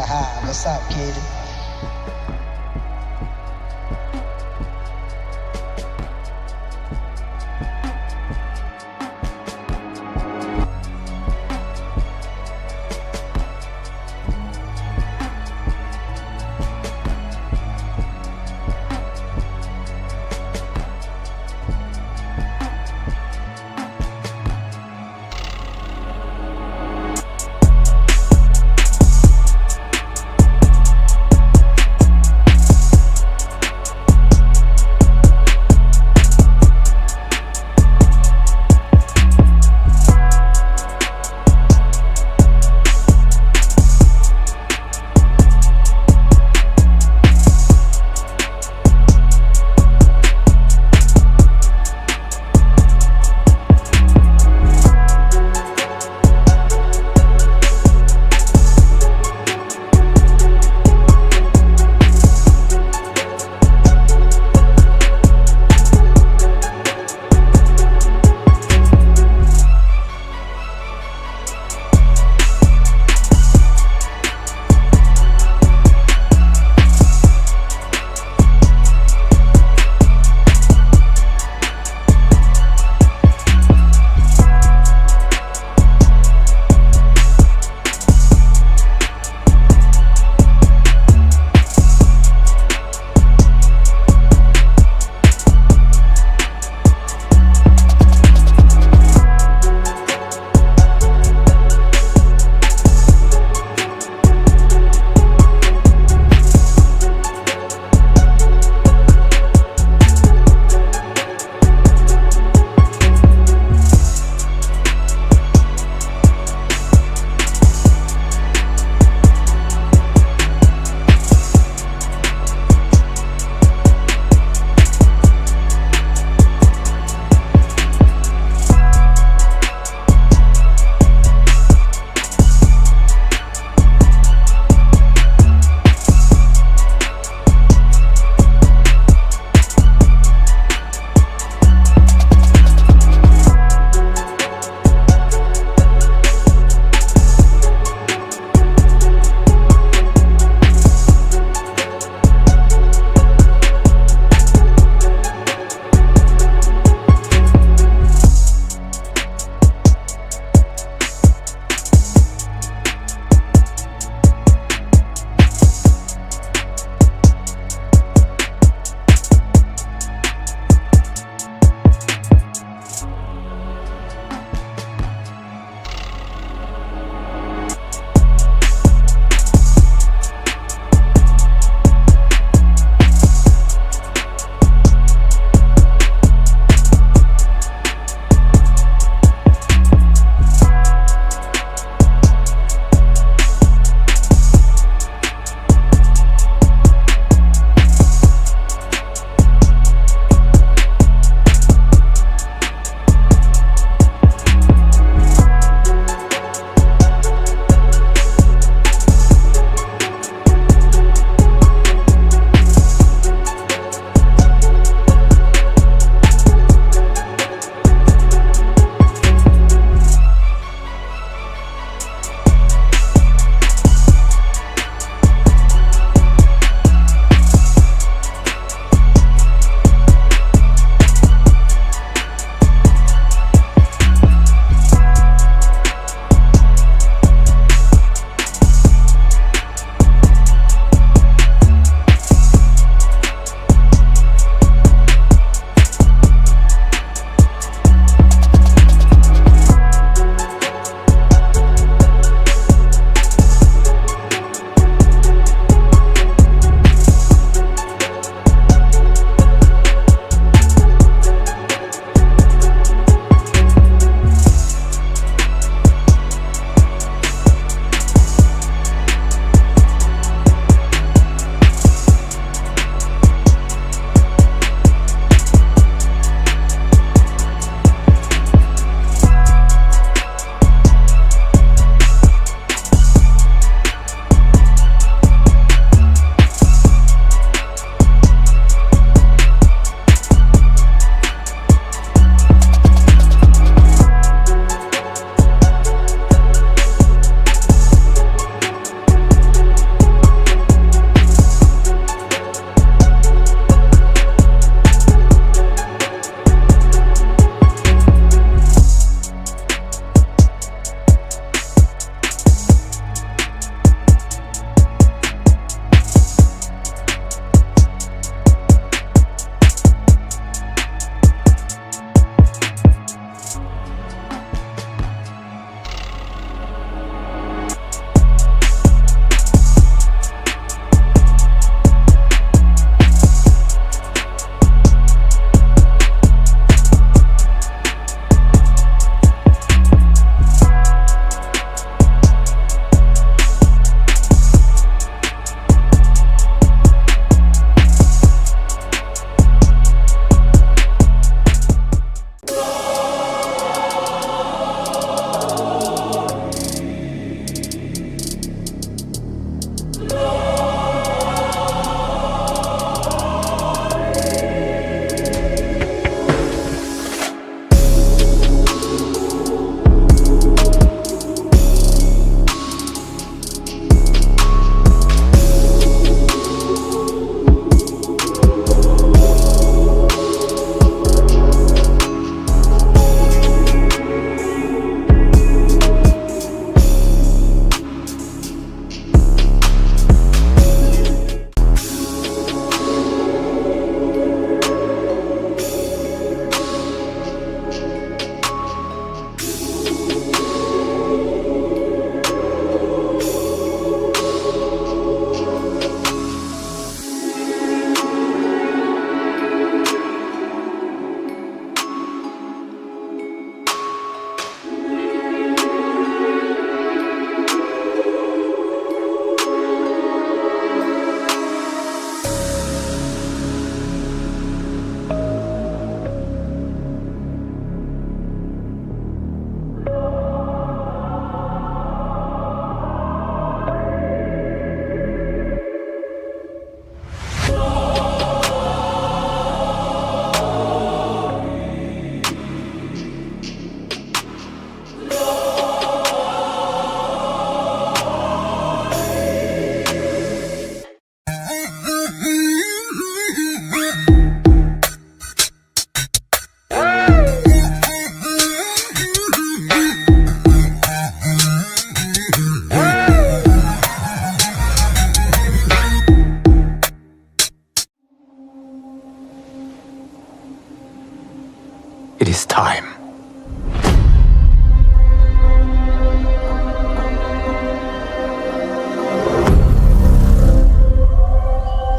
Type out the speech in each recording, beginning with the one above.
Haha, what's up, kid?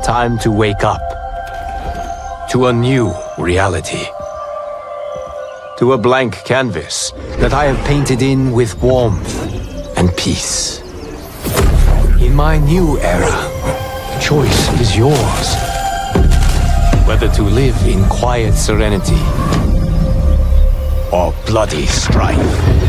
Time to wake up. To a new reality. To a blank canvas that I have painted in with warmth and peace. In my new era, choice is yours. Whether to live in quiet serenity or bloody strife.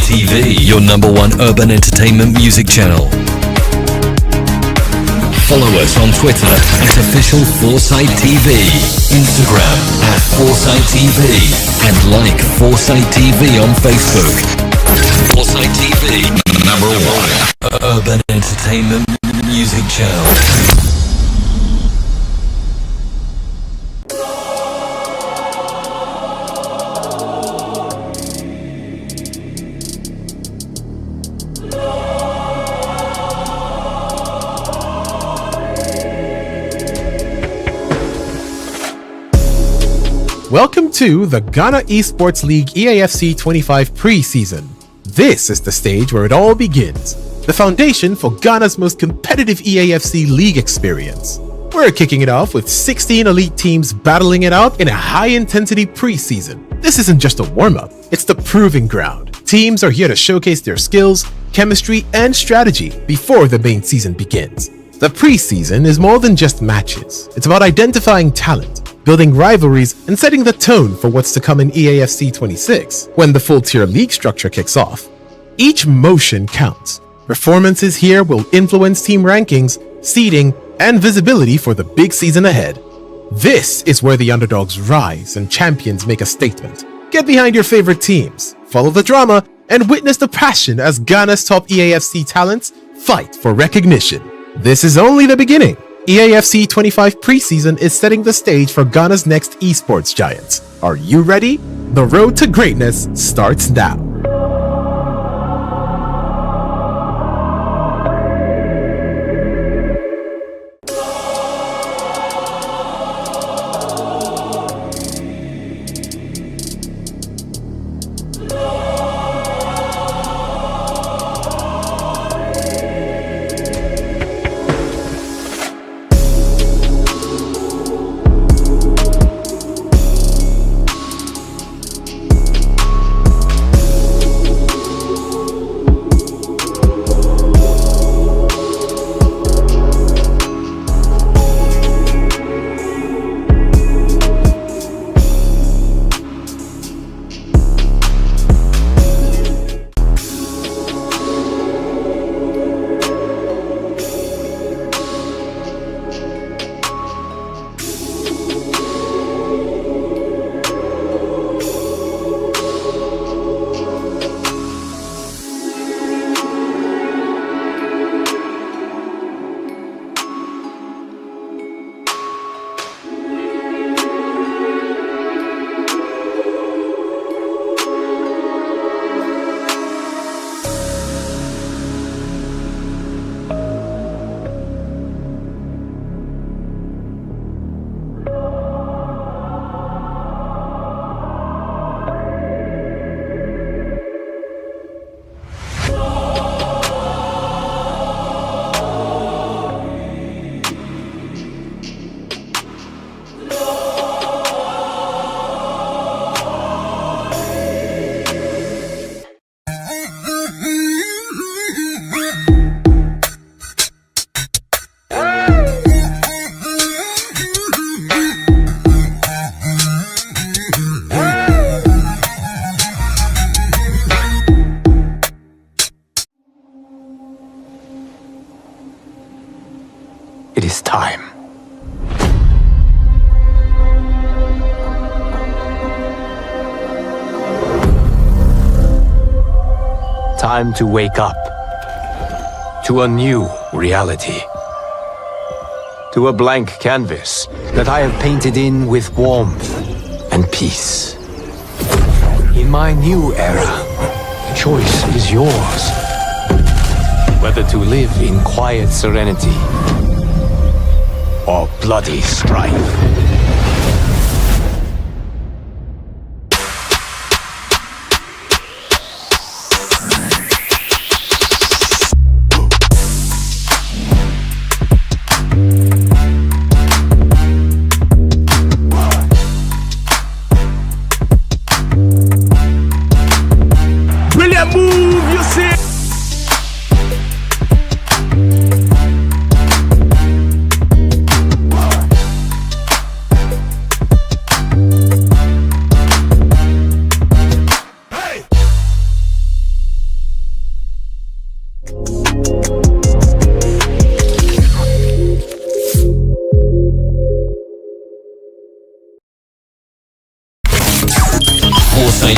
TV, your #1 urban entertainment music channel. Follow us on Twitter at official Foresight TV, Instagram at Foresight TV, and like Foresight TV on Facebook. Foresight TV, #1 urban entertainment music channel. Welcome to the Ghana Esports League EAFC 25 Preseason. This is the stage where it all begins, the foundation for Ghana's most competitive EAFC League experience. We're kicking it off with 16 elite teams battling it out in a high-intensity preseason. This isn't just a warm-up, it's the proving ground. Teams are here to showcase their skills, chemistry, and strategy before the main season begins. The preseason is more than just matches. It's about identifying talent, building rivalries, and setting the tone for what's to come in EAFC 26 when the full tier league structure kicks off. Each motion counts. Performances here will influence team rankings, seeding, and visibility for the big season ahead. This is where the underdogs rise and champions make a statement. Get behind your favorite teams, follow the drama, and witness the passion as Ghana's top EAFC talents fight for recognition. This is only the beginning. EAFC 25 Preseason is setting the stage for Ghana's next esports giants. Are you ready? The road to greatness starts now. Time to wake up. To a new reality. To a blank canvas that I have painted in with warmth and peace. In my new era, choice is yours. Whether to live in quiet serenity or bloody strife.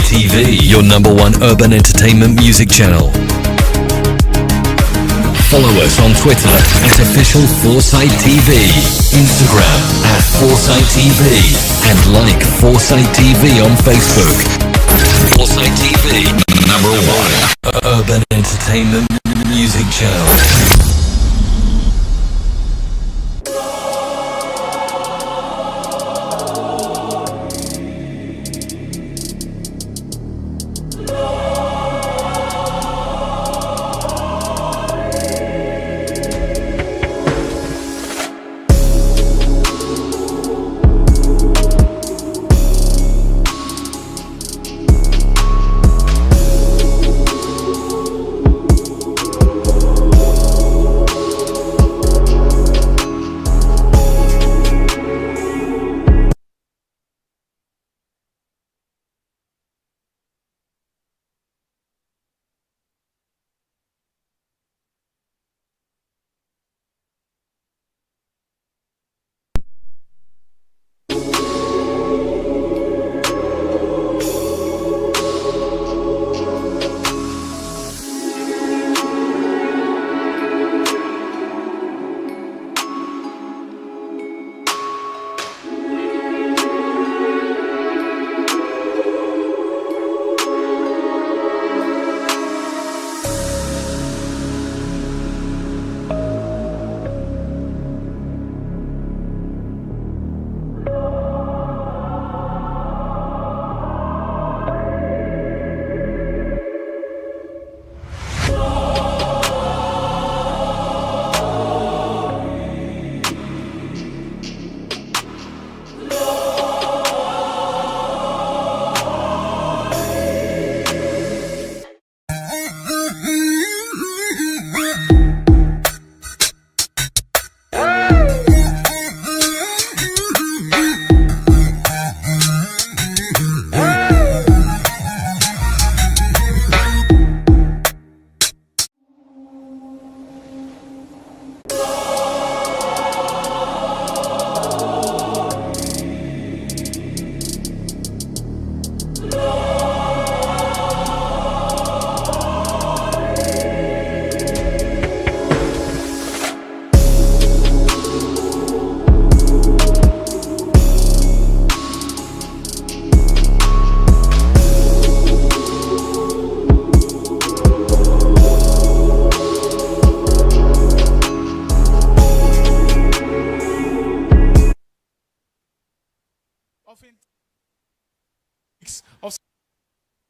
TV, your #1 urban entertainment music channel. Follow us on Twitter at official Foresight TV, Instagram at Foresight TV, and like Foresight TV on Facebook. Foresight TV, #1 urban entertainment music channel.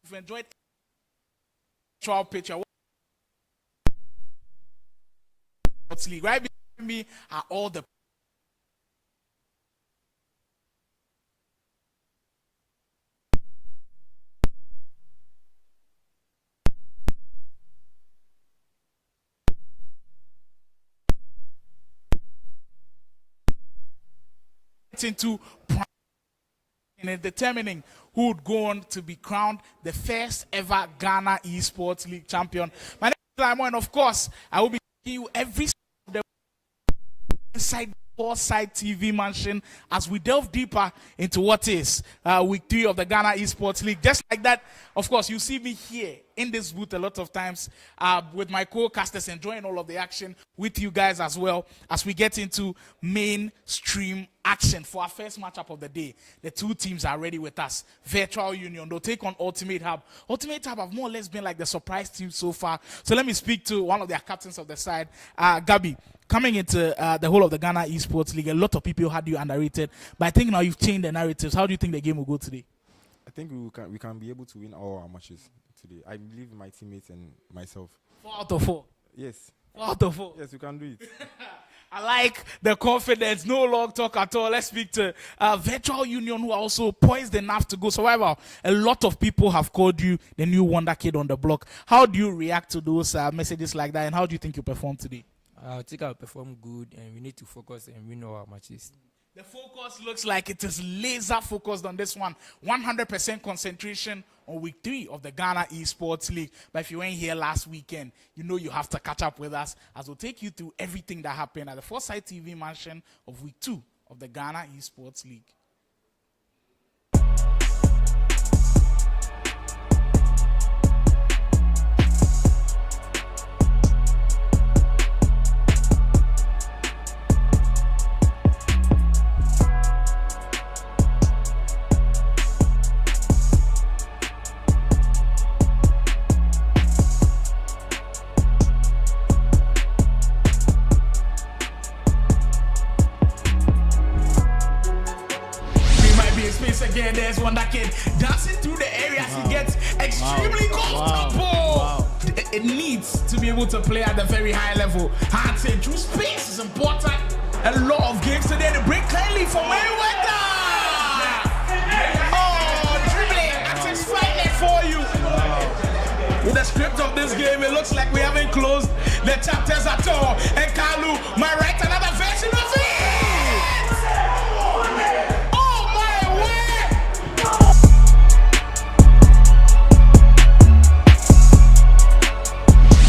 We've enjoyed trial picture. League. Right behind me are all the into in determining who would go on to be crowned the first ever Ghana Esports League champion. My name is Lamont, and of course, I will be giving you every inside Foresight TV mansion as we delve deeper into what is week 3 of the Ghana Esports League. Just like that, of course, you see me here in this booth a lot of times with my co-casters, enjoying all of the action with you guys as well as we get into mainstream action for our first matchup of the day. The two teams are ready with us. Virtual Union, they'll take on Ultimate Hub. Ultimate Hub have more or less been like the surprise team so far. So let me speak to one of their captains of the side, Gabi. Coming into the whole of the Ghana Esports League, a lot of people had you underrated, but I think now you've changed the narratives. How do you think the game will go today? I think we can be able to win all our matches today. I believe in my teammates and myself. 4 out of 4? Yes. 4 out of 4? Yes, we can do it. I like the confidence, no long talk at all. Let's speak to Virtual Union, who are also poised enough to go survival. A lot of people have called you the new wonder kid on the block. How do you react to those messages like that, and how do you think you perform today? I think I'll perform good, and we need to focus and win all our matches. The focus looks like it is laser focused on this one. 100% concentration on week 3 of the Ghana Esports League. But if you weren't here last weekend, you know you have to catch up with us as we'll take you through everything that happened at the Foresight TV mansion of week 2 of the Ghana Esports League. Again, there's one that kid dancing through the area as he gets extremely comfortable. It needs to be able to play at a very high level. Hard saying true space is important. A lot of games today to break clearly for Mayweather. Oh, dribbling at his finest for you. With the script of this game, it looks like we haven't closed the chapters at all. And Kalu might write another version of it.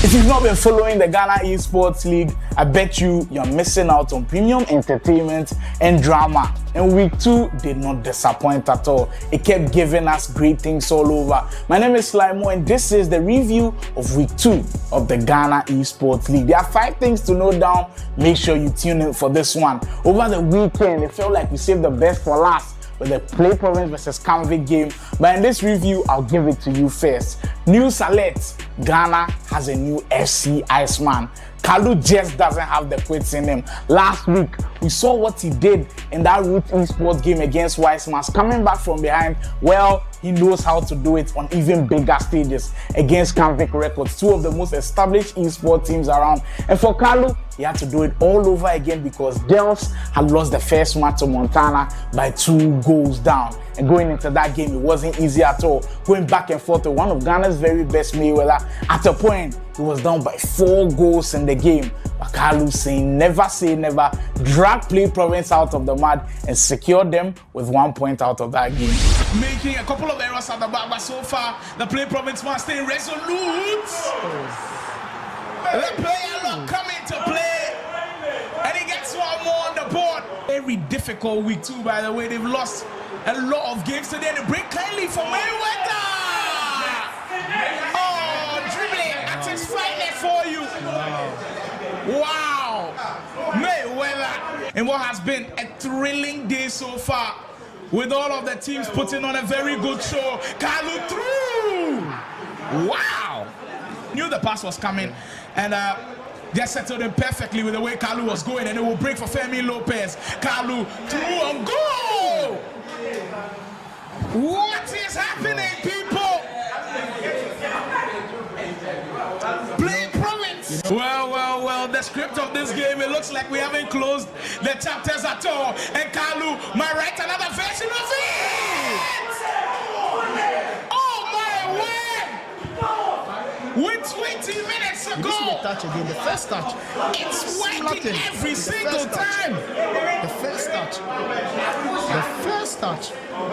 If you've not been following the Ghana Esports League, I bet you're missing out on premium entertainment and drama. And week 2 did not disappoint at all. It kept giving us great things all over. My name is Slimo, and this is the review of week 2 of the Ghana Esports League. There are 5 things to note down. Make sure you tune in for this one. Over the weekend, it felt like we saved the best for last with the Play Province versus Canvic game. But in this review, I'll give it to you first. News alert: Ghana has a new FC Iceman. Kalu just doesn't have the quits in him. Last week, we saw what he did in that Root Esports game against Wisemans. Coming back from behind, well, he knows how to do it on even bigger stages against Canvic Records, 2 of the most established esports teams around. And for Kalu, he had to do it all over again because Delphs had lost the first match to Montana by 2 goals down. And going into that game, it wasn't easy at all. Going back and forth with one of Ghana's very best Mayweather. At a point, he was down by 4 goals in the game. But Kalu saying never say never, dragged Play Province out of the mud and secured them with 1 point out of that game. Making a couple of errors at the back, but so far, the Play Province man staying resolute. The player lock coming to play, and he gets 1 more on the board. Very difficult week 2, by the way. They've lost a lot of games today. They break kindly for Mayweather. Oh, dribbling at his finest for you. Wow. Mayweather. And what has been a thrilling day so far, with all of the teams putting on a very good show. Kalu through. Wow. Knew the pass was coming, and just settled him perfectly with the way Kalu was going, and it will break for Femi Lopez. Kalu through and goal. What is happening, people? Play Province. Well, the script of this game, it looks like we haven't closed the chapters at all. And Kalu might write another version of it. Oh, my word. With 20 minutes ago. This is the touch again, the first touch. It's working every single time. The first touch. The first touch.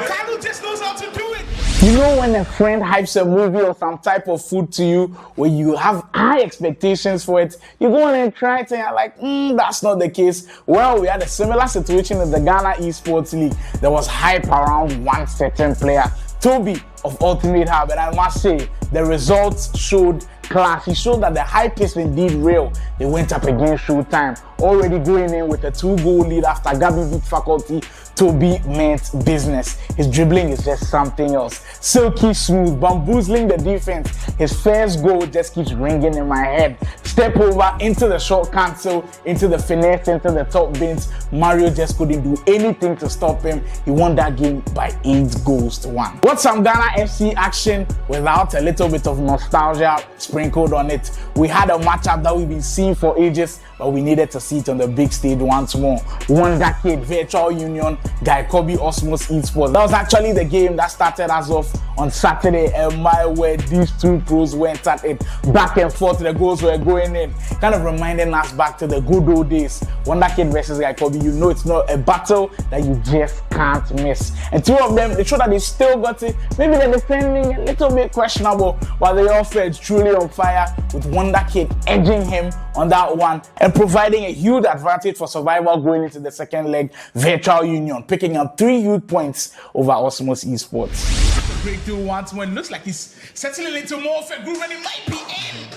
Kalu just knows how to do it. You know when a friend hypes a movie or some type of food to you, where you have high expectations for it, you go in and try it and you're like, that's not the case. Well, we had a similar situation in the Ghana Esports League. There was hype around one certain player, Toby of Ultimate Hub, and I must say, the results showed class. He showed that the hype is indeed real. They went up against Showtime, already going in with a 2-goal lead after Gabi beat Faculty. Toby meant business. His dribbling is just something else. Silky smooth, bamboozling the defense. His first goal just keeps ringing in my head. Step over into the short cancel, into the finesse, into the top bins. Mario just couldn't do anything to stop him. He won that game by 8-1. What's some Ghana FC action without a little bit of nostalgia sprinkled on it? We had a matchup that we've been seeing for ages, but we needed to see it on the big stage once more. Wonder Kid, Virtual Union, Guy Kobe, Osmos Esports. That was actually the game that started us off on Saturday, and my word, these two pros went at it back and forth. The goals were going in, kind of reminding us back to the good old days. Wonder Kid versus Guy Kobe, you know it's not a battle that you just can't miss. And two of them, they show that they still got it. Maybe the defending a little bit questionable, but they all felt truly on fire, with Wonder Kid edging him on that one and providing a huge advantage for survival going into the second leg. Virtual Union picking up 3 huge points over Osmos Esports. Breakthrough once more. It looks like he's settling into more of a groove and he might be in.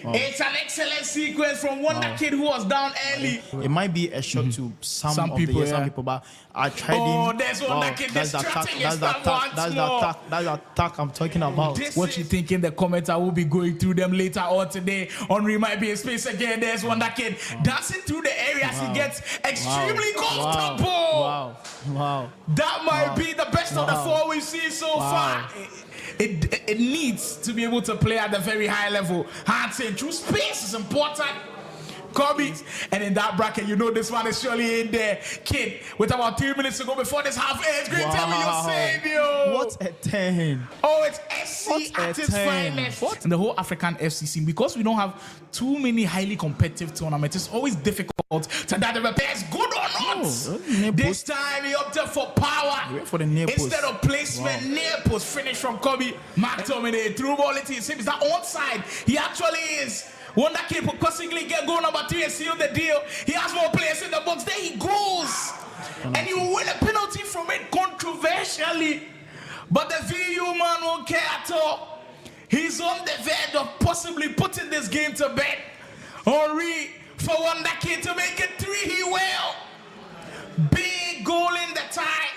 It's an excellent sequence from Wonder Kid, who was down early. It might be a shot to some people, people, but I tried him. Oh, there's Wonder Kid distracting his stuff once more. That's the attack I'm talking about. What you think in the comments? I will be going through them later on today. Henry might be in space again. There's Wonder Kid dancing through the areas. He gets extremely comfortable. Wow. That might be the best of the 4 we've seen so far. It needs to be able to play at the very high level. Hands in, true space is important. Kobe, and in that bracket, you know this one is surely in there. Kid, with about 3 minutes to go before this half ends. Great, tell me your savior. What a 10. Oh, it's SC at its finest. What? In the whole African FC scene, because we don't have too many highly competitive tournaments, it's always difficult to that the repair is good or not. This time he opted for power for the near post instead of placement. Near post finish from Kobe. Mark Tomine through ball into his hip. Is that onside? He actually is. Wonder Kid will constantly get goal number 3 and seal the deal. He has more players in the box. There he goes. And you win a penalty from it controversially. But the VU man won't care at all. He's on the verge of possibly putting this game to bed. Henry for Wonder Kid to make it 3. He will. Big goal in the tie.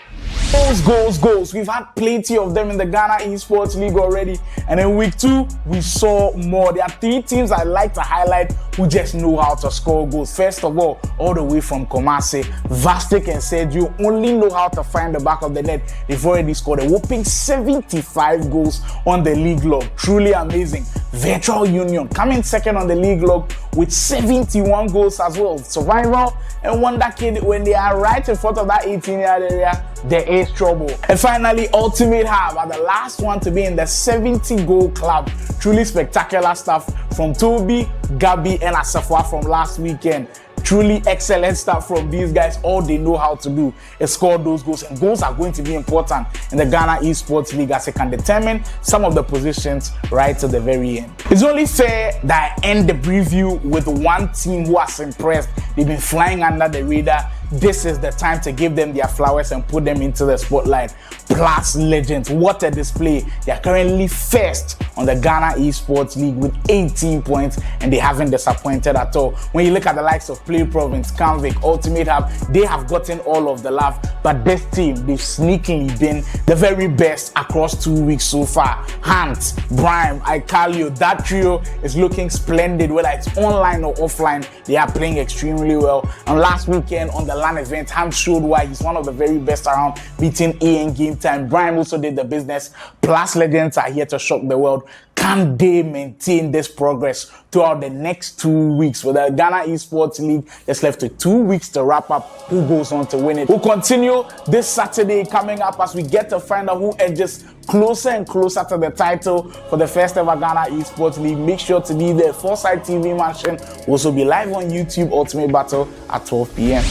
Goals. We've had plenty of them in the Ghana Esports League already. And in week 2, we saw more. There are 3 teams I'd like to highlight who just know how to score goals. First of all the way from Kumasi, Vastic and Sergio only know how to find the back of the net. They've already scored a whopping 75 goals on the league log. Truly amazing. Virtual Union coming second on the league log with 71 goals as well. Survival and Wonder Kid, when they are right in front of that 18-yard area, there is trouble. And finally, Ultimate Hub are the last one to be in the 70-goal club. Truly spectacular stuff from Toby, Gabi, and Asafwa from last weekend. Truly excellent stuff from these guys. All they know how to do is score those goals, and goals are going to be important in the Ghana Esports League as it can determine some of the positions right to the very end. It's only fair that I end the preview with one team who has impressed. They've been flying under the radar. This is the time to give them their flowers and put them into the spotlight. Plus Legends, what a display. They are currently first on the Ghana Esports League with 18 points, and they haven't disappointed at all. When you look at the likes of Play Province, Canvic, Ultimate Hub, they have gotten all of the love, but this team, they've sneakily been the very best across 2 weeks so far. Hans, Brian, Ikalio, that trio is looking splendid, whether it's online or offline. They are playing extremely well. And last weekend on the LAN event, Hans showed why he's one of the very best around, beating AN Game Time. Brian also did the business. Plus Legends are here to shock the world. Can they maintain this progress throughout the next 2 weeks? With the Ghana Esports League, there's left to 2 weeks to wrap up. Who goes on to win it? We'll continue this Saturday coming up as we get to find out who edges closer and closer to the title for the first ever Ghana Esports League. Make sure to be there. Foresight TV Mansion will also be live on YouTube Ultimate Battle at 12 p.m.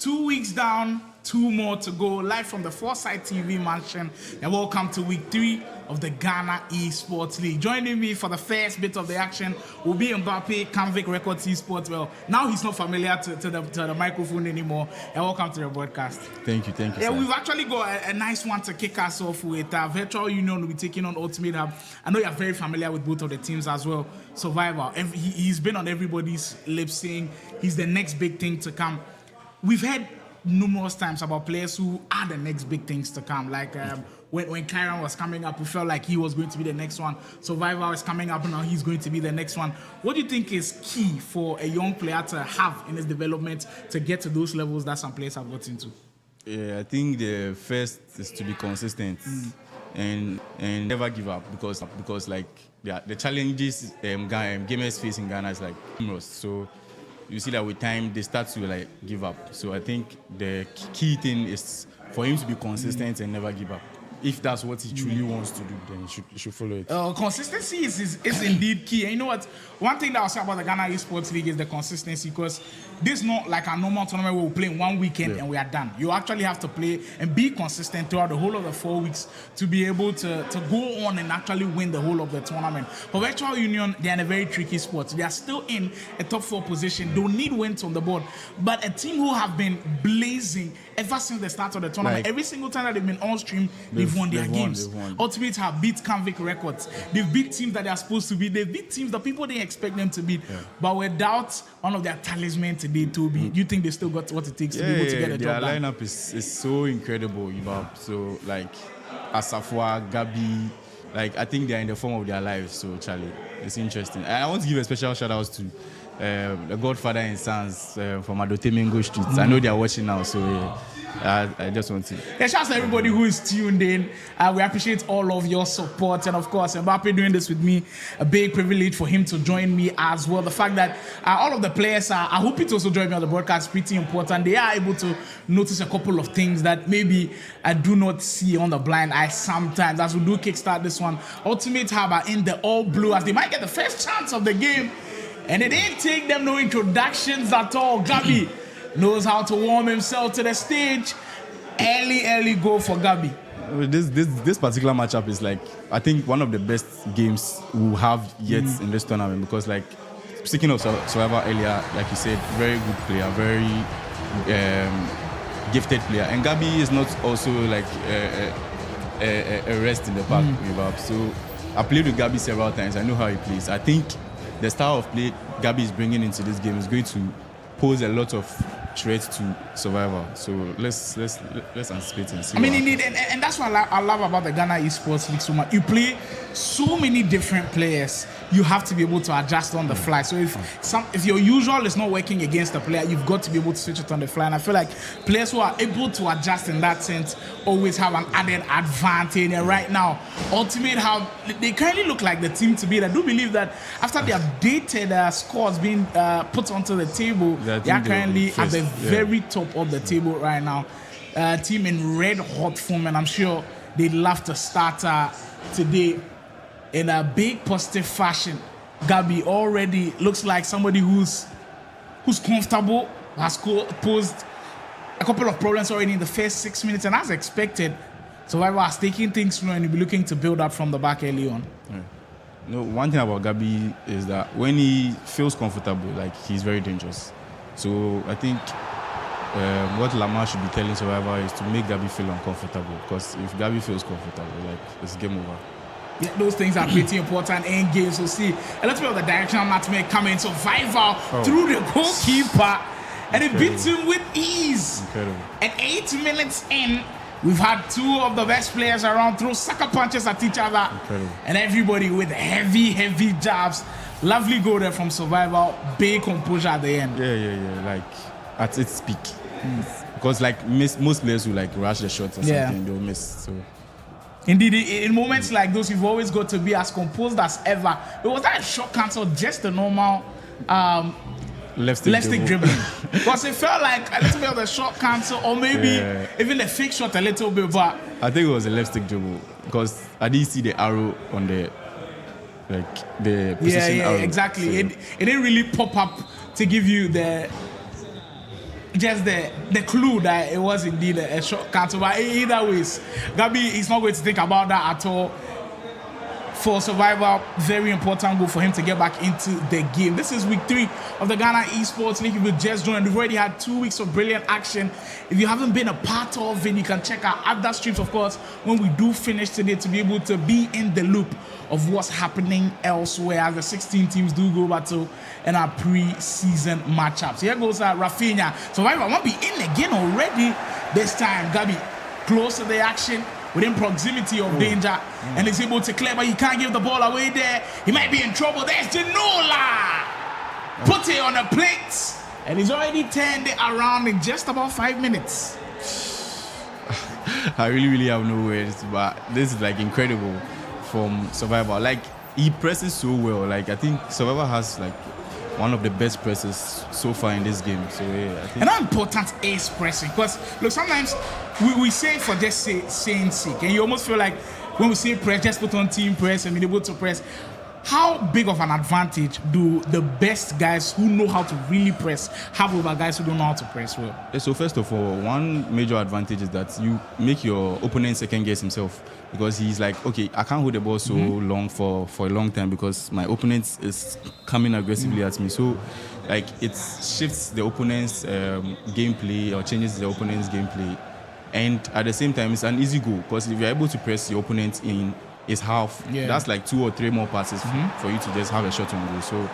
2 weeks down, 2 more to go. Live from the Foresight TV mansion, and welcome to week 3 of the Ghana Esports League. Joining me for the first bit of the action will be Mbappe, Canvic Records Esports. Well, now he's not familiar to the microphone anymore. And welcome to the broadcast. Thank you. Yeah, we've actually got a nice one to kick us off with. Virtual Union will be taking on Ultimate Hub. I know you're very familiar with both of the teams as well. Survivor, he's been on everybody's lips saying he's the next big thing to come. We've heard numerous times about players who are the next big things to come. Like when Kyron was coming up, we felt like he was going to be the next one. Survivor is coming up now, he's going to be the next one. What do you think is key for a young player to have in his development to get to those levels that some players have got into? Yeah, I think the first is to be consistent and never give up because like the challenges gamers face in Ghana is like numerous. So you see that with time they start to like give up. So I think the key thing is for him to be consistent and never give up. If that's what he truly wants to do, then he should follow it. Consistency is indeed key. And you know what? One thing that I'll say about the Ghana Esports League is the consistency, because this is not like a normal tournament where we play in 1 weekend and we are done. You actually have to play and be consistent throughout the whole of the 4 weeks to be able to go on and actually win the whole of the tournament. For Virtual Union, they're in a very tricky spot. They are still in a top 4 position. Don't need wins on the board. But a team who have been blazing ever since the start of the tournament, like, every single time that they've been on stream, they've won their games. Ultimate have beat Canvic Records. They've beat teams that they are supposed to beat. They've beat teams that people didn't expect them to beat. Yeah. But without one of their talismans today, Toby, you think they still got what it takes to be able to get a job done? Their lineup is so incredible, So like Asafwa, Gabi, like I think they're in the form of their lives. So Charlie, it's interesting. And I want to give a special shout out to the Godfather and Sons from Adotemengo Streets. I know they are watching now, so I just want to. Yeah, shout out to everybody who is tuned in. We appreciate all of your support, and of course, Mbappe doing this with me, a big privilege for him to join me as well. The fact that all of the players are hoping to also join me on the broadcast is pretty important. They are able to notice a couple of things that maybe I do not see on the blind eye sometimes. As we do kickstart this one, Ultimate Hub are in the all blue as they might get the first chance of the game. And it didn't take them no introductions at all. Gabi knows how to warm himself to the stage. Early goal for Gabi. This particular matchup is like, I think, one of the best games we'll have yet in this tournament, because like, speaking of Survivor earlier, like you said, very good player, very gifted player. And Gabi is not also like a rest in the park. So I played with Gabi several times. I know how he plays. I think the style of play Gabi is bringing into this game is going to pose a lot of threat to Survivor. So let's anticipate and see. I mean, indeed, and that's what I love about the Ghana Esports League so much. You play so many different players. You have to be able to adjust on the fly. So if your usual is not working against the player, you've got to be able to switch it on the fly. And I feel like players who are able to adjust in that sense always have an added advantage. And right now, Ultimate they currently look like the team to beat. I do believe that after the updated scores being put onto the table, they are currently at the very top of the table right now. Team in red hot form, and I'm sure they'd love to start today in a big positive fashion. Gabi already looks like somebody who's comfortable, has posed a couple of problems already in the first 6 minutes, and as expected, Survivor has taken things slow and will be looking to build up from the back early on. Yeah. No, one thing about Gabi is that when he feels comfortable, like, he's very dangerous. So I think what Lamar should be telling Survivor is to make Gabi feel uncomfortable, because if Gabi feels comfortable, like, it's game over. Yeah, those things are pretty important in games. We'll see a little bit of the directional matchmaking coming. Survivor through the goalkeeper, and it beats him with ease. Incredible. And 8 minutes in, we've had 2 of the best players around throw sucker punches at each other. Incredible. And everybody with heavy jabs. Lovely goal there from Survivor. Big composure at the end. Yeah. Like, at its peak. Because like most players who like rush the shots or something, they'll miss. So. Indeed, in moments like those, you've always got to be as composed as ever. It was that a shot cancel, just a normal left stick dribbling. Because it felt like a little bit of the shot cancel, or maybe even the fake shot a little bit. But I think it was a left stick dribble, because I didn't see the arrow on the position arrow. Exactly. So. It didn't really pop up to give you the just the clue that it was indeed a shortcut. But either ways, Gabi is not going to think about that at all. For Survivor, very important goal for him to get back into the game. This is week 3 of the Ghana Esports League. If you just joined, we've already had 2 weeks of brilliant action. If you haven't been a part of it, you can check our other streams, of course, when we do finish today, to be able to be in the loop of what's happening elsewhere as the 16 teams do go battle in our pre-season matchups. Here goes Rafinha. Survivor won't be in again already this time. Gabi, close to the action, within proximity of danger, and is able to clear, but he can't give the ball away there. He might be in trouble. There's Ginola. Put it on a plate, and he's already turned it around in just about 5 minutes. I really have no words, but this is like incredible from Survivor. Like, he presses so well. Like, I think Survivor has like one of the best presses so far in this game. So yeah, I think. And how important is pressing? Because look, sometimes we say it for just saying sake, and you almost feel like when we say press, just put on team press and be able to press. How big of an advantage do the best guys who know how to really press have over guys who don't know how to press well? So first of all, one major advantage is that you make your opponent second guess himself, because he's like, okay, I can't hold the ball so long for a long time because my opponent is coming aggressively at me. So like it shifts the opponent's gameplay or changes the opponent's gameplay. And at the same time, it's an easy goal, because if you're able to press your opponent in his half, that's like 2 or 3 more passes for you to just have a shot on goal. So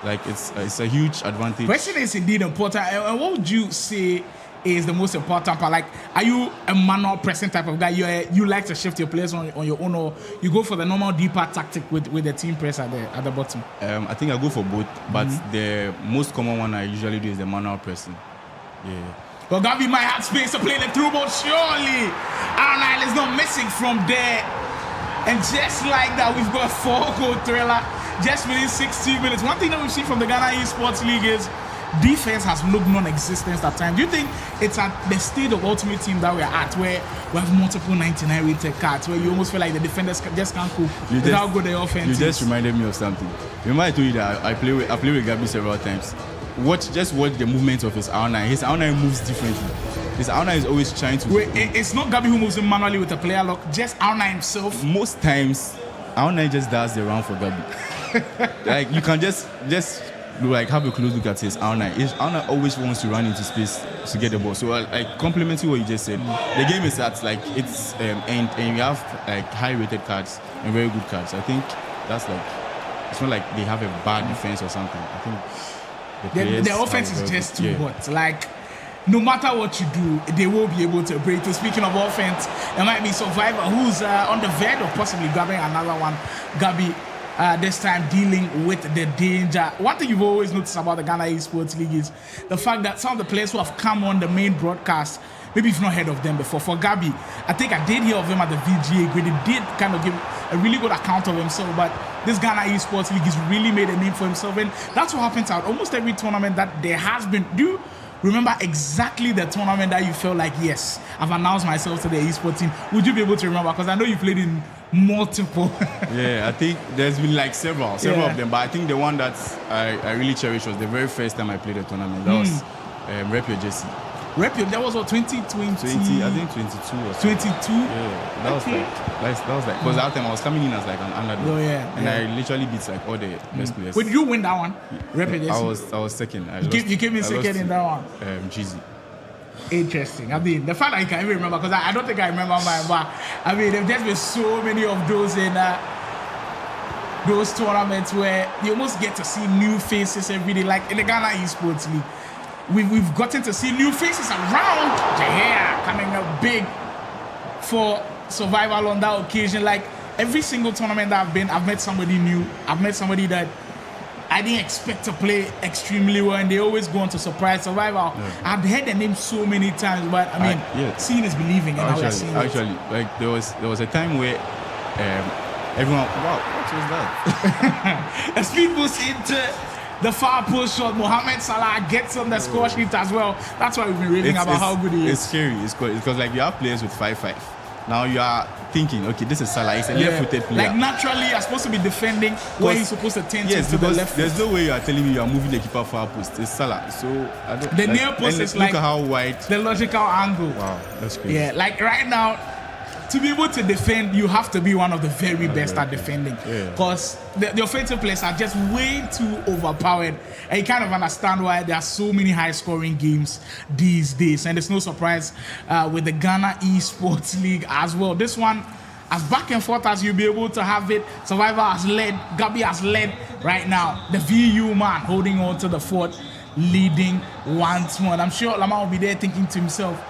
like it's a huge advantage. Pressing is indeed important. And what would you say is the most important part? Like, are you a manual pressing type of guy? You like to shift your players on your own, or you go for the normal deeper tactic with the team press at the bottom? I think I go for both, but the most common one I usually do is the manual pressing. Yeah. Well, Gabi might have space to play the through ball. Surely, Arnile is not missing from there. And just like that, we've got a 4-goal thriller just within 60 minutes. One thing that we've seen from the Ghana Esports League is defense has looked non-existent at times. Do you think it's at the state of Ultimate Team that we're at, where we have multiple 99 rated cards, where you almost feel like the defenders just can't cope with how good the offense is? You just reminded me of something. Remember I told you that I play with Gabi several times. Just watch the movements of his R9. His R9 moves differently. His R9 is always trying to... Wait, it's not Gabi who moves him manually with a player lock, just R9 himself? Most times, R9 just does the round for Gabi. Like, you can just like have a close look at his R9. His R9 always wants to run into space to get the ball. So, like, complimenting what you just said, the game is at, like, it's... and we have, like, high-rated cards and very good cards. I think that's, like... It's not like they have a bad defense or something. I think... The offense is just too hot. Like, no matter what you do, they will be able to break. Speaking of offense, there might be Survivor who's on the verge of possibly grabbing another one. Gabi, this time dealing with the danger. One thing you've always noticed about the Ghana Esports League is the fact that some of the players who have come on the main broadcast, maybe you've not heard of them before. For Gabi, I think I did hear of him at the VGA grid. He did kind of give a really good account of himself, but this Ghana Esports League has really made a name for himself, and that's what happens at almost every tournament that there has been. Do you remember exactly the tournament that you felt like, yes, I've announced myself to the esports team? Would you be able to remember? Because I know you played in multiple. Yeah, I think there's been like several of them, but I think the one that I really cherish was the very first time I played a tournament. That was Rep Your Jesse. That was what, 2020? I think 22 or something. 22? Yeah, that was like, because that time I was coming in as like an underdog. Oh, yeah. And I literally beat like all the best players. Wait, did you win that one? Rep Your Jesse? I was second. You came in second in that one? Jeezy. Interesting. I mean, the fact that you can even remember, because I don't think I remember mine, but I mean, there's just been so many of those in those tournaments where you almost get to see new faces every day, like in the Ghana Esports League. We've gotten to see new faces around the hair coming up big for Survival on that occasion. Like every single tournament that I've been, I've met somebody new. I've met somebody that I didn't expect to play extremely well, and they always go on to surprise Survival. Yeah. I've heard the name so many times, but I mean, seeing is believing. Actually, like there was a time where everyone, wow, what was that? A speed boost into the far post shot. Mohamed Salah gets on the score sheet as well. That's why we've been reading about how good he is. It's scary. It's because like you have players with 5'5", Now you are thinking, okay, this is Salah. He's a left-footed player. Like naturally, you're supposed to be defending where he's supposed to turn to the left. There's no way you are telling me you are moving the keeper far post. It's Salah. So I don't. The near post is like look at how wide. The logical angle. Wow, that's crazy. Yeah, like right now, to be able to defend, you have to be one of the very best at defending. Because the offensive players are just way too overpowered. And you kind of understand why there are so many high-scoring games these days. And it's no surprise with the Ghana Esports League as well. This one, as back and forth as you'll be able to have it, Survivor has led, Gabi has led right now. The VU man holding on to the fort, leading once more. And I'm sure Lamar will be there thinking to himself,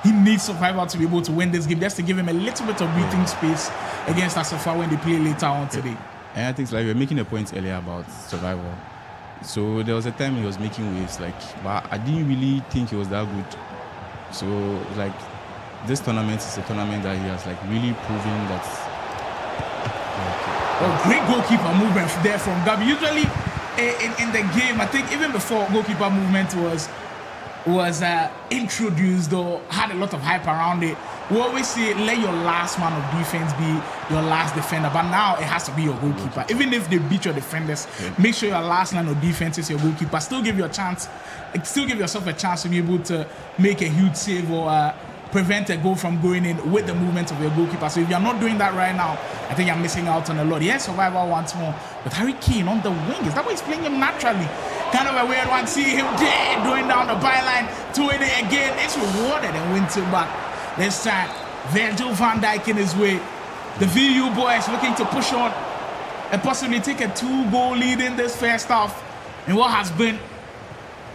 he needs Survivor to be able to win this game, just to give him a little bit of breathing space against Asafa when they play later on today. And I think like we were making a point earlier about Survivor. So there was a time he was making waves, like, but I didn't really think he was that good. So like this tournament is a tournament that he has like really proven that. Great goalkeeper movement there from Gabi. Usually in the game, I think even before goalkeeper movement was introduced or had a lot of hype around it, we always say let your last man of defense be your last defender, but now it has to be your goalkeeper. Even if they beat your defenders, make sure your last line of defense is your goalkeeper. Still give yourself a chance to be able to make a huge save or prevent a goal from going in with the movement of your goalkeeper. So if you're not doing that right now, I think you're missing out on a lot. Yes, Survivor once more, but Harry Kane on the wing, is that why he's playing him naturally? Kind of a weird one. See him there going down the byline, doing it again. It's rewarded and wins it back. This time, Virgil van Dijk in his way. The VU boys looking to push on and possibly take a 2-goal lead in this first half in what has been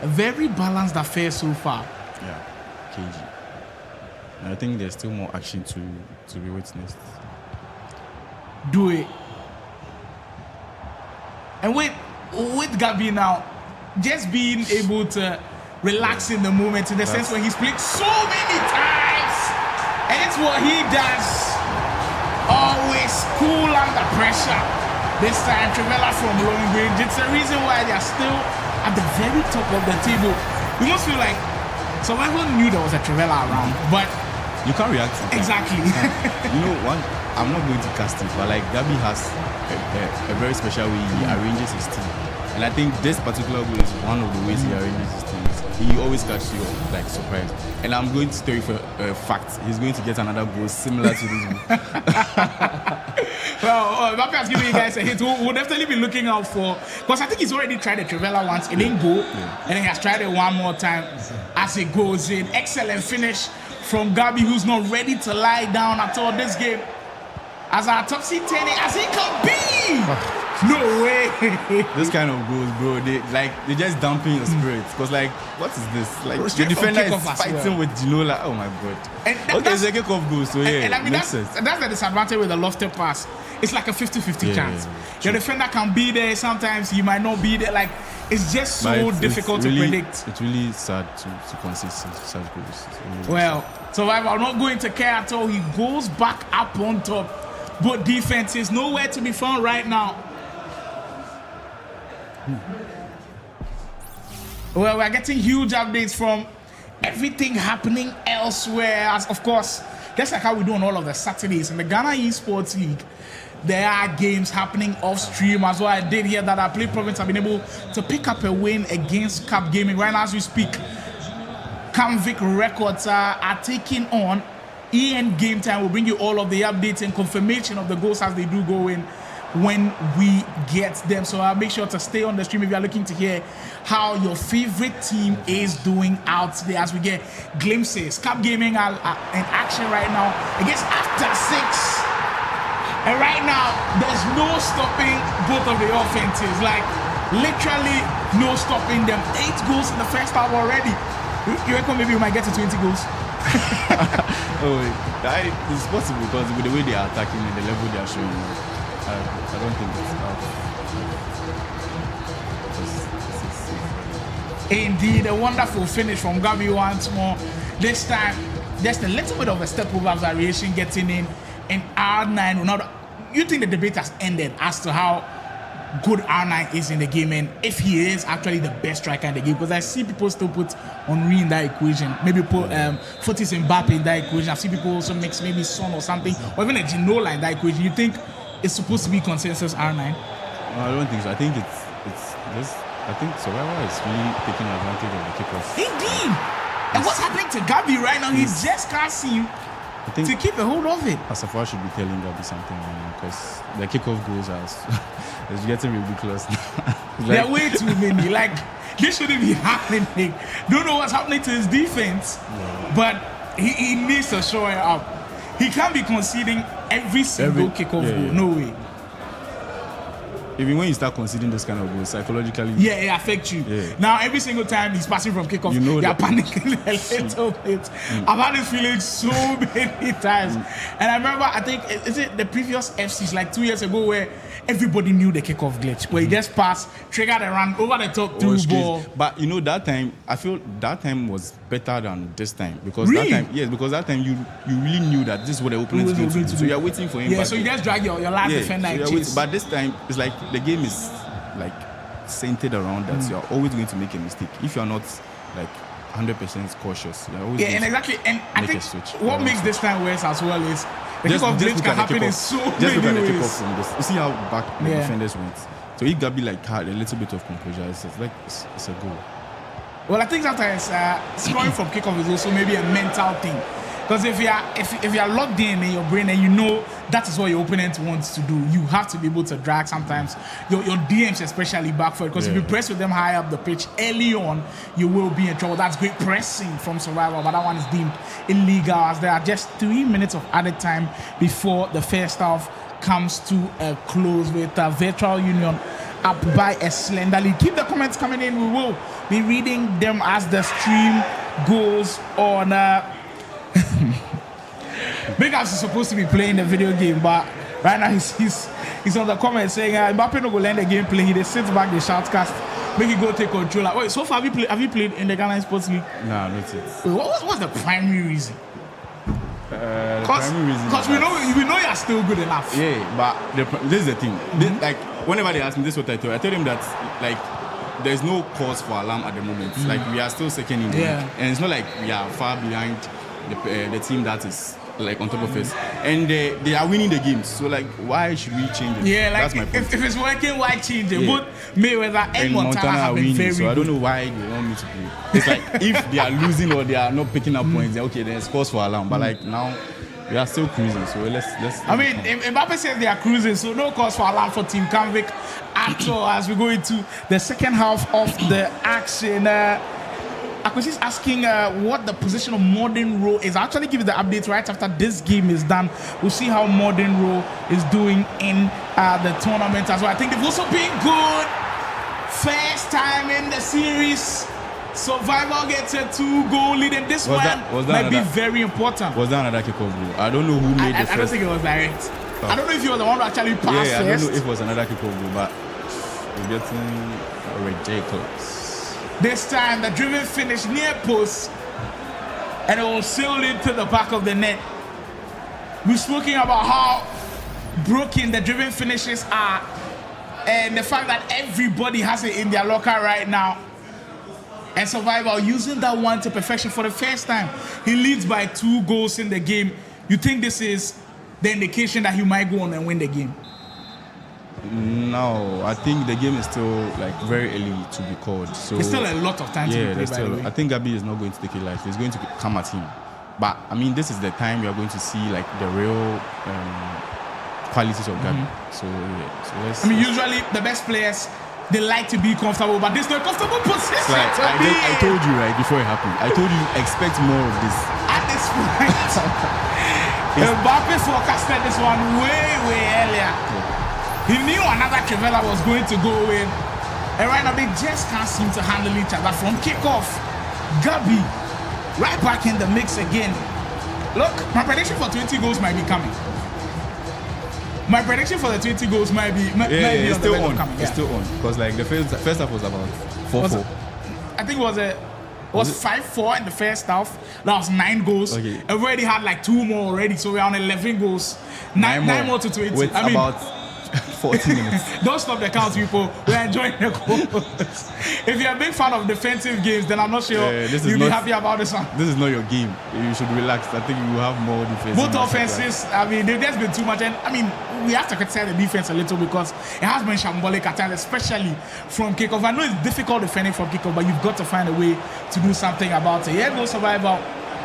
a very balanced affair so far. Yeah, KG. And I think there's still more action to be witnessed. Do it. And with Gabi now, just being able to relax in the moment, in the sense where he's played so many times, and it's what he does. Always cool under pressure. This time, Trivella from long range. It's the reason why they are still at the very top of the table. You must feel like Survivor knew there was a Trivella around, but you can't react to that. Exactly. You know, I'm not going to cast it, but like Gabi has a very special way he arranges his team. And I think this particular goal is one of the ways he arranges his team. He always catches you like surprised. And I'm going to tell you for a fact, he's going to get another goal similar to this goal. Well, Mbappe has given you guys a hit. We'll definitely be looking out for, because I think he's already tried the Trivella once. It didn't go, and then he has tried it one more time as it goes in. Excellent finish from Gabi, who's not ready to lie down at all this game. As our topsy-turvy as he can be. No way. This kind of goals, bro, they just dampen your spirit. Because like, what is this? Like the defender is fighting with Ginola. Oh my god. Okay, it's a kick-off goal, so yeah, and I mean, that's the disadvantage with the lofted pass. It's like a 50-50 chance. Your defender can be there, sometimes he might not be there. Like, it's just so difficult to predict. It's really sad to concede such goals. Really well, Survivor are not going to care at all. He goes back up on top. But defense is nowhere to be found right now. Well, we're getting huge updates from everything happening elsewhere. As of course, just like how we do on all of the Saturdays in the Ghana Esports League, there are games happening off stream as well. I did hear that our Play Province have been able to pick up a win against Cap Gaming. Right now as we speak, Camvic Records are taking on EN Game Time. Will bring you all of the updates and confirmation of the goals as they do go in when we get them. So I'll make sure to stay on the stream if you're looking to hear how your favorite team is doing out there as we get glimpses. Cap Gaming are in action right now against After Six. And right now, there's no stopping both of the offenses. Like, literally no stopping them. 8 goals in the first half already. You reckon maybe we might get to 20 goals? It's possible because with the way they are attacking and the level they are showing, I don't think it's out. Indeed, a wonderful finish from Gabi once more. This time, just a little bit of a step over variation getting in R9. Now, you think the debate has ended as to how good R9 is in the game and if he is actually the best striker in the game. Because I see people still put Henry in that equation, maybe put Fotis Mbappe in that equation. I see people also mix maybe Son or something, or even a Ginola in that equation. You think it's supposed to be consensus R9? No, I don't think so. I think it's just. I think Survivor is really taking advantage of the kickoff. Indeed. And what's happening to Gabi right now? He just can't seem to keep a hold of it. Asafar should be telling Gabi something right now because the kickoff goals are it's getting ridiculous. There are way too many. Like, this shouldn't be happening. Don't know what's happening to his defense, but he needs to show it up. He can't be conceding every single kickoff goal. No way. Even when you start conceding those kind of goals, psychologically, it affects you. Now, every single time he's passing from kickoff, you're panicking a little bit. I've had this feeling so many times. And I remember, I think, is it the previous FCs, like 2 years ago, where everybody knew the kickoff glitch, where he just passed, triggered and ran over the top through ball. But that time, I feel that time was better than this time because really? that time you really knew that this is what the opponent is going to do. So you're waiting for him. Yeah, so you just drag your last defender and chase. But this time, it's like the game is like centered around that. So you're always going to make a mistake if you're not like 100% cautious. You're always and exactly. And I think what makes this time worse as well is the kickoff glitch can happen in so many ways. Just look at the kickoff from this. You see how back the defenders went. So if Gabi like had a little bit of composure, it's a goal. Well, I think sometimes scoring from kickoff is also maybe a mental thing. Because if you are locked in your brain and you know that is what your opponent wants to do, you have to be able to drag sometimes your DMs, especially back forward. Because if you press with them high up the pitch early on, you will be in trouble. That's great pressing from Survivor, but that one is deemed illegal as there are just 3 minutes of added time before the first half comes to a close with Virtual Union up by a slender lead. Keep the comments coming in. We will be reading them as the stream goes on. Big Ups is supposed to be playing the video game, but right now he's on the comments saying Mbappe no go learn the gameplay. He just sits back the shoutcast, make he go take control. Wait, so far have you played in the Ghana Esports League? No, not yet. What's the primary reason? Because we know you're still good enough. Yeah, but this is the thing. Like whenever they ask me, this is what I tell them that like there's no cause for alarm at the moment. Like we are still second in the league, and it's not like we are far behind the team that is like on top of us, and they are winning the games. So like, why should we change it? Yeah, like that's my point. If it's working, why change it? Both Mayweather and Montana have been very so good. I don't know why they want me to play. It's like if they are losing or they are not picking up points, then okay, then it's cause for alarm. But like now, we are still cruising. So let's. I mean, Mbappe says they are cruising, so no cause for alarm for Team Canvic at all as we go into the second half of the action. Akwesi is asking what the position of Modern Row is. I'll actually give you the update right after this game is done. We'll see how Modern Row is doing in the tournament as well. I think they've also been good. First time in the series. Survivor gets a 2-goal lead, and this might be very important. Was that another kickoff goal? I don't know who made the first. I don't think it was direct. I don't know if you were the one who actually passed first. I don't know if it was another kickoff goal, but we're getting ridiculous. This time, the driven finish near post, and it will sail into the back of the net. We're speaking about how broken the driven finishes are, and the fact that everybody has it in their locker right now. And Survivor using that one to perfection for the first time. He leads by 2 goals in the game. You think this is the indication that he might go on and win the game? No, I think the game is still like very early to be called. So there's still a lot of time to be played, by the way. I think Gabi is not going to take it lightly. He's going to come at him. But I mean, this is the time we are going to see like the real qualities of Gabi. So let's. I mean, usually the best players, they like to be comfortable, but this is not a comfortable position. Like, I told you right before it happened. I told you expect more of this. At this point, Mbappe forecasted this one way earlier. He knew another Kevela was going to go in, and right now they just can't seem to handle each other. From kickoff, Gabi right back in the mix again. Look, my prediction for 20 goals might be coming. My prediction for the 20 goals might be it's still on. Coming. It's still on because like the first half was about 4-4. I think it was 5-4 in the first half. That was 9 goals. Okay. I've already had like 2 more already, so we're on 11 goals. 9 more to 20. With about 40 minutes. Don't stop the count, people. We're enjoying the goal. If you're a big fan of defensive games, then I'm not sure you'll be happy about this one. This is not your game. You should relax. I think you will have more defense. Both offenses, I mean, there's been too much. And I mean, we have to criticize the defense a little because it has been shambolic at times, especially from kickoff. I know it's difficult defending from kickoff, but you've got to find a way to do something about it. Here goes survival.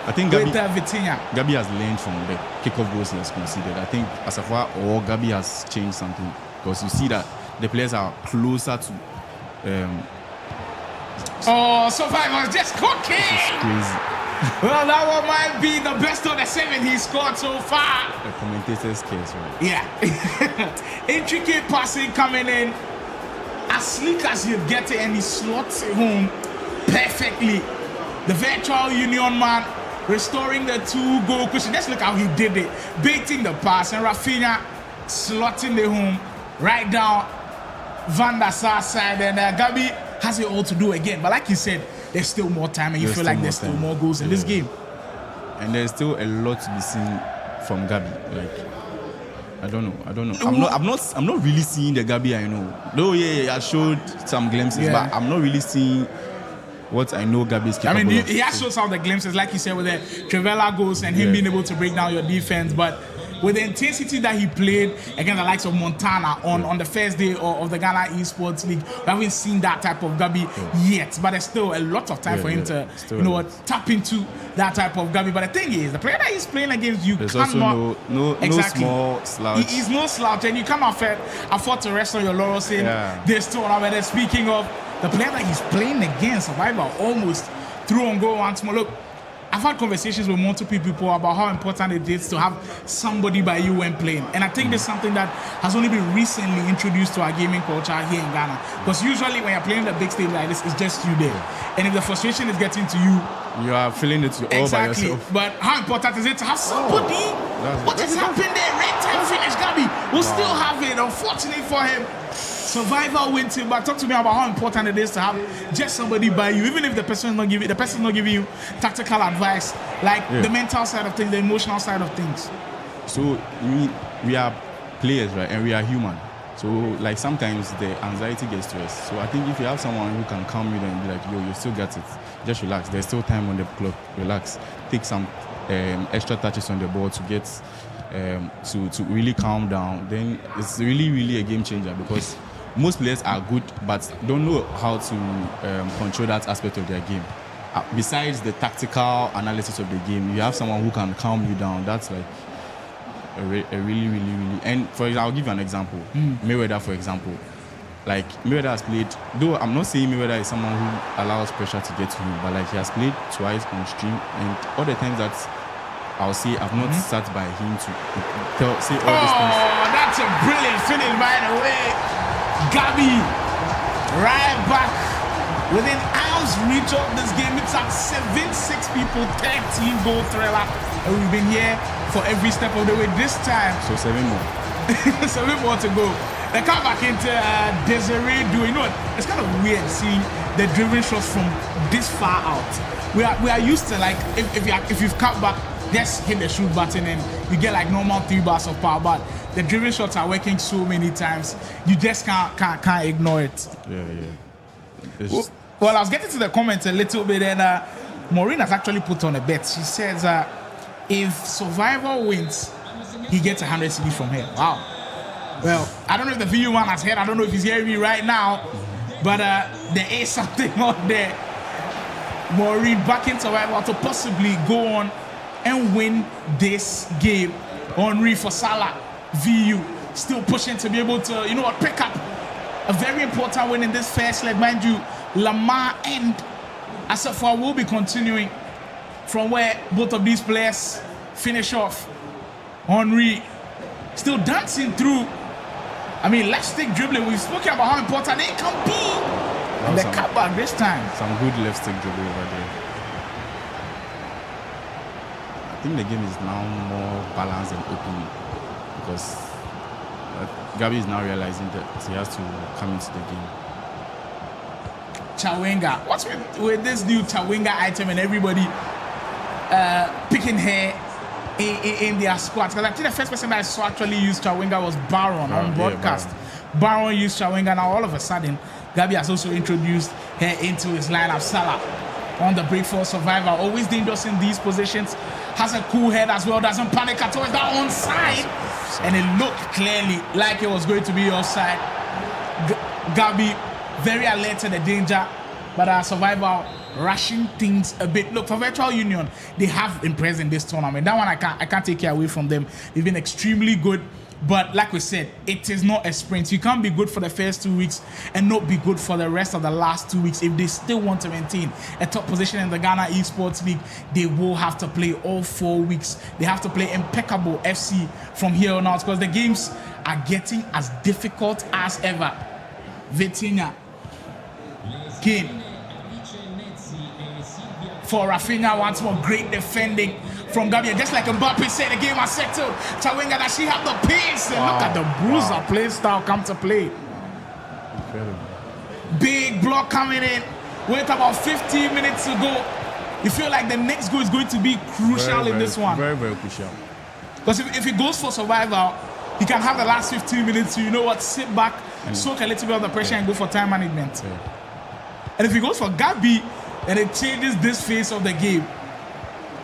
I think Gabi has learned from the kickoff goals he has conceded. I think as of far or Gabi has changed something because you see that the players are closer to. Survivor's just cooking. This is crazy. Well, that one might be the best of the 7 he scored so far. The commentator's case, right? Yeah. Intricate passing coming in. As sleek as you get it, and he slots it home perfectly. The virtual union man restoring the 2-goal cushion. Let's look how he did it. Baiting the pass, and Rafinha slotting the home right down Van der Sar's side. And Gabi has it all to do again. But like you said, there's still more time, and you feel like there's still more goals in this game. And there's still a lot to be seen from Gabi. Like, I don't know. I'm not really seeing the Gabi I know. Though I showed some glimpses, but I'm not really seeing what I know Gabi is capable of. He has shown some of the glimpses, like you said, with the Trivela goals and him being able to break down your defense. But with the intensity that he played against the likes of Montana on the first day of the Ghana Esports League, we haven't seen that type of Gabi yet. But there's still a lot of time for him to, tap into that type of Gabi. But the thing is, the player that he's playing against, you cannot. No small slouch. He's no slouch, and you cannot afford to rest on your laurels saying there's still another. Speaking of the player that he's playing against, Survivor almost threw on goal once more. Look, I've had conversations with multiple people about how important it is to have somebody by you when playing. And I think this is something that has only been recently introduced to our gaming culture here in Ghana. Because usually when you're playing the big stage like this, it's just you there. And if the frustration is getting to you, you are feeling it all by yourself. But how important is it to have somebody? What has happened there? Red time finish, Gabi. We'll still have it, unfortunately for him. Survivor wins him, but talk to me about how important it is to have just somebody by you, even if the person is not giving you tactical advice, like the mental side of things, the emotional side of things. So we are players, right, and we are human. So like sometimes the anxiety gets to us. So I think if you have someone who can calm you down and be like, yo, you still got it. Just relax. There's still time on the clock. Relax. Take some extra touches on the ball to get to really calm down. Then it's really a game changer because most players are good but don't know how to control that aspect of their game. Besides the tactical analysis of the game, you have someone who can calm you down. That's like a really. And for example, I'll give you an example. Mayweather, for example. Like Mayweather has played, though I'm not saying Mayweather is someone who allows pressure to get to him, but like he has played twice on stream, and all the times that I'll say I've not sat by him to say all these things. Oh, that's a brilliant finish by the way. Gabi, right back within arm's reach of this game. It's at 7-6 people, 13-goal thriller, and we've been here for every step of the way. This time, so 7 more. 7 more to go. They come back into Desiree doing. You know what? It's kind of weird seeing the driven shots from this far out. We are used to like if you've come back, just hit the shoot button and you get like normal 3 bars of power. But the driven shots are working so many times, you just can't ignore it. Yeah. Well, I was getting to the comments a little bit, and Maureen has actually put on a bet. She says if Survivor wins, he gets 100 CDs from here. Wow. Well, I don't know if the VU one has heard. I don't know if he's hearing me right now, but there is something on there. Maureen backing Survivor to possibly go on and win this game. Henry for Salah, VU still pushing to be able to, pick up a very important win in this first leg. Mind you, Lamar and Asafwa will be continuing from where both of these players finish off. Henry still dancing through. I mean, let's stick dribbling. We've spoken about how important it can be. And the cutback this time. Some good left stick dribbling over there. I think the game is now more balanced and open because Gabi is now realizing that he has to come into the game. Chawenga. What's with this new Chawenga item and everybody picking hair in their squads. Because I think the first person that I saw actually use Chawinga was Baron on broadcast. Baron used Chawinga. Now all of a sudden, Gabi has also introduced her into his lineup. Salah on the break for Survivor. Always dangerous in these positions. Has a cool head as well. Doesn't panic at all. Is that onside? And it looked clearly like it was going to be offside. Gabi very alert to the danger, but Survivor rushing things a bit. Look, for Virtual Union, they have impressed in this tournament. That one I can't take it away from them. They've been extremely good. But like we said, it is not a sprint. You can't be good for the first 2 weeks and not be good for the rest of the last 2 weeks. If they still want to maintain a top position in the Ghana Esports League, they will have to play all 4 weeks. They have to play impeccable FC from here on out because the games are getting as difficult as ever. Vitinha, Kane. For Rafinha, once more, great defending from Gabi. Just like Mbappe said, the game has settled. Chawinga, does she have the pace? And look at the bruiser play style come to play. Incredible. Big block coming in with about 15 minutes to go. You feel like the next goal is going to be crucial in this one. Very, very crucial. Because if it goes for survival, he can have the last 15 minutes to, you know what, sit back, soak a little bit of the pressure and go for time management. Yeah. And if he goes for Gabi, and it changes this phase of the game.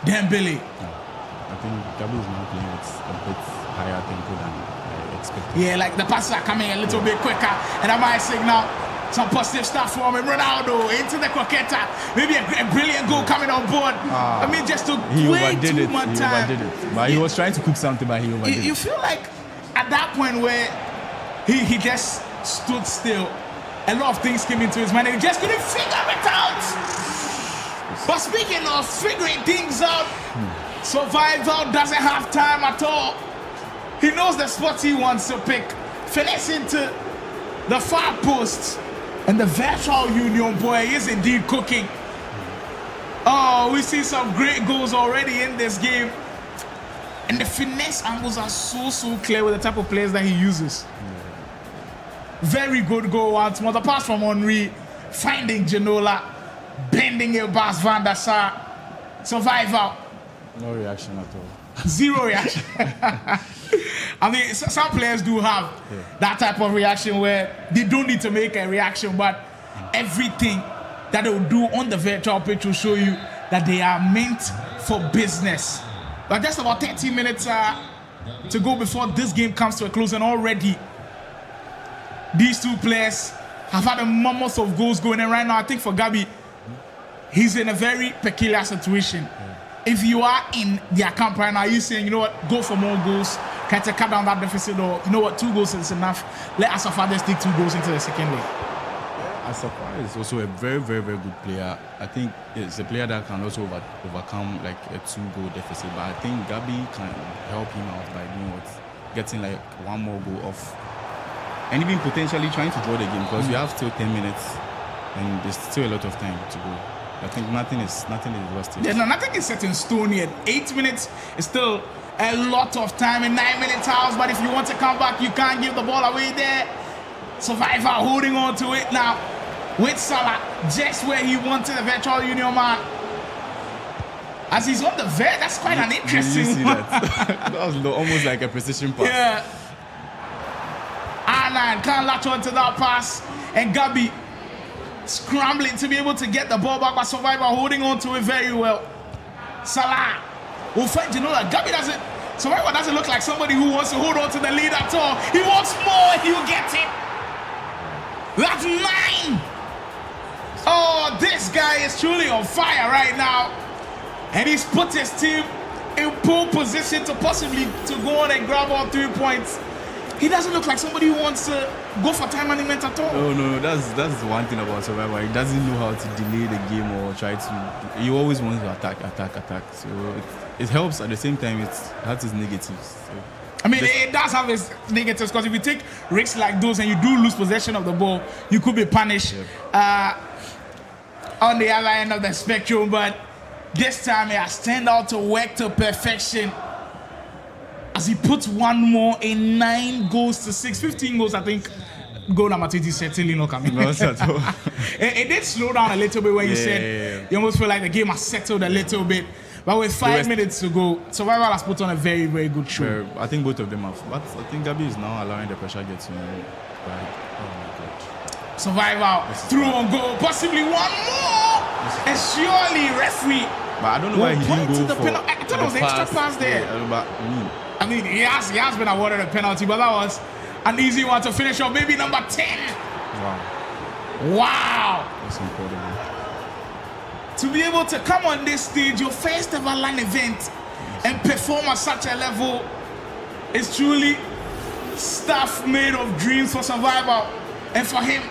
Dembele. I think Gabi is now playing with a bit higher tempo than I expected. Yeah, like the passes are coming a little bit quicker, and I might signal some positive stuff from him. Ronaldo into the croqueta. Maybe a brilliant goal coming on board. I mean, just took way too much time. He overdid it. But he was trying to cook something, but he overdid it. You feel like at that point where he just stood still, a lot of things came into his mind and he just couldn't figure it out. But speaking of figuring things out, Survival doesn't have time at all. He knows the spots he wants to pick. Finesse into the far post. And the Virtual Union boy is indeed cooking. Oh, we see some great goals already in this game. And the finesse angles are so clear with the type of players that he uses. Very good goal once more. The pass from Henry, finding Ginola, bending it past Van der Sar. Survival. No reaction at all. Zero reaction. I mean, some players do have that type of reaction where they don't need to make a reaction, but everything that they will do on the virtual pitch will show you that they are meant for business. But just about 30 minutes to go before this game comes to a close, and already these two players have had a mammoth of goals going in right now. I think for Gabi, he's in a very peculiar situation. If you are in their camp right now, you're saying, you know what, go for more goals, try to cut down that deficit, or you know what, 2 goals is enough. Let Asafa take 2 goals into the second leg. Asafa is also a very, very, very good player. I think it's a player that can also overcome like a 2-goal deficit. But I think Gabi can help him out by doing what, getting like 1 more goal off, and even potentially trying to draw the game because we have still 10 minutes and there's still a lot of time to go. I think nothing is lost yet. Yeah, nothing is set in stone yet. 8 minutes is still a lot of time in 9-minute hours, but if you want to come back, you can't give the ball away there. Survivor holding on to it now with Salah, just where he wanted the Virtual Union man. As he's on the vert, that's quite an interesting you see one. That was almost like a precision pass. Yeah. Arnan can't latch on to that pass, and Gabi scrambling to be able to get the ball back, but Survivor holding on to it very well. Salah will find Ginola. Survivor doesn't look like somebody who wants to hold on to the lead at all. He wants more, and he'll get it. That's 9. Oh, this guy is truly on fire right now. And he's put his team in pole position to possibly to go on and grab all 3 points. He doesn't look like somebody who wants to go for time management at all. No, that's one thing about Survivor. He doesn't know how to delay the game or try to. He always wants to attack. So it helps. At the same time, it has its negatives. So I mean, it does have its negatives because if you take risks like those and you do lose possession of the ball, you could be punished on the other end of the spectrum. But this time, he has turned out to work to perfection. As he puts 1 more in 9 goals to 6, 15 goals, I think. Goal number 20 is certainly not coming. No, not at all. It did slow down a little bit when you said you almost feel like the game has settled a little bit. But with 5 minutes to go, Survival has put on a very, very good show. I think both of them have. But I think Gabi is now allowing the pressure get to him. Oh my God. Survival through on goal, possibly one more. And surely referee. But I don't know why he didn't go the for penalty. I thought it was the extra pass there. Yeah, I mean, he has been awarded a penalty, but that was an easy one to finish off. Maybe number 10. Wow. That's incredible. To be able to come on this stage, your first ever LAN event, and perform at such a level is truly stuff made of dreams for Survival. And for him,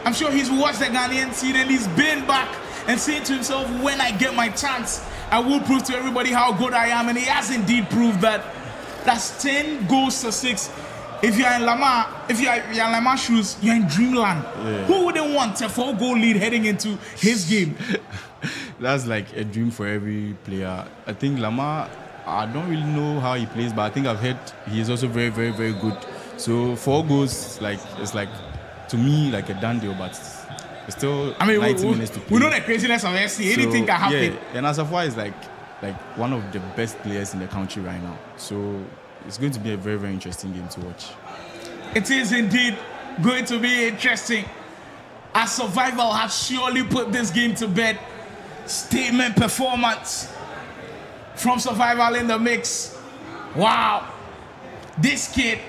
I'm sure he's watched the Ghanaian scene and he's been back and saying to himself, when I get my chance, I will prove to everybody how good I am. And he has indeed proved that. That's 10 goals to 6. If you're in Lamar, if you're in Lamar's shoes, you're in dreamland. Yeah. Who wouldn't want a 4-goal lead heading into his game? That's like a dream for every player. I think Lamar, I don't really know how he plays, but I think I've heard he is also very, very, very good. So 4 goals, it's like to me like a done deal, but it's still 90 minutes to play. We know the craziness of SC. Anything can happen. Yeah, and Asafwa is like one of the best players in the country right now. So it's going to be a very, very interesting game to watch. It is indeed going to be interesting. As Survival has surely put this game to bed. Statement performance from Survival in the mix. Wow. This kid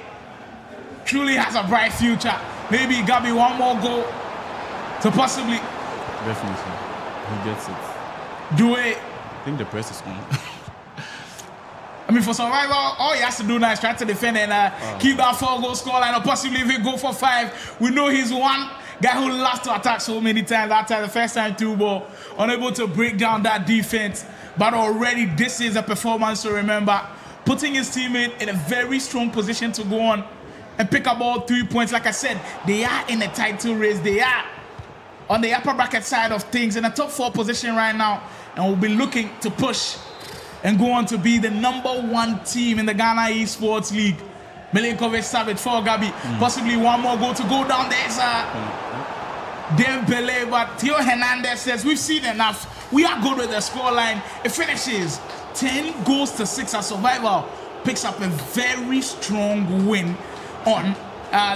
truly has a bright future. Maybe Gabi one more goal to possibly. Definitely. He gets it. Do it. I think the press is on. I mean, for Survival, all he has to do now is try to defend and keep that 4-goal scoreline or possibly even go for 5. We know he's one guy who loves to attack so many times. That time, the first time through ball, unable to break down that defense. But already, this is a performance to remember. Putting his teammate in a very strong position to go on and pick up all 3 points. Like I said, they are in a title race. They are on the upper bracket side of things in a top 4 position right now. And we'll be looking to push and go on to be the #1 team in the Ghana Esports League. Milinkovic Savage for Gabi. Possibly one more goal to go down. There's Dembele, but Theo Hernandez says we've seen enough. We are good with the scoreline. It finishes 10 goals to 6 as Survival picks up a very strong win on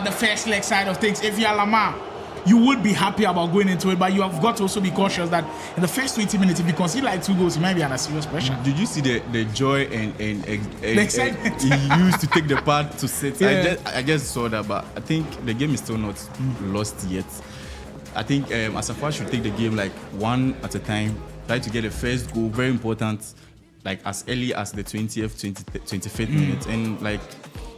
the first leg side of things. If you're Lamar, you would be happy about going into it, but you have got to also be cautious that in the first 20 minutes, if you concede like 2 goals, you might be under serious pressure. Did you see the joy and the excitement he used to take the part to sit? Yeah. I just saw that, but I think the game is still not lost yet. I think Asafwa should take the game like one at a time, try to get the first goal, very important, like as early as the 20th, 25th minute, and like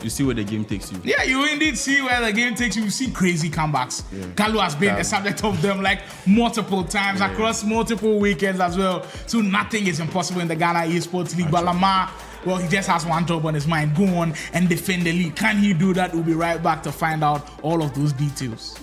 you see where the game takes you. Yeah, you indeed see where the game takes you. You see crazy comebacks. Yeah. Kalu has been the subject of them like multiple times across multiple weekends as well. So nothing is impossible in the Ghana Esports League. But Lamar, well, he just has one job on his mind. Go on and defend the league. Can he do that? We'll be right back to find out all of those details.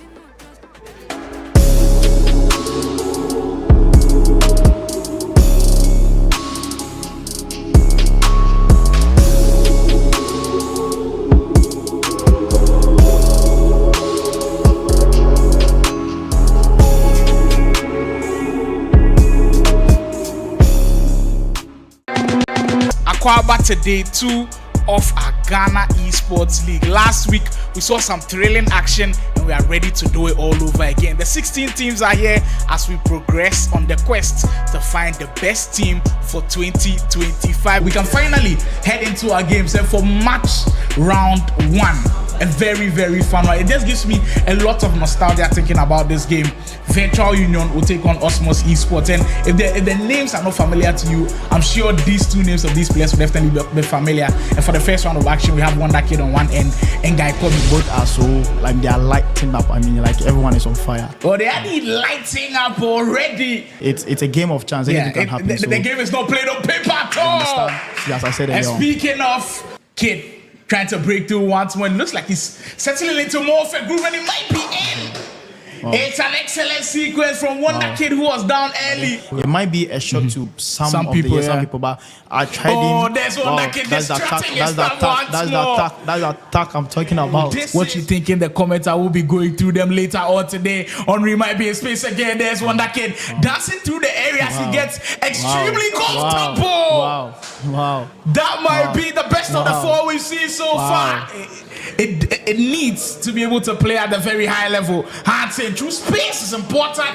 Back to day 2 of our Ghana Esports League. Last week, we saw some thrilling action and we are ready to do it all over again. The 16 teams are here as we progress on the quest to find the best team for 2025. We can finally head into our games and for match round 1. A very, very fun one. It just gives me a lot of nostalgia thinking about this game. Virtual Union will take on Osmos Esports. And if the names are not familiar to you, I'm sure these 2 names of these players will definitely be familiar. And for the first round of action, we have Wonder Kid on one end and Guy Kobe. Both are so, like, they are lighting up. I mean, like, everyone is on fire. Oh, they are lighting up already. It's a game of chance. Anything can happen. The game is not played on paper at all. Yes, I said it. And speaking of Kid trying to break through once more, it looks like he's settling into more of a groove and he might be in. It's an excellent sequence from Wonder Kid who was down early. It might be a shock to some people, some people, but I tried him. Oh, there's Wonder Kid distracting his stuff once more. That's the attack I'm talking about. What you think in the comments? I will be going through them later on today. Henry might be in space again. There's Wonder Kid dancing through the areas. He gets extremely comfortable. Wow. That might be the best of the four we've seen so far. It needs to be able to play at the very high level. Hands in through space is important.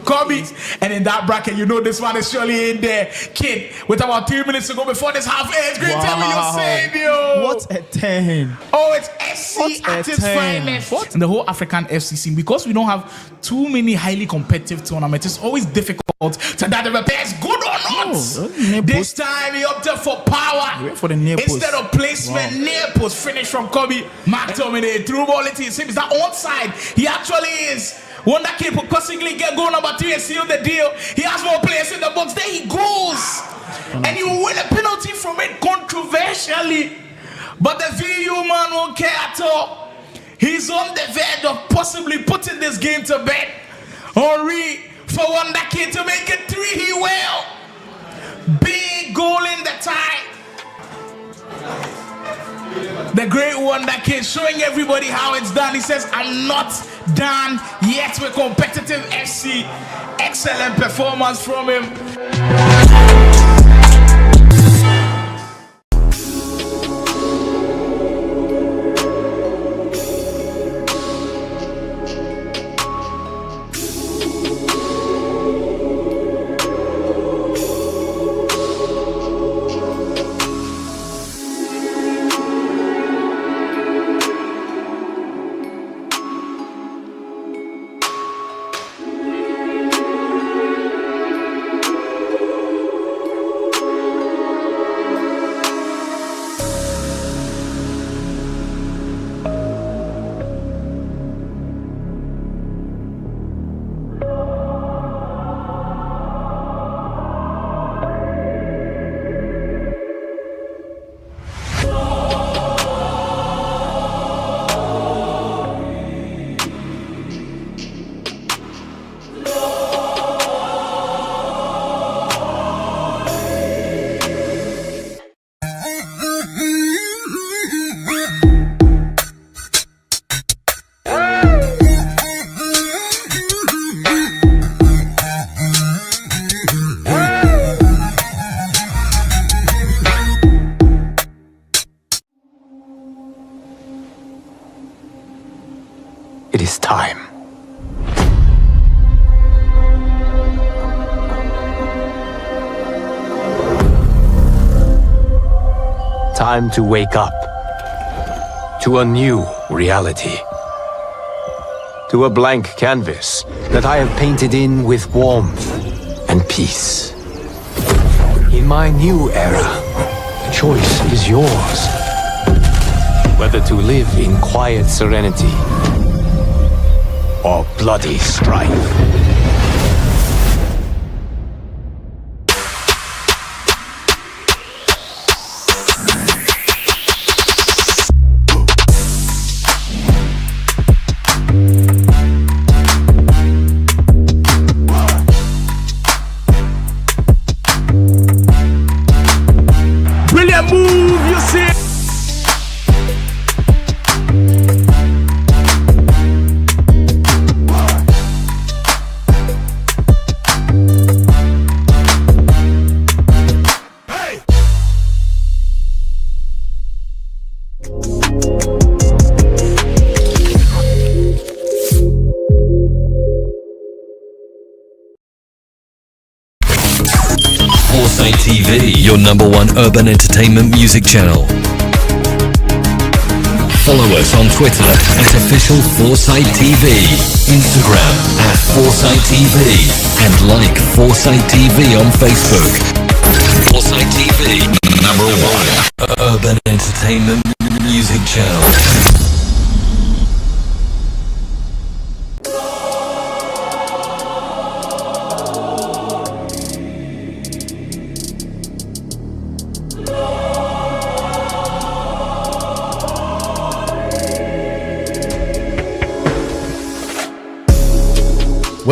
Kobe, and in that bracket, you know this one is surely in there. Kid, with about 3 minutes to go before this half ends. Great tell me your savior. What a 10. Oh, it's SC at its finest. In the whole African FC scene, because we don't have too many highly competitive tournaments, it's always difficult to that the repair is good or not. This time he opted for power for the near post. Instead of placement. Near post finish from Kobe. McTominay through ball. It seems that onside. He actually is. Wonder Kid possibly get goal number 3 and seal the deal. He has more players in the box. There he goes. And you win a penalty from it controversially. But the VU man won't care at all. He's on the verge of possibly putting this game to bed. Henry for Wonder Kid to make it 3. He will. Big goal in the tie. The great Wonder Kid showing everybody how it's done. He says, I'm not done yet with competitive FC. Excellent performance from him. It is time. Time to wake up to a new reality. To a blank canvas that I have painted in with warmth and peace. In my new era, the choice is yours. Whether to live in quiet serenity or bloody strife. Brilliant move, you see. Foresight TV, your #1 urban entertainment music channel. Follow us on Twitter at official Foresight TV, Instagram at Foresight TV, and like Foresight TV on Facebook. Foresight TV, #1 urban entertainment music channel.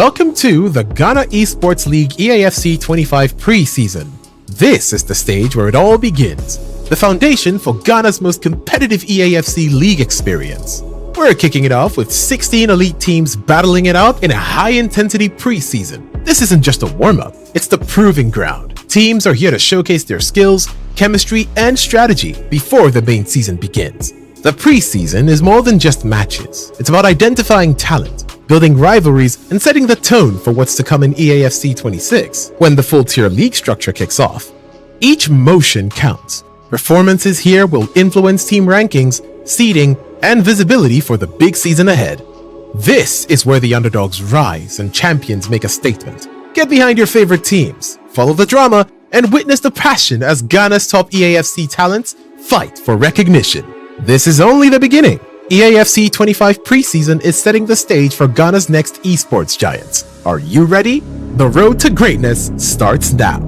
Welcome to the Ghana Esports League EAFC 25 Preseason. This is the stage where it all begins, the foundation for Ghana's most competitive EAFC League experience. We're kicking it off with 16 elite teams battling it out in a high-intensity preseason. This isn't just a warm-up, it's the proving ground. Teams are here to showcase their skills, chemistry, and strategy before the main season begins. The preseason is more than just matches. It's about identifying talent, building rivalries, and setting the tone for what's to come in EAFC 26 when the full-tier league structure kicks off. Each motion counts. Performances here will influence team rankings, seeding, and visibility for the big season ahead. This is where the underdogs rise and champions make a statement. Get behind your favorite teams, follow the drama, and witness the passion as Ghana's top EAFC talents fight for recognition. This is only the beginning. EAFC 25 Preseason is setting the stage for Ghana's next esports giants. Are you ready? The road to greatness starts now.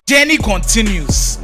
Journey continues.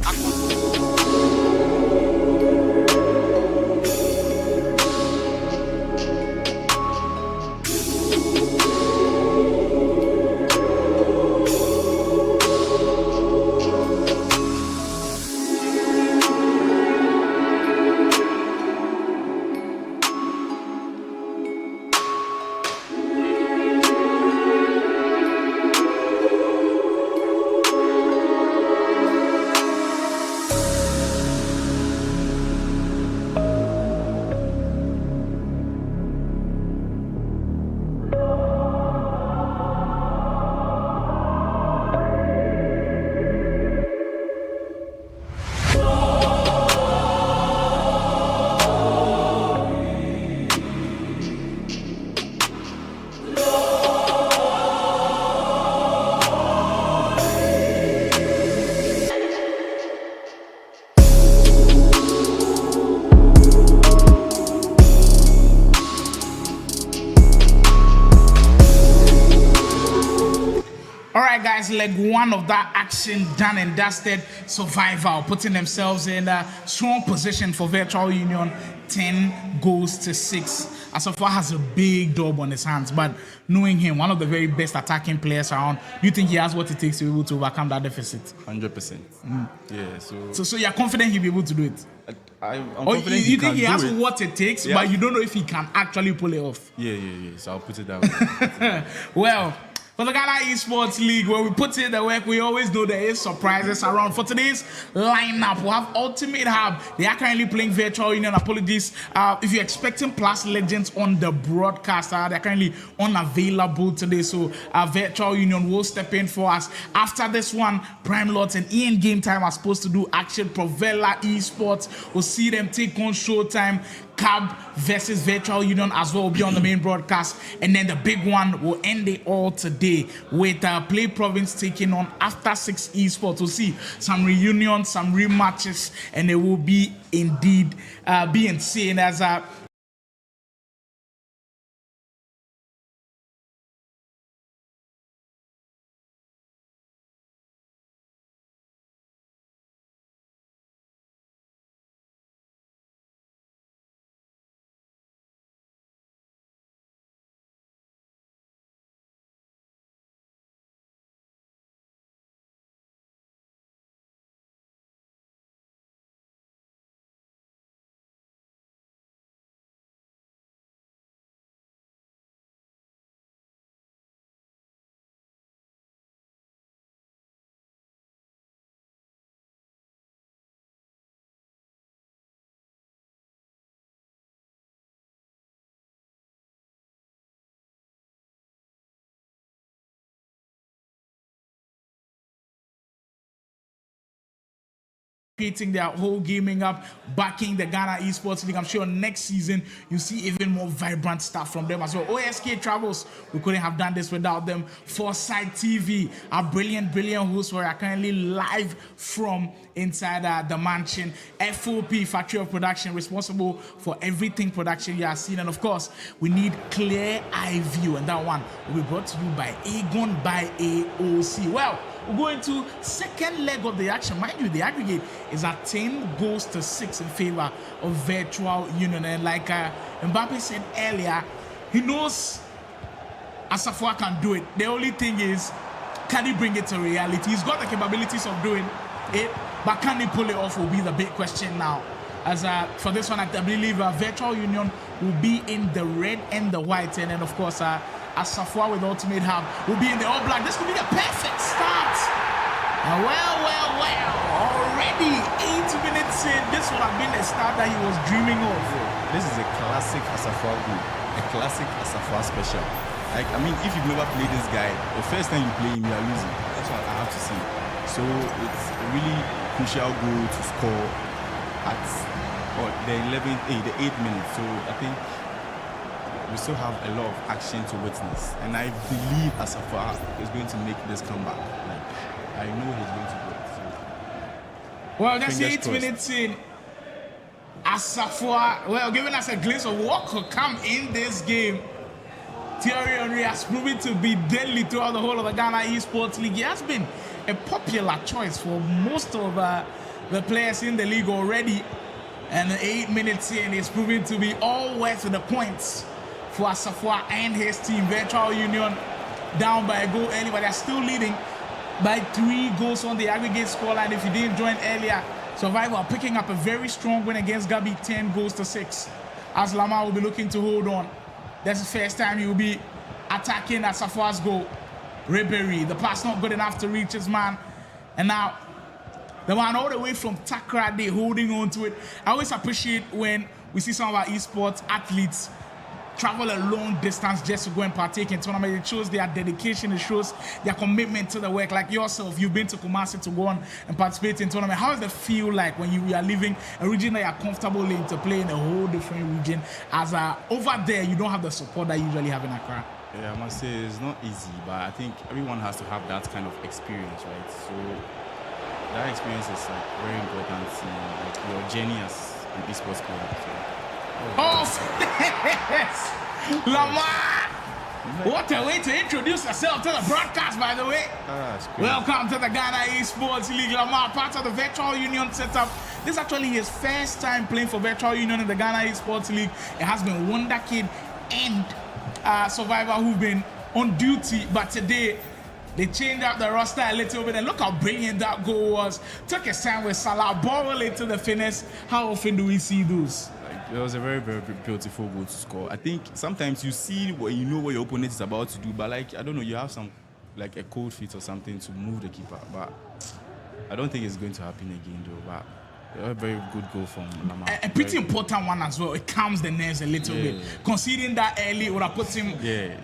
Alright guys, leg one of that action done and dusted. Survival putting themselves in a strong position for Virtual Union. 10 goals to 6. Asafa has a big job on his hands, but knowing him, one of the very best attacking players around, do you think he has what it takes to be able to overcome that deficit? 100%. Yeah, So you're confident he'll be able to do it? I'm Or confident you think can he has do it. what it takes, Yeah. but you don't know if he can actually pull it off? Yeah. So I'll put it that way. Well, for the Ghana Esports League, where we put in the work, we always know there is surprises around. For today's lineup, we have Ultimate Hub. They are currently playing Virtual Union. Apologies. If you're expecting Plus Legends on the broadcast, they're currently unavailable today. So Virtual Union will step in for us. After this one, Prime Lots and Ian Game Time are supposed to do action. Provella Esports, we'll see them take on Showtime. Cab versus Virtual Union as well will be on the main broadcast, and then the big one will end it all today with Play Province taking on After 6 Esports. We'll see some reunions, some rematches, and it will be indeed being seen as a creating their whole gaming up, backing the Ghana Esports League. I'm sure next season you'll see even more vibrant stuff from them as well. OSK Travels, we couldn't have done this without them. Foresight TV, our brilliant hosts who are currently live from inside the mansion. FOP, Factory of Production, responsible for everything production you are seeing. And of course, we need Clear Eye View, and that one will be brought to you by Aegon by AOC. Well, we're going to second leg of the action. Mind you, the aggregate is at 10-6 in favor of Virtual Union. And like Mbappe said earlier, he knows Asafua can do it. The only thing is, can he bring it to reality? He's got the capabilities of doing it, but can he pull it off will be the big question now. As for this one, I believe Virtual Union will be in the red and the white. And then, of course, Asafua with Ultimate Hub will be in the all black. This could be the perfect start. Well. Already 8 minutes in, this would have been a start that he was dreaming of. This is a classic Asafua goal. A classic Asafua special. Like, I mean, if you've never played this guy, the first time you play him, you are losing. That's what I have to say. So it's a really crucial goal to score at the 8th minute. So I think we still have a lot of action to witness, and I believe Asafua is going to make this comeback. Like, I know he's going to do it. So. Well, that's Fingers 8 crossed. minutes in. Asafua, well, giving us a glimpse of what could come in this game. Thierry Henry has proven to be deadly throughout the whole of the Ghana Esports League. He has been a popular choice for most of the players in the league already. And 8 minutes in, he's proven to be all worth the points for Asafua and his team. Virtual Union down by a goal early, but they're still leading by 3 goals on the aggregate scoreline. If you didn't join earlier, Survivor picking up a very strong win against Gabi, 10-6. As Lamar will be looking to hold on. That's the first time he will be attacking Asafua's goal. Ribery, the pass not good enough to reach his man. And now, the man all the way from Takrady holding on to it. I always appreciate when we see some of our esports athletes travel a long distance just to go and partake in tournaments. It shows their dedication, it shows their commitment to the work. Like yourself, you've been to Kumasi to go on and participate in tournament. How does it feel like when you are leaving a region that you're comfortable in to play in a whole different region? As over there, you don't have the support that you usually have in Accra. Yeah, I must say it's not easy, but I think everyone has to have that kind of experience, right? So that experience is like very important in like your journey as an esports player. So. Yes! Lamar! What a way to introduce yourself to the broadcast, by the way. Welcome to the Ghana Esports League. Lamar, part of the Virtual Union setup. This is actually his first time playing for Virtual Union in the Ghana Esports League. It has been Wonder Kid and Survivor who've been on duty, but today they changed up the roster a little bit, and look how brilliant that goal was. Took his time with Salah, ball into the finish. How often do we see those? It was a very, very beautiful goal to score. I think sometimes you see what you know what your opponent is about to do, but like I don't know, you have some like a cold feet or something to move the keeper. But I don't think it's going to happen again though. But a very good goal from Lamar. A pretty important one as well. It calms the nerves a little bit. Conceding that early would have put him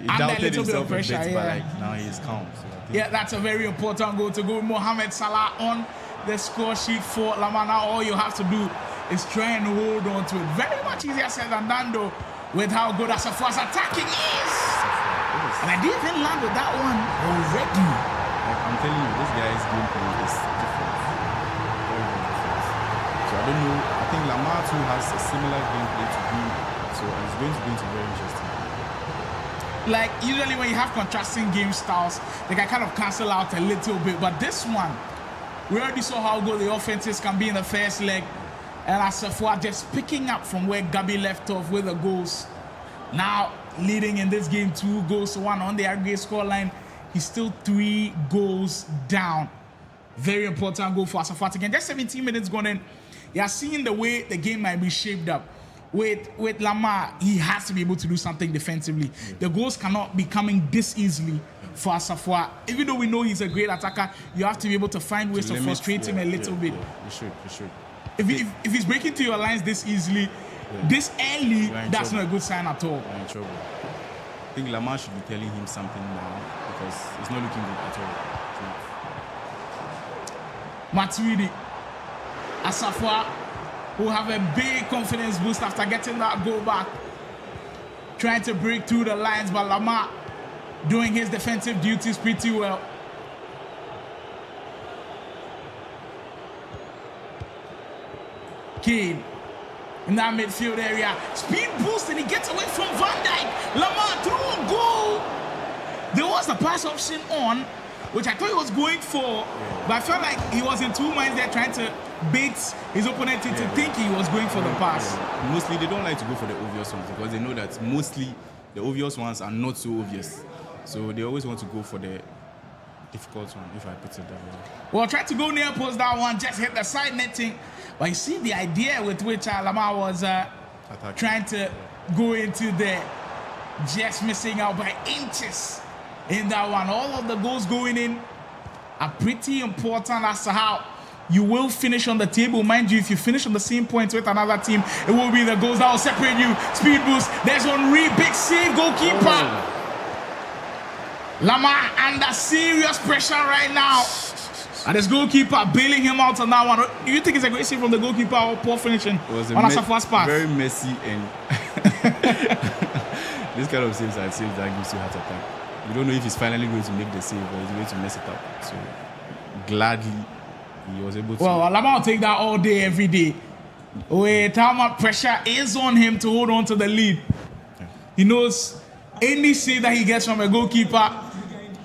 under a little bit of pressure. But like now he's calm. So I think that's a very important goal to go. Mohamed Salah on the score sheet for Lamar. Now all you have to do is try and hold on to it. Very much easier said than done though, with how good Asafua's attacking is. And I didn't even land with that one already. Like, I'm telling you, this guy's gameplay is different. Very, very different. So I don't know. I think Lamar too has a similar gameplay to him. So it's going to be very interesting. Like usually when you have contrasting game styles, they can kind of cancel out a little bit. But this one, we already saw how good the offenses can be in the first leg. And Asafua just picking up from where Gabi left off with the goals. Now leading in this game 2-1 on the aggregate scoreline. He's still 3 goals down. Very important goal for Asafua again. Just 17 minutes gone in. You are seeing the way the game might be shaped up. With Lamar, he has to be able to do something defensively. The goals cannot be coming this easily for Asafua. Even though we know he's a great attacker, you have to be able to find ways to frustrate him a little bit. You should. If he's breaking to your lines this easily, this early, that's not a good sign at all. You're in trouble. I think Lamar should be telling him something now because it's not looking good at all. Matuidi. Asafwa, who have a big confidence boost after getting that goal back. Trying to break through the lines, but Lamar doing his defensive duties pretty well. Kane in that midfield area. Speed boost and he gets away from Van Dijk. Lamar through a goal. There was a pass option on, which I thought he was going for, but I felt like he was in two minds there trying to bait his opponent into thinking he was going for the pass. Mostly they don't like to go for the obvious ones because they know that mostly the obvious ones are not so obvious. So they always want to go for the difficult one, if I put it that way. Well, tried to go near post, that one just hit the side netting. But you see the idea with which Lamar was trying to go into there, just missing out by inches in that one. All of the goals going in are pretty important as to how you will finish on the table. Mind you, if you finish on the same points with another team, it will be the goals that will separate you. Speed boost. There's Henry, big save, goalkeeper. Lamar under serious pressure right now. And his goalkeeper bailing him out on that one. Do you think it's a great save from the goalkeeper or poor finishing on Asafwa's pass? Very messy and this kind of saves are saves that gives you heart attack. You don't know if he's finally going to make the save or he's going to mess it up. So gladly he was able to. Well, Lamar will take that all day, every day. Wait, how much pressure is on him to hold on to the lead. Yeah. He knows any save that he gets from a goalkeeper,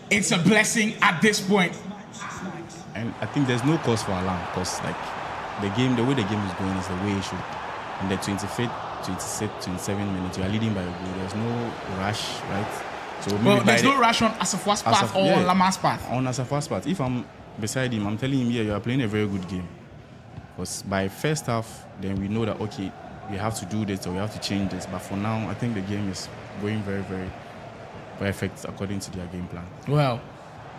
it's a blessing at this point. And I think there's no cause for alarm because like the way the game is going is the way it should. In the 25th, 27 minutes, you are leading by a goal. There's no rush, right? So there's no rush on Asafwa's path or on Lamar's path. On Asafwa's path. If I'm beside him, I'm telling him, yeah, you are playing a very good game. Because by first half, then we know that, okay, we have to do this or we have to change this. But for now, I think the game is going very, very perfect according to their game plan. Well,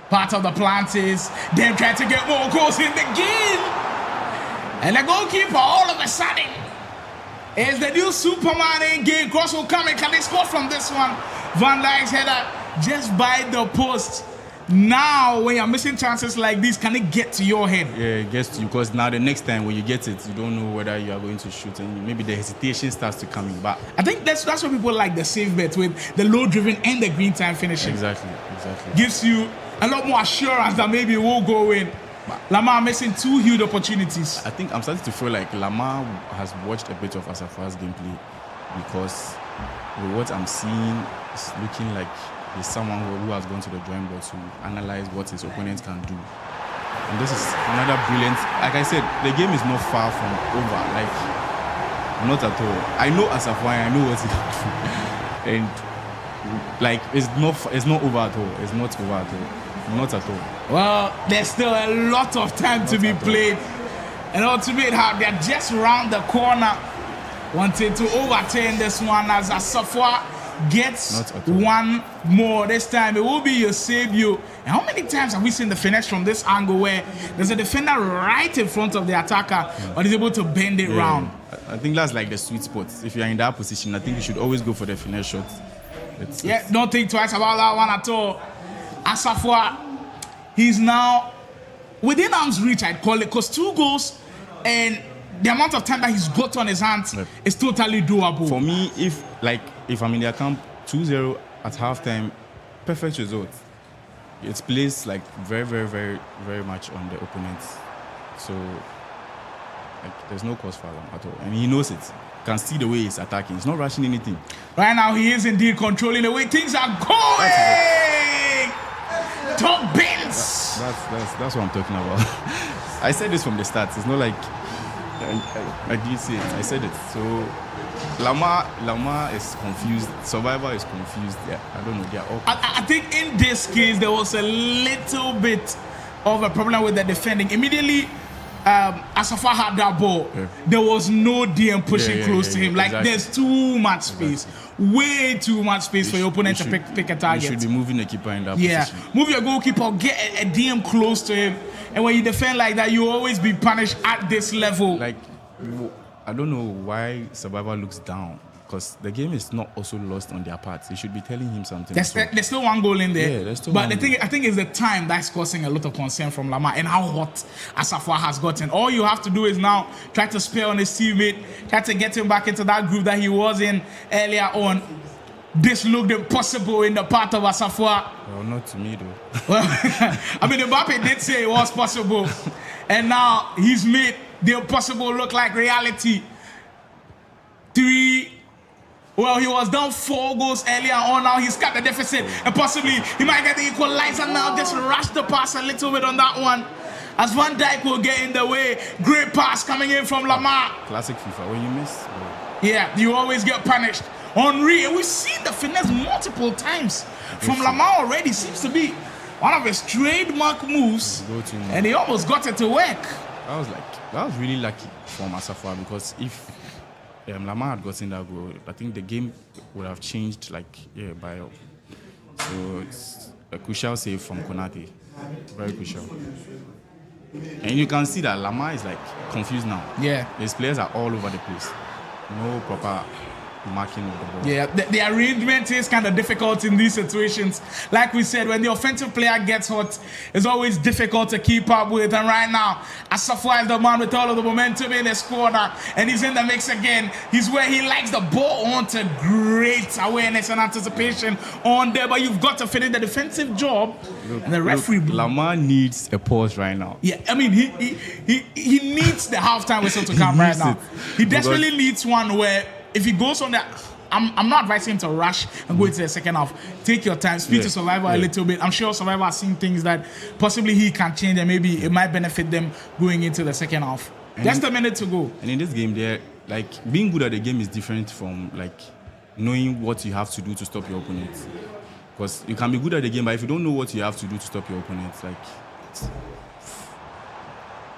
part of the plan is them trying to get more goals in the game. And the goalkeeper, all of a sudden, is the new Superman in game. Cross will come and can they score from this one? Van Dijk's header just by the post. Now, when you're missing chances like this, can it get to your head? Yeah, it gets to you because now the next time when you get it, you don't know whether you are going to shoot and maybe the hesitation starts to come in. But I think that's what people like the safe bet with the low driven and the green time finishing. Exactly. Gives you a lot more assurance that maybe it will go in. Lamar missing two huge opportunities. I think I'm starting to feel like Lamar has watched a bit of Asafwa's gameplay because with what I'm seeing, it's looking like he's someone who has gone to the drawing board to analyze what his opponents can do. And this is another brilliant. Like I said, the game is not far from over. Like, not at all. I know Asafwa, I know what he can do. And like, it's not over at all. It's not over at all. Not at all. Well, there's still a lot of time to be played. And ultimately, they're just round the corner. Wanted to overturn this one as Asafwa gets one more. This time it will be Eusebio. And how many times have we seen the finish from this angle where there's a defender right in front of the attacker, but he's able to bend it round? I think that's like the sweet spot. If you're in that position, I think you should always go for the finish shot. Don't think twice about that one at all. Asafwa, he's now within arm's reach, I'd call it, because 2 goals and the amount of time that he's got on his hands is totally doable. For me, if I'm in their camp 2-0 at halftime, perfect result. It's placed like very, very, very, very much on the opponents. So there's no cause for alarm at all. And he knows it. Can see the way he's attacking. He's not rushing anything. Right now, he is indeed controlling the way things are going. Top bins. That's what I'm talking about. I said this from the start. It's not like I did say it. I said it. So Lamar is confused. Survivor is confused. Yeah, I don't know. They are all. I think in this case there was a little bit of a problem with the defending. Immediately, Asafwa had that ball. Yeah. There was no DM pushing close to him. Like there's too much space. Way too much space for your opponent to pick a target. You should be moving the keeper in that position. Move your goalkeeper, get a DM close to him. And when you defend like that, you always be punished at this level. Like, I don't know why Survivor looks down. because the game is not also lost on their part. They should be telling him something. There's still one goal in there. Yeah, there's still but one goal. I think it's the time that's causing a lot of concern from Lamar and how hot Asafwa has gotten. All you have to do is now try to spare on his teammate, try to get him back into that group that he was in earlier on. This looked impossible in the part of Asafwa. Well, not to me though. Well, I mean, Mbappe did say it was possible. And now he's made the impossible look like reality. He was down 4 goals earlier on. Now he's got the deficit. And possibly he might get the equalizer now. Just rush the pass a little bit on that one. As Van Dijk will get in the way. Great pass coming in from Lamar. Classic FIFA. When you miss. Yeah, you always get punished. Henry, and we've seen the finesse multiple times from Lamar already. Seems to be one of his trademark moves. And he almost got it to work. That was really lucky from Asafwa, because if Lamar had gotten that goal, I think the game would have changed by. So it's a crucial save from Konate, very crucial. And you can see that Lamar is confused now. Yeah, his players are all over the place. No proper marking of the ball. Yeah, the arrangement is kind of difficult in these situations. Like we said, when the offensive player gets hot, it's always difficult to keep up with. And right now, Asafwa is the man with all of the momentum in his corner, and he's in the mix again. He's where he likes the ball onto great awareness and anticipation on there. But you've got to finish the defensive job. And the referee. Lamar needs a pause right now. Yeah, I mean, he needs the halftime whistle to come right now. He desperately needs one where, if he goes on that, I'm not advising him to rush and go into the second half. Take your time, speak to Survivor a little bit. I'm sure Survivor has seen things that possibly he can change, and maybe it might benefit them going into the second half. Just a minute to go. And in this game, being good at the game is different from knowing what you have to do to stop your opponent. Because you can be good at the game, but if you don't know what you have to do to stop your opponent,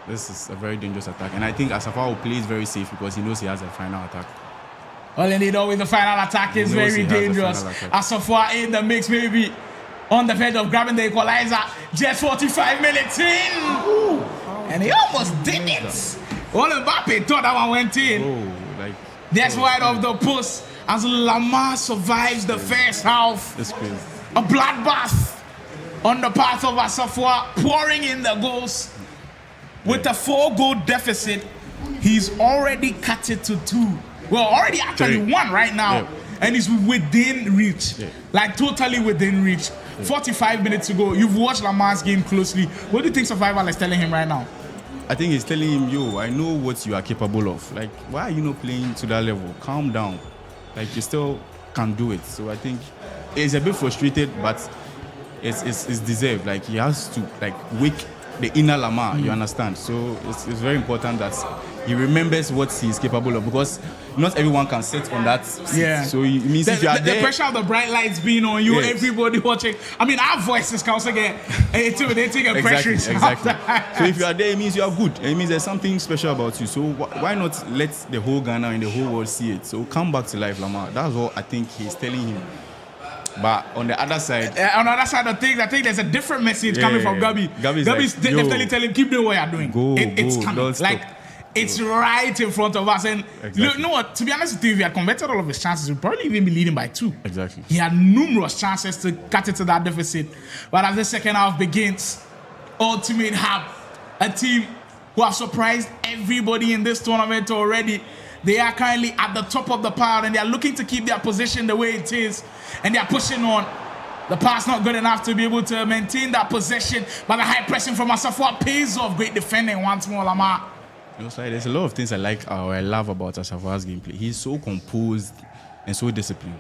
this is a very dangerous attack. And I think Asafwa will play it very safe because he knows he has a final attack. Well, indeed, always the final attack is very dangerous. Asafwa in the mix, maybe on the verge of grabbing the equalizer. Just 45 minutes in. Ooh. And he almost did it. Well, Mbappe thought that one went in. That's wide of the post as Lamar survives the first half. That's crazy. A bloodbath on the part of Asafwa, pouring in the goals. With a 4-goal deficit, he's already cut it to 2. Well, already actually 1 right now, and he's within reach, totally within reach. 45 minutes to go. You've watched Lamar's game closely. What do you think Survival is telling him right now? I think he's telling him, yo, I know what you are capable of. Why are you not playing to that level? Calm down. You still can do it. So I think he's a bit frustrated, but it's deserved. He has to wake the inner Lamar, you understand? So it's very important that he remembers what he's capable of, because not everyone can sit on that seat. Yeah. So it means if you are there, the pressure of the bright lights being on you, everybody watching. I mean, our voices can also get intimidating and pressuring. Exactly. So if you are there, it means you are good. It means there's something special about you. So why not let the whole Ghana and the whole world see it? So come back to life, Lamar. That's what I think he's telling him. But on the other side, of things, I think there's a different message coming from Gabi. Gabi's definitely telling him, keep doing what you're doing. It's coming. It's right in front of us. And you know what? To be honest with you, if he had converted all of his chances, he'd probably even be leading by 2. Exactly. He had numerous chances to cut it to that deficit. But as the second half begins, Ultimate Hub, a team who have surprised everybody in this tournament already. They are currently at the top of the pile, and they are looking to keep their position the way it is. And they are pushing on. The pass not good enough to be able to maintain that possession, but the high pressing from Asafwa pays off. Great defending once more, Lamar. There's a lot of things I love about Asafwa's gameplay. He's so composed and so disciplined.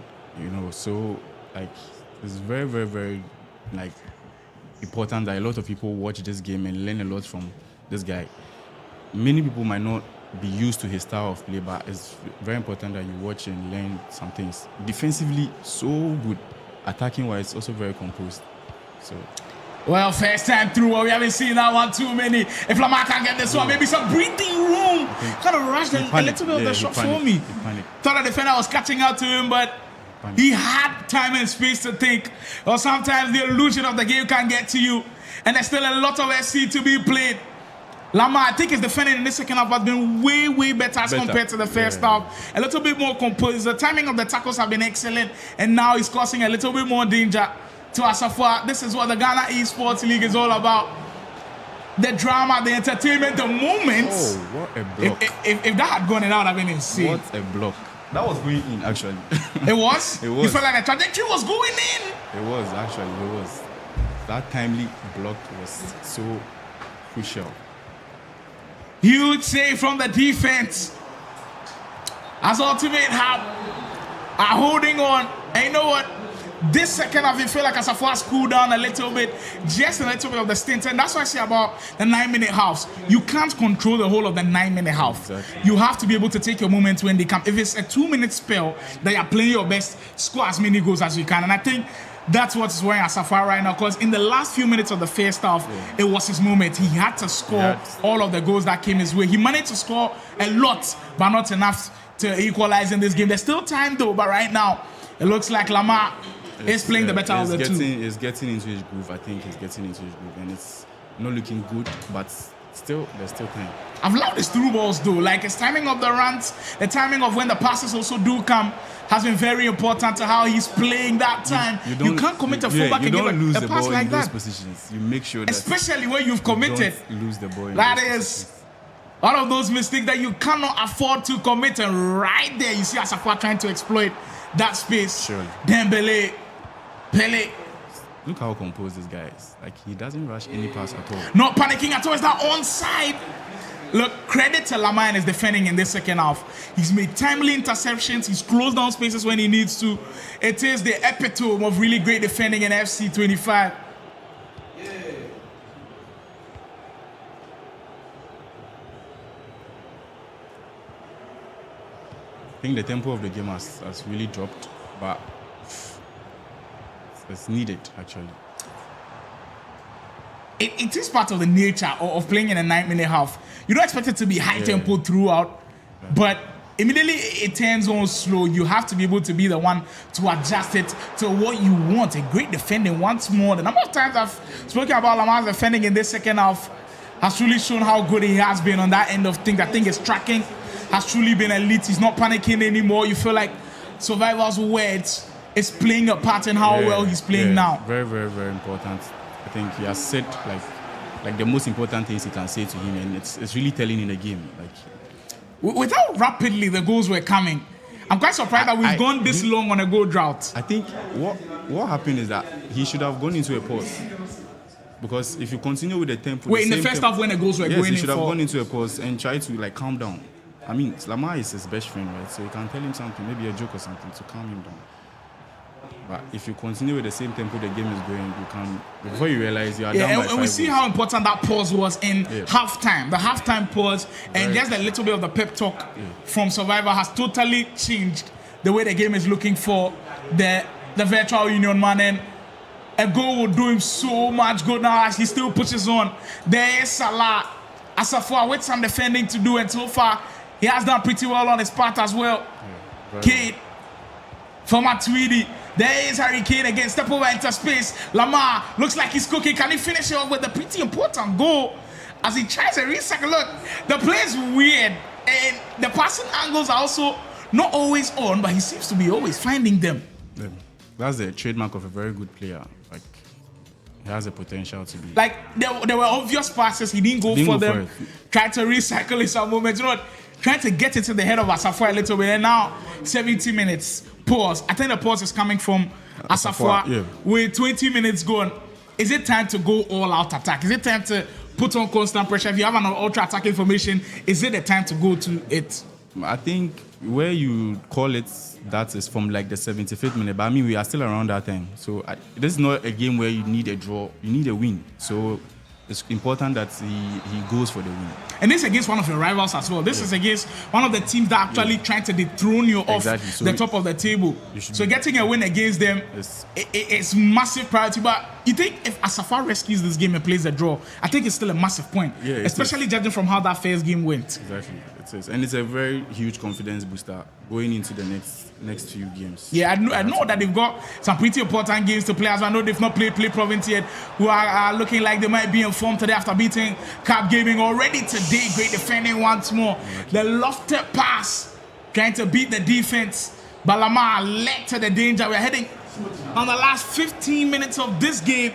So it's very, very, very important that a lot of people watch this game and learn a lot from this guy. Many people might not be used to his style of play, but it's very important that you watch and learn some things. Defensively, so good. Attacking wise, also very composed. So, well, first time through, we haven't seen that one too many. If Lamar can get this one, maybe some breathing room. Kind of rushed a little bit of the shot for me. Thought the defender was catching out to him, but he had time and space to think. Or sometimes the illusion of the game can get to you, and there's still a lot of SC to be played. Lama, I think his defending in the second half has been way better as compared to the first half. A little bit more composed. The timing of the tackles have been excellent, and now he's causing a little bit more danger to Asafo. This is what the Ghana Esports League is all about. The drama, the entertainment, the moments. Oh, what a block. If that had gone in, that would have been insane. What a block. That was going in, actually. It was? It was. You felt like the trajectory was going in? It was, actually. It was. That timely block was so crucial. Huge save from the defense. As Ultimate are holding on. And you know what? This second half, you feel like Asafo has cooled down a little bit, just a little bit of the stint. And that's what I say about the 9-minute halves. You can't control the whole of the 9-minute half. Exactly. You have to be able to take your moments when they come. If it's a 2-minute spell that you're playing your best, score as many goals as you can. And I think that's what's worrying Asafo right now, because in the last few minutes of the first half, it was his moment. He had to score all of the goals that came his way. He managed to score a lot, but not enough to equalize in this game. There's still time though, but right now, it looks like Lamar is playing the better of the two. He's getting into his groove. I think he's getting into his groove, and it's not looking good, but there's still time. I've loved his through balls though. Like his timing of the runs, the timing of when the passes also do come has been very important to how he's playing that time. You can't commit a fullback and give a pass like in that. those positions. You make sure that, especially when you've committed, you don't lose the ball. That is one of those mistakes that you cannot afford to commit. And right there, you see Asafo trying to exploit that space. Surely. Dembele, Pele. Look how composed this guy is. Like, he doesn't rush any pass at all. Not panicking at all. Is that onside? Look, credit to Lamar and his defending in this second half. He's made timely interceptions. He's closed down spaces when he needs to. It is the epitome of really great defending in FC 25. I think the tempo of the game has really dropped, but it's needed, actually. It is part of the nature of playing in a 9-minute half. You don't expect it to be high tempo throughout, but immediately it turns on slow. You have to be able to be the one to adjust it to what you want. A great defending once more. The number of times I've spoken about Lamar's defending in this second half has truly shown how good he has been on that end of things. I think his tracking has truly been elite. He's not panicking anymore. You feel like Survivor's words is playing a part in how well he's playing now. Very, very, very important. I think he has said like the most important things he can say to him, and it's really telling in the game. Like, with how rapidly the goals were coming, I'm quite surprised that we've gone this long on a goal drought. I think what happened is that he should have gone into a pause, because if you continue with the tempo, in the first half when the goals were going in, he should have gone into a pause and try to like calm down. I mean, Lamar is his best friend, right? So you can tell him something, maybe a joke or something, to calm him down. But if you continue with the same tempo the game is going, you can, before you realize you are down by 5 and we see goals. how important that pause was in halftime. The halftime pause and just a little bit of the pep talk from Survivor has totally changed the way the game is looking for the virtual union man. And a goal will do him so much good now as he still pushes on. There is Salah, Asafo with some defending to do, and so far he has done pretty well on his part as well. Kate from Matuidi. There is Harry Kane again, step over into space. Lamar looks like he's cooking. Can he finish it off with a pretty important goal as he tries to recycle? Look, the play is weird, and the passing angles are also not always on, but he seems to be always finding them. Yeah. That's the trademark of a very good player. Like, he has the potential to be. Like, there were obvious passes, he didn't go for them. Tried to recycle in some moments. You know what? Trying to get into the head of Asafo a little bit, and now 70 minutes. Pause. I think the pause is coming from Asafo with 20 minutes gone. Is it time to go all out attack? Is it time to put on constant pressure? If you have an ultra attack formation, is it the time to go to it? I think where you call it, that is from like the 75th minute. But I mean, we are still around that time. So this is not a game where you need a draw. You need a win. So it's important that he goes for the win. And this is against one of your rivals as well. This is against one of the teams that actually trying to dethrone you off the top of the table. So getting a win against them, it's massive priority. But you think if Asafwa rescues this game and plays a draw, I think it's still a massive point. Yeah, especially judging from how that first game went. Exactly, it is, and it's a very huge confidence booster going into the next few games. Yeah, I know that they've got some pretty important games to play. As I know they've not played Province yet, who are looking like they might be in form today after beating Cap Gaming already today. Great defending once more. The lofted pass, trying to beat the defense. But Lamar led to the danger. We're heading on the last 15 minutes of this game,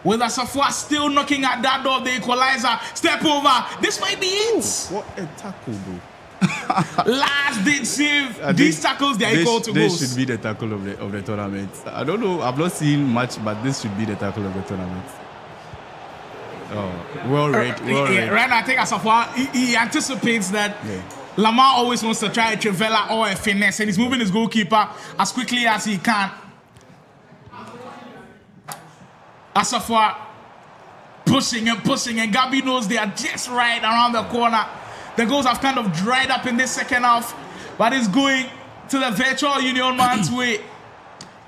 with Asafwa still knocking at that door of the equalizer. Step over. This might be it. What a tackle, bro. Last did save. These tackles, they are equal to goals. This should be the tackle of the tournament. I don't know. I've not seen much, but this should be the tackle of the tournament. Oh, well read. Right now, I think Asafwa, he anticipates that Lamar always wants to try a Trivela or a finesse, and he's moving his goalkeeper as quickly as he can. Asafwa pushing, and Gabi knows they are just right around the corner. The goals have kind of dried up in this second half, but it's going to the virtual Union man's way.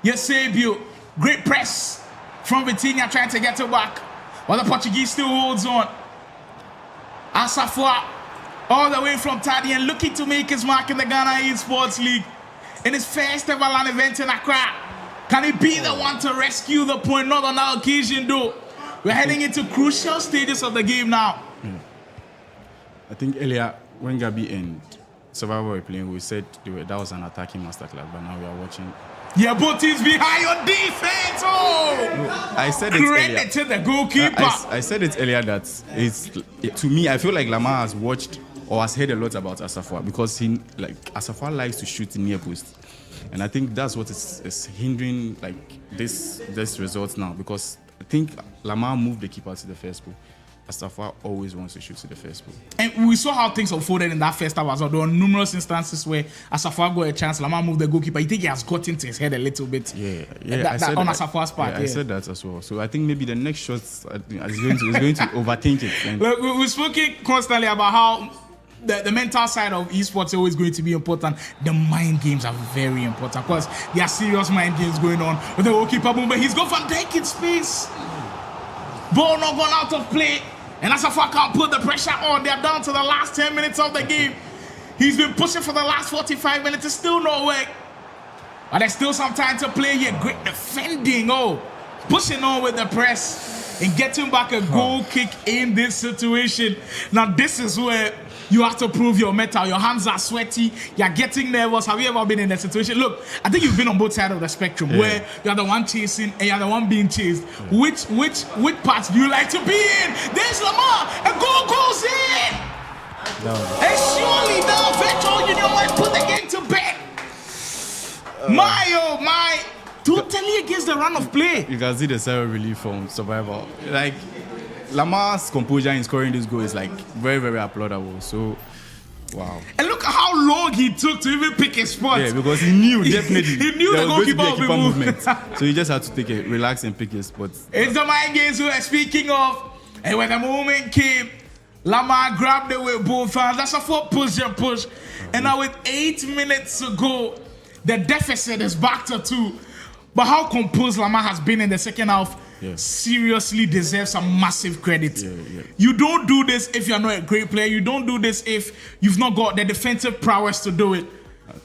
Eusebio, great press from Vitinha trying to get it back, while the Portuguese still holds on. Asafwa, all the way from Tadian, looking to make his mark in the Ghana Esports League in his first ever LAN event in Accra. Can he be the one to rescue the point? Not on that occasion, though. We're heading into crucial stages of the game now. I think earlier when Gabi and Survivor were playing, we said that was an attacking masterclass, but now we are watching. Yeah, both teams behind on defense. Oh, no, I said it credit earlier. To the goalkeeper. I said it earlier that to me, I feel like Lamar has watched or has heard a lot about Asafwa, because Asafwa likes to shoot near post, and I think that's what is hindering this result now, because I think Lamar moved the keeper to the first goal. Asafwa always wants to shoot to the first goal. And we saw how things unfolded in that first half as well. There were numerous instances where Asafwa got a chance, Lamar moved the goalkeeper. You think he has got into his head a little bit? Yeah. That on Asafwa's part. I said that as well. So I think maybe the next shot is going to overthink it. And look, we're speaking constantly about how the mental side of esports is always going to be important. The mind games are very important, because there are serious mind games going on with the goalkeeper movement. He's got Van Dijk in space. Ball not gone out of play. And Asafwa can't put the pressure on. They're down to the last 10 minutes of the game. He's been pushing for the last 45 minutes. It's still no way. But there's still some time to play here. Great defending. Oh, pushing on with the press and getting back a goal kick in this situation. Now, this is where you have to prove your mettle. Your hands are sweaty. You're getting nervous. Have you ever been in a situation? Look, I think you've been on both sides of the spectrum, where you're the one chasing and you're the one being chased. Which parts do you like to be in? There's Lamar. A goal goes in. And surely now Virtual Union might put the game to bed. My. Totally against the run of play. You can see the self relief from Survival. Lamar's composure in scoring this goal is very, very applaudable. So, wow. And look at how long he took to even pick his spot. Yeah, because he knew definitely. He knew the goalkeeper would be moving. So he just had to relax and pick his spot. It's the mind games we are speaking of. And when the moment came, Lamar grabbed it with both hands. That's a full push and push. And now with 8 minutes to go, the deficit is back to 2. But how composed Lamar has been in the second half seriously deserves some massive credit. You don't do this if you're not a great player. You don't do this if you've not got the defensive prowess to do it.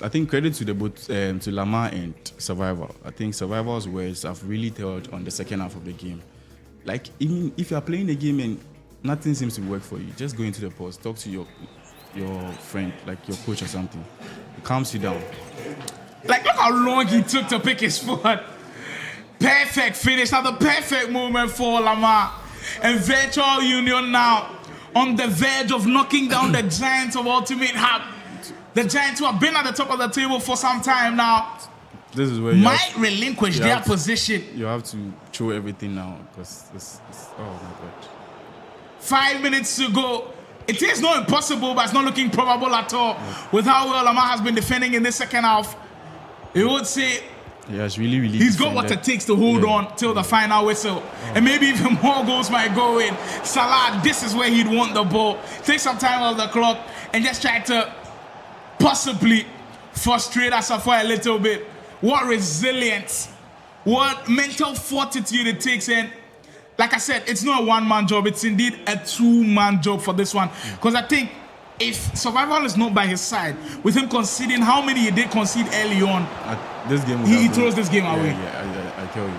I think credit to both to Lamar and Survivor. I think Survivor's words have really told on the second half of the game. Even if you're playing a game and nothing seems to work for you, just go into the post, talk to your friend, your coach or something. It calms you down. Look how long he took to pick his spot. Perfect finish. Now the perfect moment for Lamar. And Virtual Union now on the verge of knocking down the Giants of Ultimate Hub. The Giants who have been at the top of the table for some time now. This is where might relinquish their position. You have to throw everything now, because this oh my God. 5 minutes to go. It is not impossible, but it's not looking probable at all. With how well Lamar has been defending in this second half. You would say he's got what it takes to hold on till the final whistle. And maybe even more goals might go in. Salah, this is where he'd want the ball. Take some time off the clock and just try to possibly frustrate Asafwa a little bit. What resilience. what mental fortitude it takes. And like I said, it's not a one-man job. It's indeed a two-man job for this one. Because I think if survival is not by his side, with him conceding how many he did concede early on, this game he throws this game away. I tell you.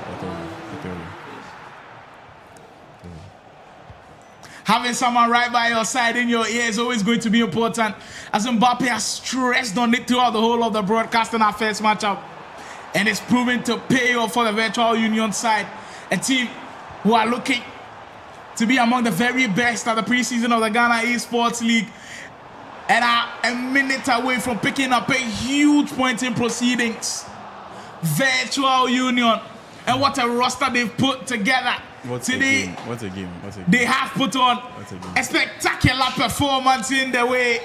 Having someone right by your side in your ear is always going to be important, as Mbappe has stressed on it throughout the whole of the broadcast in our first matchup. And it's proven to pay off for the Virtual Union side, a team who are looking to be among the very best at the preseason of the Ghana Esports League, and are a minute away from picking up a huge point in proceedings. Virtual Union, and what a roster they've put together. What a game. They have put on a spectacular performance in the way,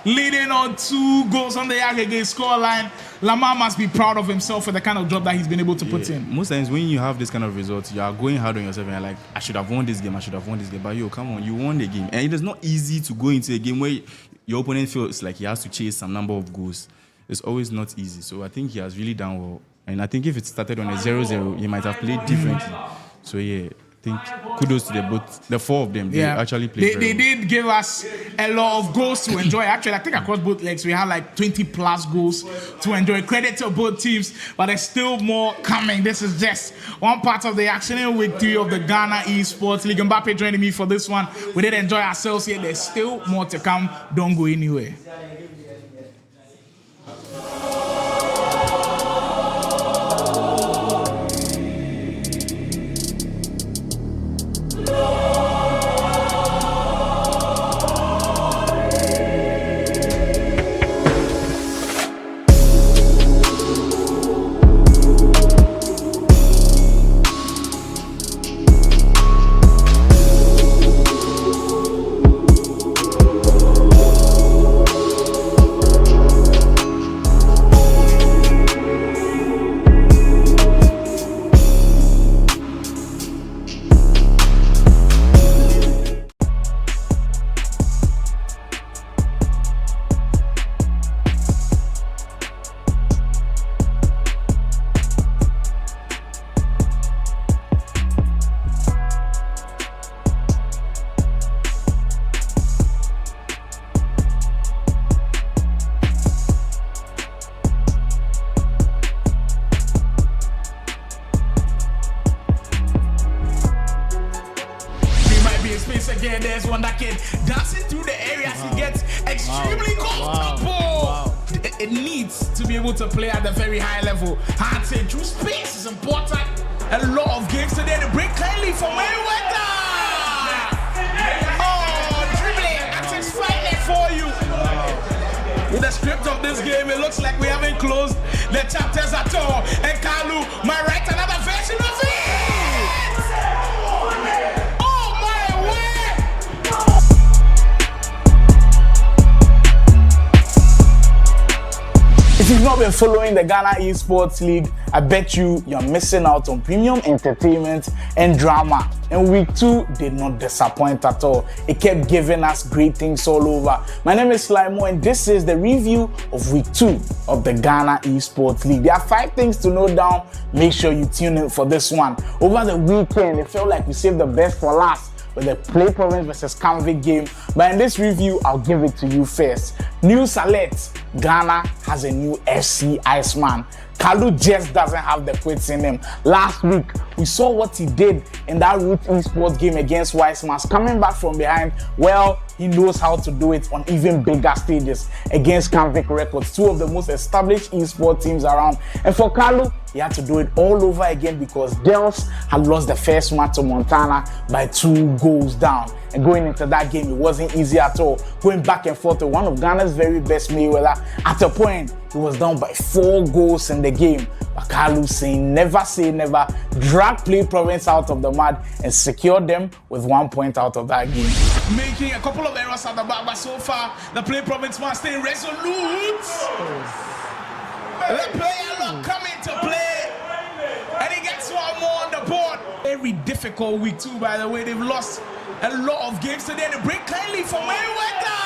leading on 2 goals on the aggregate scoreline. Lamar must be proud of himself for the kind of job that he's been able to put in. Most times when you have this kind of results, you are going hard on yourself and you're like, I should have won this game. But come on, you won the game. And it is not easy to go into a game where your opponent feels like he has to chase some number of goals. It's always not easy. So I think he has really done well. And I think if it started on a 0-0, he might have played differently. So yeah, I think kudos to the 4 of them. They actually played They did give us a lot of goals to enjoy. Actually, I think across both legs we had like 20 plus goals to enjoy. Credit to both teams, but there's still more coming. This is just one part of the action in week 3 of the Ghana Esports League. Mbappe joining me for this one. We did enjoy ourselves here. There's still more to come. Don't go anywhere. Again, there's one that can dancing through the areas. He gets extremely comfortable. It needs to be able to play at the very high level. Hard to true space is important. A lot of games today to break clearly for Mayweather. Oh, dribbling. That's exciting for you. With the script of this game, it looks like we haven't closed the chapters at all. And Kalu might write another version of it. If you've not been following the Ghana Esports League, I bet you're missing out on premium entertainment and drama. And week 2 did not disappoint at all. It kept giving us great things all over. My name is Slimo, and this is the review of week 2 of the Ghana Esports League. There are 5 things to note down. Make sure you tune in for this one. Over the weekend, it felt like we saved the best for last with the Play Province versus Convict game. But in this review, I'll give it to you first. News alert: Ghana has a new FC Iceman. Kalu just doesn't have the quits in him. Last week, we saw what he did in that Root Esports game against Wisemans. Coming back from behind, well, he knows how to do it on even bigger stages against Convict Records, 2 of the most established esports teams around. And for Kalu, he had to do it all over again because Dels had lost the first match to Montana by 2 goals down. And going into that game, it wasn't easy at all. Going back and forth with one of Ghana's very best Mayweather. At a point, he was down by 4 goals in the game. But Kalu saying never say never, dragged Play Province out of the mud and secured them with 1 point out of that game. Making a couple of errors at the back, but so far, the Play Province man staying resolute. The player look coming to play, and he gets 1 more on the board. Very difficult week 2, by the way. They've lost a lot of games today. They break clearly for Mayweather.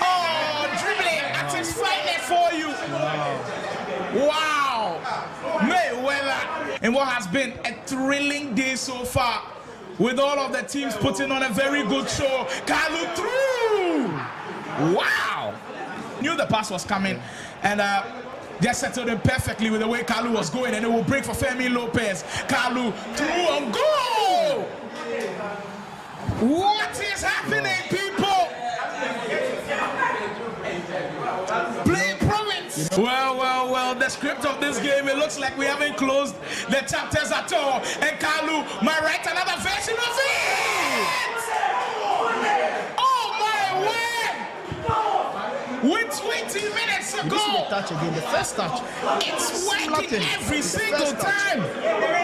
Oh, dribbling. That's exciting for you. Wow. in what has been a thrilling day so far, with all of the teams putting on a very good show. Kalu through! Wow! Knew the pass was coming, and just settled in perfectly with the way Kalu was going, and it will break for Femi Lopez. Kalu through and goal! What is happening, people? Play province. Well, the script of this game, it looks like we haven't closed the chapters at all. And Kalu might write another version of it. Oh my word! With 20 minutes ago. Did you see the touch again? The first touch. It's working every single time.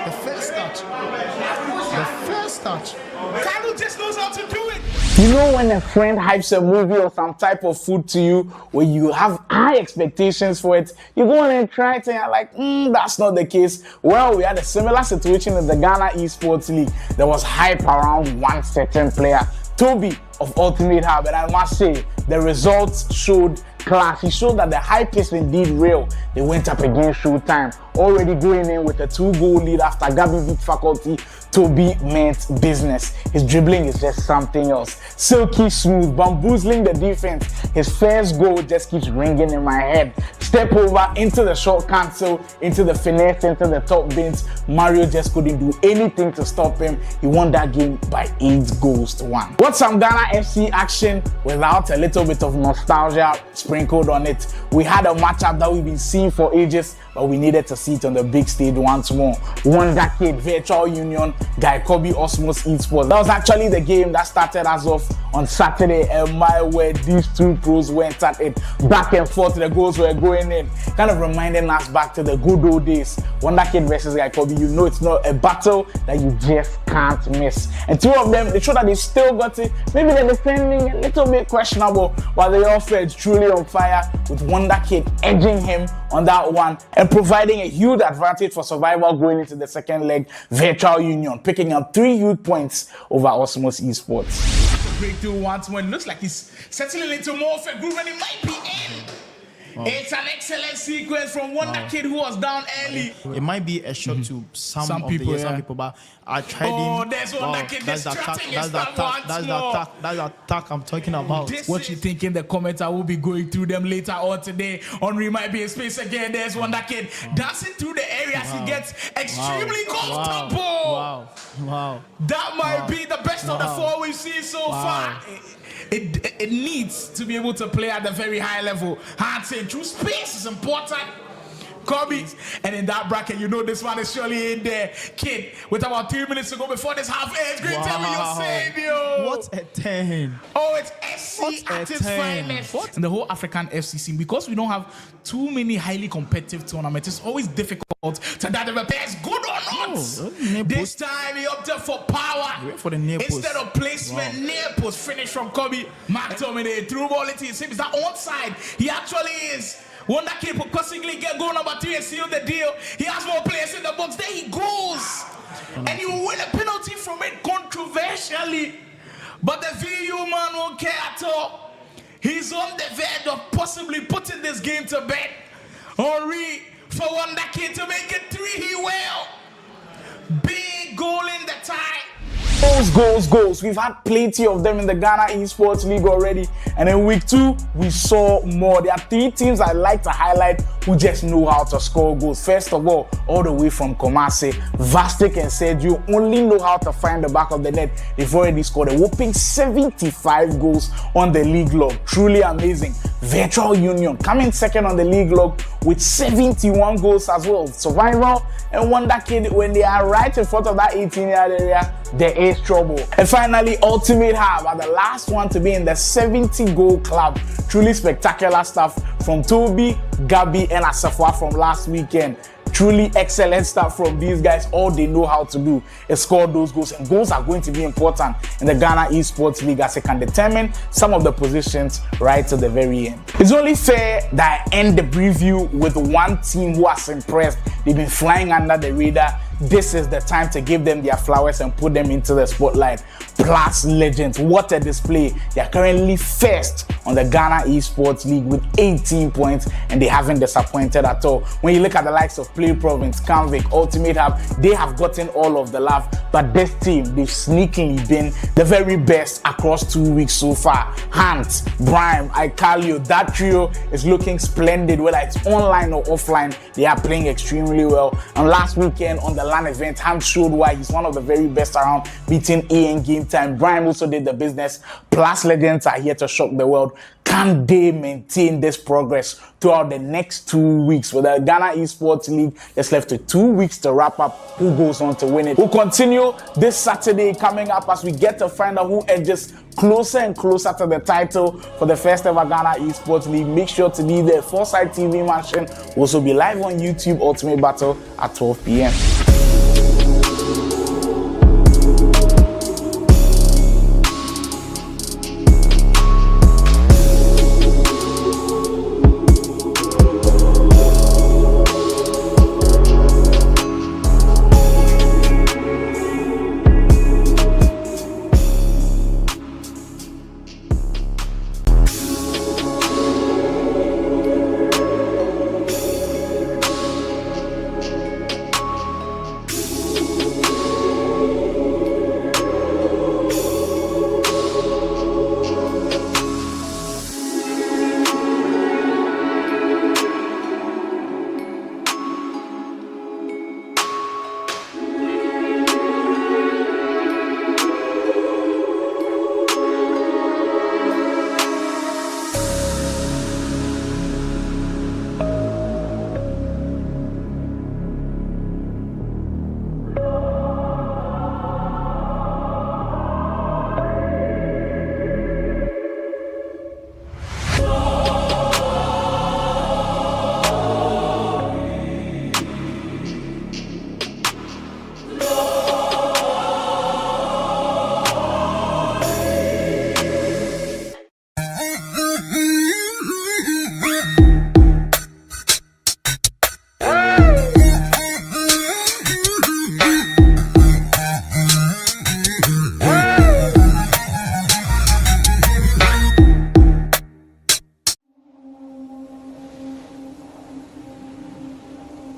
The first touch. The first touch. Kalu just knows how to do it. You know when a friend hypes a movie or some type of food to you, when you have high expectations for it, you go on and try it and you're like, that's not the case. Well, we had a similar situation in the Ghana Esports League. There was hype around one certain player, Toby of Ultimate Hub, and I must say, the results showed class. He showed that the hype is indeed real. They went up against Showtime, already going in with a 2-goal lead after Gabi beat Faculty. Toby meant business. His dribbling is just something else. Silky smooth, bamboozling the defense. His first goal just keeps ringing in my head. Step over into the short cancel, into the finesse, into the top bins. Mario just couldn't do anything to stop him. He won that game by 8-1. What's some Ghana FC action without a little bit of nostalgia sprinkled on it? We had a matchup that we've been seeing for ages, but we needed to see it on the big stage once more. Wonder Kid, Virtual Union, Guy Kobe, Osmos eSports. That was actually the game that started us off on Saturday, and my word, these two pros went at it back and forth. The goals were going in, kind of reminding us back to the good old days. Wonder Kid versus Guy Kobe, you know it's not a battle that you just can't miss. And two of them, they show that they still got it. Maybe they're defending a little bit questionable, but they all felt truly on fire, with Wonder Kid edging him on that one and providing a huge advantage for survival going into the second leg. Virtual Union picking up 3 huge points over Osmos eSports. Breakthrough once more. It looks like he's settling into more of a groove, and he might be in. Wow. It's an excellent sequence from Wonder Kid, who was down early. It might be a shock to some people, some people, but I tried him. Oh, there's Wonder Kid distracting his stuff once more. That's the attack I'm talking about. What you think in the comments? I will be going through them later on today. Henry might be in space again. There's Wonder Kid dancing through the areas. He gets extremely comfortable. Wow. That might be the best of the 4 we've seen so far. It needs to be able to play at the very high level. Hard saying true space is important. Kobe, and in that bracket, you know this one is surely in there. Kid, with about 3 minutes to go before this half ends. Great time with your savior. What a 10. Oh, it's SC at its finest. What? And the whole African FC scene, because we don't have too many highly competitive tournaments, it's always difficult to that the best good or not. This time he opted for power for the near post instead of placement. Near post finish from Kobe. McTominay through ball. It seems that onside. He actually is. Wonder Kid possibly get goal number 3 and seal the deal. He has more players in the box. There he goes. And you win a penalty from it controversially. But the VU man won't care at all. He's on the verge of possibly putting this game to bed. Henry for Wonder Kid to make it 3. He will. Big goal in the tie. Goals. We've had plenty of them in the Ghana Esports League already. And in week 2, we saw more. There are 3 teams I'd like to highlight who just know how to score goals. First of all the way from Kumasi, Vastic and Sergio only know how to find the back of the net. They've already scored a whopping 75 goals on the league log. Truly amazing. Virtual Union coming second on the league log with 71 goals as well. Survival and Wonder Kid, when they are right in front of that 18-yard area, there is trouble. And finally, Ultimate Hub are the last one to be in the 70-goal club. Truly spectacular stuff from Toby, Gabi, and Asafwa from last weekend. Truly excellent stuff from these guys. All they know how to do is score those goals, and goals are going to be important in the Ghana Esports League as it can determine some of the positions right to the very end. It's only fair that I end the preview with one team who has impressed. They've been flying under the radar. This is the time to give them their flowers and put them into the spotlight. plus legends. What a display. They are currently first on the Ghana Esports League with 18 points, and they haven't disappointed at all. When you look at the likes of Play Province, Canvic, Ultimate Hub, they have gotten all of the love, but this team, they've sneakily been the very best across 2 weeks so far. Hans, Brian, Ikalio, that trio is looking splendid, whether it's online or offline. They are playing extremely well. And last weekend on the LAN event, Hans showed why he's one of the very best around, beating AN Game Time. Brian also did the business. Plus legends are here to shock the world. Can they maintain this progress throughout the next 2 weeks? With the Ghana Esports League, it's left with 2 weeks to wrap up. Who goes on to win it? We'll continue this Saturday coming up as we get to find out who edges closer and closer to the title for the first ever Ghana Esports League. Make sure to be there. Foresight TV Mansion will also be live on YouTube Ultimate Battle at 12 p.m.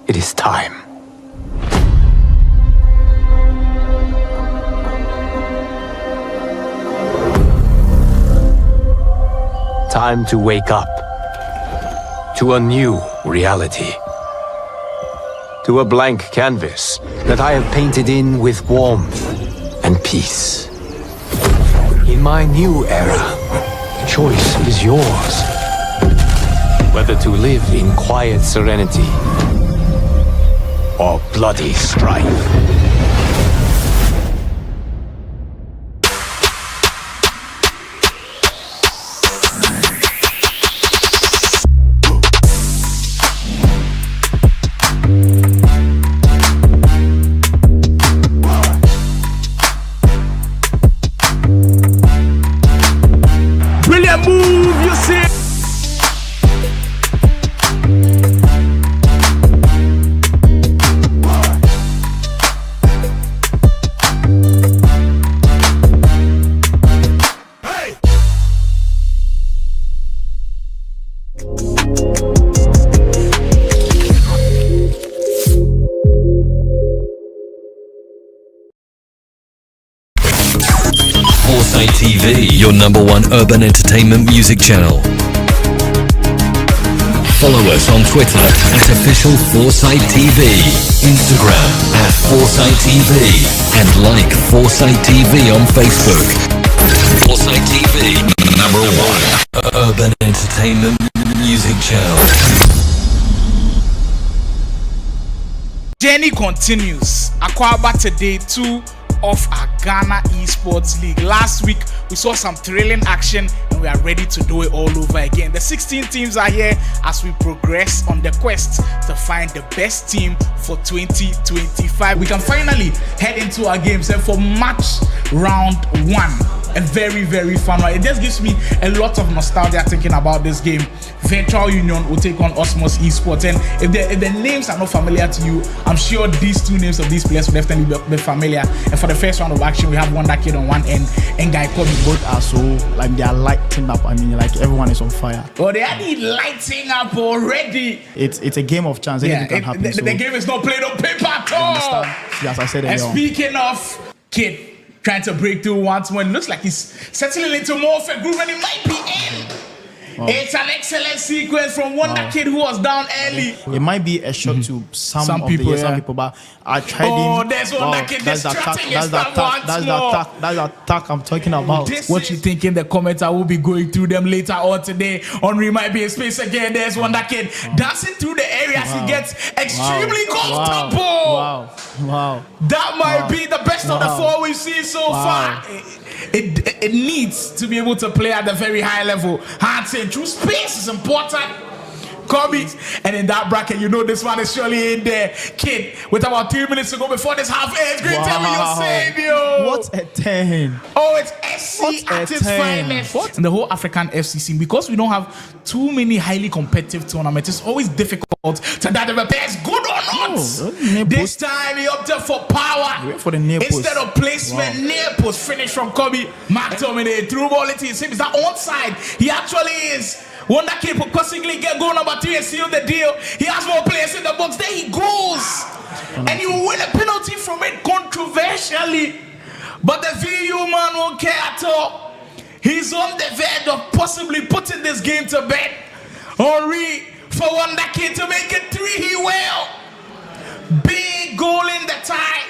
It is time. Time to wake up to a new reality. To a blank canvas that I have painted in with warmth and peace. In my new era, choice is yours. Whether to live in quiet serenity or bloody strife. Brilliant move, you see. Foresight TV, your #1 urban entertainment music channel. Follow us on Twitter at official Foresight TV, Instagram at Foresight TV, and like Foresight TV on Facebook. Foresight TV, #1 urban entertainment music channel. Journey continues. Akwaba today 2 of our Ghana Esports League. Last week we saw some thrilling action and we are ready to do it all over again. The 16 teams are here as we progress on the quest to find the best team for 2025. We can finally head into our games, and for match round 1 a very, very fun one. It just gives me a lot of nostalgia thinking about this game. Virtual Union will take on Osmos Esports, and if the names are not familiar to you, I'm sure these two names of these players will definitely be familiar. And for the first round of action, we have Wonder Kid on one end and Guy Kobe. Both are so like they are lighting up. I mean, like everyone is on fire. Oh, they are lighting up already. It's a game of chance. Anything can happen. The game is not played on paper at all. Yes, I said it. And speaking of Kid trying to break through once more, it looks like he's settling into more of a groove and he might be in. Wow. It's an excellent sequence from Wonder Kid who was down early. It might be a shot to some people, but I tried him. Oh, there's Wonder Kid distracting his stuff once more. That's the attack I'm talking about. What you think in the comments? I will be going through them later on today. Henry might be in space again. There's Wonder Kid dancing through the areas. He gets extremely comfortable. Wow. That might be the best of the four we've seen so far. It needs to be able to play at the very high level. Hard saying true space is important. Kobe, and in that bracket, you know this one is surely in there. Kid, with about 3 minutes to go before this half ends. Great time with your savior. What a 10. Oh, it's SC at its finest. And the whole African FC scene, because we don't have too many highly competitive tournaments, it's always difficult to that the best good or not. This time he opted for power for the near instead of placement. Near post finish from Kobe. Mark Tomine through ball into his hip. Is that onside? He actually is. Wonder Kid will possibly get goal number 3 and seal the deal. He has more players in the box. There he goes. And he will win a penalty from it controversially. But the VU man won't care at all. He's on the verge of possibly putting this game to bed. Henry for Wonder Kid to make it 3. He will. Big goal in the tie.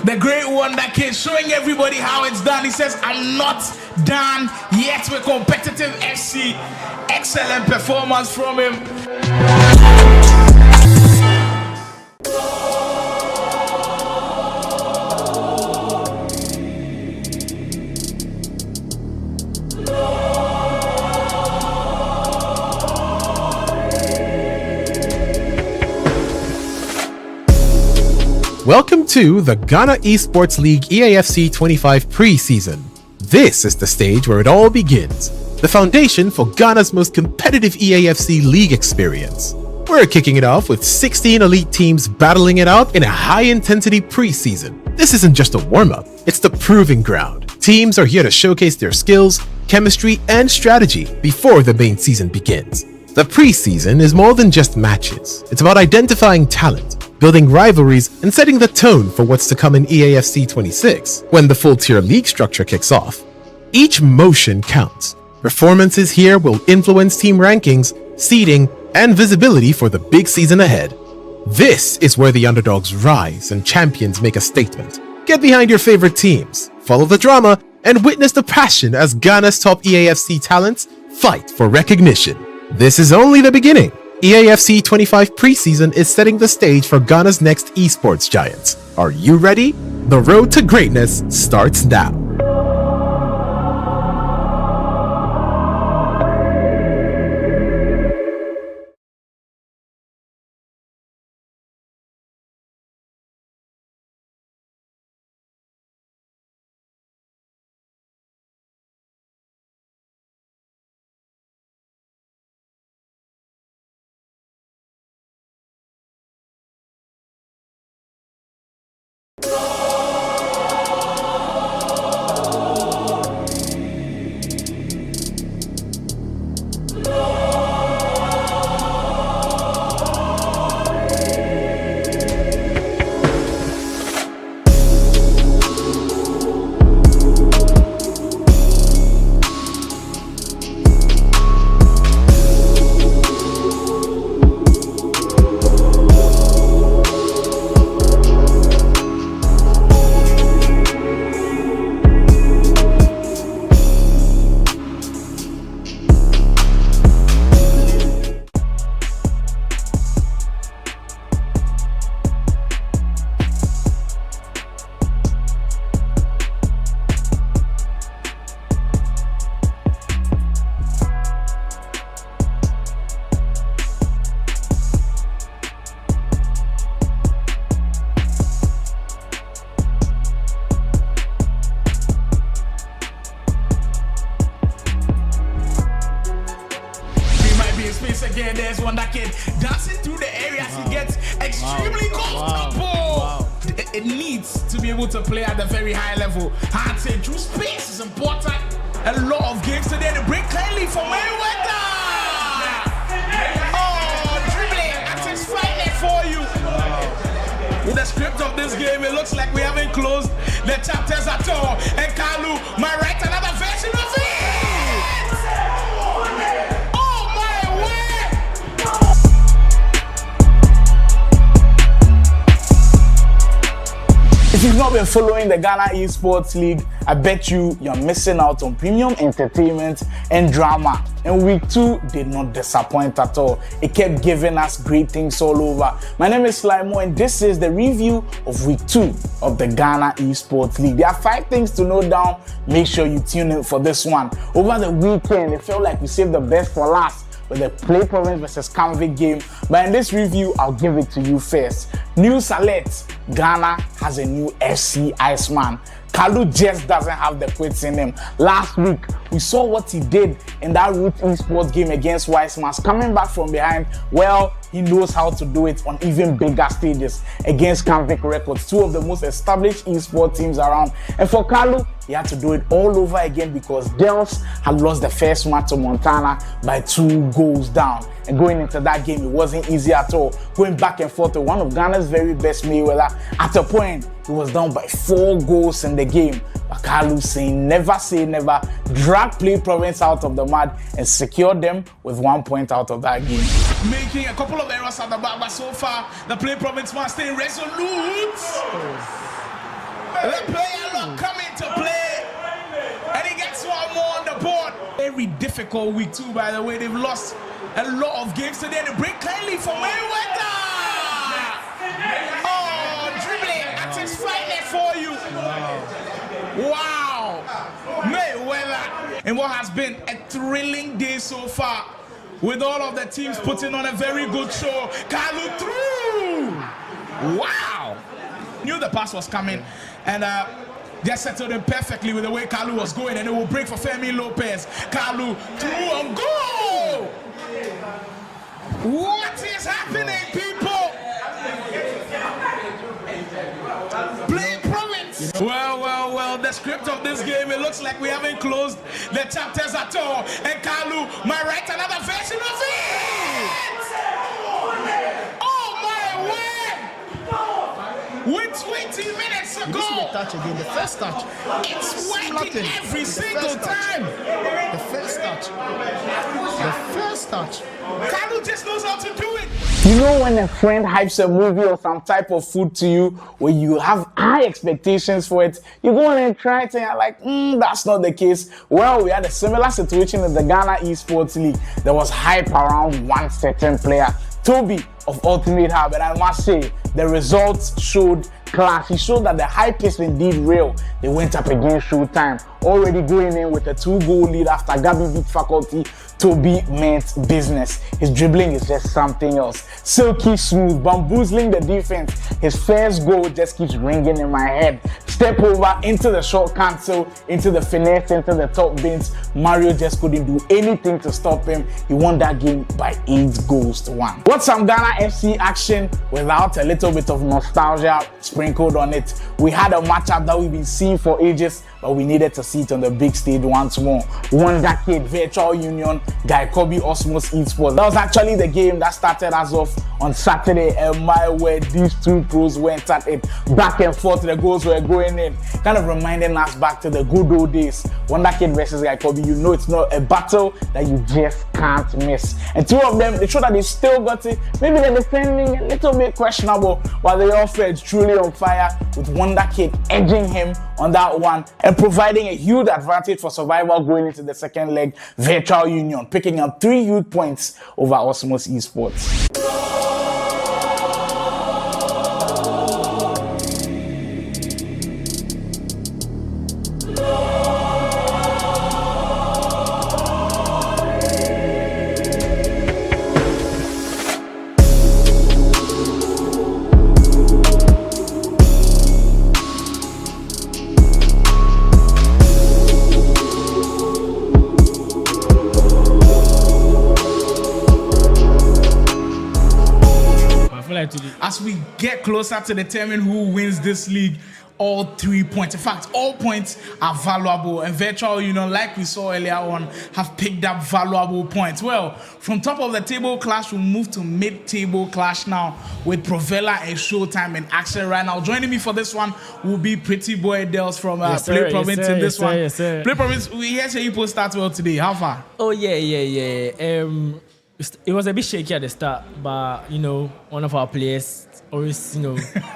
The great Wonder Kid showing everybody how it's done. He says, I'm not done yet with competitive FC. Excellent performance from him. Welcome to the Ghana Esports League EAFC 25 Preseason. This is the stage where it all begins, the foundation for Ghana's most competitive EAFC League experience. We're kicking it off with 16 elite teams battling it out in a high-intensity preseason. This isn't just a warm-up, it's the proving ground. Teams are here to showcase their skills, chemistry, and strategy before the main season begins. The preseason is more than just matches. It's about identifying talent, building rivalries, and setting the tone for what's to come in EAFC 26 when the full-tier league structure kicks off. Each motion counts. Performances here will influence team rankings, seeding, and visibility for the big season ahead. This is where the underdogs rise and champions make a statement. Get behind your favorite teams, follow the drama, and witness the passion as Ghana's top EAFC talents fight for recognition. This is only the beginning. EAFC 25 Preseason is setting the stage for Ghana's next esports giants. Are you ready? The road to greatness starts now. place again. There's one that kid dancing through the areas. He gets extremely comfortable. It needs to be able to play at the very high level. I'd say true space is important. A lot of games today. The break clearly for Mayweather. Oh, dribbling. That is fighting for you. With the script of this game, it looks like we haven't closed the chapters at all. And Kalu might write another version of it. Oh my word! If you've not been following the Ghana Esports League, I bet you're missing out on premium entertainment and drama. And week 2 did not disappoint at all. It kept giving us great things all over. My name is Slimo and this is the review of week 2 of the Ghana Esports League. There are 5 things to note down. Make sure you tune in for this one. Over the weekend, it felt like we saved the best for last with the Play Province versus Convict game. But in this review, I'll give it to you first. News alert, Ghana has a new FC Iceman. Kalu just doesn't have the quits in him. Last week, we saw what he did in that Root Esports game against Wisemans. Coming back from behind, well, he knows how to do it on even bigger stages against Convict Records, 2 of the most established esports teams around. And for Kalu, he had to do it all over again because Dels had lost the first match to Montana by 2 goals down. And going into that game, it wasn't easy at all. Going back and forth with one of Ghana's very best Mayweather. At a point, he was down by 4 goals in the game. But Kalu saying never say never, dragged Play Province out of the mud and secured them with 1 point out of that game. Making a couple of errors at the back, but so far, the Play Province man staying resolute. The player lock coming to play, and he gets 1 more on the board. Very difficult week 2, by the way. They've lost a lot of games today. The break kindly for Mayweather. Oh, dribbling. That is fighting for you. Wow. Mayweather. And what has been a thrilling day so far, with all of the teams putting on a very good show. Kalu through. Wow. Knew the pass was coming, and just settled him perfectly with the way Kalu was going, and it will break for Femi Lopez. Kalu through and goal! What is happening, people? Play Province! Well, the script of this game, it looks like we haven't closed the chapters at all, and Kalu might write another version of it! Oh my word! With 20 minutes ago, this is the touch again. The first touch. It's working every single time. The first touch. The first touch. Kalu just knows how to do it. You know when a friend hypes a movie or some type of food to you, where you have high expectations for it, you go on and try it and you're like, that's not the case. Well, we had a similar situation in the Ghana Esports League. There was hype around one certain player, Toby of Ultimate Hub, and I must say, the results showed class. He showed that the hype is indeed real. They went up against Showtime, already going in with a 2-goal lead after Gabi beat Faculty. Toby meant business. His dribbling is just something else. Silky smooth, bamboozling the defense. His first goal just keeps ringing in my head. Step over into the short cancel, into the finesse, into the top bins. Mario just couldn't do anything to stop him. He won that game by 8-1. What's some Ghana FC action without a little bit of nostalgia sprinkled on it? We had a matchup that we've been seeing for ages, but we needed to see it on the big stage once more. Wonder Kid, Virtual Union, Guy Kobe, Osmos Esports. That was actually the game that started us off on Saturday, and my word, these 2 pros went at it. Back and forth, the goals were going in. Kind of reminding us back to the good old days. Wonder Kid versus Guy Kobe, you know it's not a battle that you just can't miss. And 2 of them, they show that they still got it. Maybe they're defending a little bit questionable, while the offense truly on fire, with Wonder Kid edging him on that one and providing a huge advantage for survival going into the second leg. Virtual Union picking up 3 huge points over Osmos Esports. fight today. As we get closer to determine who wins this league, all 3 points. In fact, all points are valuable, and Virtual Union, like we saw earlier on, have picked up valuable points. Well, from top of the table clash, we'll move to mid-table clash now with Provella and Showtime in action right now. Joining me for this one will be Pretty Boy Dels from Play Province in this one. Play Province, we hear you start well today. How far? Oh yeah. It was a bit shaky at the start, but one of our players always,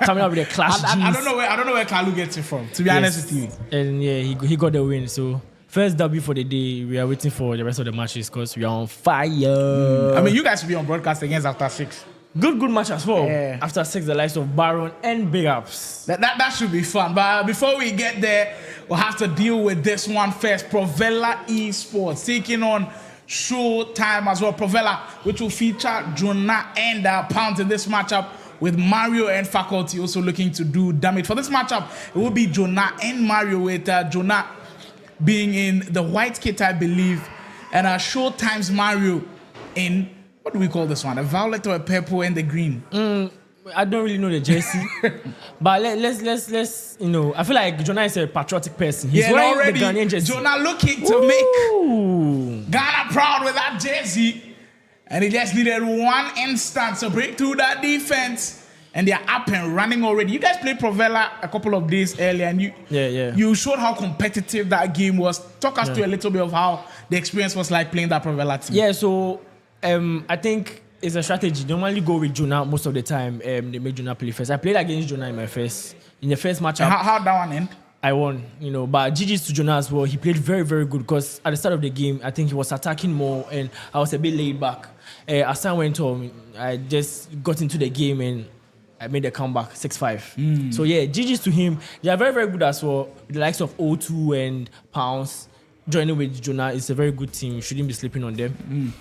coming up with a clash. I don't know where Kalu gets it from, to be honest with you. And yeah, he got the win. So first W for the day. We are waiting for the rest of the matches because we are on fire. I mean, you guys will be on broadcast against after 6. Good match as well. Yeah. After 6, the likes of Baron and Big Ups. That should be fun. But before we get there, we'll have to deal with this one first. Provella Esports taking on Showtime as well. Provella, which will feature Jonah and Pounds in this matchup, with Mario and Faculty also looking to do damage. For this matchup, it will be Jonah and Mario, with Jonah being in the white kit, I believe, and Showtime's Mario in, what do we call this one? A violet or a purple and the green? I don't really know the jersey, but let's I feel like Jonah is a patriotic person. He's wearing already the Ghanaian jersey. Jonah looking to make Ghana proud with that jersey. And he just needed one instance to break through that defense, and they're up and running already. You guys played Provella a couple of days earlier, and you showed how competitive that game was. Talk us through a little bit of how the experience was like playing that Provella team. Yeah, so I think it's a strategy. They normally go with Jonah most of the time. They make Jonah play first. I played against Jonah in the first matchup. How that one end? I won, but GG's to Jonah as well. He played very, very good because at the start of the game, I think he was attacking more and I was a bit laid back. As time went on, I just got into the game and I made a comeback, 6-5. So yeah, GG's to him. They are very, very good as well. The likes of O2 and Pounds joining with Jonah is a very good team. You shouldn't be sleeping on them.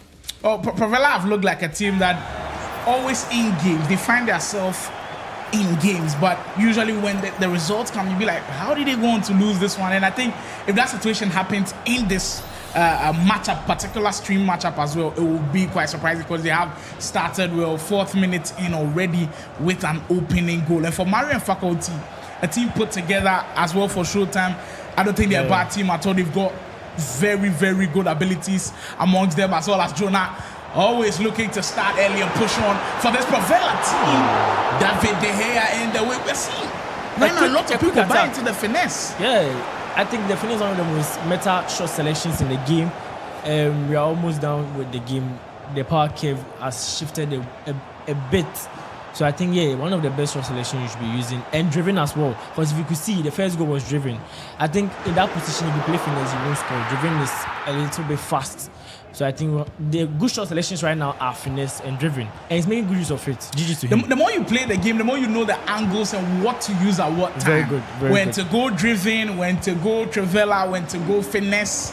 Provella have looked like a team that always in games. They find themselves in games, but usually when the results come, you'll be like, how did they go on to lose this one? And I think if that situation happens in this matchup, particular stream matchup as well, it will be quite surprising because they have started 4th minute in already with an opening goal. And for Mario and Faculty, a team put together as well for Showtime, I don't think they're a bad team at all. They've got very, very good abilities amongst them, as well as Jonah, always looking to start early and push on for this Provella team. David De Gea and the way we're seeing. A lot of people buy into the finesse. Yeah, I think the finesse is one of the most meta shot selections in the game. We are almost down with the game. The power curve has shifted a bit. So I think, one of the best shot selections you should be using. And driven as well. Because if you could see, the first goal was driven. I think in that position, if you play finesse, you won't score. Driven is a little bit fast. So I think the good shot selections right now are finesse and driven. And he's making good use of it. GG to him. The more you play the game, the more you know the angles and what to use at what time. Very good. When to go driven, when to go Travella, when to go finesse.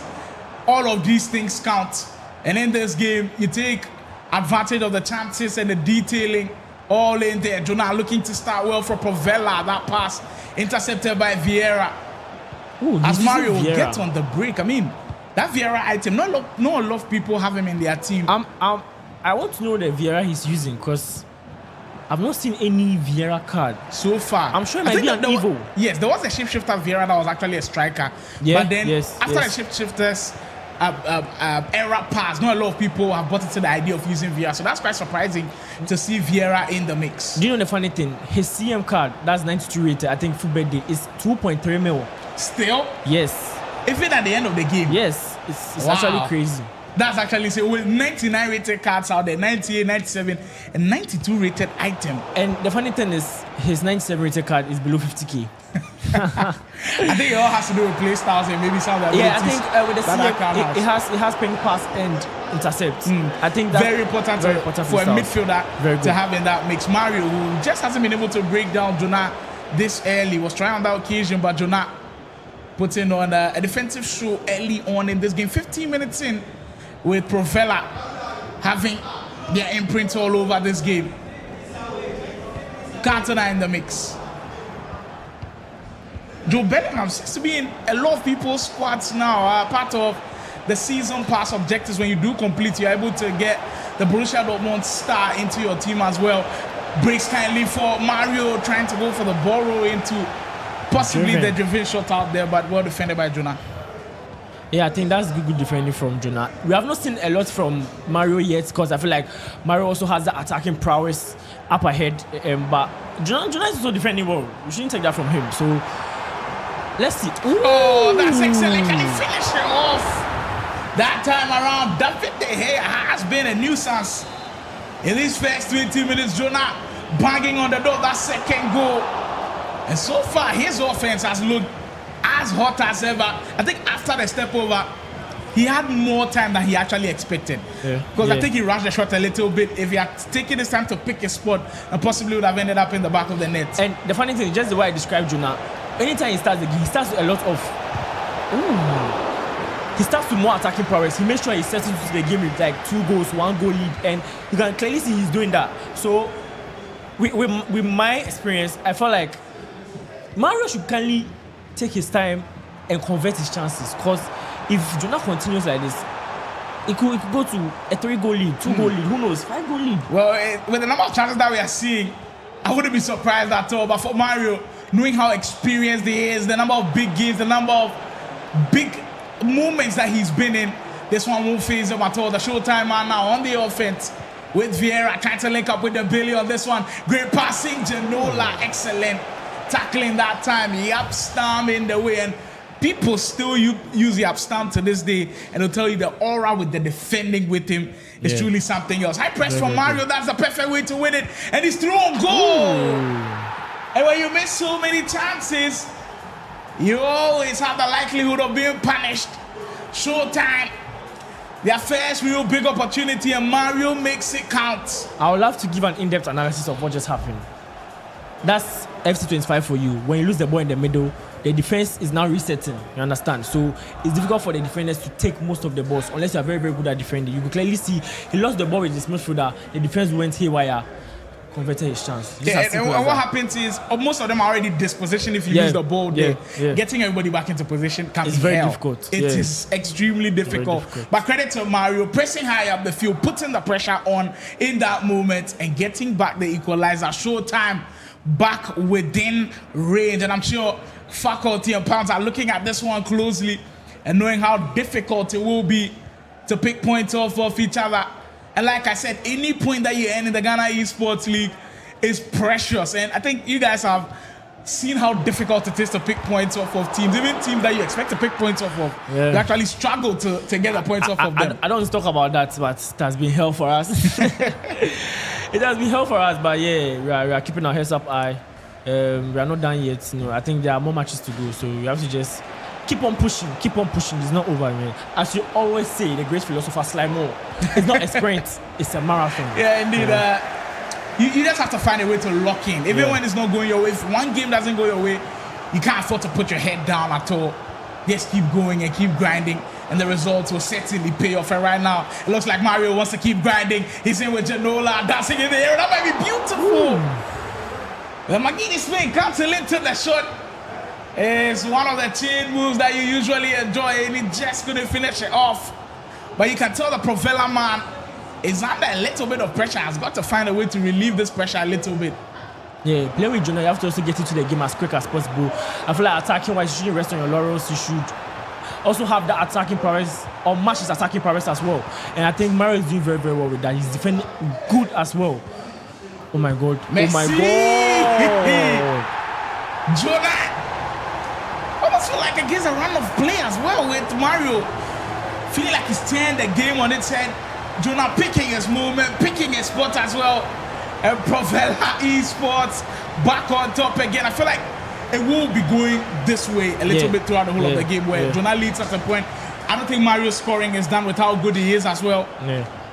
All of these things count. And in this game, you take advantage of the chances and the detailing all in there. Jonah looking to start well for Provella. That pass intercepted by Vieira. As Mario will get on the break. I mean, that Vieira item, not a lot of people have him in their team. I want to know the Vieira he's using because I've not seen any Vieira card so far. I'm sure it might be an Evo. Yes, there was a shapeshifter Vieira that was actually a striker. Yeah, but then after the shapeshifters era passed, not a lot of people have bought into the idea of using Vieira. So that's quite surprising to see Vieira in the mix. Do you know the funny thing? His CM card, that's 92 rated, I think football day, is 2.3 mil. Still? Yes. Even at the end of the game? Yes. It's actually crazy. That's actually so with 99 rated cards out there, 98, 97, and 92 rated item. And the funny thing is, his 97 rated card is below 50k. I think it all has to do with play styles and maybe some of the abilities. I think with the CM, it has ping pass and intercept. I think that's very important for a midfielder to have in that mix. Mario, who just hasn't been able to break down Jonah this early, was trying on that occasion, but Jonah putting on a defensive show early on in this game. 15 minutes in, with Provella having their imprint all over this game. Cantona in the mix. Joe Bellingham seems to be in a lot of people's squads now. Part of the season pass objectives. When you do complete, you're able to get the Borussia Dortmund star into your team as well. breaks kindly for Mario, trying to go for the borrow into possibly the driven shot out there, but well defended by Jonah. Yeah, I think that's good defending from Jonah. We have not seen a lot from Mario yet because I feel like Mario also has the attacking prowess up ahead. But Jonah is also defending well. We shouldn't take that from him. So let's see. Ooh. Oh, that's excellent. Can he finish it off? That time around, David De Gea has been a nuisance. In these first 20 minutes, Jonah banging on the door, that second goal. And so far, his offense has looked as hot as ever. I think after the step over, he had more time than he actually expected. Because I think he rushed the shot a little bit. If he had taken his time to pick a spot, and possibly would have ended up in the back of the net. And the funny thing is, just the way I described Jonah, anytime he starts the game, he starts with a lot of... He starts with more attacking prowess. He makes sure he settles into the game with like 2 goals, 1 goal lead. And you can clearly see he's doing that. So, with my experience, I feel like Mario should kindly take his time and convert his chances, because if Jonah continues like this, it could go to a 3-goal lead, 2-goal lead, who knows, 5-goal lead. Well, with the number of chances that we are seeing, I wouldn't be surprised at all. But for Mario, knowing how experienced he is, the number of big games, the number of big moments that he's been in, this one won't phase him at all. The showtime man now on the offense with Vieira trying to link up with the Billy on this one. Great passing, Genola, excellent tackling that time. He up-stamp in the way, and people still use the up-stamp to this day, and they'll tell you the aura with the defending with him is truly something else. High press from Mario, that's the perfect way to win it, and he's through on goal. And when you miss so many chances, you always have the likelihood of being punished. Showtime, their first real big opportunity, and Mario makes it count. I would love to give an in-depth analysis of what just happened. That's FC25 for you. When you lose the ball in the middle, the defense is now resetting. You understand? So it's difficult for the defenders to take most of the balls unless you are very, very good at defending. You can clearly see he lost the ball with his midfielder. The defense went haywire, converted his chance. And what happens is most of them are already dispositioned if you lose the ball there. Getting everybody back into position can be very difficult. It is extremely difficult. But credit to Mario, pressing high up the field, putting the pressure on in that moment, and getting back the equalizer. Showtime back within range, and I'm sure faculty and pounds are looking at this one closely and knowing how difficult it will be to pick points off of each other. And like I said, any point that you earn in the Ghana Esports League is precious, and I think you guys have seen how difficult it is to pick points off of teams, even teams that you expect to pick points off of. You actually struggle to get the points off of them. I don't talk about that, but it has been hell for us. It has been hell for us, but yeah, we are keeping our heads up high. We are not done yet. You know, I think there are more matches to do, so you have to just keep on pushing. It's not over, man. As you always say, the great philosopher Sly Moore, it's not a sprint, it's a marathon. Yeah, indeed. You just have to find a way to lock in. Even when it's not going your way, if one game doesn't go your way, you can't afford to put your head down at all. Just keep going and keep grinding, and the results will certainly pay off. And right now, it looks like Mario wants to keep grinding. He's in with Genola, dancing in the air. That might be beautiful. The Magini Spain cancel into the shot. It's one of the chain moves that you usually enjoy, and he just couldn't finish it off. But you can tell the Provella man is under a little bit of pressure. Has got to find a way to relieve this pressure a little bit. Yeah, playing with Jonah, you have to also get into the game as quick as possible. I feel like attacking-wise, you shouldn't rest on your laurels. You should also have that attacking prowess, or match his attacking prowess as well. And I think Mario is doing very, very well with that. He's defending good as well. Oh my God. Messi. Oh my God. Jonah almost feel like it gives a run of play as well with Mario. Feeling like he's turned the game on its head. Jonah picking his movement, picking his spot as well. And Provella Esports back on top again. I feel like it will be going this way a little bit throughout the whole of the game, where Jonah leads at a point. I don't think Mario's scoring is done with how good he is as well.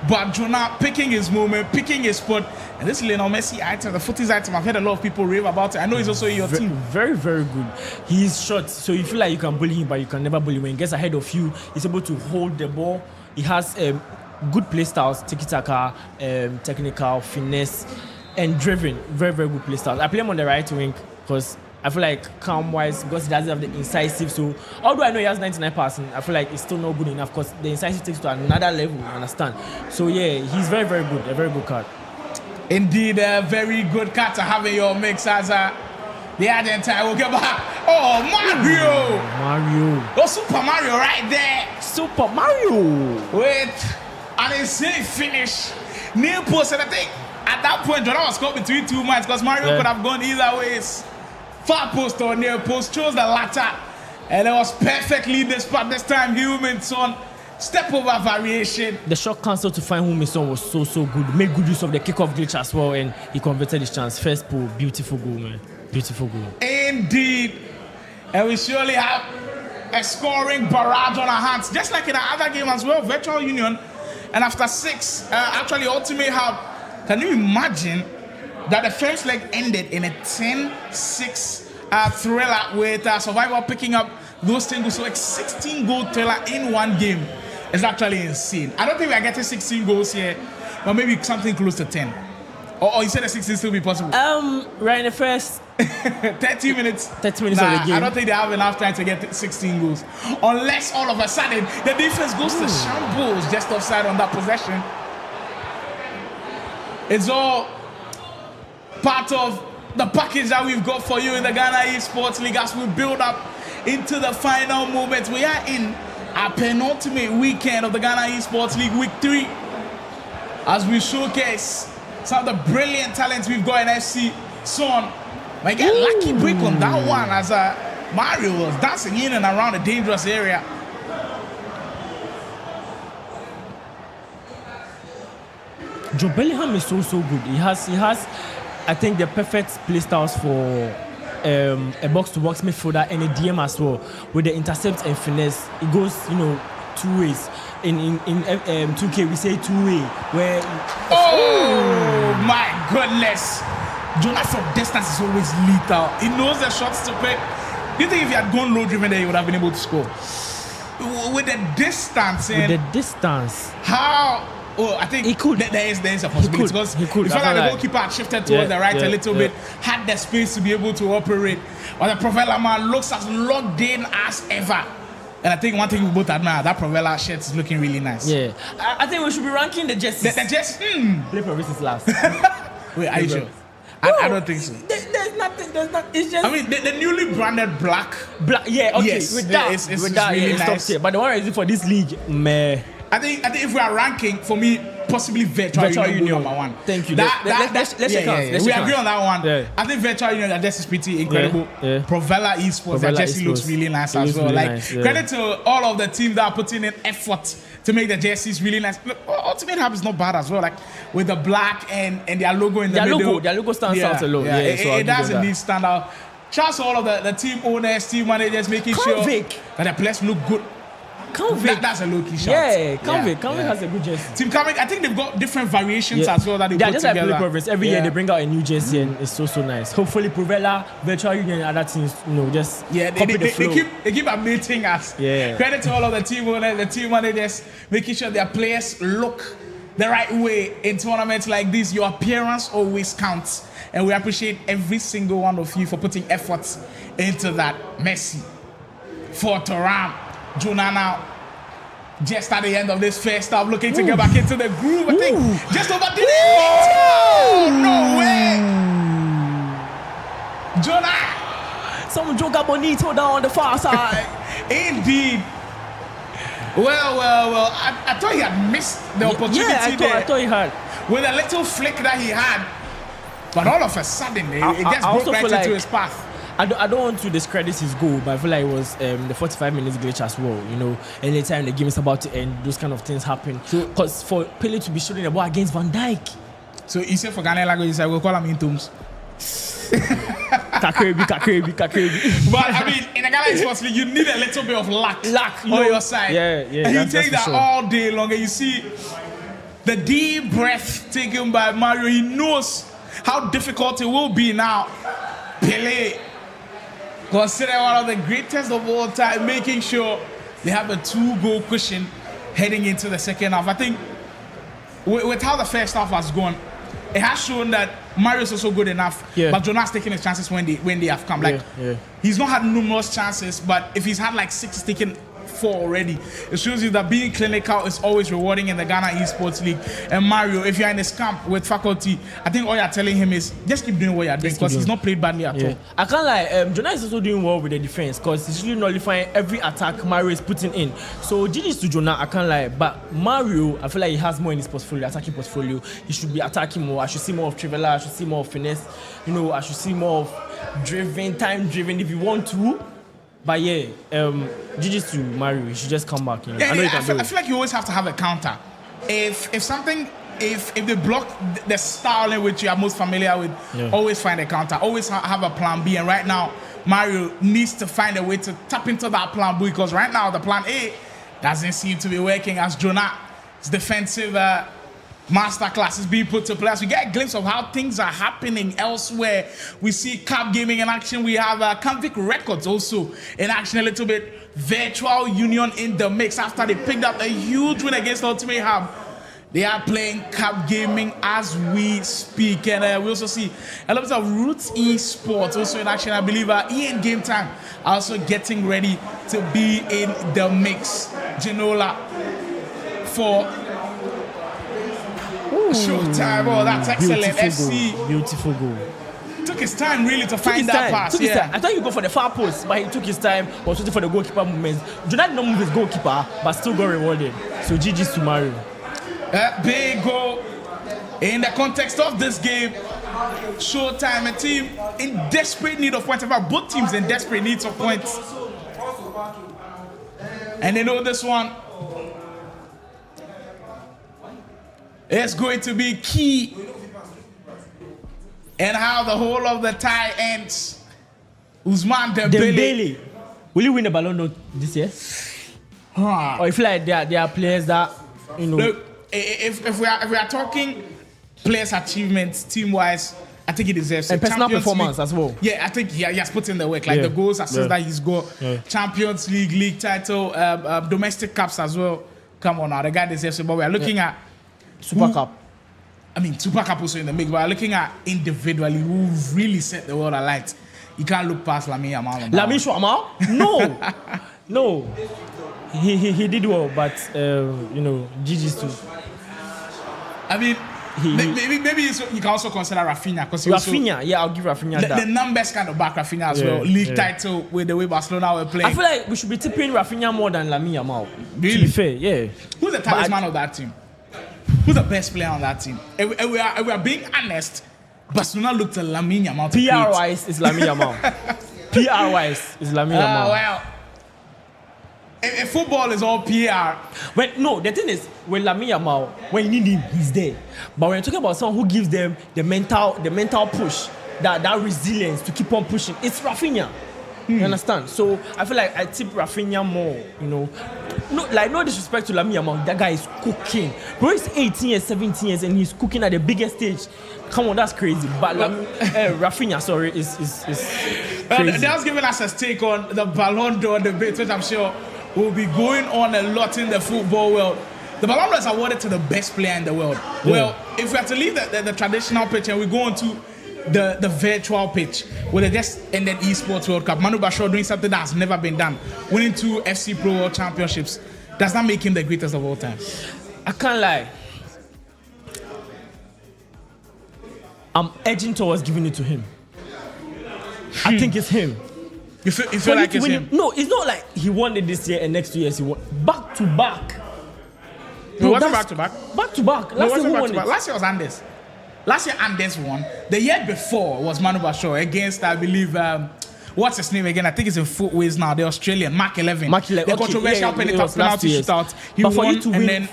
But Jonah picking his movement, picking his spot. And this Lionel Messi item, the footies item, I've heard a lot of people rave about it. I know he's also in your team. Very, very good. He's short, so you feel like you can bully him, but you can never bully him. When he gets ahead of you, he's able to hold the ball. He has good play styles, tiki-taka, technical, finesse, and driven. Very, very good play styles. I play him on the right wing because I feel like calm-wise, because he doesn't have the incisive. So although I know he has 99 passing, I feel like it's still not good enough because the incisive takes to another level, you understand? So yeah, he's very, very good. A very good card. Indeed, a very good cat to have in your mix as the Argentine will get back. Oh, Mario! Oh, Super Mario right there. Super Mario. Wait, and insane finish. Near post, and I think at that point, Jordan was caught between two minds because Mario could have gone either ways. Far post or near post, chose the latter. And it was perfectly dispatched this time. Humanson, step over variation. The shot cancel to find Humanson was so good. Made good use of the kickoff glitch as well, and he converted his chance. First pull, beautiful goal, man. Beautiful goal. Indeed. And we surely have a scoring barrage on our hands, just like in our other game as well, Virtual Union. And after 6, actually Ultimate Hub, can you imagine that the first leg ended in a 10-6 thriller with Survivor picking up those 10 goals? So like 16-goal thriller in one game. It's actually insane. I don't think we are getting 16 goals here, but maybe something close to 10. Or you said the 16 still be possible? Right in the first 30 minutes. 30 minutes of the game. I don't think they have enough time to get 16 goals. Unless all of a sudden the defense goes to shambles just offside on that possession. It's all part of the package that we've got for you in the Ghana Esports League as we build up into the final moments. We are in our penultimate weekend of the Ghana Esports League, week 3, as we showcase some of the brilliant talents we've got in FC Son. Might get a lucky break on that one as Mario was dancing in and around a dangerous area. Joe Bellingham is so good. He has, I think, the perfect play styles for a box-to-box midfielder and a DM as well. With the intercept and finesse, it goes, two ways. In 2K we say two-way. Where my goodness! Jonah from distance is always lethal. He knows the shots to pick. Do you think if he had gone low driven there, he would have been able to score? With the distance, how? Oh, I think he could. There is a possibility because he could. It felt like the goalkeeper had shifted towards the right a little bit, had the space to be able to operate. But the Provella man looks as locked in as ever. And I think one thing we both admire, that Provella shirt is looking really nice. Yeah, I think we should be ranking the jerseys. The jerseys. Play Preseason last. Wait, are you sure? I don't think so. There's nothing. It's just. I mean, the newly branded black. Yeah, okay. Yes, with that, it's really nice. Here. But the one reason for this league, meh. I think if we are ranking, for me, possibly Virtual Union number 1. Thank you. Let's check out. We agree on that one. Yeah. I think Virtual Union, that just is pretty incredible. Yeah. Provella Esports, that jersey looks really nice as well. Really nice, credit to all of the teams that are putting in effort to make the jerseys really nice. Look, Ultimate Hub is not bad as well. Like with the black and their logo in the middle. Their logo stands out a lot. It does indeed stand out. Shouts to all of the team owners, team managers, making sure that the players look good. That's a low-key shot. Yeah, Convict has a good jersey. Team Convict, I think they've got different variations as well that they put just together. Like Progress. Every year they bring out a new jersey and it's so nice. Hopefully Provella, Virtual Union and other teams, just copy the flow. They keep updating us. Yeah. Credit to all of the team owners, the team managers, making sure their players look the right way in tournaments like this. Your appearance always counts. And we appreciate every single one of you for putting efforts into that. Messi, for Thuram, Jonah now, just at the end of this first half, looking to get back into the groove. I think just overdid it. Oh, no way. Jonah. Some Joga Bonito down on the far side. Indeed. Well. I thought he had missed the opportunity there. I thought he had. With a little flick that he had. But all of a sudden, it just broke right into his path. I don't want to discredit his goal, but I feel like it was the 45 minutes glitch as well. Anytime the game is about to end, those kind of things happen. Because for Pele to be shooting the ball against Van Dijk. So he said for Ghanaian language, we'll call him Intoms. Kakrebi. But I mean, in the Ghana Esports League, you need a little bit of luck on your side. Yeah. And you take that all day long, and you see the deep breath taken by Mario. He knows how difficult it will be now. Pele, considered one of the greatest of all time, making sure they have a 2-goal cushion heading into the second half. I think with how the first half has gone, it has shown that Mario's also good enough, but Jonah's taking his chances when they have come. He's not had numerous chances, but if he's had like 6 taken 4 already. It shows you that being clinical is always rewarding in the Ghana Esports League. And Mario, if you're in this camp with faculty, I think all you're telling him is just keep doing what you're doing because he's not played badly at all. I can't lie, Jonah is also doing well with the defense because he's really nullifying every attack Mario is putting in. So GG's to Jonah, I can't lie, but Mario, I feel like he has more in his portfolio, attacking portfolio. He should be attacking more. I should see more of Trivella, I should see more of finesse, I should see more of time driven if you want to. But yeah, GG's to Mario, he should just come back. I know I feel like you always have to have a counter. If they block the style in which you are most familiar with, always find a counter. Always have a plan B. And right now, Mario needs to find a way to tap into that plan B because right now the plan A doesn't seem to be working as Jonah's defensive masterclass is being put to play. As we get a glimpse of how things are happening elsewhere, we see Cap Gaming in action. We have Convic Records also in action a little bit. Virtual Union in the mix after they picked up a huge win against Ultimate Hub. They are playing Cap Gaming as we speak. And we also see a lot of Roots Esports also in action. I believe Ian Game Time also getting ready to be in the mix. Genola for Showtime. Oh, that's excellent. Beautiful goal. Took his time really to find that pass. I thought you go for the far post, but he took his time. Was waiting for the goalkeeper movements. Jonah did not move his goalkeeper, but still got rewarded. So GG's to Mario. Big goal in the context of this game. Showtime, a team in desperate need of points. In fact, both teams in desperate need of points. And they know this one is going to be key and how the whole of the tie ends. Usman Dembele. Will you win the Ballon d'Or this year? Or if like there are players that Look, if we are talking players' achievements team-wise, I think he deserves it. And personal Champions performance League, as well. Yeah, I think he has put in the work. Like the goals, assists that he's got. Champions League title, domestic cups as well. Come on now, the guy deserves it. But we are looking at Super Cup. I mean, Super Cup also in the mix. But we are looking at individually who really set the world alight. You can't look past Lamine Yamal. Lamine Yamal? No. No. He did well, but, GG's too. I mean, maybe you can also consider Rafinha. Rafinha, I'll give Rafinha that. The numbers kind of back Rafinha as well. League title with the way Barcelona were playing. I feel like we should be tipping Rafinha more than Lamine Yamal. Really? To be fair, yeah. Who's the talisman of that team? Who's the best player on that team? If we are being honest, Barcelona looked at Lamine Yamal. PR-wise is Lamine Yamal. PR-wise is Lamine Yamal. Well, if football is all PR. The thing is, when Lamine Yamal, when you need him, he's there. But when you're talking about someone who gives them the mental push, that resilience to keep on pushing, it's Rafinha. You understand? So I feel like I tip Rafinha more, No disrespect to Lamine Yamal, that guy is cooking. Bro, he's 18 years, 17 years, and he's cooking at the biggest stage. Come on, that's crazy. But Rafinha, is crazy. That's giving us a take on the Ballon d'Or debate, which I'm sure will be going on a lot in the football world. The Ballon d'Or is awarded to the best player in the world. Yeah. Well, if we have to leave the traditional pitch and we go on to the virtual pitch, where they just ended Esports World Cup, Manu Bashir doing something that has never been done, winning 2 FC Pro World Championships, does that make him the greatest of all time? I can't lie. I'm edging towards giving it to him. I think it's him. You feel like it's him? No, it's not like he won it this year and next 2 years he won. Back to back. What's back to back? Back to back. Last year who won it? Last year was Andes. Last year Andes won. The year before was Manu Bashir against, I believe, what's his name again? I think it's in footways now. The Australian, Mark 11. The controversial penalty shootout. He won, you to win,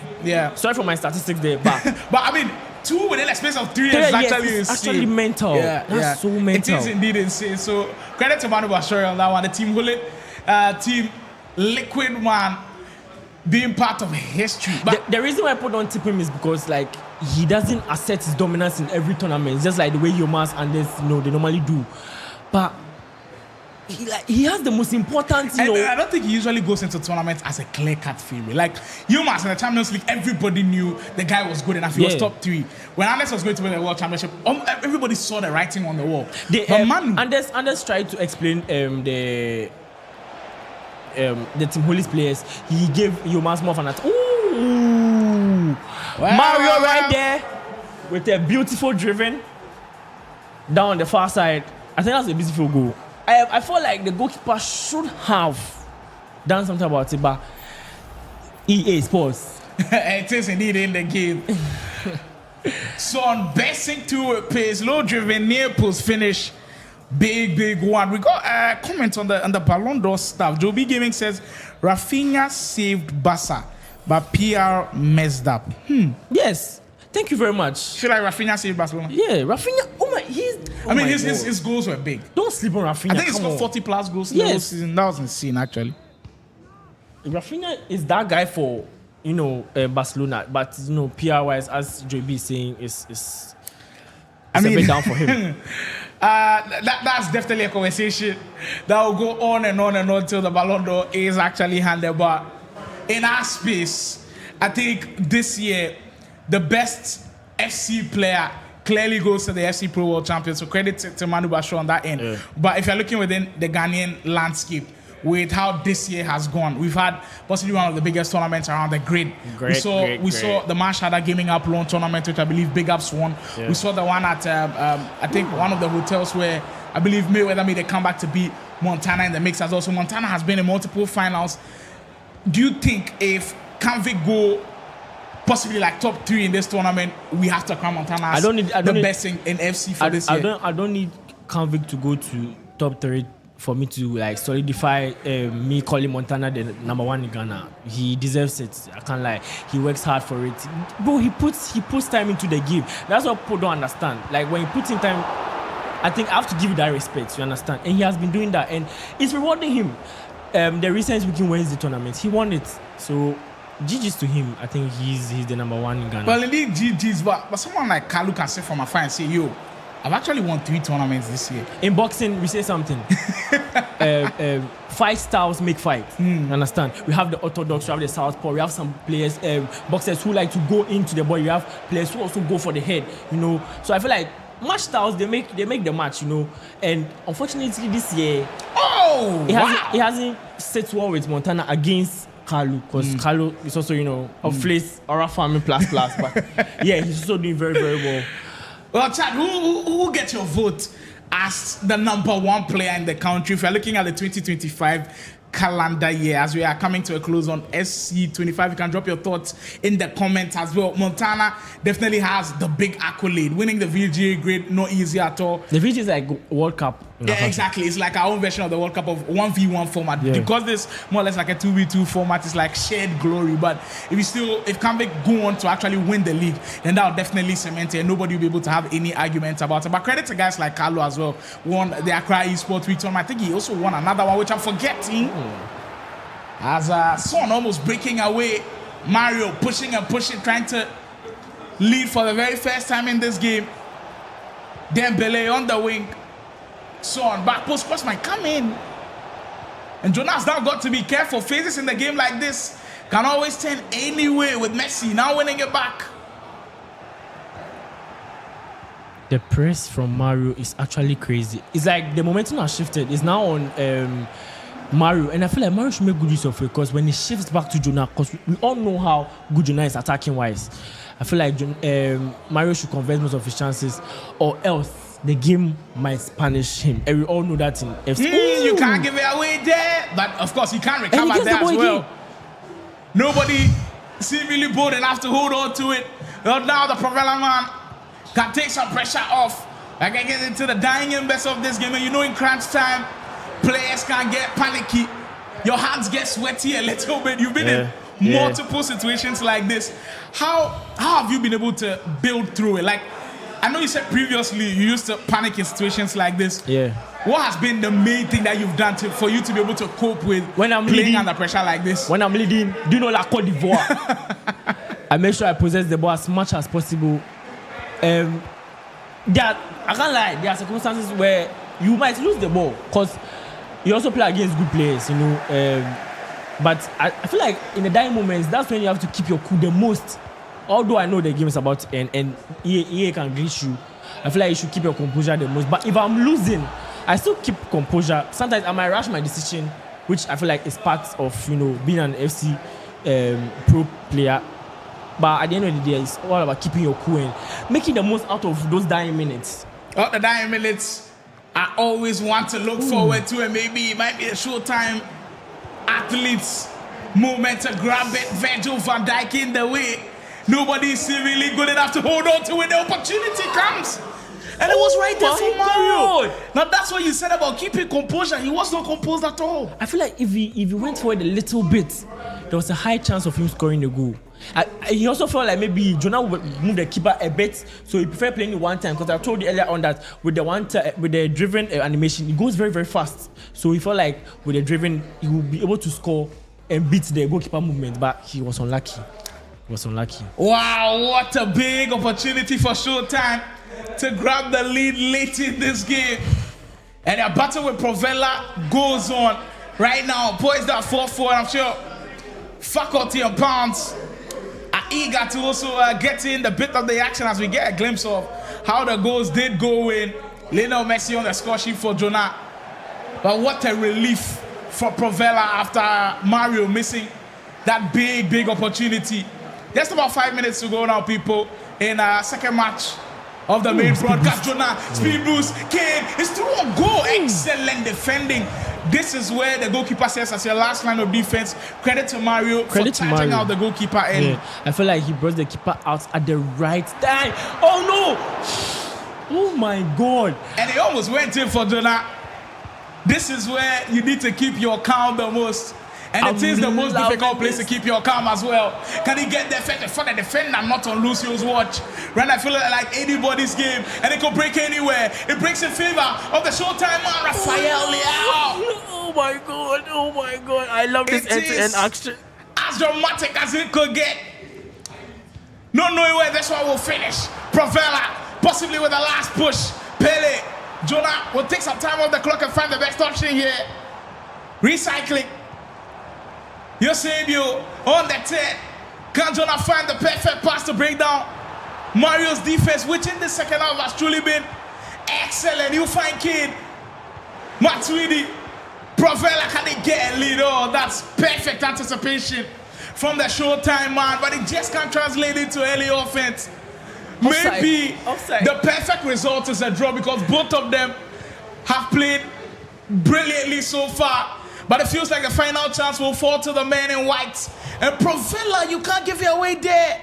Sorry for my statistics there, but but I mean, 2 within a space of 3 years is actually mental. That's so mental. It is indeed insane. So credit to Manu Bashir on that one. The team Hullet, team Liquid One being part of history. But the reason why people don't tip him is because he doesn't assert his dominance in every tournament. It's just like the way Yomas and this, they normally do. But he has the most important, I don't think he usually goes into tournaments as a clear-cut favorite. Like Yomas in the Champions League, everybody knew the guy was good enough. He was top 3. When Anders was going to win the World Championship, everybody saw the writing on the wall. Anders tried to explain the Team Holy's players, he gave Yilmaz more of an attack. Ooh! Mario right there with a beautiful driven down on the far side. I think that's a beautiful goal. I feel like the goalkeeper should have done something about it, but EA Sports. It is indeed in the game. So on bursting to pace, low driven, near post finish, big one. We got a comment on the Ballon d'Or stuff. Joby Gaming says Rafinha saved Barca, but PR messed up. Yes. Thank you very much. Feel like Rafinha saved Barcelona? Yeah, Rafinha. His goals were big. Don't sleep on Rafinha. I think he's got 40 plus goals in the whole season. That was insane, actually. Rafinha is that guy for Barcelona, but PR wise, as JB is saying, is a bit down for him. That's definitely a conversation that will go on and on and on till the Ballon d'Or is actually handed. But in our space, I think this year the best FC player clearly goes to the FC Pro World Champions. So credit to Manu Basho on that end. Yeah. But if you're looking within the Ghanaian landscape, with how this year has gone, we've had possibly one of the biggest tournaments around the grid. We saw the Mashhada Gaming Up Loan tournament, which I believe Big Ups won. Yeah. We saw the one at I think one of the hotels where I believe Mayweather made a comeback to beat Montana in the mix as well. So Montana has been in multiple finals. Do you think if Canvic go possibly like top 3 in this tournament, we have to crown Montana as the best in FC for this year? I don't need Canvic to go to top 3 for me to like solidify me calling Montana the number 1 in Ghana. He deserves it. I can't lie. He works hard for it. Bro, he puts time into the game. That's what people don't understand. Like when he puts in time, I think I have to give you that respect, you understand? And he has been doing that and it's rewarding him. The recent Weekend Wednesday tournament, he won it. So GG's to him. I think he's the number 1 in Ghana. Well, indeed GG's, but someone like Kalu can sit from afar and say, yo, I've actually won 3 tournaments this year. In boxing, we say something. Fight styles make fight. Understand? We have the orthodox, we have the southpaw, we have some players, boxers who like to go into the body. We have players who also go for the head. So I feel like match styles they make the match. And unfortunately this year, it hasn't set well with Montana against Kalu, because Kalu is also of place or a family plus. But yeah, he's also doing very very well. Well, Chad, who gets your vote as the number 1 player in the country? If you're looking at the 2025 calendar year, as we are coming to a close on SC25, you can drop your thoughts in the comments as well. Montana definitely has the big accolade. Winning the VGA grade, not easy at all. The VGA is like World Cup. Yeah, exactly. It's like our own version of the World Cup of 1v1 format. Yeah. Because this more or less like a 2v2 format, it's like shared glory. But if Canvic go on to actually win the league, then that will definitely cement it and nobody will be able to have any arguments about it. But credit to guys like Carlo as well. Won the Accra Esports League tournament. I think he also won another one, which I'm forgetting. As Son almost breaking away. Mario pushing, trying to lead for the very first time in this game. Dembele on the wing. Son, back post cross might come in. And Jonas now got to be careful. Phases in the game like this can always turn anyway with Messi now winning it back. The press from Mario is actually crazy. It's like the momentum has shifted. It's now on Mario. And I feel like Mario should make good use of it, because when he shifts back to Jonah, because we all know how good Jonah is attacking wise. I feel like Mario should convert most of his chances, or else the game might punish him. And we all know that in FC. You can't give it away there. But of course, you can't recover there as well. Nobody seemingly bold enough to hold on to it. Well, now the Provella man can take some pressure off. I can get into the dying embers of this game. And in crunch time, players can get panicky. Your hands get sweaty a little bit. You've been in multiple situations like this. How have you been able to build through it? Like, I know you said previously you used to panic in situations like this. Yeah. What has been the main thing that you've done for you to be able to cope with when I'm playing leading, under pressure like this? When I'm leading, do you know La Côte d'Ivoire? I make sure I possess the ball as much as possible. I can't lie, there are circumstances where you might lose the ball because you also play against good players, but I feel like in the dying moments, that's when you have to keep your cool the most. Although I know the game is about to end and EA can glitch you, I feel like you should keep your composure the most. But if I'm losing, I still keep composure. Sometimes I might rush my decision which I feel like is part of being an FC pro player. But at the end of the day, it's all about keeping your cool and making the most out of those dying minutes. The dying minutes, I always want to look forward to, and maybe it might be a Showtime athletes moment to grab it. Virgil van Dijk in the way. Nobody is really good enough to hold on to when the opportunity comes. And it was right there for Mario. Now that's what you said about keeping composure. He was not composed at all. I feel like if he went forward a little bit, there was a high chance of him scoring the goal. He also felt like maybe Jonah would move the keeper a bit, so he preferred playing it one time. Because I told you earlier on that with the driven animation, it goes very, very fast. So he felt like with the driven, he would be able to score and beat the goalkeeper movement, but he was unlucky. Wow, what a big opportunity for Showtime to grab the lead late in this game. And a battle with Provella goes on right now. Poised at 4-4, and I'm sure Faculty and Pounds are eager to also get in the bit of the action as we get a glimpse of how the goals did go in. Lionel Messi on the score sheet for Jonah. But what a relief for Provella after Mario missing that big opportunity. Just about 5 minutes to go now, people, in second match of the main broadcast. Jonah, speed boost, Kane is through a goal. Excellent defending. This is where the goalkeeper says as your last line of defense. Credit to Mario for charging out the goalkeeper. And I feel like he brought the keeper out at the right time. Oh no! Oh my God! And he almost went in for Jonah. This is where you need to keep your calm the most. And it is the most difficult place to keep your calm as well. Can he get there for the defender not on Lucio's watch? Right, I feel like anybody's game, and it could break anywhere. It breaks in favor of the Showtime man, Rafael Leao. Oh my God, I love this end-to-end action. As dramatic as it could get. Not knowing where this one will finish. Provella, possibly with the last push. Pele, Jonah will take some time off the clock and find the best option here. Recycling. Eusebio on the 10. Can Jonah find the perfect pass to break down Mario's defense, which in the second half has truly been excellent. You find Kane, Matuidi, Provella, can they get a lead? Oh, that's perfect anticipation from the Showtime man, but it just can't translate into early offense. Maybe the perfect result is a draw because both of them have played brilliantly so far. But it feels like the final chance will fall to the man in white. And Provella, you can't give it away there.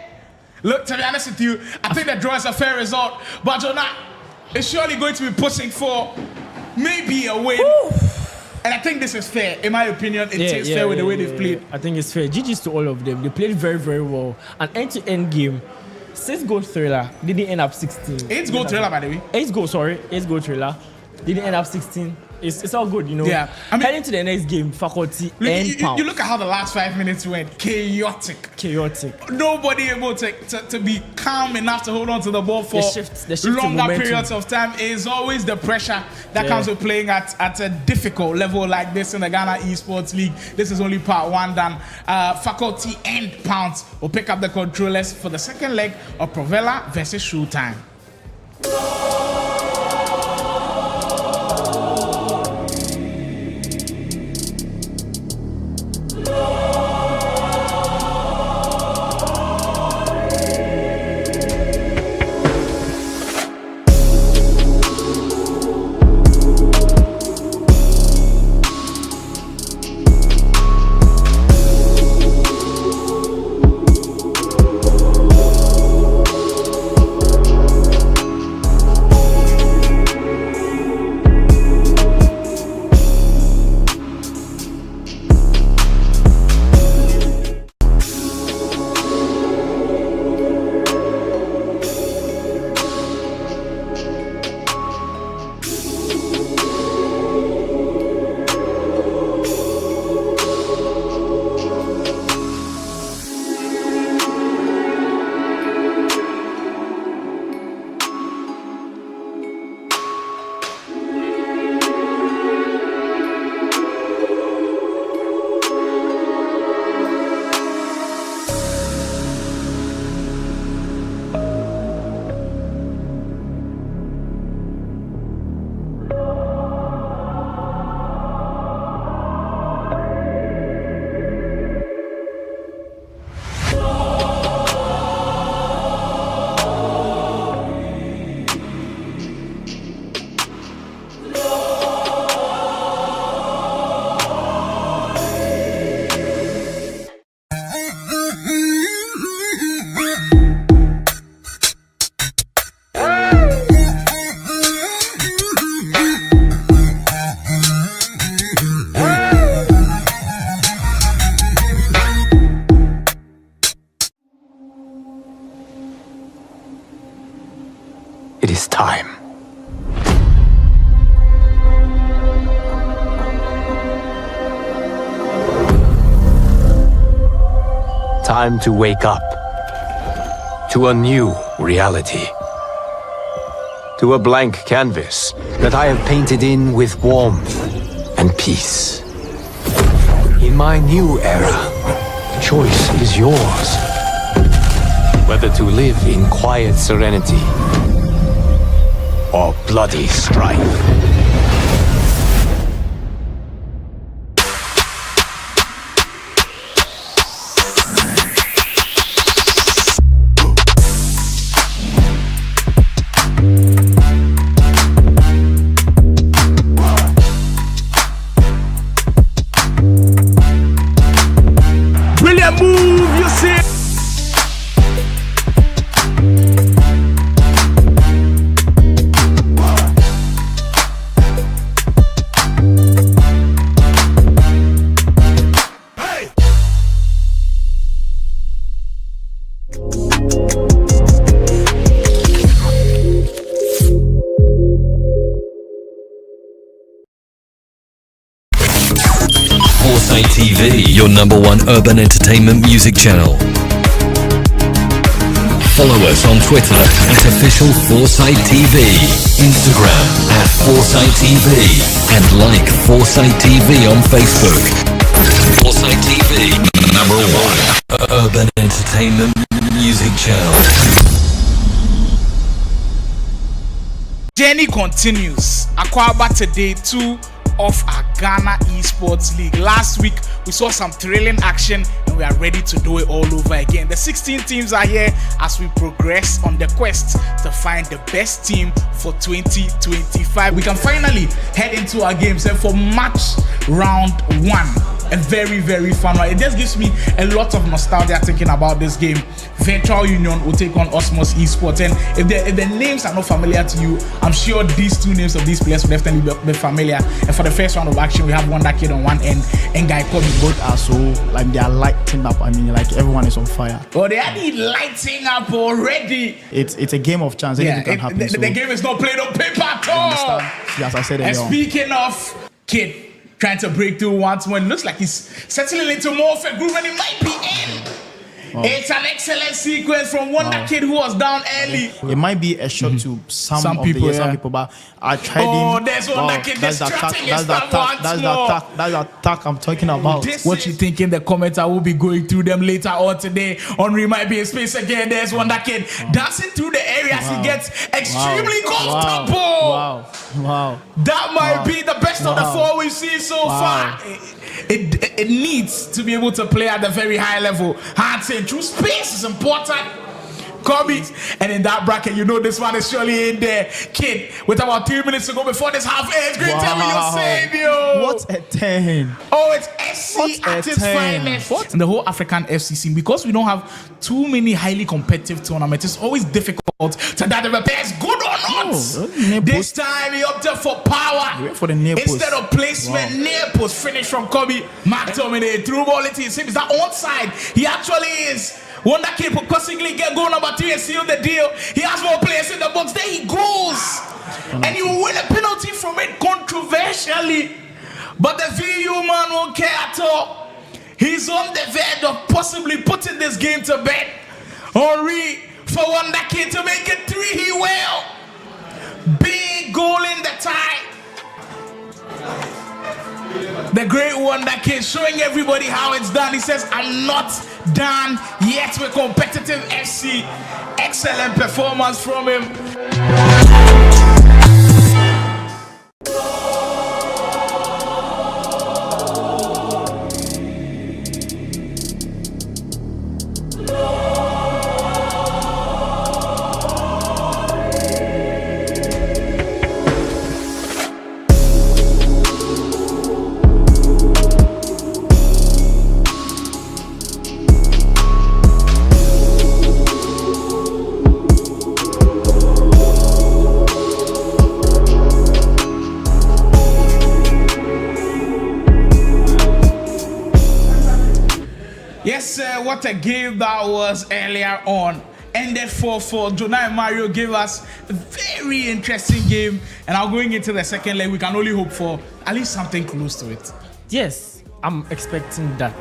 Look, to be honest with you, I think the draw is a fair result. But Jonah is surely going to be pushing for maybe a win. Woo. And I think this is fair. In my opinion, it is fair with the way they've played. I think it's fair. GG's to all of them. They played very, very well. An end-to-end game. 6-goal thriller. Didn't end up 16. 8-goal thriller, by the way. 8-goal thriller. Didn't end up 16. It's all good, Yeah. I mean, heading to the next game, Faculty and Pounds. You look at how the last 5 minutes went. Chaotic. Nobody able to be calm enough to hold on to the ball for longer periods of time. It's always the pressure that comes with playing at a difficult level like this in the Ghana Esports League. This is only part one done. Faculty and Pounds will pick up the controllers for the second leg of Provella versus Showtime. It is time. Time to wake up to a new reality. To a blank canvas that I have painted in with warmth and peace. In my new era, choice is yours. Whether to live in quiet serenity or bloody strife. Brilliant move, you see. Foresight TV, your number one urban entertainment music channel. Follow us on Twitter at official Foresight TV, Instagram at Foresight TV, and like Foresight TV on Facebook. Foresight TV, number one urban entertainment music channel. Journey continues. Akwaba today 2 of our Ghana Esports League. Last week we saw some thrilling action and we are ready to do it all over again. The 16 teams are here as we progress on the quest to find the best team for 2025. We can finally head into our games and for match round 1. A very, very fun one. It just gives me a lot of nostalgia thinking about this game. Virtual Union will take on Osmos Esports, and if the names are not familiar to you, I'm sure these two names of these players will definitely be familiar. And for the first round of action, we have Wonder Kid on one end and Guy Kobe. Both are so like they are lighting up. I mean, like everyone is on fire. Oh, they are lighting up already. It's a game of chance. Anything can happen. The game is not played on paper at all. As I said and earlier. Speaking of Kid trying to break through once more, it looks like he's settling into more of a groove and he might be in. Wow. It's an excellent sequence from Wonder Kid who was down early. It might be a shot to some people, some people, but I tried him. Oh, there's Wonder Kid distracting his stuff once more. That's the attack I'm talking about. What you think in the comments? I will be going through them later on today. Henry might be in space again. There's Wonder Kid dancing through the areas. He gets extremely comfortable. Wow. That might be the best of the 4 we've seen so far. It needs to be able to play at the very high level. Hard saying true space is important. Kobe, and in that bracket, you know this one is surely in there. Kid, with about 3 minutes to go before this half ends, great time with your savior. What a 10! Oh, it's SC at its finest. What? And the whole African FC scene, because we don't have too many highly competitive tournaments, it's always difficult to that if a player is good or not. This time he opted for power for the near post instead of placement. Near post finish from Kobe. Mark Tomine through ball into his hip. Is that onside? He actually is. Wonder Kid will constantly get goal number 3 and seal the deal. He has more players in the box. There he goes. And you win a penalty from it controversially. But the VU man won't care at all. He's on the verge of possibly putting this game to bed. Henry for Wonder Kid to make it 3. He will. Big goal in the tie. The great Wonder Kid showing everybody how it's done. He says, I'm not done yet with competitive FC. Excellent performance from him. Yes, sir, what a game that was earlier on. ended 4-4. Jonah and Mario gave us a very interesting game. And now going into the second leg, we can only hope for at least something close to it. Yes, I'm expecting that.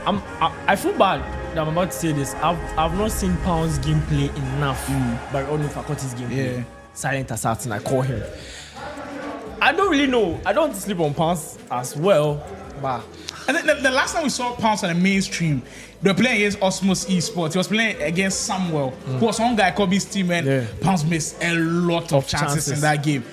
I feel bad that I'm about to say this. I've not seen Pound's gameplay enough, but I don't know Faculty's gameplay. Yeah. Silent Assassin, I call him. I don't really know. I don't sleep on Pounds as well, but. And the last time we saw Pounds on the mainstream, they were playing against Osmos Esports. He was playing against Samuel, who was one guy, Kobe's team, and Pounds missed a lot of chances in that game.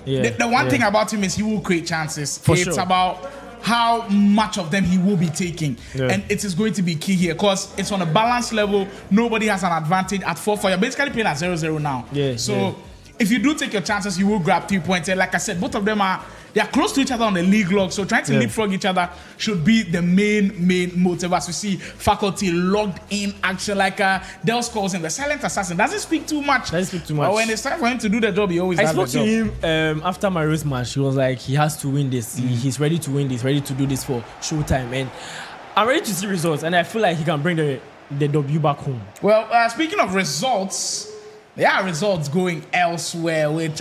Yeah. The one thing about him is he will create chances. It's sure. about how much of them he will be taking. And it is going to be key here because it's on a balance level. Nobody has an advantage at 4-4. You're basically playing at 0-0 now. So if you do take your chances, you will grab 3 points. And like I said, both of them they are close to each other on the league log. So trying to leapfrog each other should be the main motive. As we see Faculty logged in action like Dels calls him the silent assassin. Doesn't speak too much. But when it's time for him to do the job, he always does the job. I spoke to him after my race match. He was like, he has to win this. He's ready to win this, ready to do this for showtime. And I'm ready to see results. And I feel like he can bring the W back home. Well, speaking of results, there are results going elsewhere, which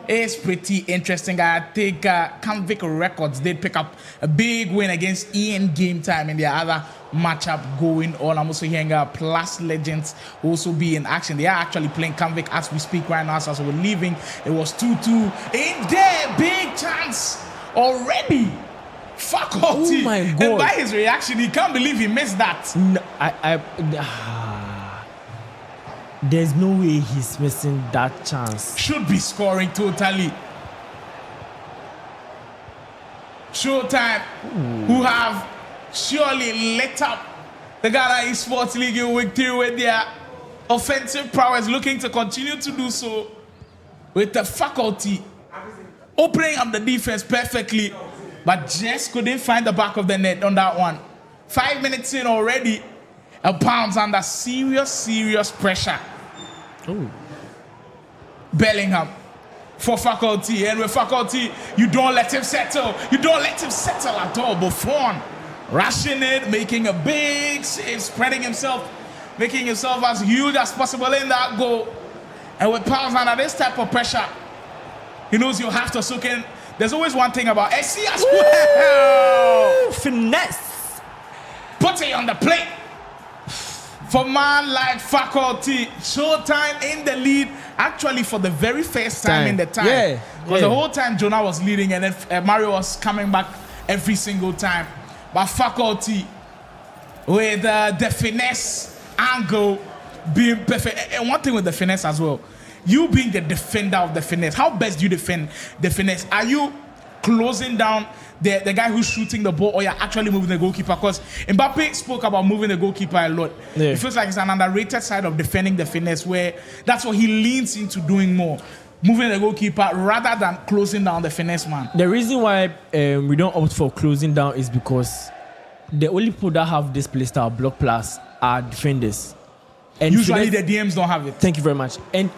is pretty interesting. I think Convict Records did pick up a big win against Ian Game Time in their other matchup going on. I'm also hearing Plus Legends also be in action. They are actually playing Convict as we speak right now. So as we're leaving, it was 2-2 in there. Big chance already. Faculty. Oh my God. And by his reaction, he can't believe he missed that. No, there's no way he's missing that chance. Should be scoring totally. Showtime, who have surely lit up the Ghana Esports League in week 3 with their offensive prowess, looking to continue to do so with the Faculty opening up the defense perfectly, but just couldn't find the back of the net on that one. 5 minutes in already, and Pounds under serious pressure. Oh. Bellingham for Faculty, and with Faculty, you don't let him settle. You don't let him settle at all. Buffon rushing it, making a big save, spreading himself, making himself as huge as possible in that goal. And with Pounds under this type of pressure, he knows you have to soak in. There's always one thing about SC as well. Finesse. Put it on the plate. For man like Faculty, Showtime in the lead, actually for the very first time in the time. Because the whole time Jonah was leading and then Mario was coming back every single time. But Faculty, with the finesse angle being perfect. And one thing with the finesse as well, you being the defender of the finesse, how best do you defend the finesse? Are you closing down the guy who's shooting the ball, or you're actually moving the goalkeeper? Because Mbappe spoke about moving the goalkeeper a lot. It feels like it's an underrated side of defending the finesse, where that's what he leans into doing more, moving the goalkeeper rather than closing down the finesse man. The reason why we don't opt for closing down is because the only people that have this playstyle, Block Plus, are defenders. And usually the DMs don't have it. Thank you very much. And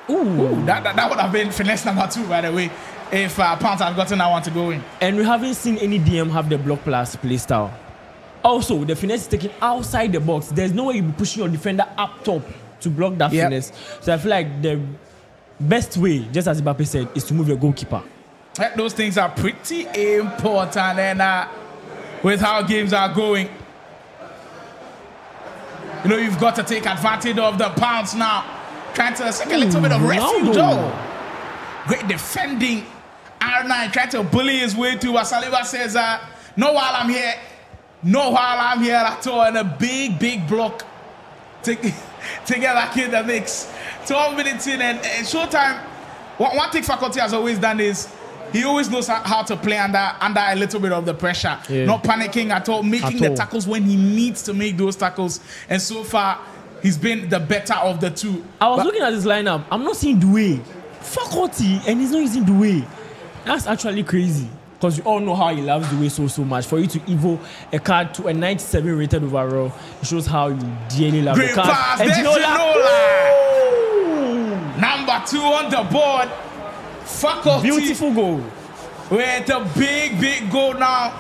that would have been finesse number 2, by the way, if Pounds had gotten that one to go in. And we haven't seen any DM have the Block Plus playstyle. Also, the finesse is taken outside the box. There's no way you'll be pushing your defender up top to block that finesse. So I feel like the best way, just as Mbappe said, is to move your goalkeeper. Those things are pretty important. And with how games are going, you know, you've got to take advantage of the Pounds now. Trying to take a little bit of refuge. Great defending. R9 trying to bully his way through. Saliba says, no while I'm here. No while I'm here at all. And a big block to get back in the mix. 12 minutes in and Showtime. One thing Faculty has always done is he always knows how to play under a little bit of the pressure. Not panicking at all. Making the tackles when he needs to make those tackles. And so far, he's been the better of the two. I was looking at his lineup. I'm not seeing Doué. Faculty, and he's not using Doué. That's actually crazy. Because you all know how he loves Doué so much. For you to evo a card to a 97 rated overall, it shows how you dearly love the card. Pass. And Number 2 on the board. Faculty. Beautiful goal. With a big goal now.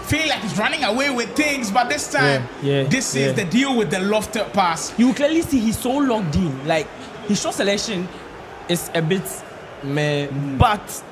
feel like he's running away with things, but this time, this is the deal with the lofted pass. You clearly see he's so locked in. Like, his shot selection is a bit meh, but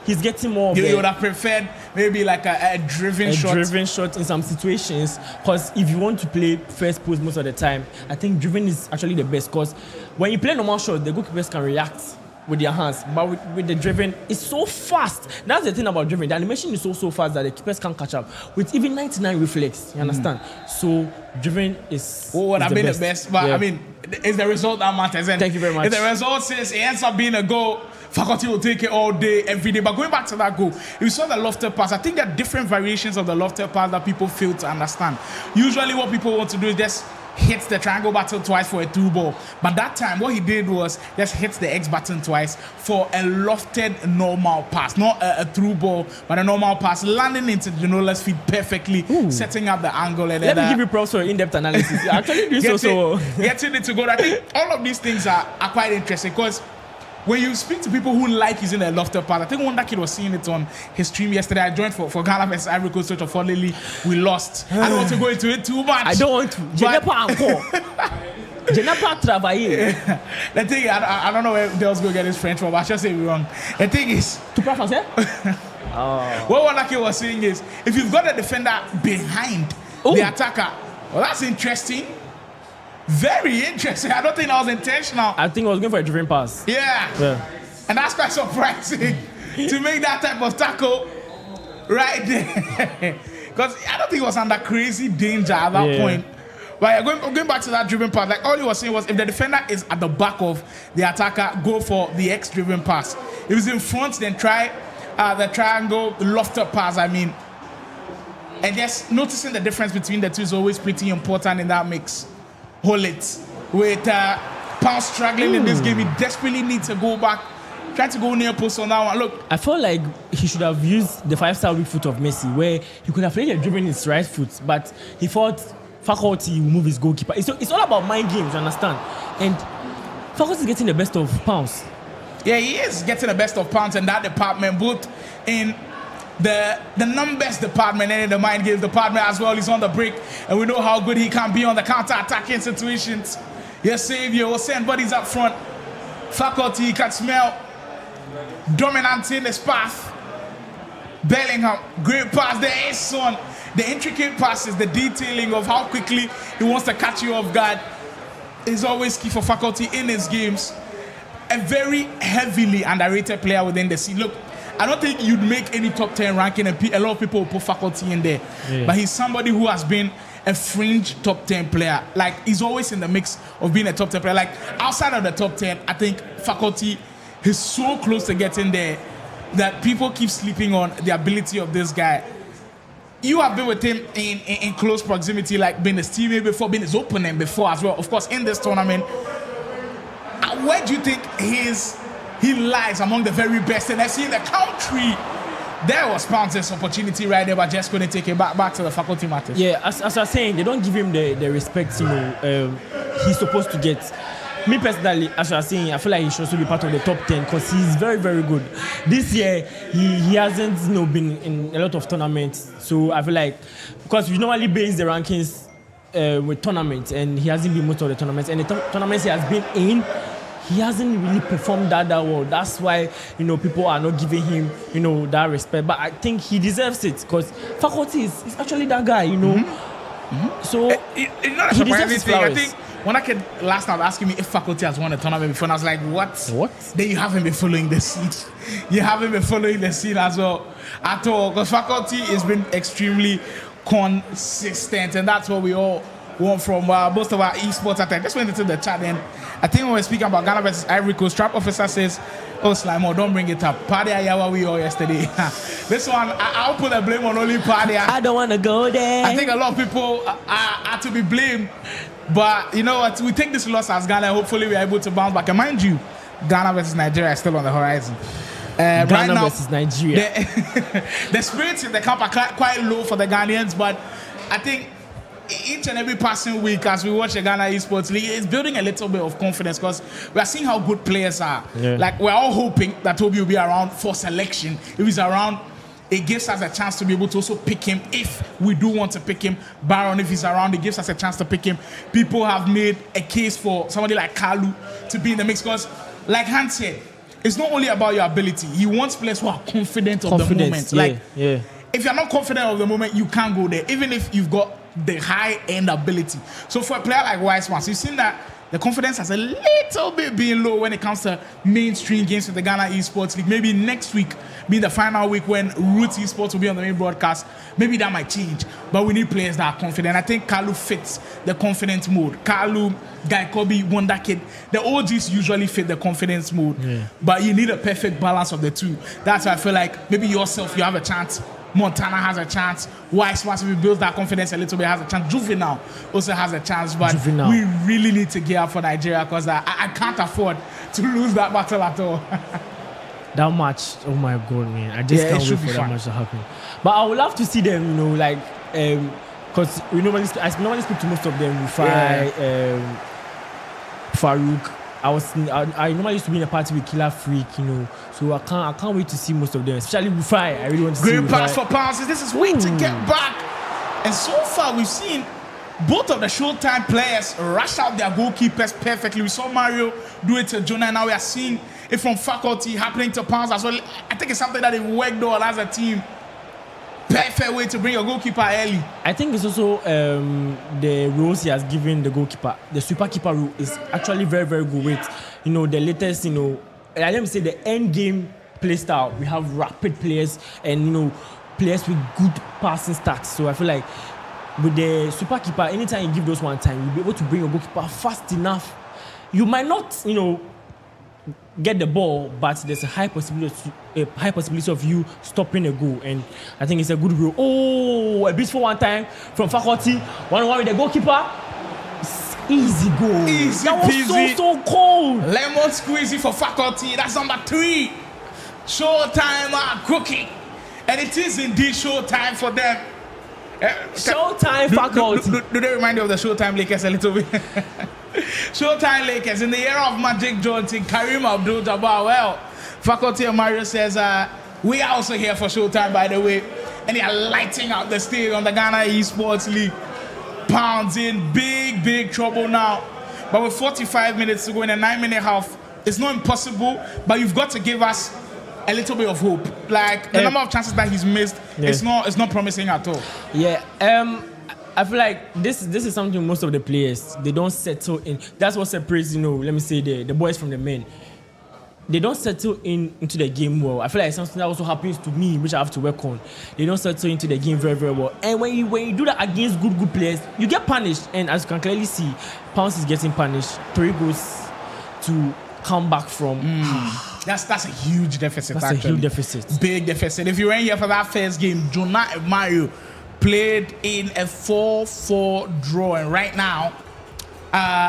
he's getting more. You would have preferred maybe like a driven shot. A driven shot in some situations. Because if you want to play first post most of the time, I think driven is actually the best. Because when you play normal shot, the goalkeepers can react with their hands. But with the driven, it's so fast. That's the thing about driven. The animation is so fast that the keepers can't catch up. With even 99 reflex, you understand? So driven is. What would have been the best? But yeah. I mean, it's the result that matters. And thank you very much. If the result says it ends up being a goal, Faculty will take it all day, every day. But going back to that goal, if you saw the lofted pass, I think there are different variations of the lofted pass that people fail to understand. Usually what people want to do is just hit the triangle button twice for a through ball. But that time, what he did was just hit the X button twice for a lofted normal pass. Not a through ball, but a normal pass, landing into Janola's feet perfectly, setting up the angle. And let me give you props for in-depth analysis. Actually, doing so. Getting it to go. I think all of these things are quite interesting because when you speak to people who like using a lofted pass, I think one that kid was seeing it on his stream yesterday. I joined for Ghana vs Ivory Coast, which unfortunately we lost. I don't want to go into it too much. I don't want to. Je n'ai pas travaillé. The thing, I don't know where Dale's going to get his French from, but I should say we're wrong. The thing is, tu parles français? What one that kid was saying is, if you've got a defender behind the attacker, well, that's interesting. Very interesting. I don't think that was intentional. I think I was going for a driven pass. Yeah. And that's quite surprising to make that type of tackle right there. Because I don't think it was under crazy danger at that point. But going back to that driven pass, like all he was saying was if the defender is at the back of the attacker, go for the X-driven pass. If he's in front, then try the triangle lofted pass, I mean. And just noticing the difference between the two is always pretty important in that mix. Hold it. With Pound struggling in this game, he desperately needs to go back, trying to go near post on that one. Look, I felt like he should have used the 5-star weak foot of Messi, where he could have played driven his right foot, but he thought Faculty will move his goalkeeper. It's all about mind games, you understand? And Faculty is getting the best of Pounds. Yeah, he is getting the best of Pounds in that department, both in the numbers department and in the mind games department as well. He's on the break, and we know how good he can be on the counter-attacking situations. Your savior will send bodies up front. Faculty can smell dominance in his path. Bellingham, great pass. There is Son. The intricate passes, the detailing of how quickly he wants to catch you off guard is always key for Faculty in his games. A very heavily underrated player within the scene. Look, I don't think you'd make any top 10 ranking and a lot of people will put Faculty in there. Yeah. But he's somebody who has been a fringe top 10 player. Like, he's always in the mix of being a top 10 player. Like, outside of the top 10, I think Faculty is so close to getting there that people keep sleeping on the ability of this guy. You have been with him in close proximity, like being his teammate before, being his opponent before as well. Of course, in this tournament, where do you think he lies among the very best? And I see in the country, there was Pounce's opportunity right there, but just couldn't take it back to the Faculty matters. Yeah, as I was saying, they don't give him the respect, he's supposed to get. Me personally, as I was saying, I feel like he should also be part of the top 10 because he's very, very good. This year, he hasn't been in a lot of tournaments. So I feel like, because we normally base the rankings with tournaments, and he hasn't been most of the tournaments. And the tournaments he has been in, he hasn't really performed that well. That's why, people are not giving him, that respect. But I think he deserves it because Faculty is actually that guy, So it's not a surprising thing. I think when I kid last night asking me if Faculty has won a tournament before, and I was like, what? Then you haven't been following the scene. You haven't been following the scene as well at all. Because Faculty has been extremely consistent, and that's what we all want from most of our esports attack. Just went into the chat, and I think when we're speaking about Ghana versus Ivory Coast, Trap Officer says, "Oh, Slimo, don't bring it up. Paddy Ayawa we all yesterday." This one, I'll put the blame on only Paddy. I don't want to go there. I think a lot of people are to be blamed. But you know what? We take this loss as Ghana. Hopefully, we are able to bounce back. And mind you, Ghana versus Nigeria is still on the horizon. Ghana right now, versus Nigeria. The spirits in the camp are quite low for the Ghanaians. But I think each and every passing week, as we watch the Ghana Esports League, it's building a little bit of confidence because we are seeing how good players are. Yeah. Like, we're all hoping that Toby will be around for selection. If he's around, it gives us a chance to be able to also pick him if we do want to pick him. Baron, if he's around, it gives us a chance to pick him. People have made a case for somebody like Kalu to be in the mix because, like Hans said, it's not only about your ability. He wants players who are confident of the moment. If you're not confident of the moment, you can't go there, even if you've got the high-end ability. So for a player like Weissman, you've seen that the confidence has a little bit been low when it comes to mainstream games with the Ghana Esports League. Maybe next week, being the final week when Roots Esports will be on the main broadcast, maybe that might change. But we need players that are confident. I think Kalu fits the confidence mode. Kalu, Guy Kobe, Wonder Kid, the OGs usually fit the confidence mode. Yeah. But you need a perfect balance of the two. That's why I feel like maybe yourself, you have a chance. Montana has a chance. Weissman, if we build that confidence a little bit, has a chance. Juvenile also has a chance. But we really need to gear up for Nigeria because I can't afford to lose that battle at all. That match, oh my God, man. I just can't wait for that match to happen. But I would love to see them, you know, like, because I normally speak to most of them. Rufai, Farouk. I normally used to be in a party with Killer Freak, you know. So I can't wait to see most of them, especially Rufai. I really want to see Great pass for Pounces. This is way to get back. And so far, we've seen both of the Showtime players rush out their goalkeepers perfectly. We saw Mario do it to Jonah, and now we are seeing it from Faculty happening to Pounds as well. I think it's something that they've worked on as a team. Perfect way to bring your goalkeeper early. I think it's also the roles he has given the goalkeeper. The super keeper role is actually very, very good with, you know, the latest, you know, let me say the end game play style. We have rapid players and, you know, players with good passing stats. So I feel like with the super keeper, anytime you give those one time, you'll be able to bring your goalkeeper fast enough. You might not, you know, get the ball, but there's a high possibility of you stopping a goal, and I think it's a good rule. Oh, a beautiful one time from Faculty, 1-1 with the goalkeeper. Easy goal. Easy that was peasy. so cold. Lemon squeezy for Faculty. That's number 3. Showtime cooking, and it is indeed showtime for them. Showtime Faculty. Do they remind you of the Showtime Lakers a little bit? Showtime Lakers in the era of Magic Johnson, Kareem Abdul-Jabbar. Well, Faculty and Mario says we are also here for Showtime, by the way, and they are lighting up the stage on the Ghana Esports League. Pounds in big trouble now, but with 45 minutes to go in a 9-minute half, it's not impossible, but you've got to give us a little bit of hope. Like the number of chances that he's missed, it's not promising at all. Yeah. I feel like this is something most of the players, they don't settle in. That's what separates, you know, let me say the boys from the men. They don't settle into the game well. I feel like it's something that also happens to me, which I have to work on. They don't settle into the game very, very well. And when you do that against good players, you get punished. And as you can clearly see, Pounds is getting punished. 3 goals to come back from. That's a huge deficit. That's actually a huge deficit. Big deficit. If you were in here for that first game, Jonah and Mario played in a 4-4 draw, and right now,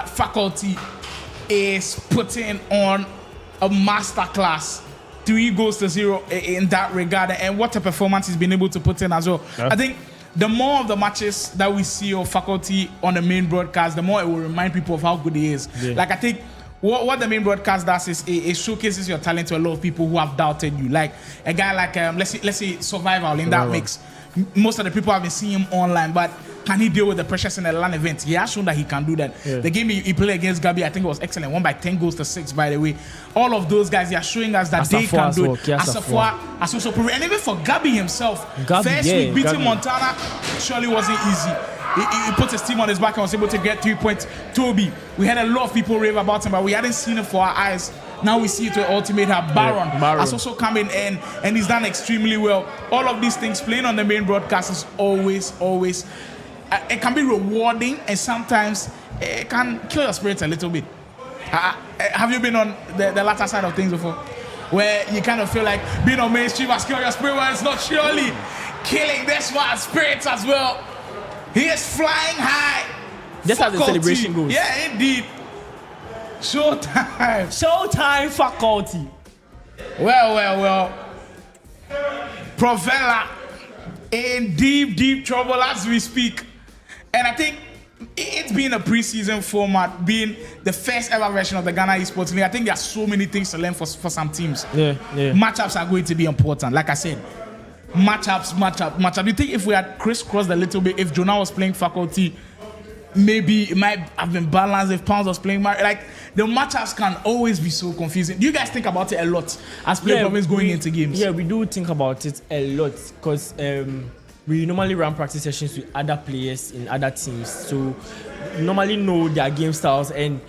Faculty is putting on a masterclass, 3-0 in that regard, and what a performance he's been able to put in as well. Yeah. I think the more of the matches that we see of Faculty on the main broadcast, the more it will remind people of how good he is. Yeah. Like I think what the main broadcast does is it showcases your talent to a lot of people who have doubted you. Like a guy like let's say Survival in that mix. Most of the people have been seeing him online, but can he deal with the pressures in the LAN event? He has shown that he can do that. Yeah. The game he played against Gabi, I think it was excellent. Won by 10-6, by the way. All of those guys, they are showing us that they can do it. Asafua has also proven. And even for Gabi himself, first week beating Montana surely wasn't easy. He put his team on his back and was able to get 3 points. Toby, we had a lot of people rave about him, but we hadn't seen it for our eyes. Now we see it with Ultimate Hub. Baron has also come in and he's done extremely well. All of these things playing on the main broadcast is always it can be rewarding, and sometimes it can kill your spirits a little bit. Have you been on the latter side of things before, where you kind of feel like being on mainstream has killed your spirit? Well, it's not surely killing this one's spirits as well. He is flying high. That's how the celebration goes. Yeah, indeed. Showtime Faculty. Well. Provella in deep trouble as we speak. And I think it's been a preseason format, being the first ever version of the Ghana Esports League. I think there are so many things to learn for some teams. Yeah. Matchups are going to be important. Like I said, matchup. Do you think if we had crisscrossed a little bit, if Jonah was playing faculty, maybe it might have been balanced if Pounds was playing like the matchups can always be so confusing. Do you guys think about it a lot as play province going into games? Yeah, we do think about it a lot because we normally run practice sessions with other players in other teams, so we normally know their game styles and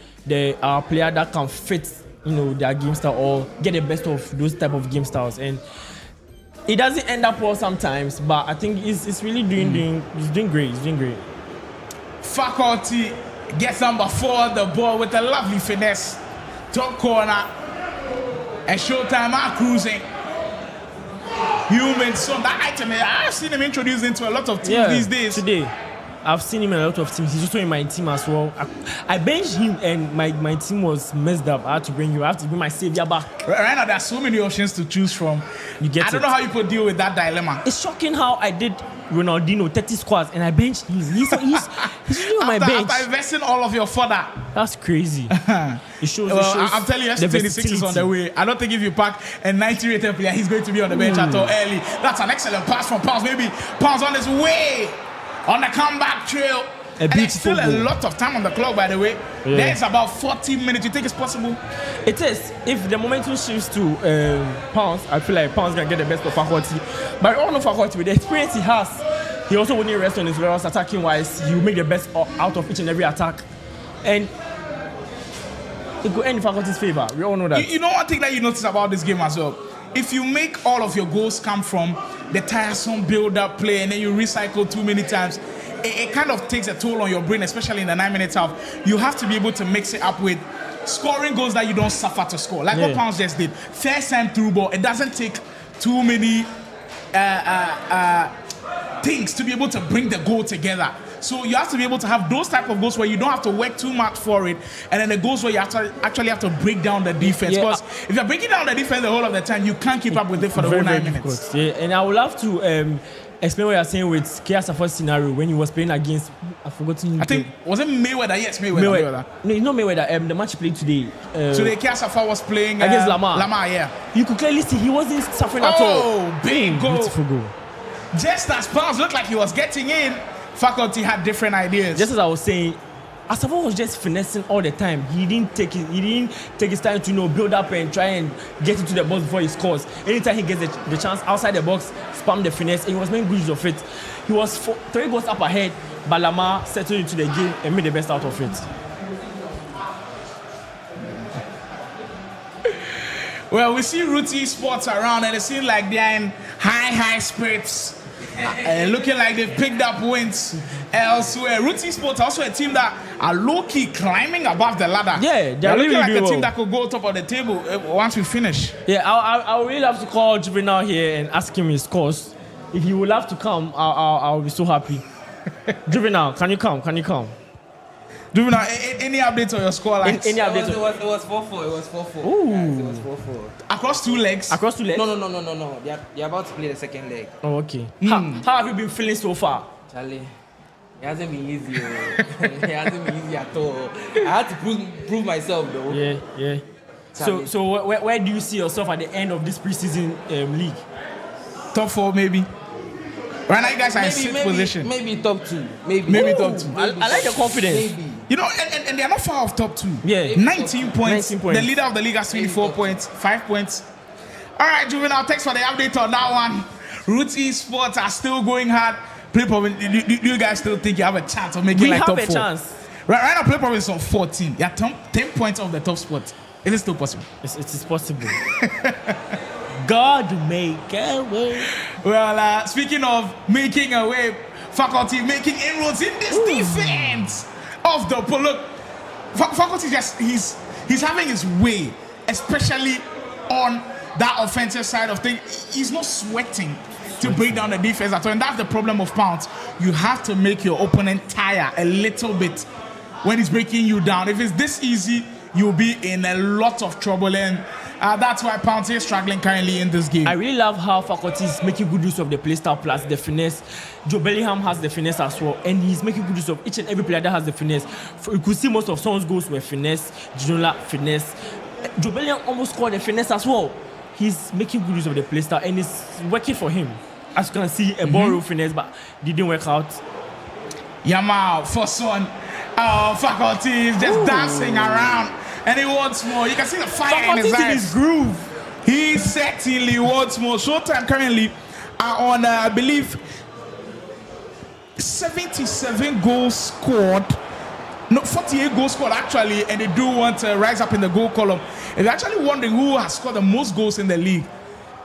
our player that can fit their game style or get the best of those type of game styles, and it doesn't end up well sometimes, but I think it's really doing great. He's doing great. Faculty gets number 4 the ball with a lovely finesse. Top corner. And Showtime are cruising. Human son, that item, I've seen him introduced into a lot of teams these days. Today, I've seen him in a lot of teams. He's also in my team as well. I benched him and my team was messed up. I had to bring him. I have to bring my savior back. Right now, there are so many options to choose from. I don't know how you could deal with that dilemma. It's shocking how I did Ronaldinho 30 squads and I benched him. He's on my bench. After investing all of your fodder. That's crazy. It shows. I'm telling you, S26 is on the way. I don't think if you pack a 90 rated player, he's going to be on the bench at all early. That's an excellent pass from Pounds. Maybe Pounds on his way on the comeback trail. And there's still a lot of time on the clock, by the way. Yeah. There's about 40 minutes. You think it's possible? It is. If the momentum shifts to Pounds, I feel like Pounds can get the best of faculty. But all of faculty, with the experience he has, he also wouldn't rest on his laurels attacking wise. You make the best out of each and every attack. And it could end in faculty's favor. We all know that. You know one thing that you notice about this game as well? If you make all of your goals come from the tiresome build-up play and then you recycle too many times, it kind of takes a toll on your brain, especially in the 9 minutes half. You have to be able to mix it up with scoring goals that you don't suffer to score. Like what Pounds just did. First time through ball. It doesn't take too many things to be able to bring the goal together. So you have to be able to have those type of goals where you don't have to work too much for it, and then the goals where you actually have to break down the defense. Because if you're breaking down the defense the whole of the time, you can't keep up with it for the whole 9 minutes. Yeah, and I would love to explain what you're saying with Kia Safa's scenario when he was playing against, I've forgotten. I think, was it Mayweather? Yes, Mayweather. No, it's not Mayweather. The match he played today. Today, Kia Safa was playing against Lamar. Lamar, yeah. You could clearly see he wasn't suffering at all. Oh, big goal. Beautiful goal. Just as Pounds looked like he was getting in, faculty had different ideas. Just as I was saying, Asafa was just finessing all the time. He didn't take his time to build up and try and get into the box before he scores. Anytime he gets the chance outside the box, spam the finesse, and he was making good use of it. He was 3 goals up ahead, but Lamar settled into the game and made the best out of it. Well, we see Rooty Sports around, and it seems like they're in high spirits. Looking like they've picked up wins elsewhere. Rooty Sports also a team that are low-key climbing above the ladder. Yeah, they're looking really like a team that could go top of the table once we finish. Yeah, I would really love to call Juvenile here and ask him his scores. If he would love to come, I'll be so happy. Juvenile, can you come? Juvenile, any updates on your score lines? Any updates? It was 4-4. It was 4-4. Ooh. Yes, it was 4-4. Across 2 legs? No. They're about to play the second leg. Oh, okay. How have you been feeling so far? Charlie, it hasn't been easy. It hasn't been easy at all. I had to prove myself, though. Yeah. So where do you see yourself at the end of this preseason league? Top 4, maybe. Right now, you guys are in 6th position. Maybe top 2. Maybe top 2. I like the confidence. Maybe. And they're not far off top 2. Yeah. 19 points. 19 points. The leader of the league has 24 points. 5 points. All right, Juvenile, thanks for the update on that one. Rooty Sports are still going hard. Play Province, do you guys still think you have a chance of making top 4? We have a chance. Right now, Play Province is on 14. You're 10 points off the top spot. Is it still possible? It is possible. God make a way. Well, speaking of making a way, faculty making inroads in this defense of the Look, faculty he's having his way, especially on that offensive side of things. He's not sweating to break down the defense at all, and that's the problem of Pounds. You have to make your opponent tire a little bit when he's breaking you down. If it's this easy, you'll be in a lot of trouble, and that's why Pounds is struggling currently in this game. I really love how faculty is making good use of the playstyle plus the finesse. Joe Bellingham has the finesse as well, and he's making good use of each and every player that has the finesse. You could see most of Son's goals were finesse, Ginola finesse. Joe Bellingham almost scored the finesse as well. He's making good use of the playstyle, and it's working for him. as you can see, a ball finesse, but didn't work out. Yamal, first one. Faculty is just dancing around, and he wants more. You can see the fire in his eyes. In his groove. He certainly wants more. Showtime currently are on, I believe, 77 goals scored. No, 48 goals scored actually, and they do want to rise up in the goal column. If you're actually wondering who has scored the most goals in the league,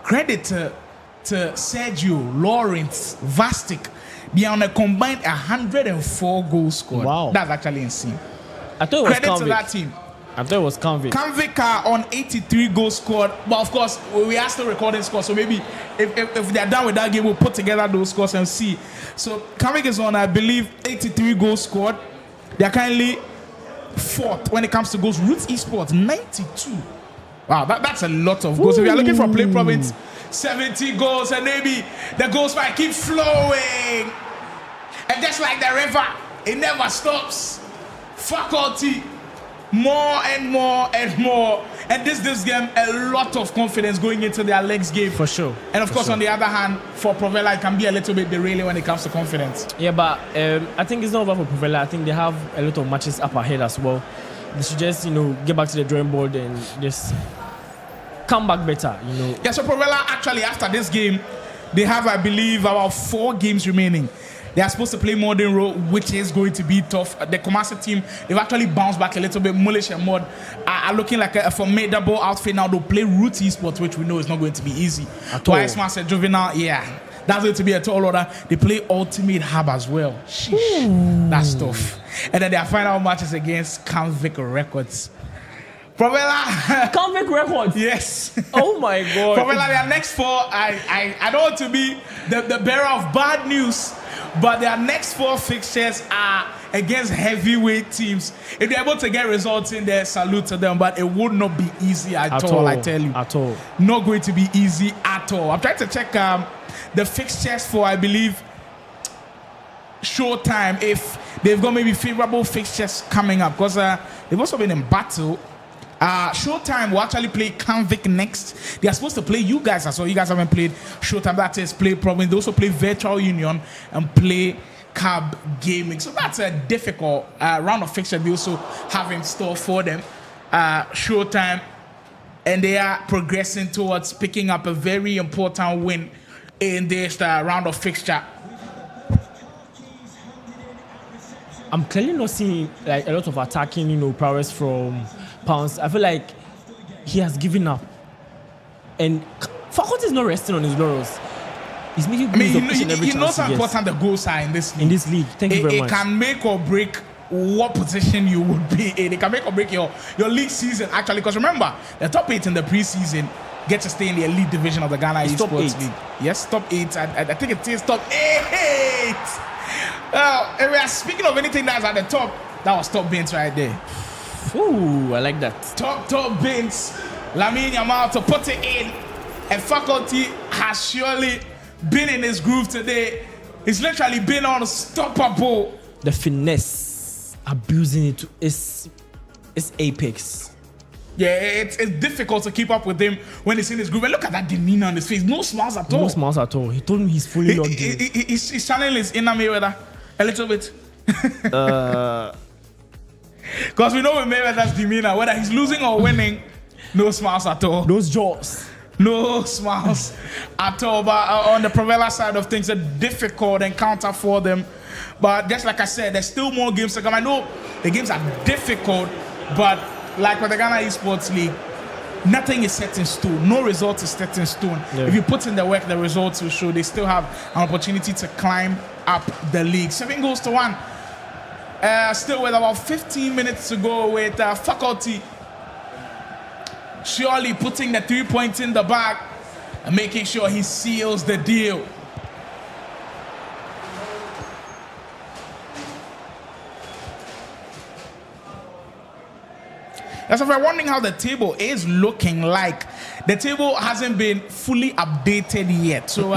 credit to Sergio, Lawrence, Vastic. They are on a combined 104 goals scored. Wow. That's actually insane. I thought it was Credit to that team. I thought it was Convict. Convict are on 83 goals scored. But of course, we are still recording scores. So maybe if they're done with that game, we'll put together those scores and see. So Convict is on, I believe, 83 goals scored. They are currently fourth when it comes to goals. Roots Esports, 92. Wow, that's a lot of goals. If you are looking for Play Province, 70 goals, and maybe the goals might keep flowing. And just like the river, it never stops. Faculty, more and more and more. And this game, a lot of confidence going into their legs game. For sure. And of course, on the other hand, for Provella, it can be a little bit derailing when it comes to confidence. Yeah, but I think it's not over for Provella. I think they have a lot of matches up ahead as well. They should just, get back to the drawing board and just come back better, Yeah, so Provella, actually, after this game, they have, I believe, about 4 games remaining. They are supposed to play Modern Road, which is going to be tough. The Kumasi team, they've actually bounced back a little bit. Mulish and Mod are looking like a formidable outfit now. They'll play Root Esports, which we know is not going to be easy. Twice Master Juvenile, yeah. That's going to be a tall order. They play Ultimate Hub as well. Sheesh. That's tough. And then their final matches against Convict Records. Provella. Convict Records? Yes. Oh my God. Provella, their next 4, I don't want to be the bearer of bad news, but their next 4 fixtures are against heavyweight teams. If they're able to get results in there, salute to them, but it would not be easy at all, I tell you. At all. Not going to be easy at all. I'm trying to check the fixtures for, I believe, Showtime, if they've got maybe favorable fixtures coming up, because they've also been in battle. Showtime will actually play Convict next. They are supposed to play you guys as well. You guys haven't played Showtime. That is play Province. They also play Virtual Union and play Cab Gaming. So that's a difficult round of fixture they also have in store for them. Showtime. And they are progressing towards picking up a very important win in this round of fixture. I'm clearly not seeing like a lot of attacking, prowess from Pounds. I feel like he has given up, and Faculty is not resting on his laurels. He's making good use of he knows how important the goals are in this league. Thank you very much. It can make or break what position you would be in. It can make or break your league season actually. Because remember, the top 8 in the preseason get to stay in the elite division of the Ghana Esports League. Yes, top 8. I think it is top 8. If we are speaking of anything that's at the top, that was top Bins right there. Ooh, I like that. Top Bins. Lamine Yamal to put it in. And Faculty has surely been in his groove today. He's literally been unstoppable. The finesse, abusing it to its apex. Yeah, it's difficult to keep up with him when he's in his groove. And look at that demeanor on his face. No smiles at all. No smiles at all. He told me he's fully logged in. He's channeling his inner Mayweather a little bit. Because we know with Mayweather's demeanor, whether he's losing or winning, no smiles at all. Those jaws. No smiles at all. But on the Provella side of things, a difficult encounter for them. But just like I said, there's still more games to come. I know the games are difficult, but like with the Ghana Esports League, nothing is set in stone. No result is set in stone. Yeah. If you put in the work, the results will show. They still have an opportunity to climb up the league. 7 goals to 1. Still with about 15 minutes to go with Faculty surely putting the 3 points in the bag and making sure he seals the deal. As if we're wondering how the table is looking like, the table hasn't been fully updated yet. So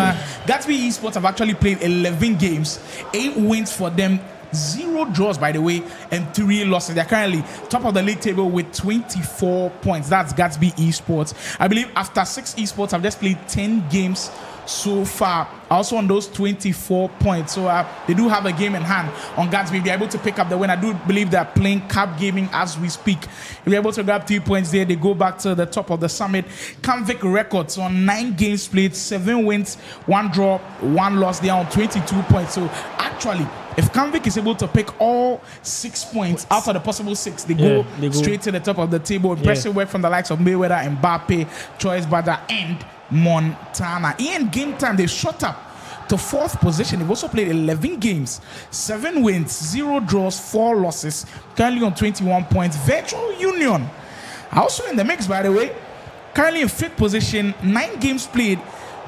Gatsby Esports have actually played 11 games, 8 wins for them, 0 draws, by the way, and 3 losses. They're currently top of the league table with 24 points. That's Gatsby Esports. I believe after 6 esports have just played 10 games so far. Also on those 24 points. So they do have a game in hand on Gatsby. They're able to pick up the win. I do believe they're playing Cap Gaming as we speak. If they're able to grab 3 points there, they go back to the top of the summit. Canvic records on 9 games played, 7 wins, 1 draw, 1 loss. They are on 22 points. So actually, if Canvic is able to pick all 6 points out of the possible 6, they go straight to the top of the table. Impressive work from the likes of Mayweather, Mbappe, Choice Badger, and Montana. In game time, they shot up to 4th position. They've also played 11 games, 7 wins, 0 draws, 4 losses. Currently on 21 points. Virtual Union also in the mix, by the way. Currently in 5th position, 9 games played,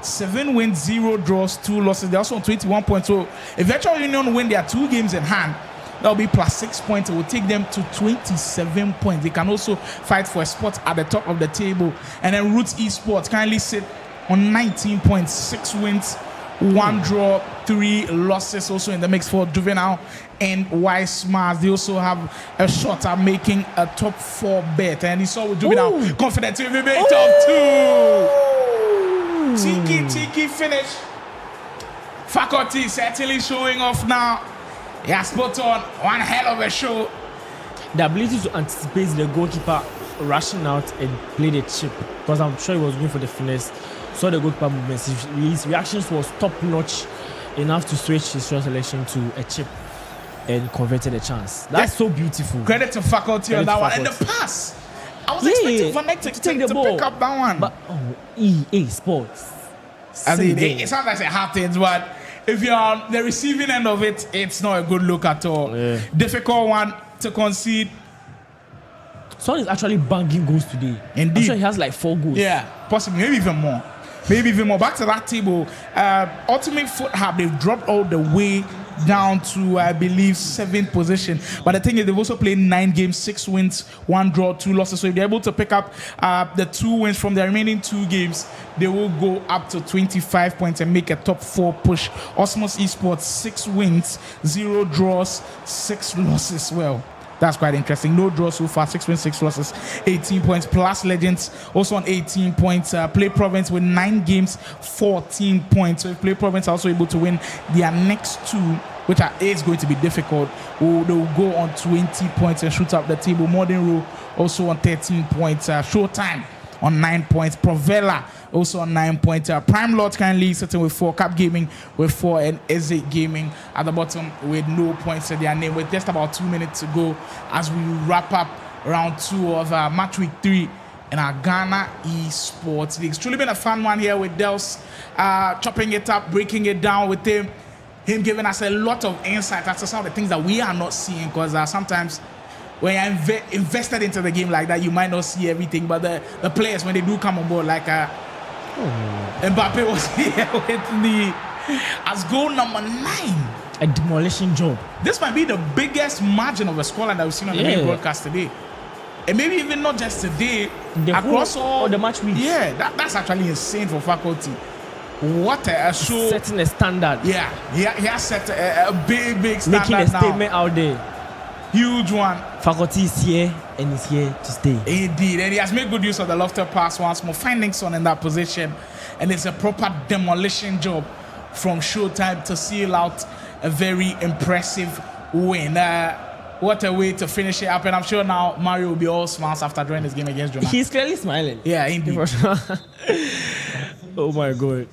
7 wins, 0 draws, 2 losses. They're also on 21 points. So if Virtual Union win their 2 games in hand, that'll be plus 6 points. It will take them to 27 points. They can also fight for a spot at the top of the table. And then Roots Esports currently sit on 19 points, 6 wins, 1 draw, 3 losses. Also in the mix for Juvenile and Wise Mars. They also have a shot at making a top 4 bet. And you saw with Juvenile confident to be made top 2. Tiki finish. Faculty certainly showing off now. He has put on one hell of a show. The ability to anticipate the goalkeeper rushing out and play the chip, because I'm sure he was going for the finesse. Saw the goalkeeper movements. His reactions was top notch enough to switch his shot selection to a chip and converted a chance. That's so beautiful. Credit to Faculty on that one. And the pass. I was expecting Van Dijk to take the ball, pick up that one. But EA Sports. I mean, it sounds like it happens, but if you're on the receiving end of it, it's not a good look at all. Yeah. Difficult one to concede. Son is actually banging goals today. Indeed. I'm sure he has like 4 goals. Yeah, possibly, maybe even more. Back to that table. Ultimate Foot Hub, they've dropped all the way down to, I believe, 7th position. But the thing is, they've also played 9 games, 6 wins, 1 draw, 2 losses. So if they're able to pick up the 2 wins from the remaining 2 games, they will go up to 25 points and make a top 4 push. Osmos Esports, 6 wins, 0 draws, 6 losses. Well, that's quite interesting. No draws so far, 6 wins, 6 losses, 18 points. Plus Legends also on 18 points. Play Province with 9 games, 14 points. So if Play Province are also able to win their next 2, which is going to be difficult, they will go on 20 points and shoot up the table. Modern Row also on 13 points. Showtime on 9 points. Provella also on 9 points. Prime Lord currently sitting with 4. Cap Gaming with 4. And Eze Gaming at the bottom with no points to their name. With just about 2 minutes to go as we wrap up round 2 of match week 3 in our Ghana Esports League. It's truly been a fun one here with Dels chopping it up, breaking it down with him giving us a lot of insight as to some of the things that we are not seeing, because sometimes when you're invested into the game like that, you might not see everything, but the players, when they do come on board, like Mbappe was here with me as goal number 9. A demolition job. This might be the biggest margin of a scoreline that we've seen on the main broadcast today. And maybe even not just today, across all the match weeks. Yeah, that's actually insane for Faculty. What a show. Setting a standard. Yeah, he has set a big standard. Making a statement out there. Huge one. Faculty is here and is here to stay. Indeed, and he has made good use of the lofted pass once more, finding Son in that position. And it's a proper demolition job from Showtime to seal out a very impressive win. What a way to finish it up. And I'm sure now Mario will be all smiles after drawing this game against Jonah. He's clearly smiling. Yeah, indeed. Oh my God.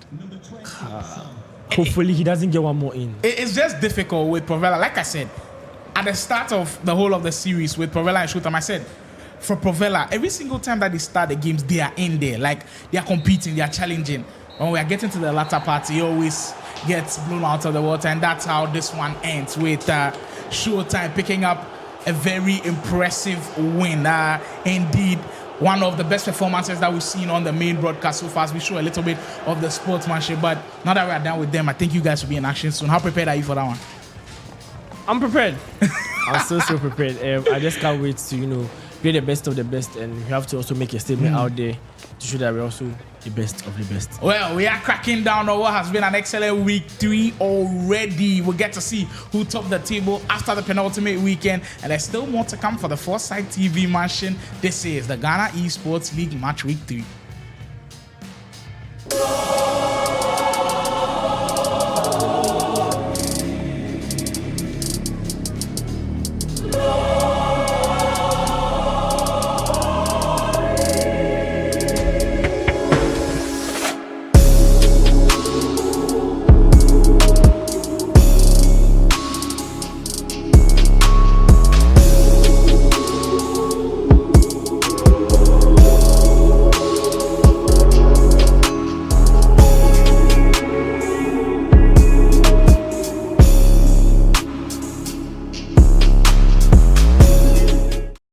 Hopefully he doesn't get one more in. It's just difficult with Provella. Like I said, at the start of the whole of the series with Provella and Showtime, I said, for Provella, every single time that they start the games, they are in there. Like, they are competing, they are challenging. When we are getting to the latter part, he always gets blown out of the water. And that's how this one ends, with Showtime picking up a very impressive win. Indeed, one of the best performances that we've seen on the main broadcast so far. We show a little bit of the sportsmanship, but now that we are done with them, I think you guys will be in action soon. How prepared are you for that one? I'm prepared. I'm so prepared. I just can't wait to, be the best of the best, and we have to also make a statement out there to show that we're also the best of the best. Well, we are cracking down on what has been an excellent week 3 already. We'll get to see who topped the table after the penultimate weekend, and there's still more to come for the Foresight TV mansion. This is the Ghana Esports League Match Week 3.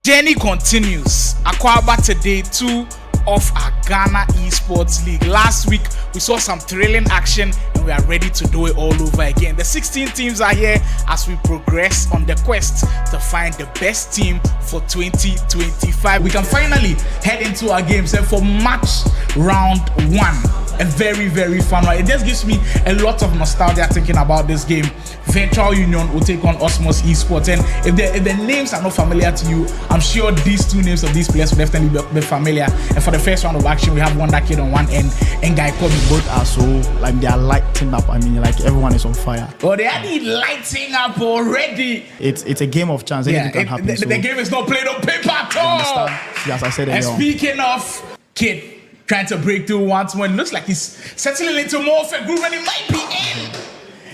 Journey continues. Akwaba today, 2 of our Ghana Esports League. Last week, we saw some thrilling action and we are ready to do it all over again. The 16 teams are here as we progress on the quest to find the best team for 2025. We can finally head into our games and for match round 1. A very, very fun one. It just gives me a lot of nostalgia thinking about this game. Virtual Union will take on Osmos Esports, and if the names are not familiar to you, I'm sure these two names of these players will definitely be familiar. And for the first round of action, we have Wonder Kid on one end and Guy Kobe. Both are so like they are lighting up. I mean, like everyone is on fire. Oh, they are lighting up already. It's a game of chance. Anything can happen. The game is not played on paper at all. Yes, I said it. And speaking of Kid trying to break through once more, it looks like he's settling into more of a groove and he might be in.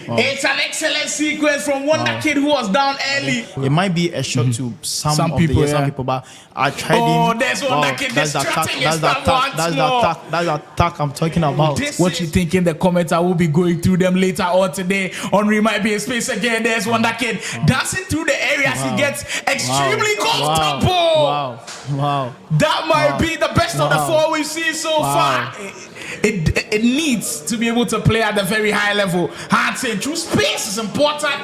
Wow. It's an excellent sequence from Wonder Kid who was down early. It might be a shot to some people, some people, but I tried him. Oh, there's Wonder Kid distracting his stuff once more. That's the attack I'm talking about. What you think in the comments? I will be going through them later on today. Henry might be in space again. There's Wonder Kid dancing through the area as he gets extremely comfortable. Wow. That might be the best of the 4 we've seen so far. It needs to be able to play at the very high level. Hard saying true space is important.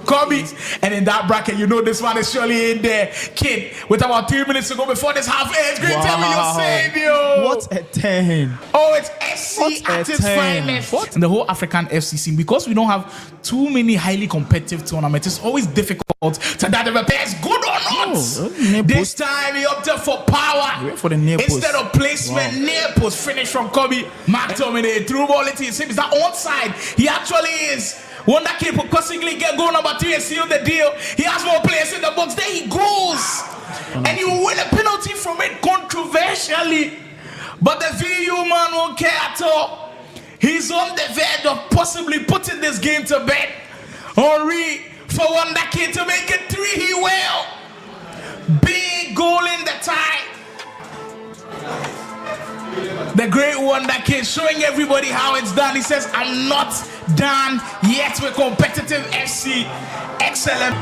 Kobe, and in that bracket, you know this one is surely in there. Kid, with about 3 minutes to go before this half ends. Great tell me your savior. What a 10. Oh, it's SC at its finest. And the whole African FC scene, because we don't have too many highly competitive tournaments, it's always difficult to that the player is good or not. This time he opted for power for the near post. Instead of placement. Near post finish from Kobe. Mark Tomine through ball into his hip. Is that onside? He actually is. Wonder Kid will constantly get goal number 3 and seal the deal. He has more players in the box. There he goes. And he will win a penalty from it controversially. But the VU man won't care at all. He's on the verge of possibly putting this game to bed. Henry for Wonder Kid to make it 3. He will. Big goal in the tie. The great Wonder Kid showing everybody how it's done. He says, I'm not done yet with competitive FC. Excellent.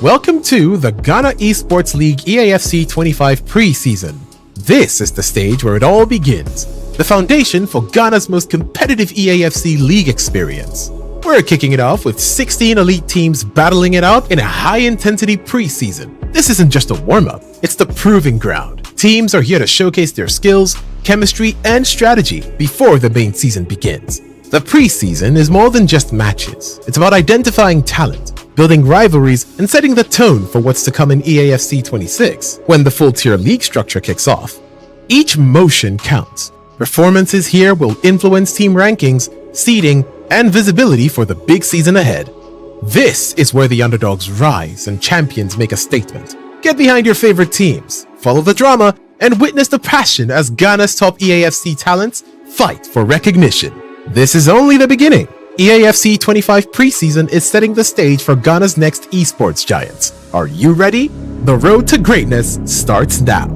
Welcome to the Ghana Esports League EAFC 25 preseason. This is the stage where it all begins, the foundation for Ghana's most competitive EAFC league experience. We're kicking it off with 16 elite teams battling it out in a high-intensity preseason. This isn't just a warm-up, it's the proving ground. Teams are here to showcase their skills, chemistry, and strategy before the main season begins. The preseason is more than just matches. It's about identifying talent, building rivalries, and setting the tone for what's to come in EAFC 26 when the full-tier league structure kicks off. Each motion counts. Performances here will influence team rankings, seeding, and visibility for the big season ahead. This is where the underdogs rise and champions make a statement. Get behind your favorite teams, follow the drama, and witness the passion as Ghana's top EAFC talents fight for recognition. This is only the beginning. EAFC 25 preseason is setting the stage for Ghana's next esports giants. Are you ready? The road to greatness starts now.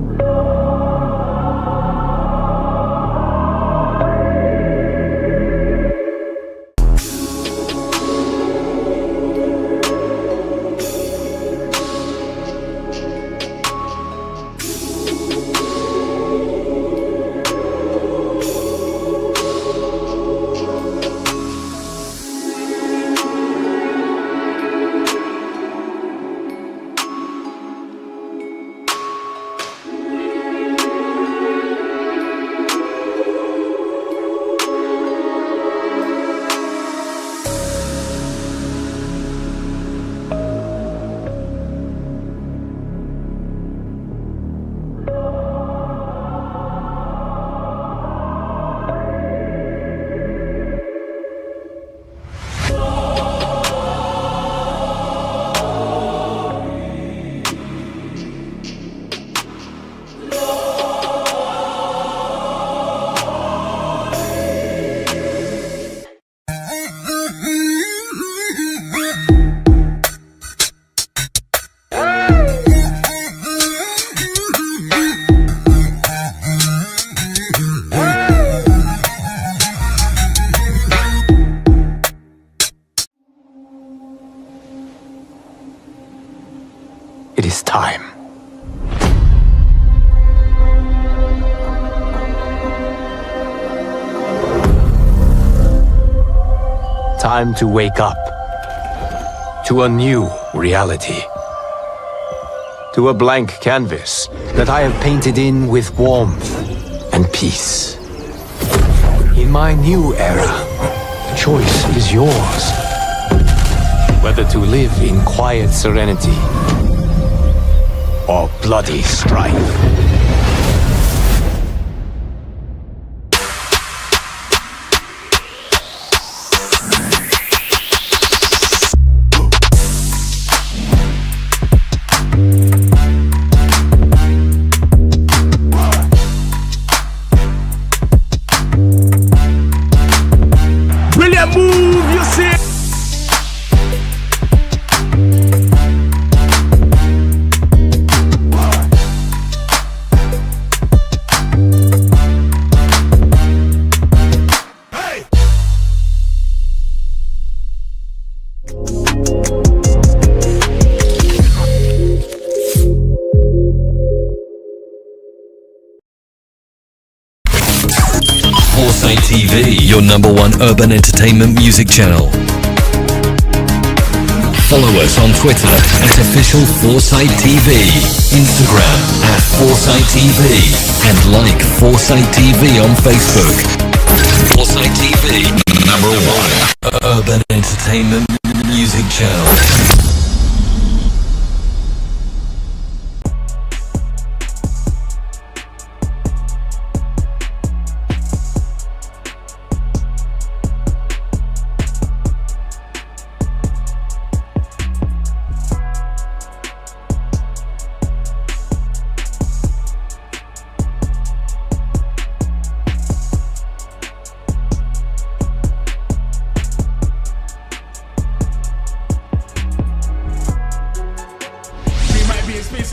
It is time. Time to wake up to a new reality. To a blank canvas that I have painted in with warmth and peace. In my new era, the choice is yours. Whether to live in quiet serenity or bloody strife. Brilliant move, you see. Foresight TV, your #1 urban entertainment music channel. Follow us on Twitter at official Foresight TV, Instagram at Foresight TV, and like Foresight TV on Facebook. Foresight TV, #1 urban entertainment music channel.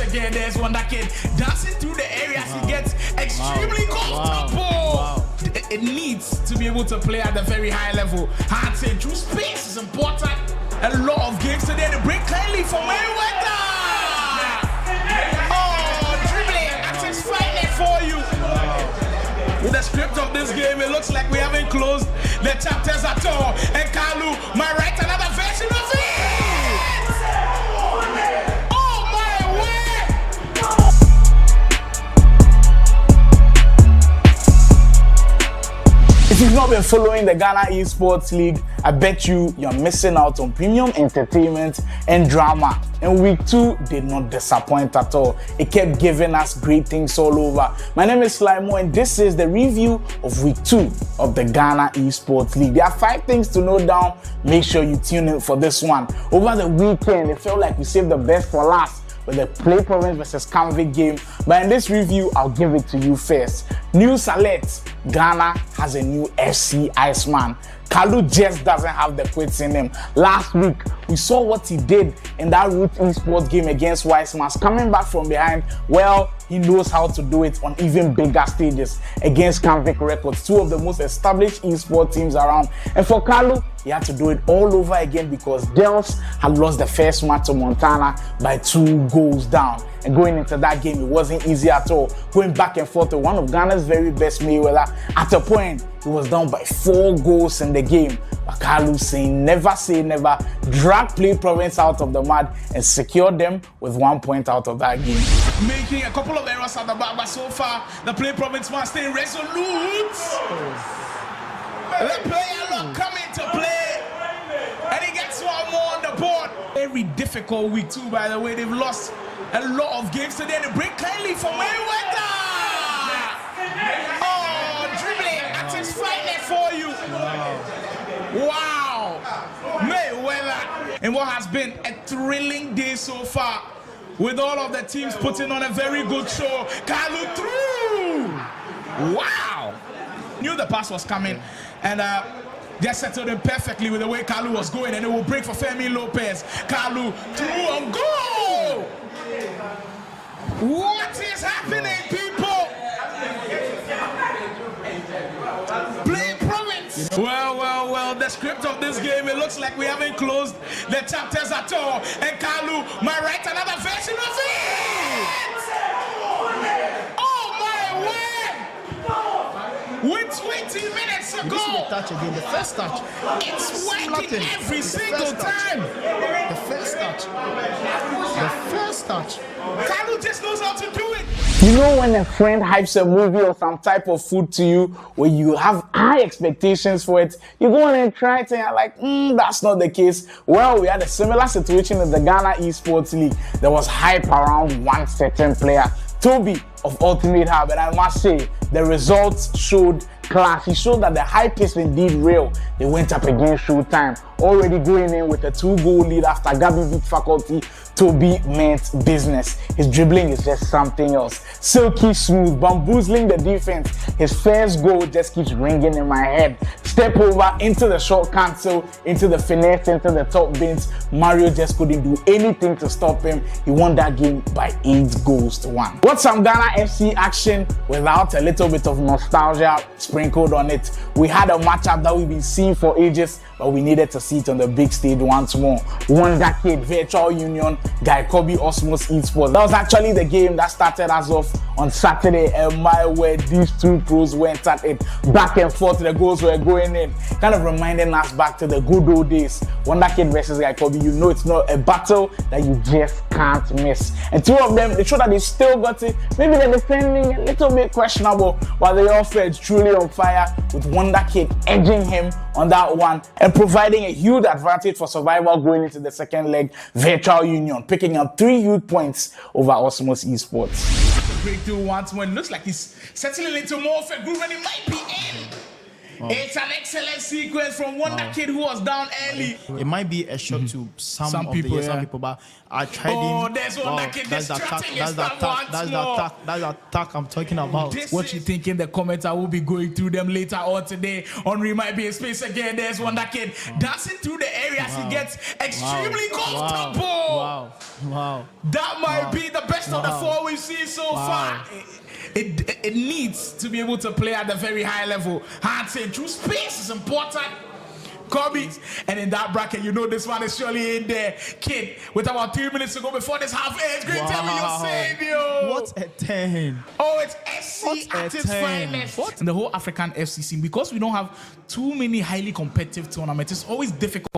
Again, there's one that kid dancing through the areas. He gets extremely comfortable. It needs to be able to play at a very high level. I'd say true space is important. A lot of games today to break clearly from Mayweather. Oh, dribbling at his finest for you. With the script of this game, it looks like we haven't closed the chapters at all. And Kalu might write another version of it. If you've not been following the Ghana Esports League, I bet you're missing out on premium entertainment and drama. And week 2 did not disappoint at all. It kept giving us great things all over. My name is Slimo, and this is the review of week 2 of the Ghana Esports League. There are 5 things to note down. Make sure you tune in for this one. Over the weekend, it felt like we saved the best for last with the Play Province versus Convict game. But in this review, I'll give it to you first. News alert: Ghana has a new FC Iceman. Kalu just doesn't have the quits in him. Last week, we saw what he did in that Root Esports game against Wisemans. Coming back from behind, well, he knows how to do it on even bigger stages against Convict Records, 2 of the most established esports teams around. And for Kalu, he had to do it all over again because Dels had lost the first match to Montana by 2 goals down. And going into that game, it wasn't easy at all. Going back and forth with one of Ghana's very best Mayweather. At a point, he was down by 4 goals in the game. But Kalu saying never say never, dragged Play Province out of the mud and secured them with 1 point out of that game. Making a couple of errors at the back, but so far, the Play Province man staying resolute. The player look coming to play, and he gets 1 more on the board. Very difficult week 2, by the way. They've lost a lot of games today. They break clearly from Mayweather. Oh, dribbling at his finest for you. Wow. Mayweather. And what has been a thrilling day so far, with all of the teams putting on a very good show. Kalu through. Wow. Knew the pass was coming, and just settled him perfectly with the way Kalu was going, and it will break for Femi Lopez. Kalu through on goal. What is happening, people? Play Province. Well, the script of this game, it looks like we haven't closed the chapters at all. And Kalu might write another version of it. touch again. The first touch. It's working every single time. The first touch. The first touch. Kalu just knows how to do it. You know when a friend hypes a movie or some type of food to you, where you have high expectations for it, you go on and try it and you're like, that's not the case. Well, we had a similar situation in the Ghana Esports League. There was hype around one certain player, Toby of Ultimate Hub, and I must say, the results showed class. He showed that the hype is indeed real. They went up against Showtime, already going in with a 2-goal lead after Gabi beat Faculty. Toby meant business. His dribbling is just something else. Silky smooth, bamboozling the defense. His first goal just keeps ringing in my head. Step over into the short cancel, into the finesse, into the top bins. Mario just couldn't do anything to stop him. He won that game by 8-1. What's some Ghana FC action without a little bit of nostalgia sprinkled on it? We had a matchup that we've been seeing for ages, but we needed to see it on the big stage once more. Wonder Kid, Virtual Union, Guy Kobe, Osmos Esports. That was actually the game that started us off on Saturday, and my word, these two pros went at it back and forth. The goals were going in, kind of reminding us back to the good old days. Wonder Kid versus Guy Kobe, you know it's not a battle that you just can't miss. And two of them, they show that they still got it. Maybe they're defending a little bit questionable, but they all felt truly on fire, with Wonder Kid edging him on that one and providing a huge advantage for survival going into the second leg. Virtual Union picking up 3 huge points over Osmos Esports. Breakthrough once more. It looks like he's settling into more of a groove and he might be in. Wow. It's an excellent sequence from Wonder Kid, who was down early. It might be a shock to some people, some people, but I tried him. Oh, there's Wonder Kid distracting his stuff once more. That's the attack I'm talking about. What you think in the comments? I will be going through them later on today. Henry might be in space again. There's Wonder Kid dancing through the areas. He gets extremely comfortable. Wow. That might be the best of the 4 we've seen so far. It needs to be able to play at a very high level. Hands in through space is important. Kobe, and in that bracket, you know this one is surely in there. Kid, with about 3 minutes to go before this half ends. Great time with your savior. What a 10. Oh, it's SC at its finest. And the whole African FC scene, because we don't have too many highly competitive tournaments, it's always difficult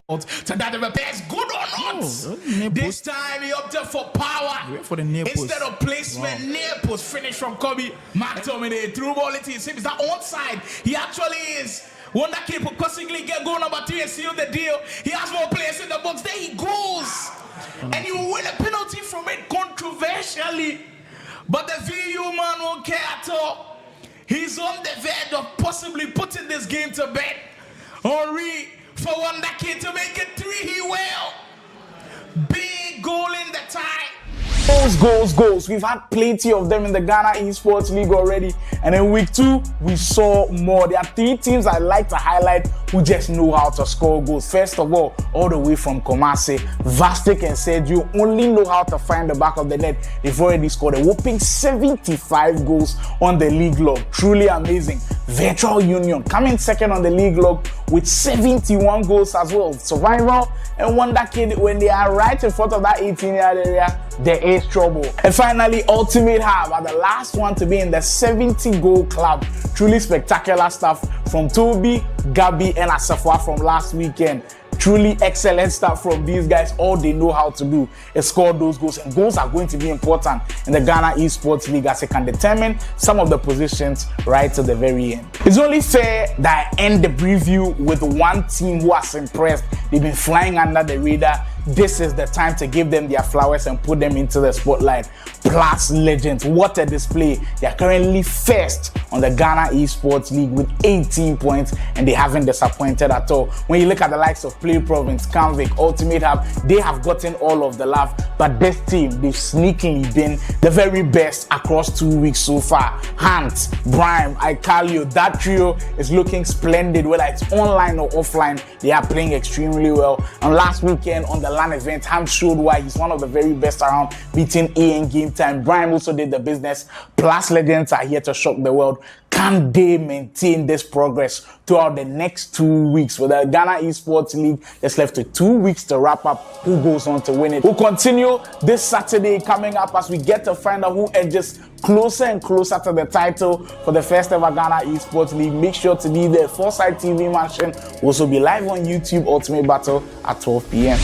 to that the best good or not. This time he opted for power for the near post instead of placement. Near post finish from Kobe. McTominay through ball into his hip. Is that onside? He actually is. Wonder Kid constantly get goal number 3 and seal the deal. He has more players in the box. There he goes. And he will win a penalty from it controversially. But the VU man won't care at all. He's on the verge of possibly putting this game to bed. Henry for Wonder Kid to make it 3. He will. Big goal in the tie. Goals. We've had plenty of them in the Ghana Esports League already. And in week 2, we saw more. There are 3 teams I'd like to highlight who just know how to score goals. First of all the way from Kumasi, Vastic and Sergio only know how to find the back of the net. They've already scored a whopping 75 goals on the league log. Truly amazing. Virtual Union coming second on the league log with 71 goals as well. Survival and Wonder Kid, when they are right in front of that 18-yard area, there is trouble. And finally, Ultimate Hub are the last one to be in the 70-goal club. Truly spectacular stuff from Toby, Gabi, and Asafwa from last weekend. Truly excellent stuff from these guys. All they know how to do is score those goals, and goals are going to be important in the Ghana Esports League as it can determine some of the positions right to the very end. It's only fair that I end the preview with one team who has impressed. They've been flying under the radar. This is the time to give them their flowers and put them into the spotlight. Plus Legends, what a display. They are currently first on the Ghana Esports League with 18 points, and they haven't disappointed at all. When you look at the likes of Play Province, Canvic, Ultimate Hub, they have gotten all of the love, but this team, they've sneakily been the very best across 2 weeks so far. Hans, Brian, Ikalio, that trio is looking splendid, whether it's online or offline. They are playing extremely well. And last weekend on the LAN event, Ham showed why he's one of the very best around, beating AN Game Time. Brian also did the business. Plus legends are here to shock the world. Can they maintain this progress throughout the next 2 weeks? With the Ghana Esports League, there's left with 2 weeks to wrap up. Who goes on to win it? We'll continue this Saturday coming up as we get to find out who edges closer and closer to the title for the first ever Ghana Esports League. Make sure to be there. Foresight TV Mansion will also be live on YouTube Ultimate Battle at 12 p.m.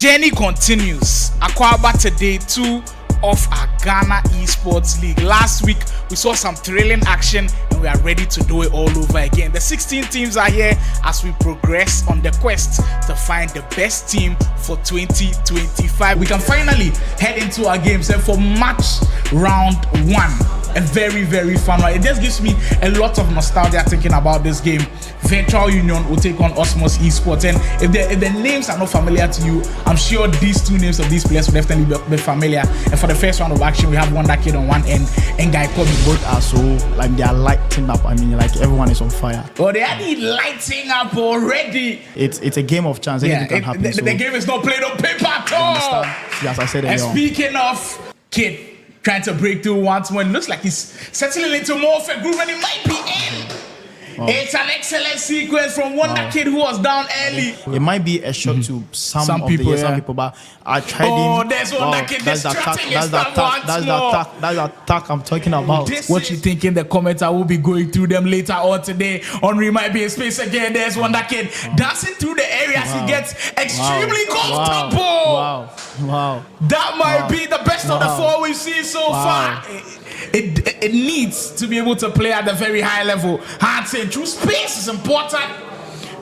Journey continues. Akwaba today 2 of our Ghana Esports League. Last week we saw some thrilling action and we are ready to do it all over again. The 16 teams are here as we progress on the quest to find the best team for 2025. We can finally head into our games and for match round 1. A very, very fun one. It just gives me a lot of nostalgia thinking about this game. Virtual Union will take on Osmos Esports, and if the names are not familiar to you, I'm sure these two names of these players will definitely be familiar. And for the first round of action, we have Wonder Kid on one end and Guy Kobe. Both are so like they are lighting up. I mean, like everyone is on fire. Oh, they are lighting up already. It's a game of chance. Anything can happen. The game is not played on paper at all. Yes, I said it. And speaking of Kid trying to break through once more, it looks like he's settling into more of a groove and he might be in. Wow. It's an excellent sequence from Wonder Kid who was down early. It might be a shot to some people, but I tried him. Oh, there's Wonder Kid distracting his stuff once more. That's the attack I'm talking about. What you think in the comments? I will be going through them later on today. Henry might be in space again. There's Wonder Kid dancing through the areas. He gets extremely comfortable. Wow. That might be the best of the 4 we've seen so far. It needs to be able to play at the very high level. Hard saying true space is important.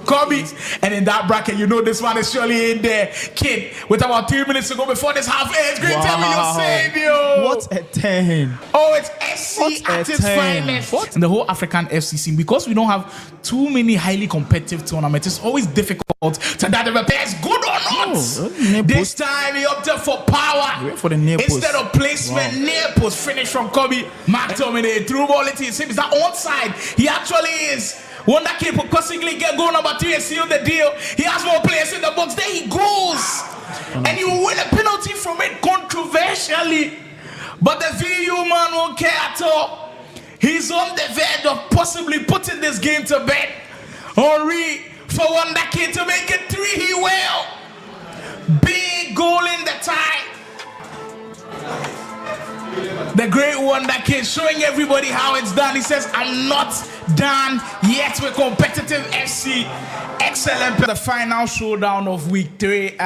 Kobe, and in that bracket, you know this one is surely in there. Kid, with about 3 minutes to go before this half ends. Great time with your savior. What a 10. Oh, it's SC at its finest. And the whole African FC scene, because we don't have too many highly competitive tournaments, it's always difficult to that the players good or not. This time he opted for power for the near post instead of placement. Near post finish from Kobe. Mark Tomine through ball into his hips. That onside. He actually is. Wonder Kid possibly get goal number 3 and seal the deal. He has more players in the box. There he goes. And he will win a penalty from it controversially. But the VU man won't care at all. He's on the verge of possibly putting this game to bed. Henry for Wonder Kid to make it 3. He will. Big goal in the tie. The great Wonder Kid showing everybody how it's done. He says, I'm not done yet with competitive FC. Excellent. The final showdown of week 3.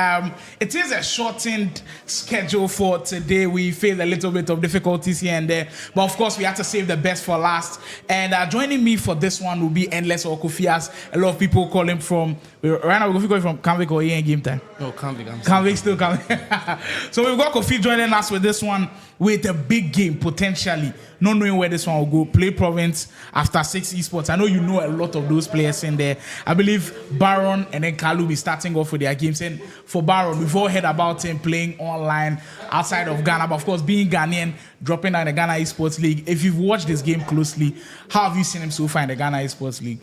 It is a shortened schedule for today. We face a little bit of difficulties here and there, but of course we have to save the best for last. And joining me for this one will be Endless or Kofias. A lot of people call him from, right now we're going from Kanvik or AN Game Time. No, Kanvik. Kanvik still Kanvik. So we've got Kofi joining us with this one with a big game potentially. Not knowing where this one will go. Play Province after 6 esports. I know you know a lot of those players in there. I believe Baron and then Kalu will be starting off with their games. And for Baron, we've all heard about him playing online outside of Ghana. But of course, being Ghanaian, dropping out in the Ghana Esports League. If you've watched this game closely, how have you seen him so far in the Ghana Esports League?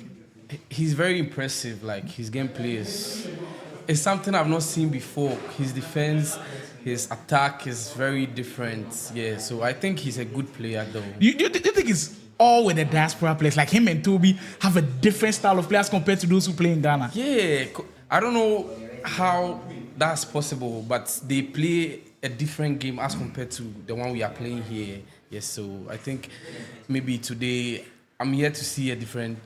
He's very impressive. Like, his gameplay is something I've not seen before. His defense, his attack is very different. Yeah, so I think he's a good player though. You think it's all with the diaspora players? Like him and Toby have a different style of players compared to those who play in Ghana? Yeah, I don't know how that's possible, but they play a different game as compared to the one we are playing here. Yes, so I think maybe today I'm here to see a different.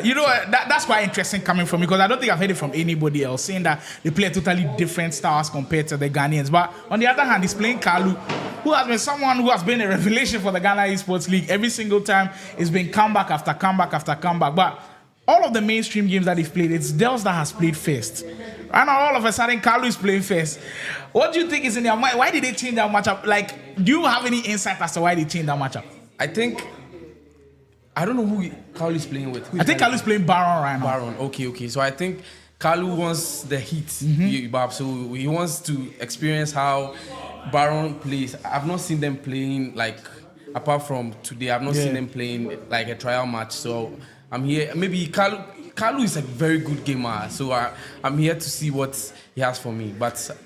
You know what? That's quite interesting coming from me, because I don't think I've heard it from anybody else saying that they play a totally different style as compared to the Ghanaians. But on the other hand, he's playing Kalu, who has been someone who has been a revelation for the Ghana Esports League. Every single time it's been comeback after comeback after comeback. But all of the mainstream games that he's played, it's Dels that has played first. And now all of a sudden, Kalu is playing first. What do you think is in your mind? Why did they change that matchup? Like, do you have any insight as to why they changed that matchup? I don't know who Kalu is playing with. I think Kalu is playing Baron right now. Baron, okay. So I think Kalu wants the heat, so he wants to experience how Baron plays. I've not seen them playing, like, apart from today, I've not seen them playing like a trial match. So I'm here. Maybe Kalu is a very good gamer, so I'm here to see what he has for me. But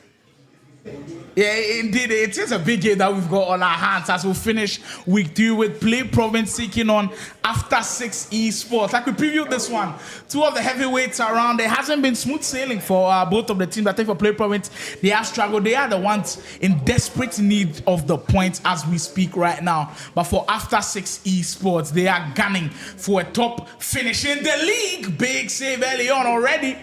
yeah, indeed, it is a big game that we've got on our hands as we finish week 2 with Play Province taking on After 6 Esports. Like we previewed this one, 2 of the heavyweights around. It hasn't been smooth sailing for both of the teams. I think for Play Province, they have struggled. They are the ones in desperate need of the points as we speak right now. But for After 6 Esports, they are gunning for a top finish in the league. Big save early on already.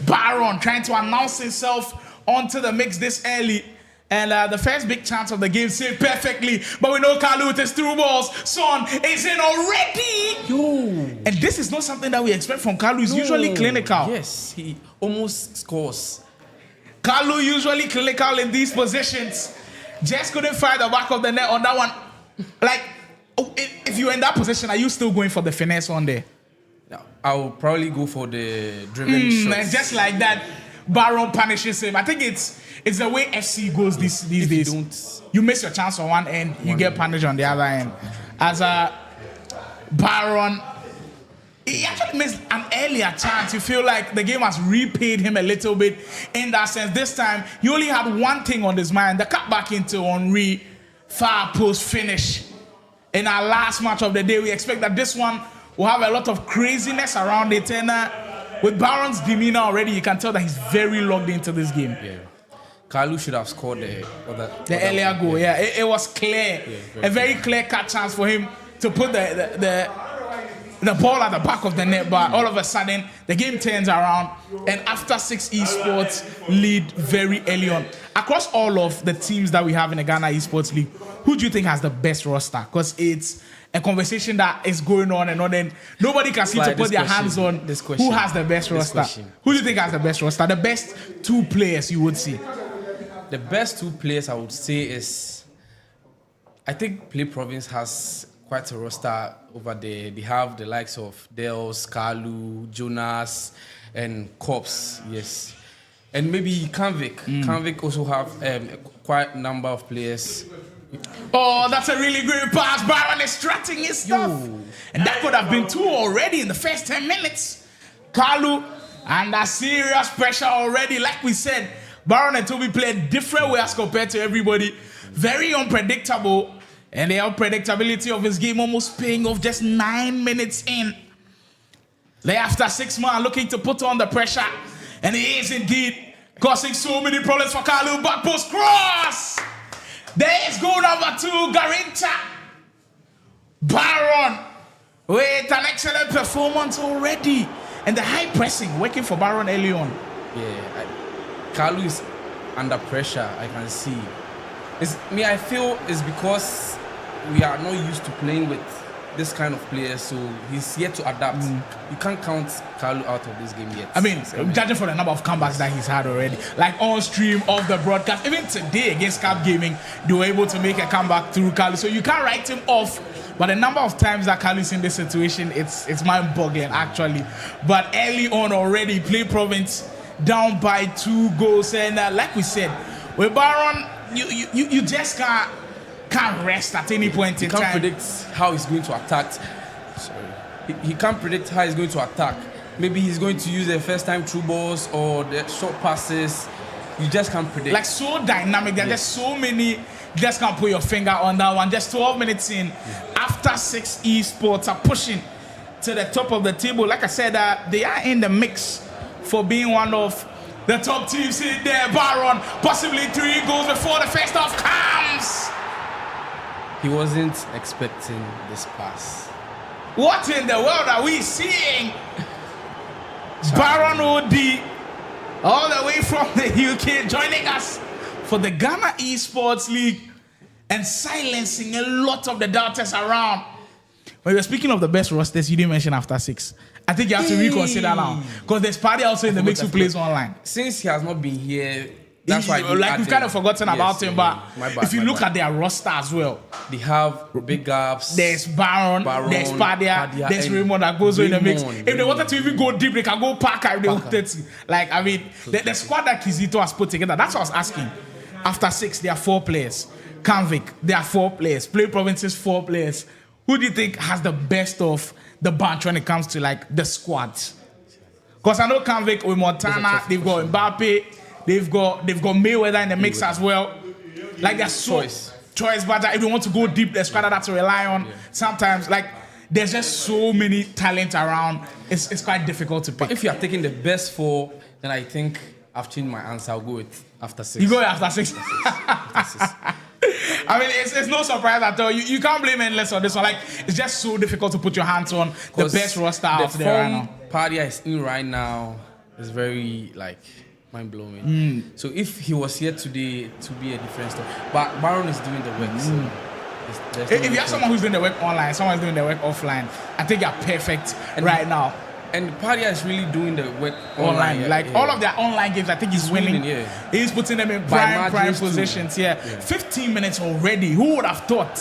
Baron trying to announce himself onto the mix this early, and the first big chance of the game saved perfectly, but we know Kalu with his through balls. Son is in already. And this is not something that we expect from Kalu. He's usually clinical. Yes, he almost scores. Kalu usually clinical in these positions. Just couldn't find the back of the net on that one. Like, if you're in that position, are you still going for the finesse on there? I'll probably go for the driven shots. Just like that. Baron punishes him. I think it's the way FC goes these days. You miss your chance on one end, you get punished on the other end. As Baron, he actually missed an earlier chance. You feel like the game has repaid him a little bit in that sense. This time, he only had one thing on his mind: the cut back into Henry, far post finish. In our last match of the day, we expect that this one will have a lot of craziness around it. And with Baron's demeanor already, you can tell that he's very logged into this game. Yeah. Kalu should have scored the earlier goal. Yeah, it was clear. A very clear-cut chance for him to put the ball at the back of the net. But all of a sudden, the game turns around. And After 6 Esports lead very early on. Across all of the teams that we have in the Ghana Esports League, who do you think has the best roster? Because it's a conversation that is going on and on, and nobody can seem to put their hands on who has the best roster. Who do you think has the best roster? The best 2 players you would see. The best 2 players I would say is, I think Play Province has quite a roster over there. They have the likes of Dels, Kalu, Jonas, and Corps. Yes, and maybe Kanvik. Kanvik also have quite a number of players. Oh, that's a really great pass. Baron is strutting his stuff. And that could have been 2 already in the first 10 minutes. Kalu under serious pressure already. Like we said, Baron and Toby play a different way as compared to everybody. Very unpredictable. And the unpredictability of his game almost paying off just 9 minutes in. They After 6 man looking to put on the pressure. And he is indeed causing so many problems for Kalu. Back post cross. There is goal number 2, Garinta. Baron with an excellent performance already. And the high pressing working for Baron early on. Yeah, Kalu is under pressure, I can see. I feel it's because we are not used to playing with this kind of players, so he's yet to adapt. You can't count Kalu out of this game yet. I mean, judging for the number of comebacks that he's had already, like on stream, off the broadcast, even today against Cap Gaming, they were able to make a comeback through Kalu. So you can't write him off. But the number of times that Kalu's in this situation, it's mind-boggling actually. But early on already, Play Province down by 2 goals, and like we said, with Baron, you just can't rest at any point in time. He can't predict how he's going to attack. He can't predict how he's going to attack. Maybe he's going to use the first time through balls or the short passes. You just can't predict. Like so dynamic. There are just so many. You just can't put your finger on that one. Just 12 minutes in. After 6 Esports are pushing to the top of the table. Like I said, they are in the mix for being one of The top teams in there. Baron, possibly 3 goals before the first half comes. He wasn't expecting this pass. What in the world are we seeing? Baron OD, all the way from the UK, joining us for the Ghana Esports League and silencing a lot of the doubters around. When you were speaking of the best rosters, you didn't mention after 6. I think you have to reconsider now, because there's party also in the mix who plays online. Since he has not been here, that's why we've kind of forgotten about him. But if you look bad. at their roster as well, They have big gaps. there's Baron, there's Padia, there's and Raymond that goes in the mix. Raymond, If they wanted to even go deep, they can go Parker if they wanted to. Like, I mean, the squad that Kizito has put together, that's what I was asking. After 6, there are 4 players. Kanvik, there are 4 players. Play Provinces, 4 players. Who do you think has the best of the bunch when it comes to like the squads? Because I know Kanvik with Montana, they've got Mbappe, they've got Mayweather in the mix as well. Like there's choice, but if you want to go deep, there's quite a lot to rely on. Sometimes, like there's just so many talent around. It's quite difficult to pick. But if you are taking the best 4, then I think I've changed my answer. I'll go with after 6. You go after 6. After 6. I mean, it's no surprise at all. You can't blame Endless on this one. Like, it's just so difficult to put your hands on the best roster out there right now. Padia is in right now is very like mind-blowing. So if he was here today to be a different story, but Baron is doing the work. So if you have someone who's doing the work online, someone's doing the work offline, I think you're perfect right now. And Padia is really doing the work online. Like all of their online games, I think he's winning. He's putting them in prime positions. 15 minutes already. Who would have thought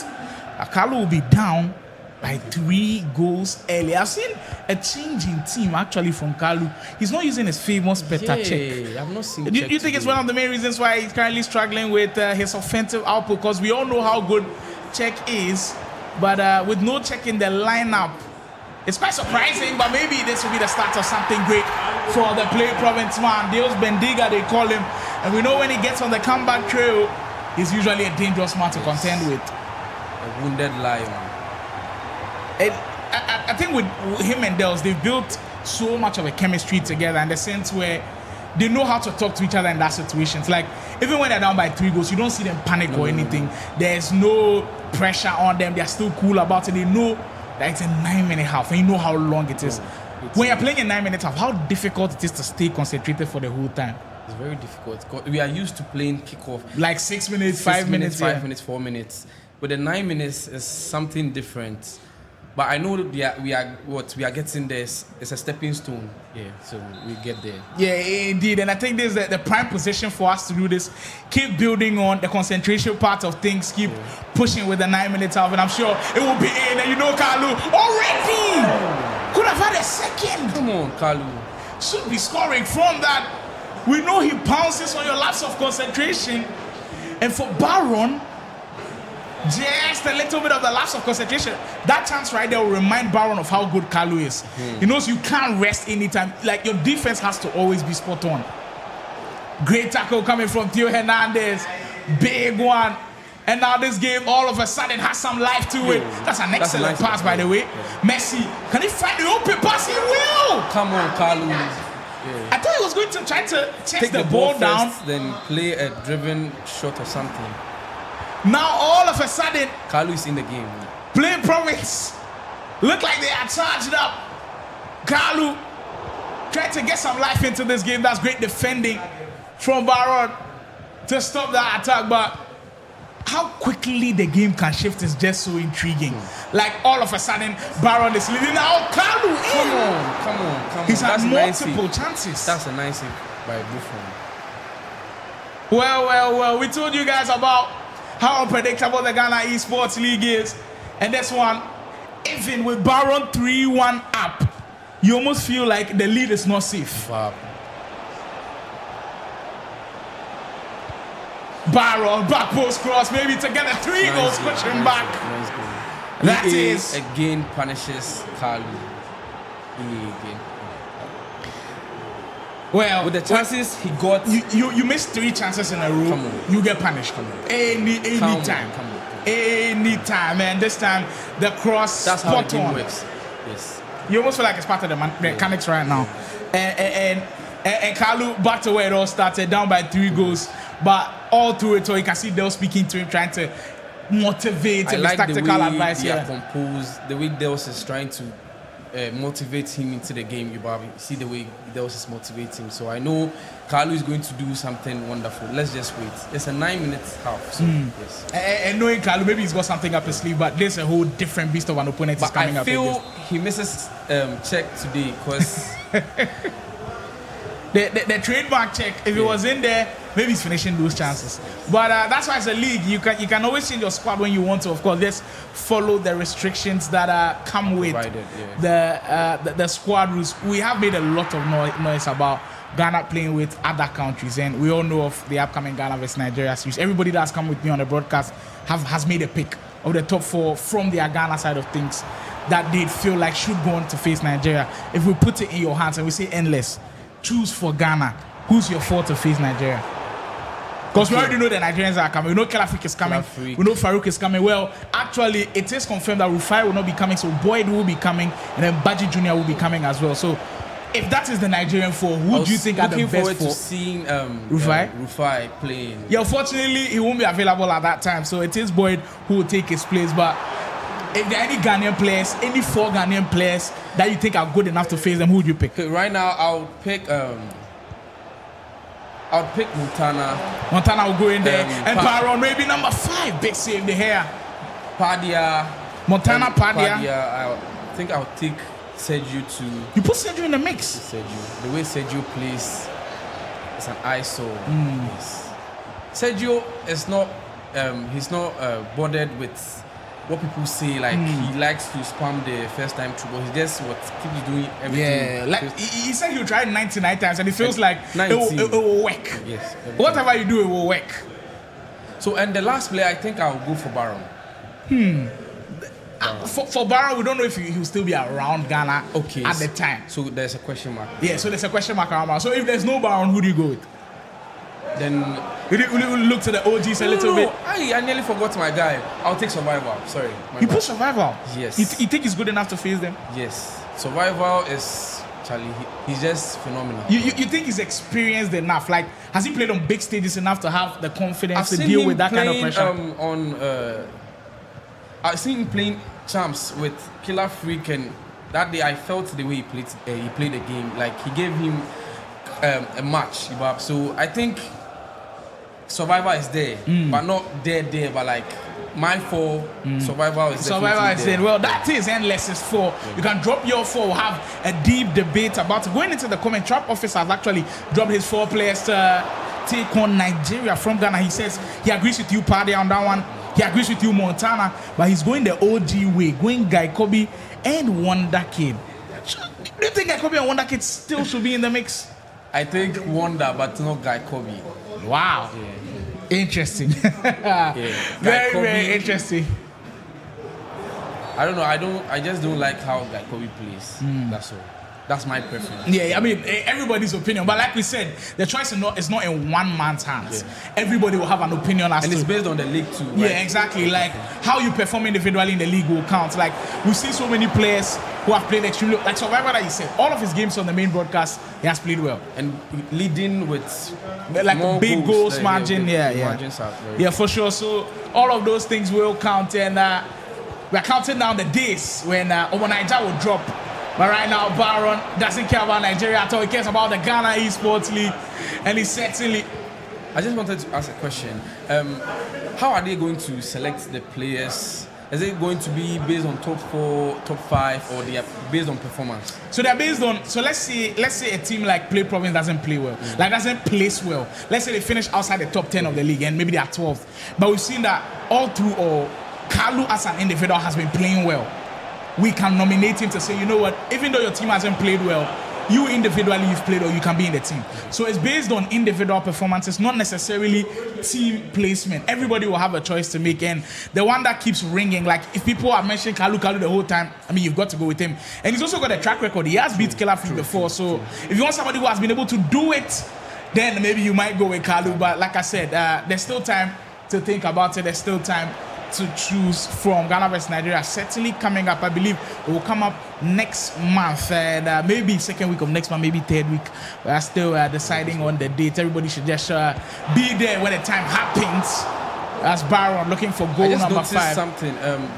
Akalu will be down by 3 goals early? I've seen a change in team actually from Kalu. He's not using his famous Peter check. I've not seen. Do you think it's one of the main reasons why he's currently struggling with his offensive output? Because we all know how good Check is, but with no Check in the lineup, it's quite surprising, but maybe this will be the start of something great for the Play Province man. Deus Bendiga, they call him. And we know when he gets on the comeback trail, he's usually a dangerous man to contend with. A wounded lion. And I think with him and Dels, they've built so much of a chemistry together in the sense where they know how to talk to each other in that situations. Like, even when they're down by 3 goals, you don't see them panic or anything. There's no pressure on them. They're still cool about it. They know that it's a 9-minute half, and you know how long it is. When you're playing a 9-minute half, how difficult it is to stay concentrated for the whole time. It's very difficult. We are used to playing kickoff. Like 6 minutes, 5 minutes, 5 minutes, 4 minutes. But the 9 minutes is something different. But I know that we are getting this. It's a stepping stone. So we get there. Yeah, indeed. And I think this is the prime position for us to do this. Keep building on the concentration part of things. Keep pushing with the 9 minutes half. And I'm sure it will be in. And you know, Kalu already could have had a second. Come on, Kalu. Should be scoring from that. We know he pounces on your lapse of concentration. And for Baron, just a little bit of the lapse of concentration. That chance right there will remind Baron of how good Kalu is. He knows you can't rest anytime. Like, your defense has to always be spot on. Great tackle coming from Theo Hernandez. Big one. And now this game all of a sudden has some life to it. That's an excellent pass, by the way. Messi, can he find the open pass? He will! Come on, Kalu. I thought he was going to try to take the ball down. Then play a driven shot or something. Now all of a sudden, Kalu is in the game. Play Province look like they are charged up. Kalu tried to get some life into this game. That's great defending from Baron to stop that attack. But how quickly the game can shift is just so intriguing. Like, all of a sudden, Baron is leading. Now Kalu in. Come on. He's had multiple chances. That's a nice hit by Buffon. Well, we told you guys about how unpredictable the Ghana Esports League is. And this one, even with Baron 3-1 up, you almost feel like the lead is not safe. Wow. Baron, back post cross, maybe to get a 3 goals, push him back. Nice goal. That is again punishes Kalu. Again. Well, with the chances he got, you missed 3 chances in a row. You get punished. Any time. Anytime, man. This time the cross. That's how the game works. Yes. You almost feel like it's part of the mechanics right now. And And Kalu, back to where it all started, down by 3 goals. But all through it all, you can see Dale speaking to him, trying to motivate him, like tactical the way advice. They are composed, the way Dels is trying to motivate him into the game. You see the way Dels is motivating. So I know Carlo is going to do something wonderful. Let's just wait. It's a 9-minute half. So yes. And knowing Carlo, maybe he's got something up his sleeve, but there's a whole different beast of an opponent is coming up. I feel he misses check today because the trademark check, if it was in there, maybe he's finishing those chances. But that's why it's a league. You can always change your squad when you want to. Of course, just follow the restrictions that come with the squad rules. We have made a lot of noise about Ghana playing with other countries, and we all know of the upcoming Ghana vs Nigeria series. Everybody that's come with me on the broadcast has made a pick of the top 4 from their Ghana side of things that they feel like should go on to face Nigeria. If we put it in your hands and we say endless, choose for Ghana. Who's your 4 to face Nigeria? Because we already know the Nigerians are coming. We know Kelafrik is coming. We know Farouk is coming. Well, actually, it is confirmed that Rufai will not be coming, so Boyd will be coming, and then Baji Jr. will be coming as well. So, if that is the Nigerian 4, who do you think are the best 4? Looking forward to seeing Rufai playing. Yeah, unfortunately, he won't be available at that time, so it is Boyd who will take his place. But if there are any Ghanaian players, any 4 Ghanaian players that you think are good enough to face them, who would you pick? Okay, right now, I'll pick Montana. Montana will go in there. And Baron, maybe number 5, big save the hair. Padia. Montana, Padia. I think I'll take Sergio to... You put Sergio in the mix? Sergio. The way Sergio plays is an eyesore. Yes. Sergio is not... he's not bothered with what people say. Like, he likes to spam the first time through, but he just keeps doing everything. Yeah, like he said he'll try it 99 times, and it feels like it will work. Yes. Whatever you do, it will work. So, and the last player, I think I'll go for Baron. For Baron, we don't know if he'll still be around Ghana at the time. So there's a question mark. Yeah, so there's a question mark around Baron. So if there's no Baron, who do you go with? Then we'll look to the OGs a little bit. I nearly forgot my guy. I'll take Survival. Sorry. You put Survival? Yes. You think he's good enough to face them? Yes. Survival is Charlie. He's just phenomenal. You think he's experienced enough? Like, has he played on big stages enough to have the confidence to deal with that kind of pressure? I've seen him playing champs with Killer Freak, and that day I felt the way he played the game. Like, he gave him a match. So I think Survivor is there, but not there. But like my 4, Survivor is there. Well, that is Endless's 4. You can drop your 4. We'll have a deep debate about it. Going into the comment, Trap Office has actually dropped his 4 players to take on Nigeria from Ghana. He says he agrees with you, Paddy, on that one. He agrees with you, Montana, but he's going the OG way, going Guy Kobe and Wonder Kid. Do you think Guy Kobe and Wonder Kid still should be in the mix? I think Wonder, but not Guy Kobe. Wow. Yeah. Interesting. Very, very interesting. I don't know. I just don't like how Guy Kobe plays. That's all. That's my preference. Yeah, I mean, everybody's opinion. But like we said, the choice is not in one man's hands. Yeah. Everybody will have an opinion as and it's based on the league too, right? Yeah, exactly. Like, how you perform individually in the league will count. Like, we see so many players who have played extremely... Like Survivor that you said, all of his games on the main broadcast, he has played well. And leading with... Like, more big goals margin, yeah, for sure. So, all of those things will count. And we're counting down the days when Nigeria will drop. But right now, Baron doesn't care about Nigeria at all. He cares about the Ghana Esports League. And he certainly... I just wanted to ask a question. How are they going to select the players? Is it going to be based on top 4, top 5, or they are based on performance? So they're based on... So let's say a team like Play Province doesn't play well. Like, doesn't place well. Let's say they finish outside the top 10 of the league and maybe they are 12th. But we've seen that all through, Kalu as an individual has been playing well. We can nominate him to say, you know what, even though your team hasn't played well, you individually you've played or you can be in the team. So it's based on individual performances, not necessarily team placement. Everybody will have a choice to make, and the one that keeps ringing, like if people are mentioning Kalu the whole time, I mean, you've got to go with him. And he's also got a track record. He has beat Killer Freak before, so if you want somebody who has been able to do it, then maybe you might go with Kalu. But like I said, there's still time to think about it. There's still time to choose from. Ghana vs Nigeria certainly coming up. I believe it will come up next month, and maybe second week of next month, maybe third week. We are still deciding on the date. Everybody should just be there when the time happens. That's Baron looking for goal number 5. I just noticed something.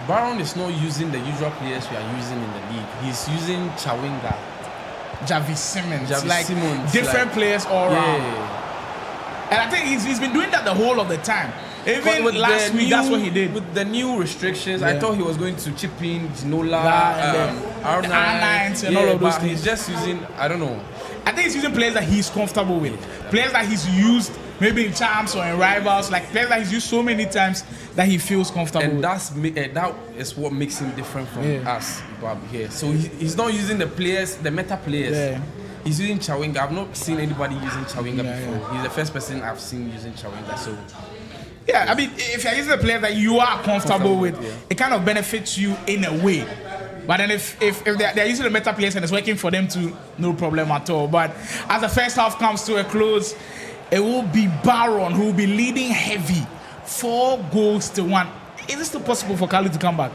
Baron is not using the usual players we are using in the league. He's using Chawinga, Javi Simmons, different players all around. And I think he's been doing that the whole of the time. Even with last week, that's what he did. With the new restrictions, I thought he was going to chip in Ginola, R9s and all of those things. He's just using, I don't know. I think he's using players that he's comfortable with. Players that he's used maybe in champs or in rivals, like players that he's used so many times that he feels comfortable with. And that is what makes him different from us. So he's not using the players, the meta players. Yeah. He's using Chawinga. I've not seen anybody using Chawinga before. He's the first person I've seen using Chawinga. So yeah, I mean, if you're using a player that you are comfortable with, it kind of benefits you in a way. But then if they're using the meta players and it's working for them too, no problem at all. But as the first half comes to a close, it will be Baron who will be leading heavy, 4-1. Is it still possible for Kalu to come back?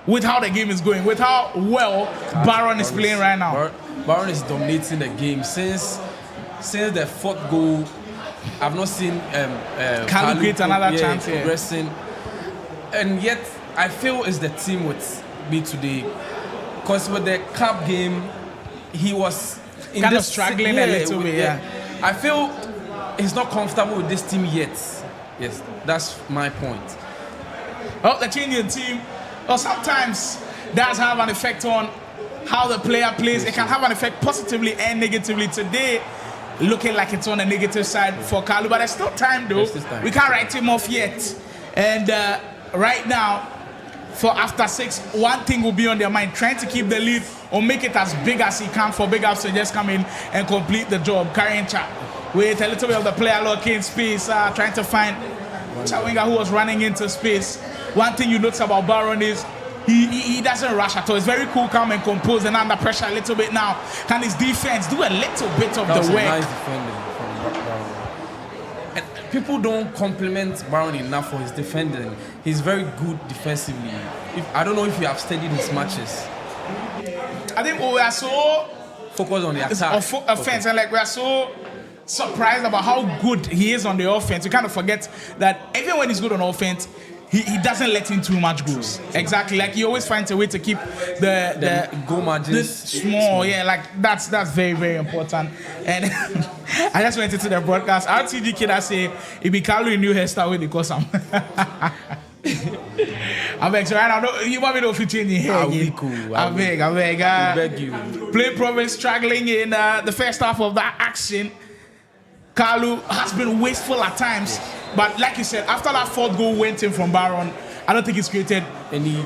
With how the game is going, with how well Baron is playing right now. Baron is dominating the game since the 4th goal. I've not seen Kalu create another chance progressing, and yet I feel it's the team with me today, because with the cup game he was kind of struggling a little bit. I feel he's not comfortable with this team yet. Yes, that's my point. Oh, the changing team. Well, sometimes does have an effect on how the player plays. It can have an effect positively and negatively. Today, looking like it's on the negative side for Kalu, but there's still time though. We can't write him off yet. And right now, for after 6, one thing will be on their mind, trying to keep the lead or make it as big as he can for Big Ups to just come in and complete the job. Carrying chat with a little bit of the player locking space, trying to find Chawinga, who was running into space. One thing you notice about Baron is he doesn't rush at all. He's very cool, calm, and composed, and under pressure a little bit now. Can his defense do a little bit of the work? Nice defending from Baron. And people don't compliment Baron enough for his defending. He's very good defensively. I don't know if you have studied his matches. I think we are so focused on the attack, offense, and like we are so surprised about how good he is on the offense. You kind of forget that even when he's good on offense, he doesn't let in too much goals. Exactly, like he always finds a way to keep the goal margins small. Yeah, like that's very, very important. And I just went into the broadcast. RTG kid, I say if be Kalu a new hairstyle with the cosam. I beg, so right now, you want me to fit in here? I'll be cool. I beg you. Play Province struggling in the first half of that action. Kalu has been wasteful at times, but like you said, after that 4th goal went in from Baron, I don't think he's created any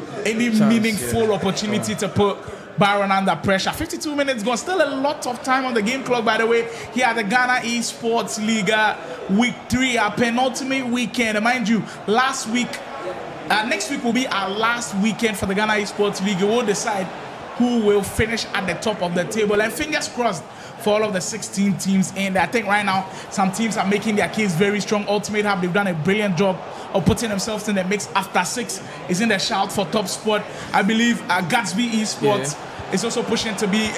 meaningful opportunity to put Baron under pressure. 52 minutes gone, still a lot of time on the game clock, by the way. Here at the Ghana Esports League, week 3, our penultimate weekend. And mind you, last week, next week will be our last weekend for the Ghana Esports League. We will decide who will finish at the top of the table, and fingers crossed for all of the 16 teams. And I think right now some teams are making their case very strong. Ultimate Hub, they've done a brilliant job of putting themselves in the mix. After 6 is in the shout for top spot. I believe Gatsby Esports is also pushing to be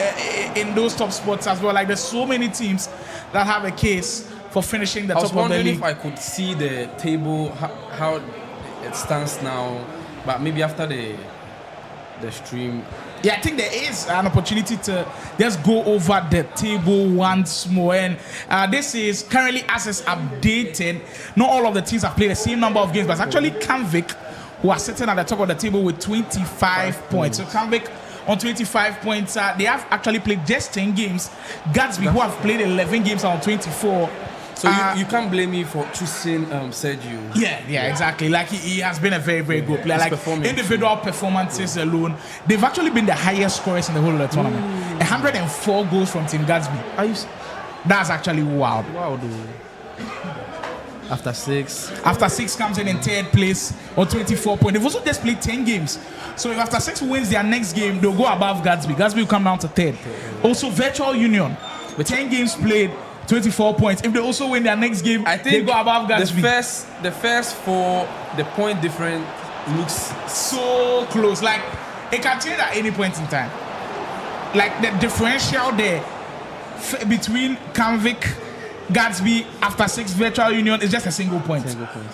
in those top spots as well. Like there's so many teams that have a case for finishing the top of the league. I was wondering if I could see the table, how it stands now, but maybe after the stream. Yeah, I think there is an opportunity to just go over the table once more. And this is currently, as it's updated, not all of the teams have played the same number of games, but it's actually Canvic who are sitting at the top of the table with 25 points. So Canvic on 25 points. They have actually played just 10 games. Gatsby, who have played 11 games, are on 24. So you can't blame me for choosing Sergio. Yeah, exactly. Like he has been a very, very good player. Like individual performances alone, they've actually been the highest scorers in the whole of the tournament. 104 goals from Team Gatsby. That's actually wild. Wow, dude. After 6 comes in 3rd place on 24 points. They've also just played 10 games. So if after 6 wins their next game, they'll go above Gatsby. Gatsby will come down to 3rd. Also, Virtual Union with 10 games played, 24 points. If they also win their next game, I think they go above Gatsby. The first for the point difference looks so close. Like, it can change at any point in time. Like, the differential there between Kanvik, Gatsby, after 6 virtual union is just a single point.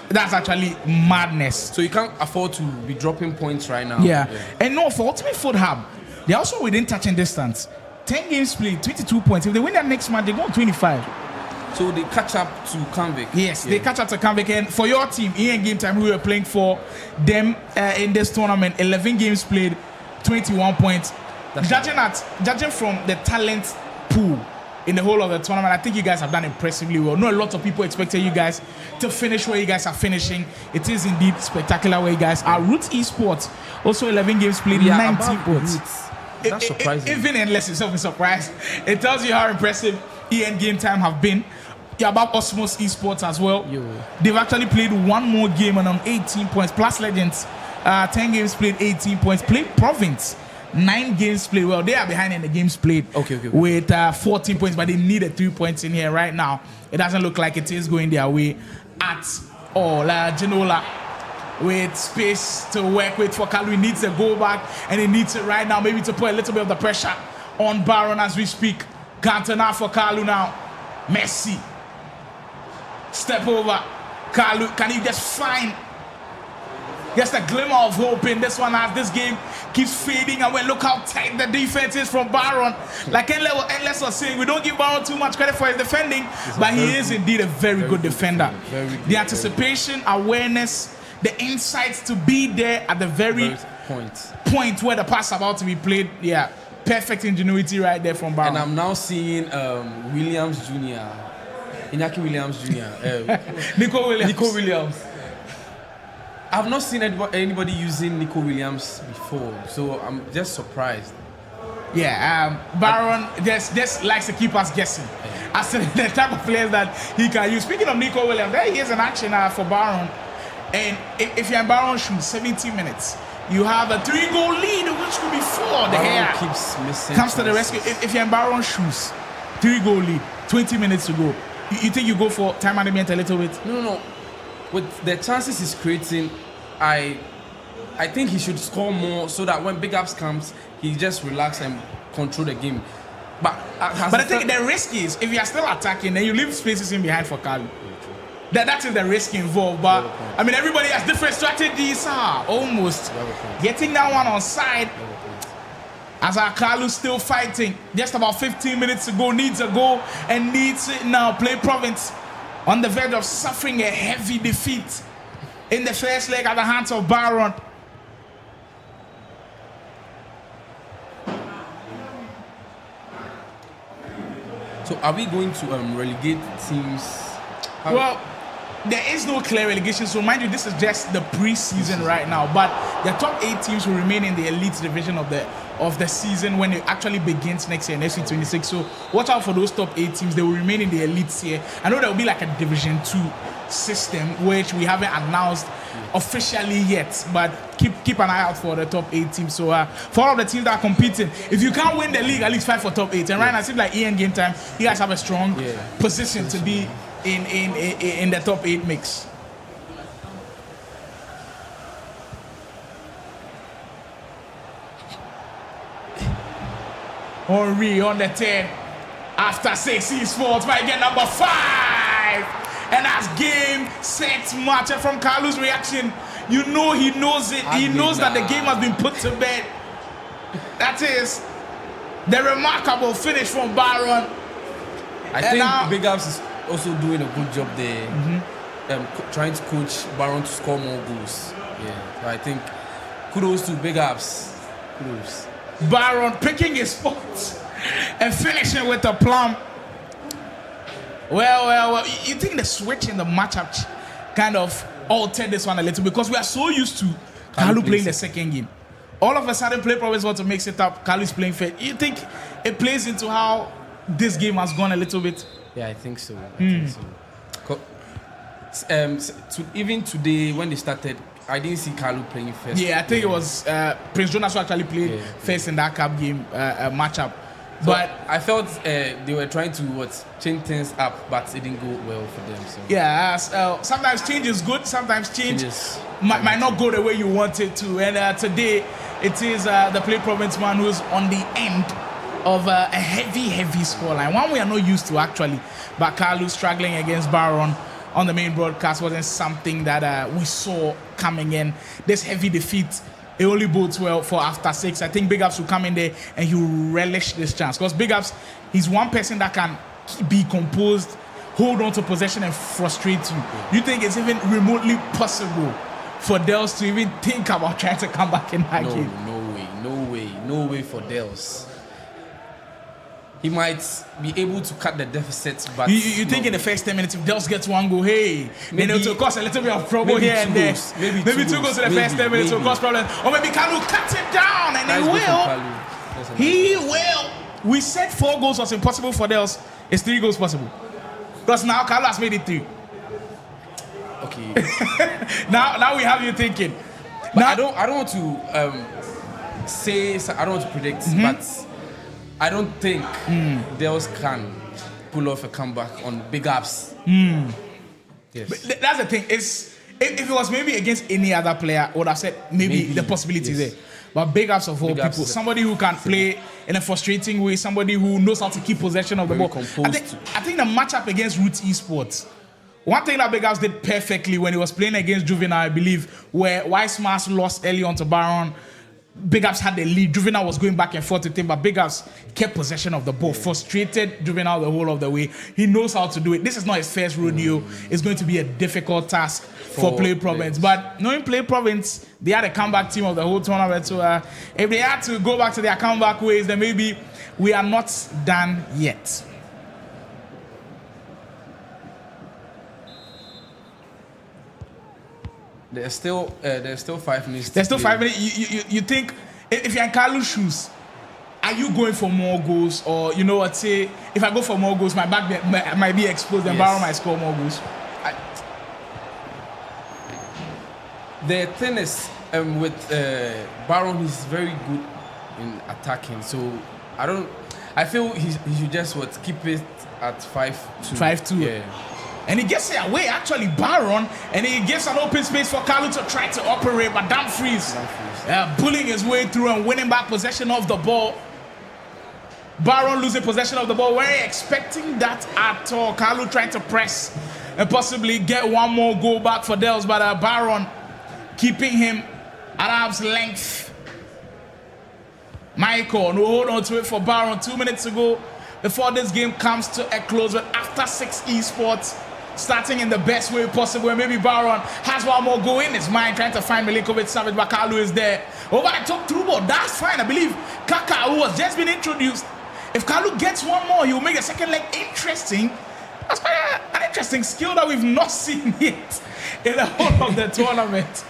That's actually madness. So you can't afford to be dropping points right now. Yeah. And no, for Ultimate Foot Hub, they're also within touching distance. 10 games played, 22 points. If they win that next match, they go on 25. So they catch up to Kanvik. Yes, they catch up to Kanvik. And for your team, in game time, we were playing for them in this tournament. 11 games played, 21 points. Judging from the talent pool in the whole of the tournament, I think you guys have done impressively well. Not a lot of people expected you guys to finish where you guys are finishing. It is indeed spectacular where you guys are. Roots Esports, also 11 games played, 19 points. That's surprising. Even unless yourself is surprised, it tells you how impressive EN game time have been. You're about Osmos Esports as well. They've actually played one more game and on 18 points. Plus Legends, 10 games played, 18 points. Played Province, 9 games played. Well, they are behind in the games played with 14 points, but they needed 3 points in here right now. It doesn't look like it is going their way at all. Genola with space to work with for Kalu. He needs to go back and he needs it right now, maybe to put a little bit of the pressure on Baron as we speak. Cantona for Kalu now. Messi. Step over. Kalu, can he just find just a glimmer of hope in this one as this game keeps fading away? Look how tight the defense is from Baron. Like Endless was saying, we don't give Baron too much credit for his defending, but he is indeed a very good defender. The anticipation, awareness, the insights to be there at the very point where the pass about to be played. Yeah, perfect ingenuity right there from Baron. And I'm now seeing Williams Jr. Iñaki Williams Jr. Nico Williams. I've not seen anybody using Nico Williams before, so I'm just surprised. Yeah, Baron just likes to keep us guessing as to the type of players that he can use. Speaking of Nico Williams, there he is in action for Baron. And if you're in Baron's shoes, 17 minutes, you have a 3-goal lead, which could be 4. The hair keeps missing. Comes to the rescue. If you're in Baron's shoes, 3-goal lead, 20 minutes to go. You think you go for time management a little bit? No. With the chances he's creating, I think he should score more so that when big ups comes, he just relax and control the game. But I think the risk is if you are still attacking, then you leave spaces in behind for Kalu. That is the risk involved. But I mean, everybody has different strategies. Almost getting that one on side. As our Kalu still fighting, just about 15 minutes to go, needs a goal and needs it now. Play Province on the verge of suffering a heavy defeat in the first leg at the hands of Baron. So are we going to relegate teams? Well, there is no clear relegation, so mind you, this is just the preseason right now. But the top 8 teams will remain in the elite division of the season when it actually begins next year in FC 26. So watch out for those top 8 teams. They will remain in the elites here. I know there will be like a Division 2 system which we haven't announced officially yet, but keep an eye out for the top 8 teams. So for all of the teams that are competing, if you can't win the league, at least fight for top 8. And right now, it seems like EN game time, you guys have a strong position to be in the top 8 mix. Henry on the 10 after 6 esports might get number 5. And that's game, set, match. And from Carlos' reaction, you know he knows it. He knows that the game has been put to bed. That is the remarkable finish from Baron. I think Big Ups is also doing a good job there, trying to coach Baron to score more goals. Yeah, so I think kudos to Big Ups. Kudos. Baron picking his spots and finishing with a plum. Well, you think the switch in the matchup kind of altered this one a little because we are so used to Kalu playing the second game. All of a sudden, Play Province want to mix it up. Kalu's playing first. You think it plays into how this game has gone a little bit? Yeah, I think so. Even today, when they started, I didn't see Kalu playing first. Yeah, I think it was Prince Jonas who actually played first in that cup game matchup. But I felt they were trying to change things up, but it didn't go well for them. So yeah, sometimes change is good. Sometimes change might not go the way you want it to. And today, it is the Play Province man who's on the end of a heavy scoreline. One we are not used to actually. But Kalu struggling against Baron on the main broadcast wasn't something that we saw coming in. This heavy defeat, it only bodes well for after 6. I think Big Ups will come in there and he will relish this chance. Because Big Ups, he's one person that can be composed, hold on to possession and frustrate you. You think it's even remotely possible for Dels to even think about trying to come back in that game? No way for Dels. He might be able to cut the deficit, but you think in the first 10 minutes if Dels gets one goal, then it will cause a little bit of trouble here and there. Maybe two goals in the first 10 minutes will cause problems. Or maybe Kalu cuts it down and he will. We said 4 goals was impossible for Dels. It's 3 goals possible. Because now Kalu has made it 3. Okay. now we have you thinking. But I don't want to say, I don't want to predict, but I don't think Dels can pull off a comeback on Big Ups. Yes. But that's the thing. If it was maybe against any other player, I would have said maybe the possibility is there. But Big Ups of all people, somebody who can play in a frustrating way, somebody who knows how to keep possession of the ball. I think the matchup against Roots Esports, one thing that Big Ups did perfectly when he was playing against Juvenile, I believe, where Wise Mars lost early on to Baron, Big Ups had the lead. Juvenile was going back and forth with him, but Big Ups kept possession of the ball, frustrated Juvenile the whole of the way. He knows how to do it. This is not his first rodeo. It's going to be a difficult task for Play Province. But knowing Play Province, they are the comeback team of the whole tournament. So if they had to go back to their comeback ways, then maybe we are not done yet. There's still 5 minutes. There's still 5 minutes. You think if you're in Kalu's shoes, are you going for more goals, or you know what? Say if I go for more goals, my back might be exposed, and Baron might score more goals. The thing is, with Baron, he's very good in attacking. So I feel he should just keep it at 5-2. 5-2. Yeah. And he gets it away, actually, Baron, and he gives an open space for Kalu to try to operate, but Dumfries bullying his way through and winning back possession of the ball. Baron losing possession of the ball. We're expecting that at all. Kalu trying to press and possibly get one more goal back for Dels, but Baron keeping him at arm's length. Michael, no hold on to it for Baron. 2 minutes ago, before this game comes to a close, but after 6 esports starting in the best way possible, and maybe Baron has one more goal in his mind, trying to find Milinkovic Savage, but Kalu is there. Over the top through ball, that's fine. I believe Kaka, who was just been introduced, if Kalu gets one more, he will make the second leg interesting. That's quite an interesting skill that we've not seen yet in the whole of the tournament.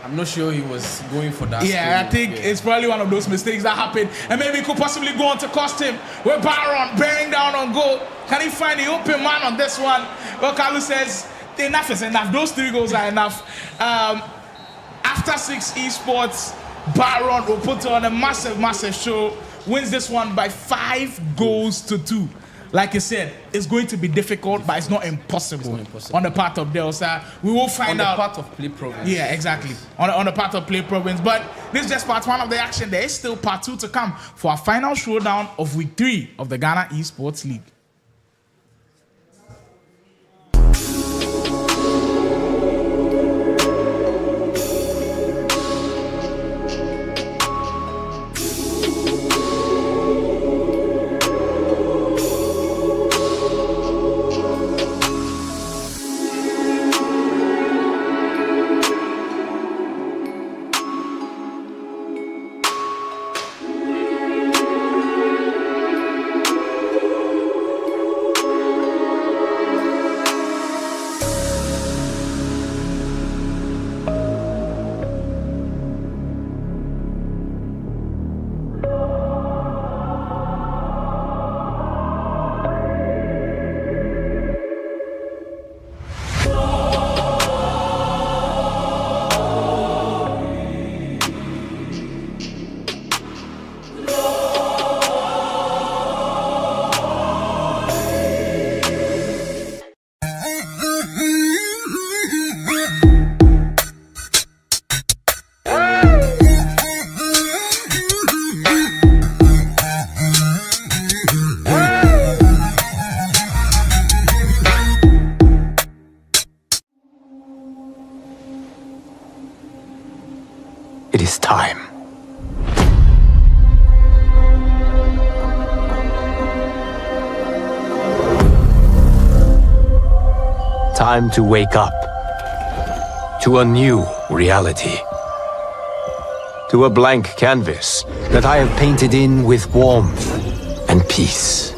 I'm not sure he was going for that. Yeah, I think it's probably one of those mistakes that happened, and maybe it could possibly go on to cost him. With Baron bearing down on goal, can he find the open man on this one? Well, Kalu says enough is enough. Those 3 goals are enough. After 6 esports, Baron will put on a massive show. Wins this one by 5 goals to 2. Like I said, it's going to be difficult, but it's not impossible, on the part of Dels. We will find out. On the part of Play Province. Yeah, exactly. On the part of Play Province. But this is just part 1 of the action. There is still part 2 to come for our final showdown of week 3 of the Ghana Esports League. It is time. Time to wake up to a new reality. To a blank canvas that I have painted in with warmth and peace.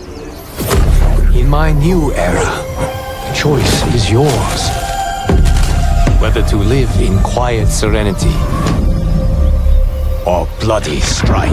In my new era, choice is yours. Whether to live in quiet serenity or bloody strife.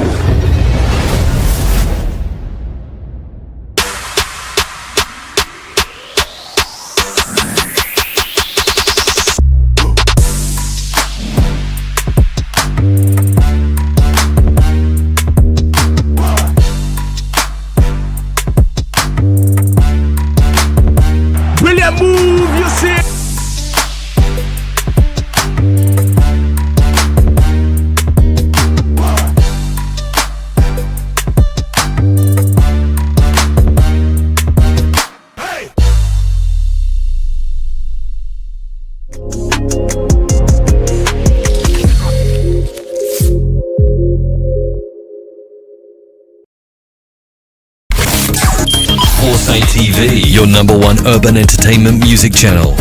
Foresight TV, your #1 urban entertainment music channel.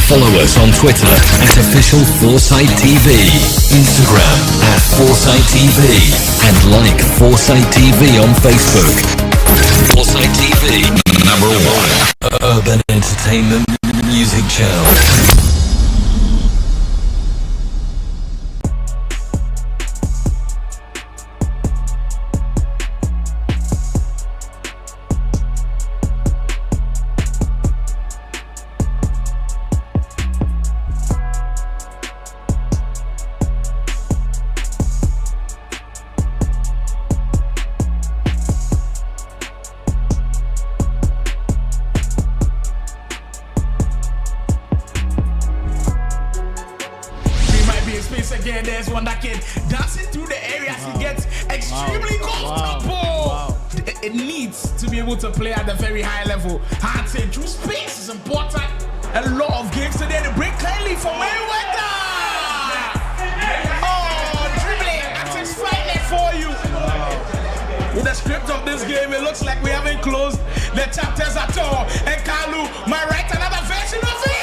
Follow us on Twitter at official Foresight TV, Instagram at Foresight TV, and like Foresight TV on Facebook. Foresight TV, #1 urban entertainment music channel. Again, there's one that can dancing through the areas. He gets extremely comfortable. It needs to be able to play at the very high level. I'd say true space is important. A lot of games today. The break clearly for Mayweather. Oh, dribbling. That is fighting for you. With the script of this game, it looks like we haven't closed the chapters at all. And Kalu might write another version of it.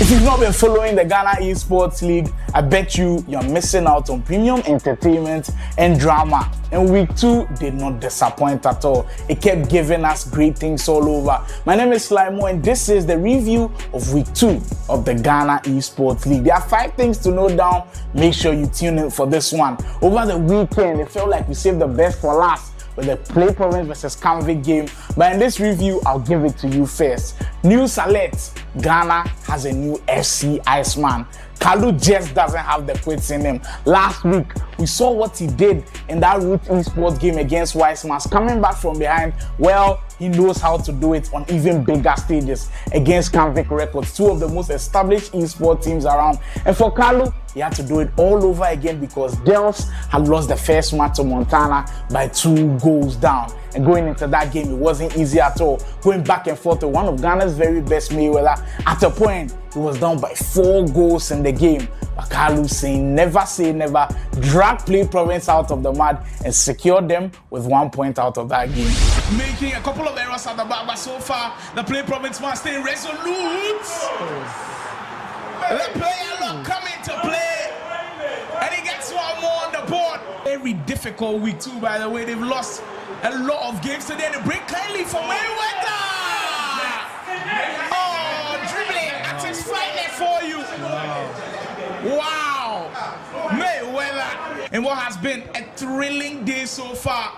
If you've not been following the Ghana Esports League, I bet you're missing out on premium entertainment and drama. And week 2 did not disappoint at all. It kept giving us great things all over. My name is Slimo, and this is the review of week 2 of the Ghana Esports League. There are 5 things to note down. Make sure you tune in for this one. Over the weekend, it felt like we saved the best for last with the Play Province versus Canvic game. But in this review, I'll give it to you first. News alert: Ghana has a new FC Iceman. Kalu just doesn't have the quits in him. Last week, we saw what he did in that Root Esports game against Wisemans. Coming back from behind, well, he knows how to do it on even bigger stages against Canvic Records, 2 of the most established esports teams around. And for Kalu, he had to do it all over again because Dels had lost the first match to Montana by 2 goals down. And going into that game, it wasn't easy at all. Going back and forth with one of Ghana's very best Mayweather. At a point, he was down by 4 goals in the game. But Kalu saying never say never, dragged Play Province out of the mud and secured them with 1 point out of that game. Making a couple of errors at the back, but so far, the Play Province man staying resolute. The player look coming to play, and he gets 1 more on the board. Very difficult week 2, by the way. They've lost a lot of games today. The break kindly for Mayweather. Oh, dribbling. That is fighting for you. Wow. Mayweather. And what has been a thrilling day so far,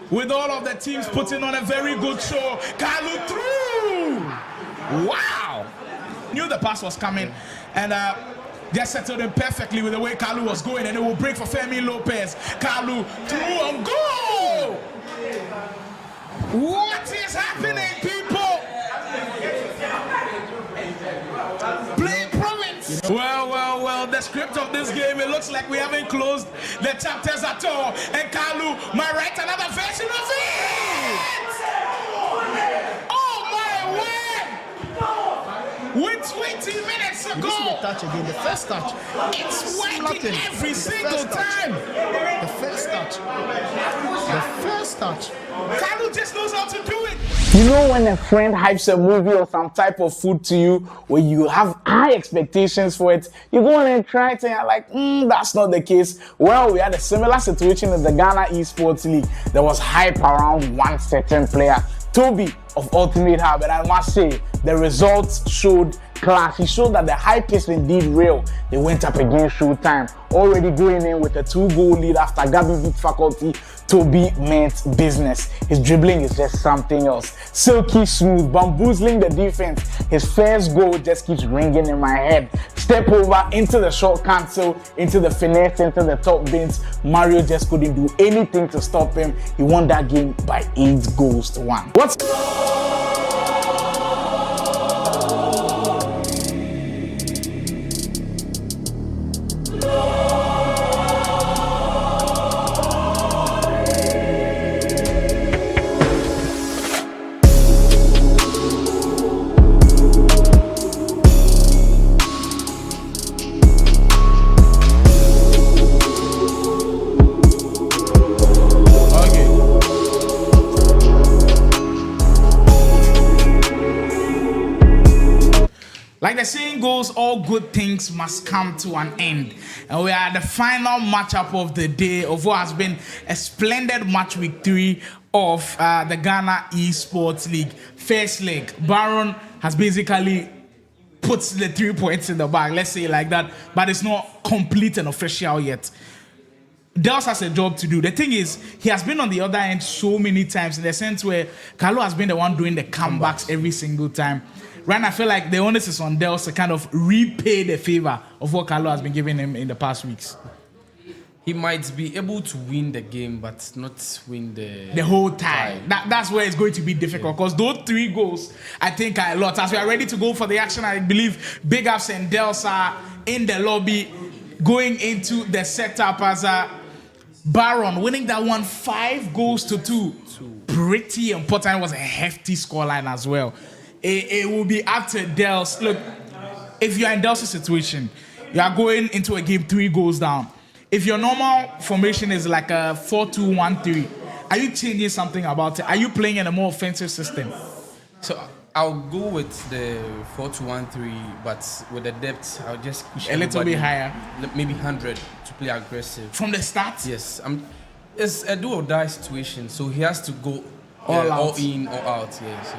with all of the teams putting on a very good show. Kalu through. Wow. Knew the pass was coming, and just settled him perfectly with the way Kalu was going, and it will break for Femi Lopez. Kalu through and goal! What is happening, people? Play Province! Well, the script of this game, it looks like we haven't closed the chapters at all, and Kalu might write another version of it! touch again. The first touch. It's working Flattened. every The single first touch. time. The first touch. The first touch. Kalu just knows how to do it. You know when a friend hypes a movie or some type of food to you, when you have high expectations for it, you go on and try it and you're like, that's not the case. Well, we had a similar situation in the Ghana Esports League. There was hype around one certain player, Toby of Ultimate Hub, and I must say, the results showed class. He showed that the hype is indeed real. They went up against Showtime, already going in with a 2-goal lead after Gabi beat Faculty. Toby meant business. His dribbling is just something else. Silky smooth, bamboozling the defense. His first goal just keeps ringing in my head. Step over into the short cancel, into the finesse, into the top bins. Mario just couldn't do anything to stop him. He won that game by 8-1. What's Like the saying goes, all good things must come to an end. And we are at the final matchup of the day of what has been a splendid match week 3 of the Ghana Esports League. First leg, Baron has basically put the 3 points in the bag, let's say it like that, but it's not complete and official yet. Dels has a job to do. The thing is, he has been on the other end so many times in the sense where Carlo has been the one doing the comebacks every single time. Right now, I feel like the onus is on Dels to kind of repay the favor of what Carlo has been giving him in the past weeks. He might be able to win the game, but not win the whole time. That's where it's going to be difficult because those 3 goals, I think, are a lot. As we are ready to go for the action, I believe Big Ups and Dels are in the lobby going into the setup as Baron winning that one 5-2. Pretty important. It was a hefty scoreline as well. It will be up to Dels. Look, if you're in Dels' situation, you are going into a game 3 goals down. If your normal formation is like a 4-2-1-3, are you changing something about it? Are you playing in a more offensive system? So I'll go with the 4-2-1-3, but with the depth, I'll just push a little bit higher, maybe 100 to play aggressive from the start. Yes, it's a do or die situation, so he has to go all in or out. Yeah, so.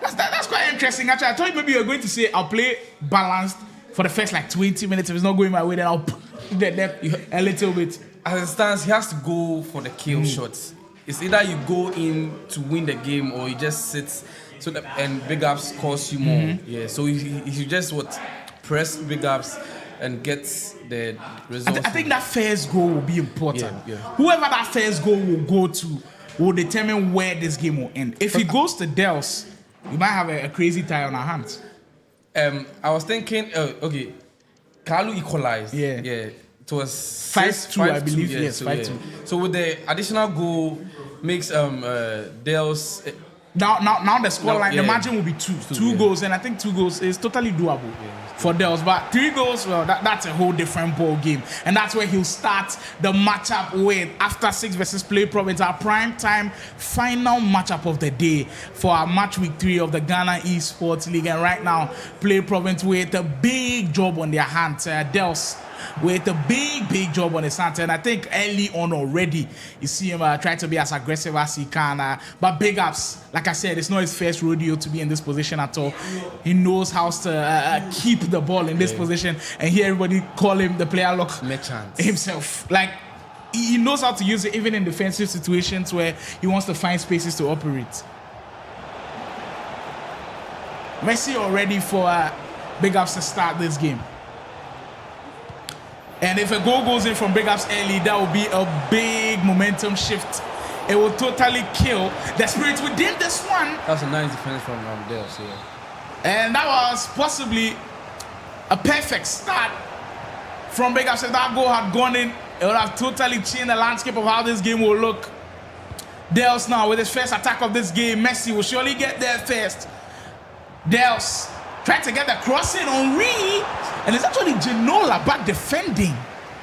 That's quite interesting. Actually, I thought maybe you were going to say I'll play balanced for the first like 20 minutes. If it's not going my way, then I'll push the depth a little bit. As it stands, he has to go for the kill shots. It's either you go in to win the game or you just sit so that and Big Ups cost you more. Yeah, so you just press Big Ups and get the results. I think that first goal will be important. Yeah. Whoever that first goal will go to will determine where this game will end. If it goes to Dels, we might have a crazy tie on our hands. I was thinking, okay, Kalu equalized. Yeah. It was 5-2, I believe. Yes, 5-2. So with the additional goal, makes Dels. Now the scoreline, the margin will be 2 goals, and I think 2 goals is totally doable for Dels. But 3 goals, well, that's a whole different ball game, and that's where he'll start the matchup with after 6 versus Play Province, our prime time final matchup of the day for our match week 3 of the Ghana Esports League. And right now, Play Province with a big job on their hands. Dels with a big job on his hands, and I think early on already you see him try to be as aggressive as he can, but Big Ups, like I said, it's not his first rodeo to be in this position at all. He knows how to keep the ball in this position, and here everybody call him the player lock merchant himself. Like he knows how to use it even in defensive situations where he wants to find spaces to operate. Messi already for Big Ups to start this game. And if a goal goes in from Big Ups early, that will be a big momentum shift. It will totally kill the spirit within this one. That's a nice defense from Dels, yeah. And that was possibly a perfect start from Big Ups. If that goal had gone in, it would have totally changed the landscape of how this game will look. Dels now with his first attack of this game. Messi will surely get there first. Dels Trying to get the crossing on Henri. And it's actually Ginola back defending.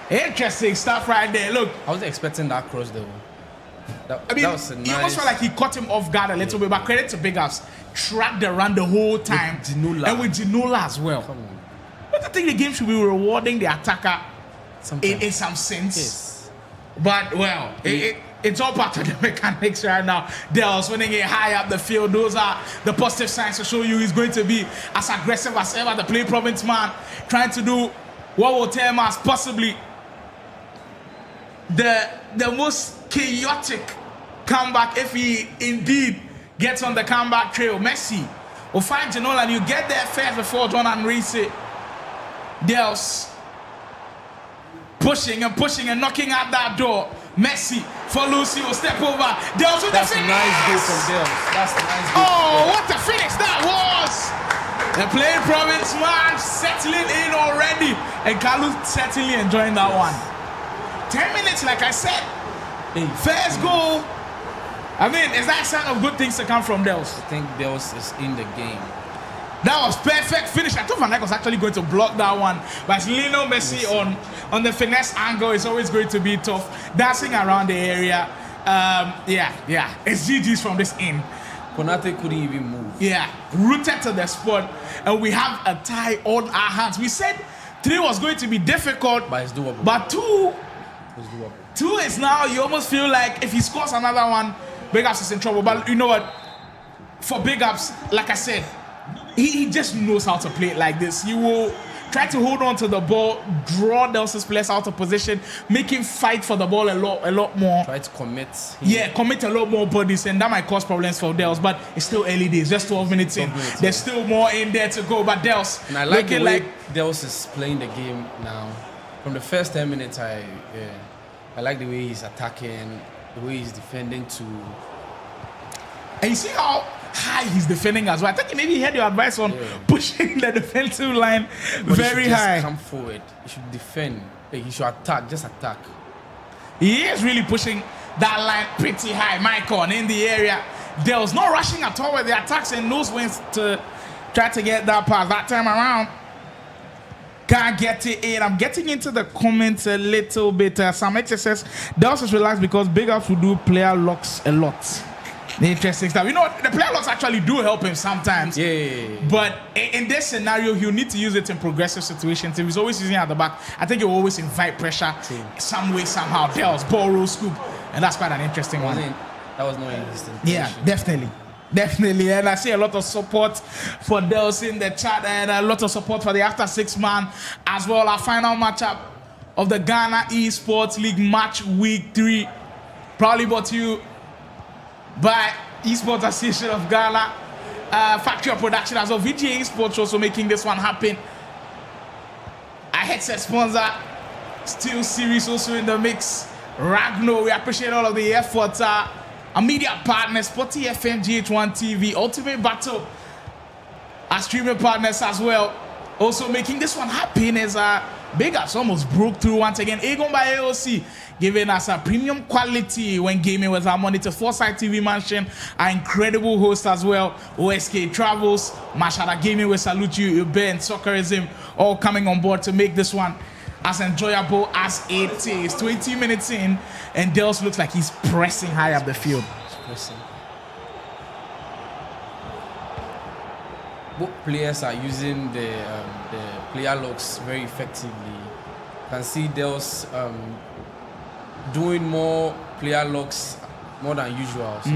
Interesting stuff right there. Look. I wasn't expecting that cross though. That was a nice... He almost felt like he caught him off guard a little bit, but credit to Big Ups. Tracked the run the whole time. With Ginola. And with Ginola as well. Come on. But I think the game should be rewarding the attacker in some sense. Yes. But, well, it's all part of the mechanics right now. Dell's winning it high up the field. Those are the positive signs to show you he's going to be as aggressive as ever. The play province man trying to do what will tell him as possibly the most chaotic comeback if he indeed gets on the comeback trail. Messi will find Ginola and you get there first before John and Reese. Dels pushing and knocking at that door. Messi for Lucy will step over. Dels with the finish. Nice goal from Dels. That's a nice goal. Oh, what a finish that was! The play province man settling in already, and Kalu certainly enjoying that one. 10 minutes, like I said. First goal. I mean, is that a sign of good things to come from Dels? I think Dels is in the game. That was perfect finish. I thought Van Dijk was actually going to block that one, but Lionel Messi on the finesse angle is always going to be tough. Dancing around the area. Yeah. It's GG's from this in. Konate couldn't even move. Yeah, rooted to the spot, and we have a tie on our hands. We said 3 was going to be difficult, But it's doable. But 2 It's doable. 2 is now, you almost feel like if he scores another one, Big Ups is in trouble. But you know what? For Big Ups, like I said, he just knows how to play it like this. He will try to hold on to the ball, draw Dels's players out of position, make him fight for the ball a lot more. Try to commit. Commit a lot more bodies, and that might cause problems for Dels. But it's still early days, just 12 minutes in. There's still more in there to go. But Dels, and I like the way Dels is playing the game now. From the first 10 minutes, I like the way he's attacking, the way he's defending too. And you see how high he's defending as well. I think maybe he had your advice on pushing the defensive line very high. Just come forward. He should defend. He should attack. Just attack. He is really pushing that line pretty high. Maicon in the area. Dels not rushing at all with the attacks and knows when to try to get that pass. That time around, can't get it in. I'm getting into the comments a little bit. Some says Dels is relaxed because Big Ups will do player locks a lot. Interesting stuff. You know what? The player locks actually do help him sometimes. Yeah. But in this scenario, he'll need to use it in progressive situations. If he's always using it at the back, I think it will always invite pressure some way, somehow. Dels, ball roll, scoop. And that's quite an interesting one. That was not interesting. Yeah, definitely. And I see a lot of support for Dels in the chat and a lot of support for the After 6 man as well. Our final matchup of the Ghana Esports League match week 3. Proudly brought to you by Esports Association of Ghana, Factory of Production as well. VGA Esports also making this one happen. A headset sponsor, Steel Series also in the mix. Ragno, we appreciate all of the efforts. Our media partners, Sporty FM, GH1 TV, Ultimate Battle, our streaming partners as well. Also making this one happen is Big Ups almost broke through once again. Egon by AOC giving us a premium quality when gaming with our monitor. Foresight TV Mansion, our incredible host as well. OSK Travels, Mashada Gaming, we salute you. Ube and Soccerism all coming on board to make this one as enjoyable as it is. 20 minutes in, and Dels looks like he's pressing high up the field. Both players are using the player locks very effectively. You can see Dels doing more player locks more than usual. So.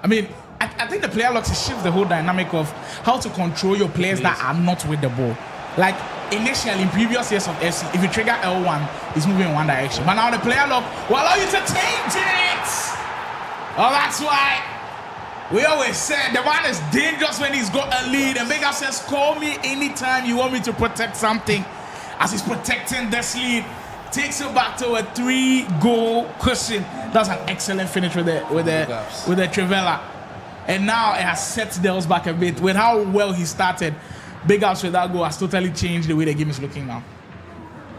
I mean, I think the player locks shift the whole dynamic of how to control your players that are not with the ball. Like initially in previous years of FC, if you trigger L1, it's moving in one direction. But now the player lock will allow you to change it. Oh, that's why we always said the man is dangerous when he's got a lead. And Big Up says, call me anytime you want me to protect something. As he's protecting this lead, takes it back to a 3-goal cushion. That's an excellent finish with the Trivela. And now it has set Dels back a bit. With how well he started, Big Ups with that goal has totally changed the way the game is looking now.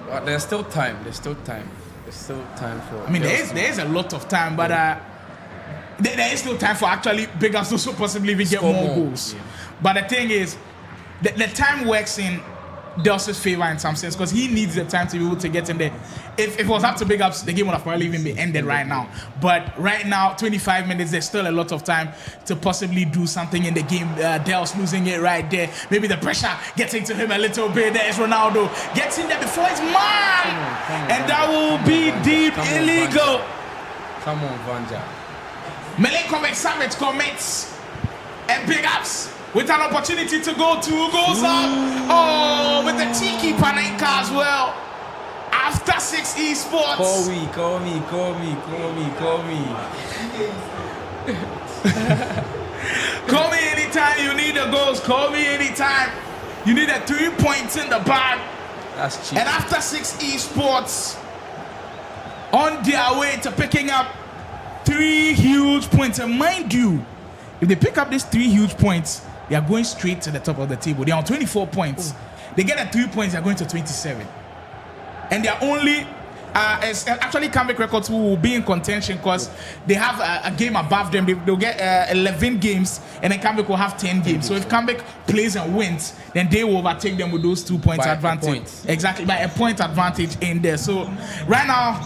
But there's still time. There's still time for. I mean, there is a lot of time, but there is still time for actually Big Ups to possibly even get more goals. Yeah. But the thing is, the time works in Dels's favor in some sense because he needs the time to be able to get in there. If it was up to Big Ups, the game would have probably even been ended right now. But right now, 25 minutes, there's still a lot of time to possibly do something in the game. Dels losing it right there. Maybe the pressure getting to him a little bit. There's Ronaldo. Gets in there before his man. And that will be deep illegal. Come on, Vanja. Milinkovic Savic commits. And Big Ups with an opportunity to go 2 goals up. Oh, with the cheeky Panenka as well. After 6 esports. Call me. Call me anytime you need the goals. Call me anytime you need the 3 points in the bag. That's cheap. And after 6 esports, on their way to picking up 3 huge points. And mind you, if they pick up these 3 huge points, they are going straight to the top of the table. They are on 24 points. They get the 3 points, they are going to 27. And they are only, actually Kamvik Records who will be in contention because they have a game above them. They'll get 11 games and then Kamvik will have 10 games. So if Kamvik plays and wins, then they will overtake them with those 2 points advantage. Exactly, by a point advantage in there. So right now,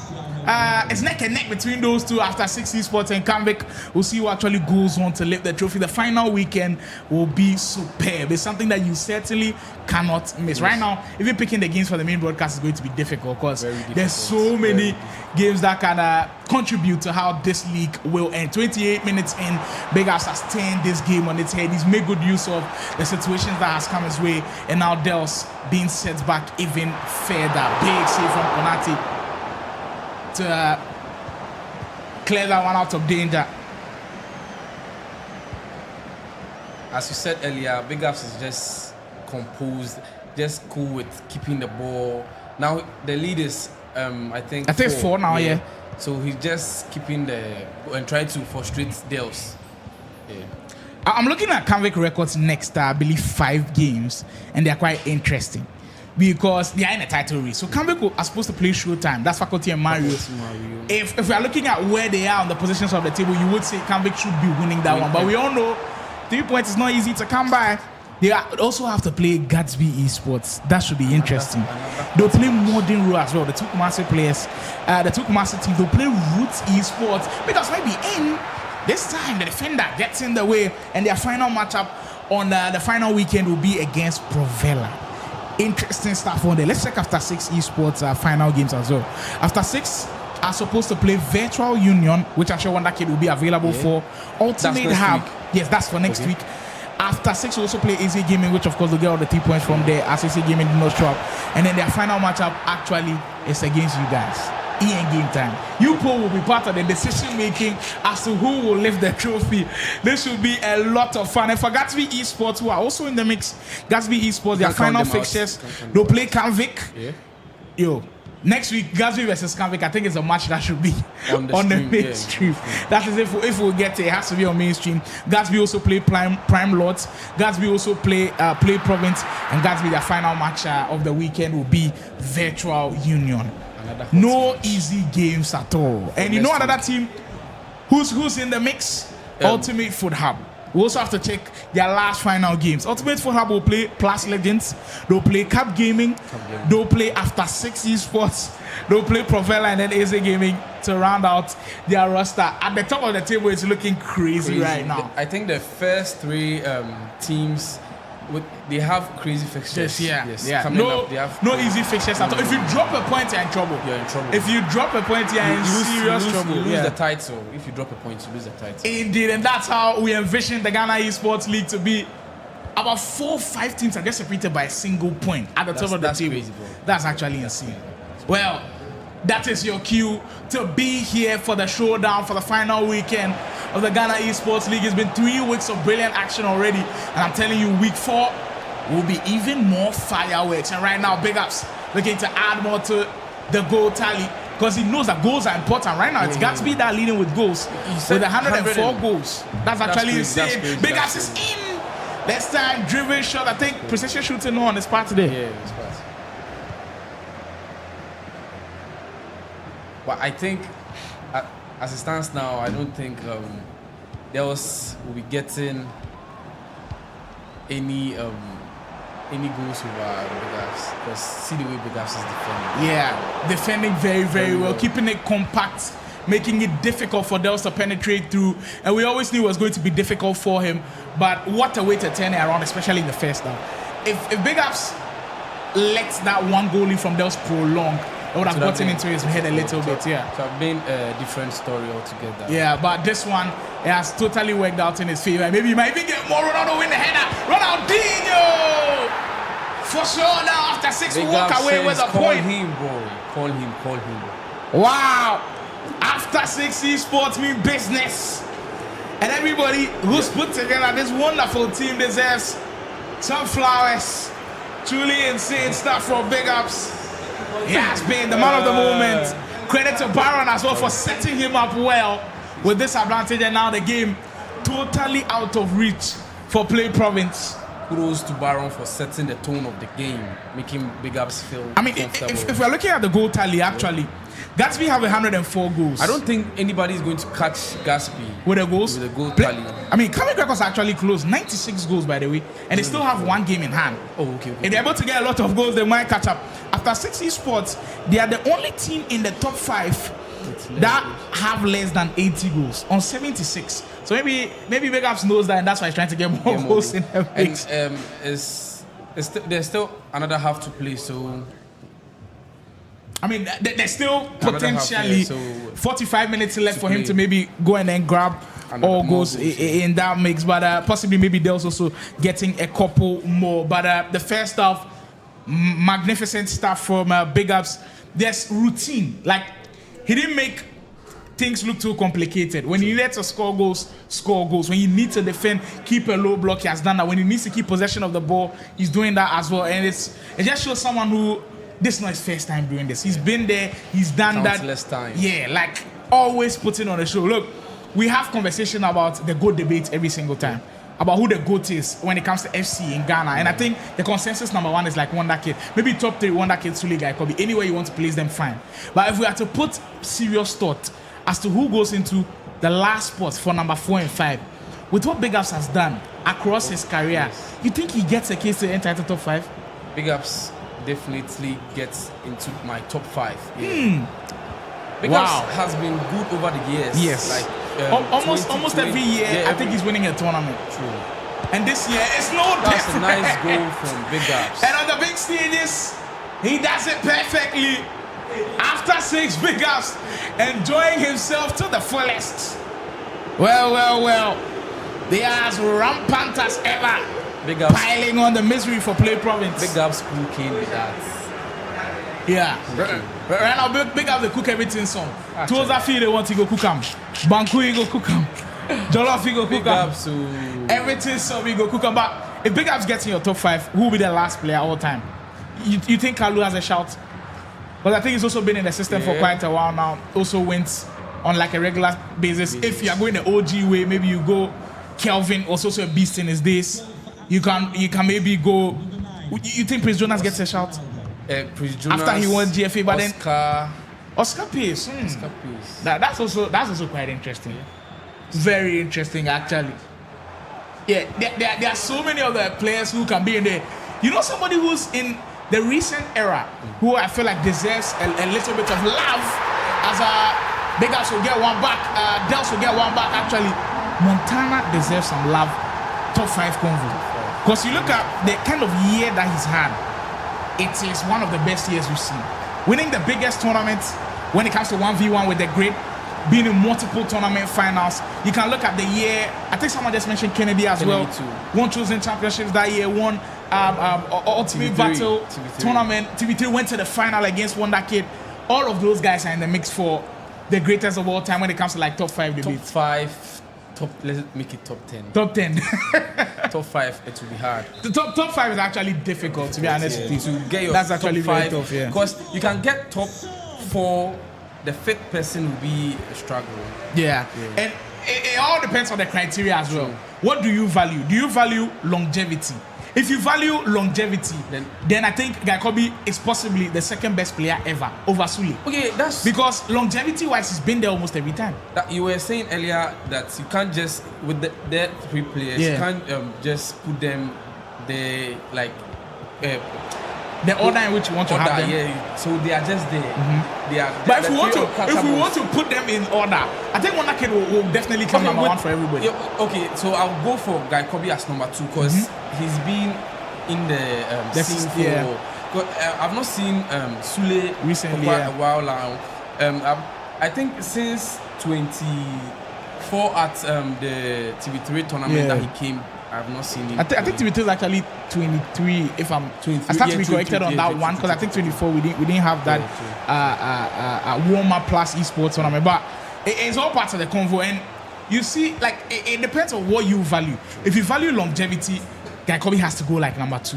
it's neck and neck between those two after 6 esports, and Kamvik will see who actually goes on to lift the trophy. The final weekend will be superb. It's something that you certainly cannot miss. Right now, even picking the games for the main broadcast is going to be difficult because there's so many games that can contribute to how this league will end. 28 minutes in, Big Ups has turned this game on its head. He's made good use of the situations that has come his way, and now Dels being set back even further. Big save from Konate to clear that one out of danger. As you said earlier, Big Ups is just composed, just cool with keeping the ball. Now the lead is, I think 4 now, yeah. So he's just keeping and trying to frustrate Dels. Yeah. I'm looking at Kamvik Records next, I believe 5 games, and they're quite interesting. Because they are in a title race. So Kamvik are supposed to play Showtime. That's Faculty and Mario. If we are looking at where they are on the positions of the table, you would say Kamvik should be winning that one. But we all know 3 points is not easy to come by. They also have to play Gatsby Esports. That should be interesting. They'll play Modern Row as well. The two Kumasi players, the two Kumasi teams, they'll play Roots Esports. Because maybe in this time, the defender gets in the way, and their final matchup on the final weekend will be against Provella. Interesting stuff on there. Let's check after 6 esports final games as well. After 6 are supposed to play Virtual Union, which I'm sure Wonder Kid will be available for. Ultimate Hub. Yes, that's for next week. After 6, we also play AC Gaming, which of course will get all the 3 points from there as AC Gaming did not show up. And then their final matchup actually is against you guys. EN Game Time. You will be part of the decision making as to who will lift the trophy. This should be a lot of fun. And for Gatsby Esports, who are also in the mix, Gatsby Esports, their final fixtures, they'll play Kamvik. Yo, next week, Gatsby versus Kamvik, I think it's a match that should be on the mainstream. That is if we get it has to be on mainstream. Gatsby also play Prime Lords. Gatsby also play Province, and Gatsby, their final match of the weekend will be Virtual Union. No easy games at all. And you know another team who's in the mix? Ultimate Foot Hub. We also have to check their last final games. Ultimate Foot Hub will play Plus Legends. They'll play Cup Gaming. They'll play After 6 Esports. They'll play Provella and then AZ Gaming to round out their roster. At the top of the table, it's looking crazy right now. I think the first 3 teams, they have crazy fixtures. No easy fixtures at all. If you drop a point, you're in trouble. If you drop a point, you're in serious trouble. You lose the title. If you drop a point, you lose the title. Indeed, and that's how we envision the Ghana Esports League to be. About 4 or 5 teams are just separated by a single point at the top of the table. Crazy, bro. That's actually insane. Well, that is your cue to be here for the showdown for the final weekend of the Ghana Esports League. It's been 3 weeks of brilliant action already, and I'm telling you, week 4 will be even more fireworks. And right now, Big Ups looking to add more to the goal tally because he knows that goals are important. Right now, it's Gatsby that leading with goals with 104 goals. That's actually insane. Big Ups is in. Next time, driven shot. I think precision shooting on his part today. Yeah, it's part. But I think, as it stands now, I don't think we'll be getting any any goals over Big Ups because see the way Big Ups is defending. Yeah, defending very well, keeping it compact, making it difficult for Dels to penetrate through. And we always knew it was going to be difficult for him. But what a way to turn it around, especially in the first half. If Big Ups lets that one goalie from Dels prolong, it would have gotten into his head a little bit, yeah. So it's been a different story altogether. Yeah, but this one, it has totally worked out in his favor. Maybe he might even get more Ronaldo in the header. Ronaldinho! For sure now, after 6, we walk away with a point. Call him. Wow! After 6, esports mean business. And everybody who's put together this wonderful team deserves some flowers. Truly insane stuff from Big Ups. He has been the man of the moment. Credit to Baron as well for setting him up well with this advantage, and now the game totally out of reach for Play Province. Kudos to Baron for setting the tone of the game, making Big Ups feel comfortable. If we're looking at the goal tally, actually, Gatsby have 104 goals. I don't think anybody is going to catch Gatsby with the goals. With the goal tally. I mean, Coming Records actually close 96 goals, by the way, and they still have one game in hand. Oh, okay. If they're able to get a lot of goals, they might catch up. After 6 esports, they are the only team in the top 5 that have less than 80 goals on 76. So maybe Big Ups knows that, and that's why he's trying to get more goals in the mix. And there's still another half to play, so. I mean, there's still potentially 45 minutes left for him to maybe go and then grab all goals in that mix, but possibly maybe there's also getting a couple more. But the first half, magnificent stuff from Big Ups. There's routine. Like, he didn't make things look too complicated. When he needs to score goals, score goals. When you need to defend, keep a low block, he has done that. When he needs to keep possession of the ball, he's doing that as well. And it just shows someone who, this is not his first time doing this. He's been there, he's done countless times. Yeah, like always putting on the show. Look, we have conversation about the GOAT debate every single time. About who the GOAT is when it comes to FC in Ghana. And I think the consensus number 1 is like Wonder Kid. Maybe top 3 Wonder Kid, Suli guy. Could be anywhere you want to place them, fine. But if we are to put serious thought as to who goes into the last spot for number 4 and 5, with what Big Ups has done across his career, you think he gets a case to enter the top 5? Big Ups definitely gets into my top 5. Yeah. Big Ups has been good over the years. Yes. Like almost every year, I think he's winning a tournament. True. And this year, it's no That's different. a nice goal from Big Ups. And on the big stages, he does it perfectly. After 6, Big Ups enjoying himself to the fullest. Well. They are as rampant as ever. Big Ups piling on the misery for Play Province. Big Ups cooking with that. Yeah. Right now, Big Ups they cook everything some. Toza feel they want to go cook them. Banku he go cook them. Jollof he go cook them. Everything so we go cook them. But if Big Ups gets in your top 5, who will be the last player all time? You think Kalu has a shout? But I think he's also been in the system for quite a while now. Also wins on like a regular basis. If you are going the OG way, maybe you go Kelvin, also a beast in his days. You can maybe go. You think Prince Jonas gets a shout? Prince Jonas, after he won GFA, but Oscar Pace. That's also quite interesting. Very interesting, actually. Yeah, there are so many other players who can be in there. You know, somebody who's in the recent era who I feel like deserves a little bit of love, as Big Ups will get one back, Dels will get one back. Actually, Montana deserves some love. Top 5 convo. Because you look at the kind of year that he's had, it is one of the best years we've seen. Winning the biggest tournaments when it comes to 1v1 with the great, being in multiple tournament finals. You can look at the year, I think someone just mentioned Kennedy as well. Won chosen championships that year, won Ultimate TV3, Battle TV3. Tournament. TV3 went to the final against Wonder Kid. All of those guys are in the mix for the greatest of all time when it comes to like top 5 debates. Top 5. Let's make it top 10. Top 10. Top 5, it will be hard. The top 5 is actually difficult, to be honest with you. To get your that's actually top 5, very tough, yeah. Because you can get top 4, the 5th person will be a struggle. Yeah. And it all depends on the criteria as well. What do you value? Do you value longevity? If you value longevity, then I think Gaikobi is possibly the second best player ever over Suli. Okay, that's because longevity-wise, he's been there almost every time. You were saying earlier that you can't just with the 3 players, you can't just put them there like the order in which you want to have them. Yeah, so they are just there. They are. But if we want to put them in order, I think Wonder Kid will definitely come number one for everybody. Yeah, okay, so I'll go for Guy Kobe as number 2 because he's been in the scene for. I've not seen Sule recently for quite a while now. I think since 24 at the TV3 tournament that he came. I've not seen him. I think TV3 is actually 23. If I'm 23, I start to be corrected on that one because I think 24 we didn't have that warmer plus esports tournament. But it's all parts of the convo, and you see, like it depends on what you value. If you value longevity, Guy Kobe has to go like number 2.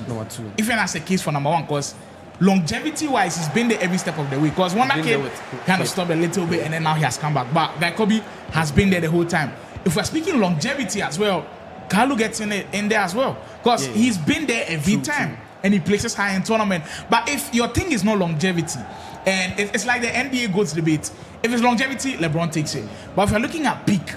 Even that's the case for number 1 because longevity-wise, he's been there every step of the way. Because Wonder Kid kind of stopped a little bit, and then now he has come back. But Guy Kobe has been there the whole time. If we're speaking longevity as well, Carlo gets in there as well because he's been there every time and he places high in tournament. But if your thing is not longevity, and it's like the NBA GOATs debate, if it's longevity, LeBron takes it. But if you're looking at peak,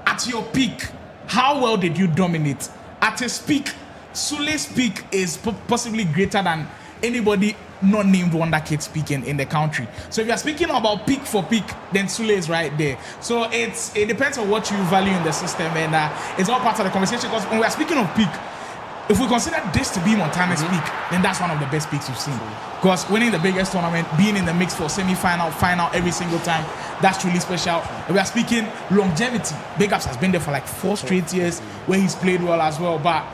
at your peak, how well did you dominate? At his peak, Sule's peak is possibly greater than anybody not named Wonder Kid speaking in the country. So if you're speaking about peak for peak, then Sule is right there. So it depends on what you value in the system, and it's all part of the conversation. Because when we're speaking of peak, if we consider this to be Montana's peak, then that's one of the best peaks you've seen. Because winning the biggest tournament, being in the mix for semi-final, final every single time, that's truly special. If we are speaking longevity, Big Ups has been there for like 4 straight years where he's played well as well. But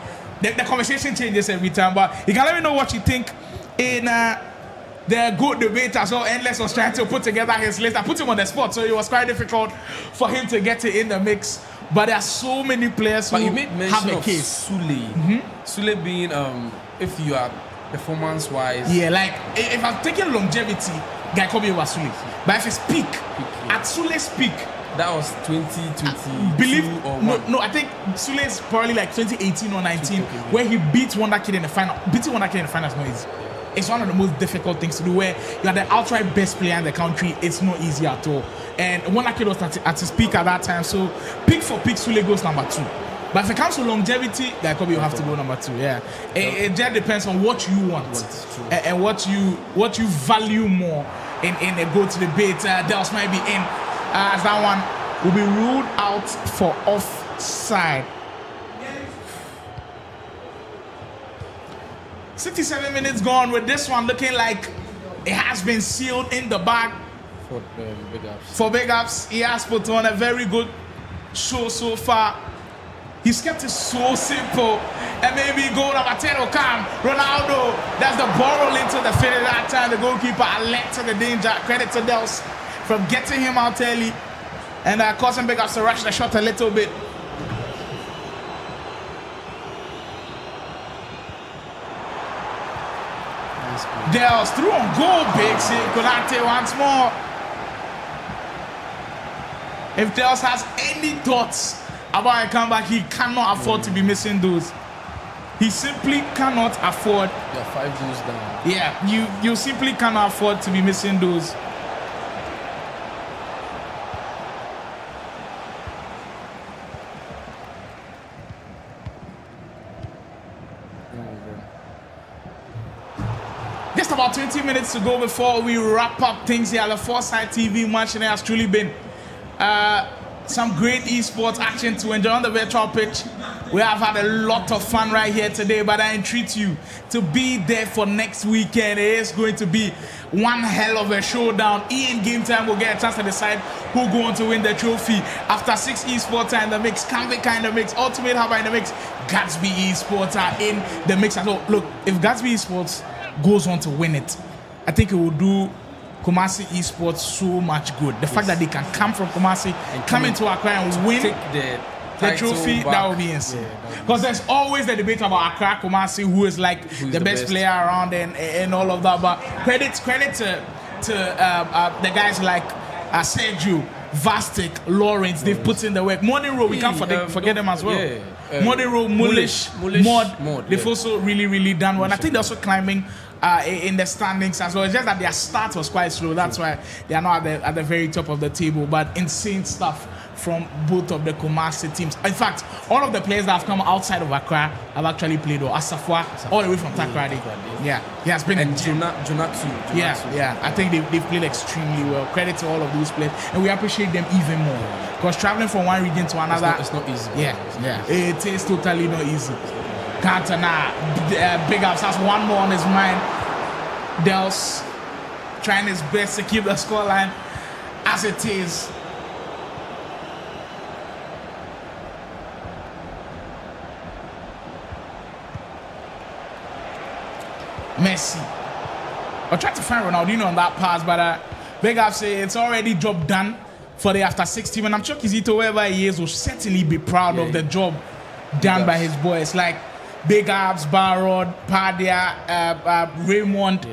the conversation changes every time. But you can let me know what you think in the good debate as well. Endless was trying to put together his list. I put him on the spot, so it was quite difficult for him to get it in the mix. But there are so many players who have a case. Sule. Sule being, if you are performance-wise. Yeah, like if I'm taking longevity, Guy Kobe over Sule. But if it's peak, at Sule's peak, that was 2020. Believe no, I think Sule is probably like 2018 or 19, where he beat Wonder Kid in the final. Beating Wonder Kid in the final is not easy. It's one of the most difficult things to do, where you are the outright best player in the country. It's not easy at all. And Wonder Kid was at his peak at that time. So peak for peak, Sule goes number 2. But if it comes to longevity, Guy Kobe will have to go number 2. Yeah, it just depends on what you want and what you value more in a go-to debate. Dels might be in. As that one will be ruled out for offside. 67 minutes gone with this one looking like it has been sealed in the bag for Big Ups. He has put on a very good show so far. He's kept it so simple. And maybe goal number 10 will come. Ronaldo, that's the ball roll into the field at that time. The goalkeeper alert to the danger. Credit to Dels from getting him out early and causing Big Ups to rush the shot a little bit. Dels through on goal, big see Konate once more. If Dels has any thoughts about a comeback, he cannot afford to be missing those. He simply cannot afford. You're 5 goals down. Yeah, you simply cannot afford to be missing those. Just about 20 minutes to go before we wrap up things here at the Foresight TV match, and it has truly been some great esports action to enjoy on the virtual pitch. We have had a lot of fun right here today, but I entreat you to be there for next weekend. It is going to be one hell of a showdown. In game time, we'll get a chance to decide who go on to win the trophy. After 6 esports are in the mix, Canvica in the mix, Ultimate Hub in the mix, Gatsby Esports are in the mix. So look, if Gatsby Esports goes on to win it, I think it will do Kumasi Esports so much good. The fact that they can come from Kumasi and come into Accra and win the trophy, that will be insane. Because there's always the debate about Accra Kumasi, who is like the best player around and all of that. But credit to the guys like Sergio, Vastic, Lawrence. They've put in the work. Morning Row, we can't forget them as well. Morning Row, Mulish, Mod. They've also really done well. And I think they're also climbing in the standings as well. It's just that their start was quite slow. That's why they are not at the very top of the table. But insane stuff from both of the Kumasi teams. In fact, all of the players that have come outside of Accra have actually played well. Asafwa, all the way from Takrady. Yeah, he has been And a gem. Jonah too. Yeah. I think they've played extremely well. Credit to all of those players, and we appreciate them even more. Because traveling from one region to another, It's not easy. Yeah. It is totally not easy. Kantana, Big Ups has one more on his mind. Dels trying his best to keep the scoreline as it is. Messi. I tried to find Ronaldinho on that pass, but Big Up say it's already job done for the after 60. And I'm sure Kizito, wherever he is, will certainly be proud of the job done by his boys. Like Big Ups, Barrod, Padia, Raymond,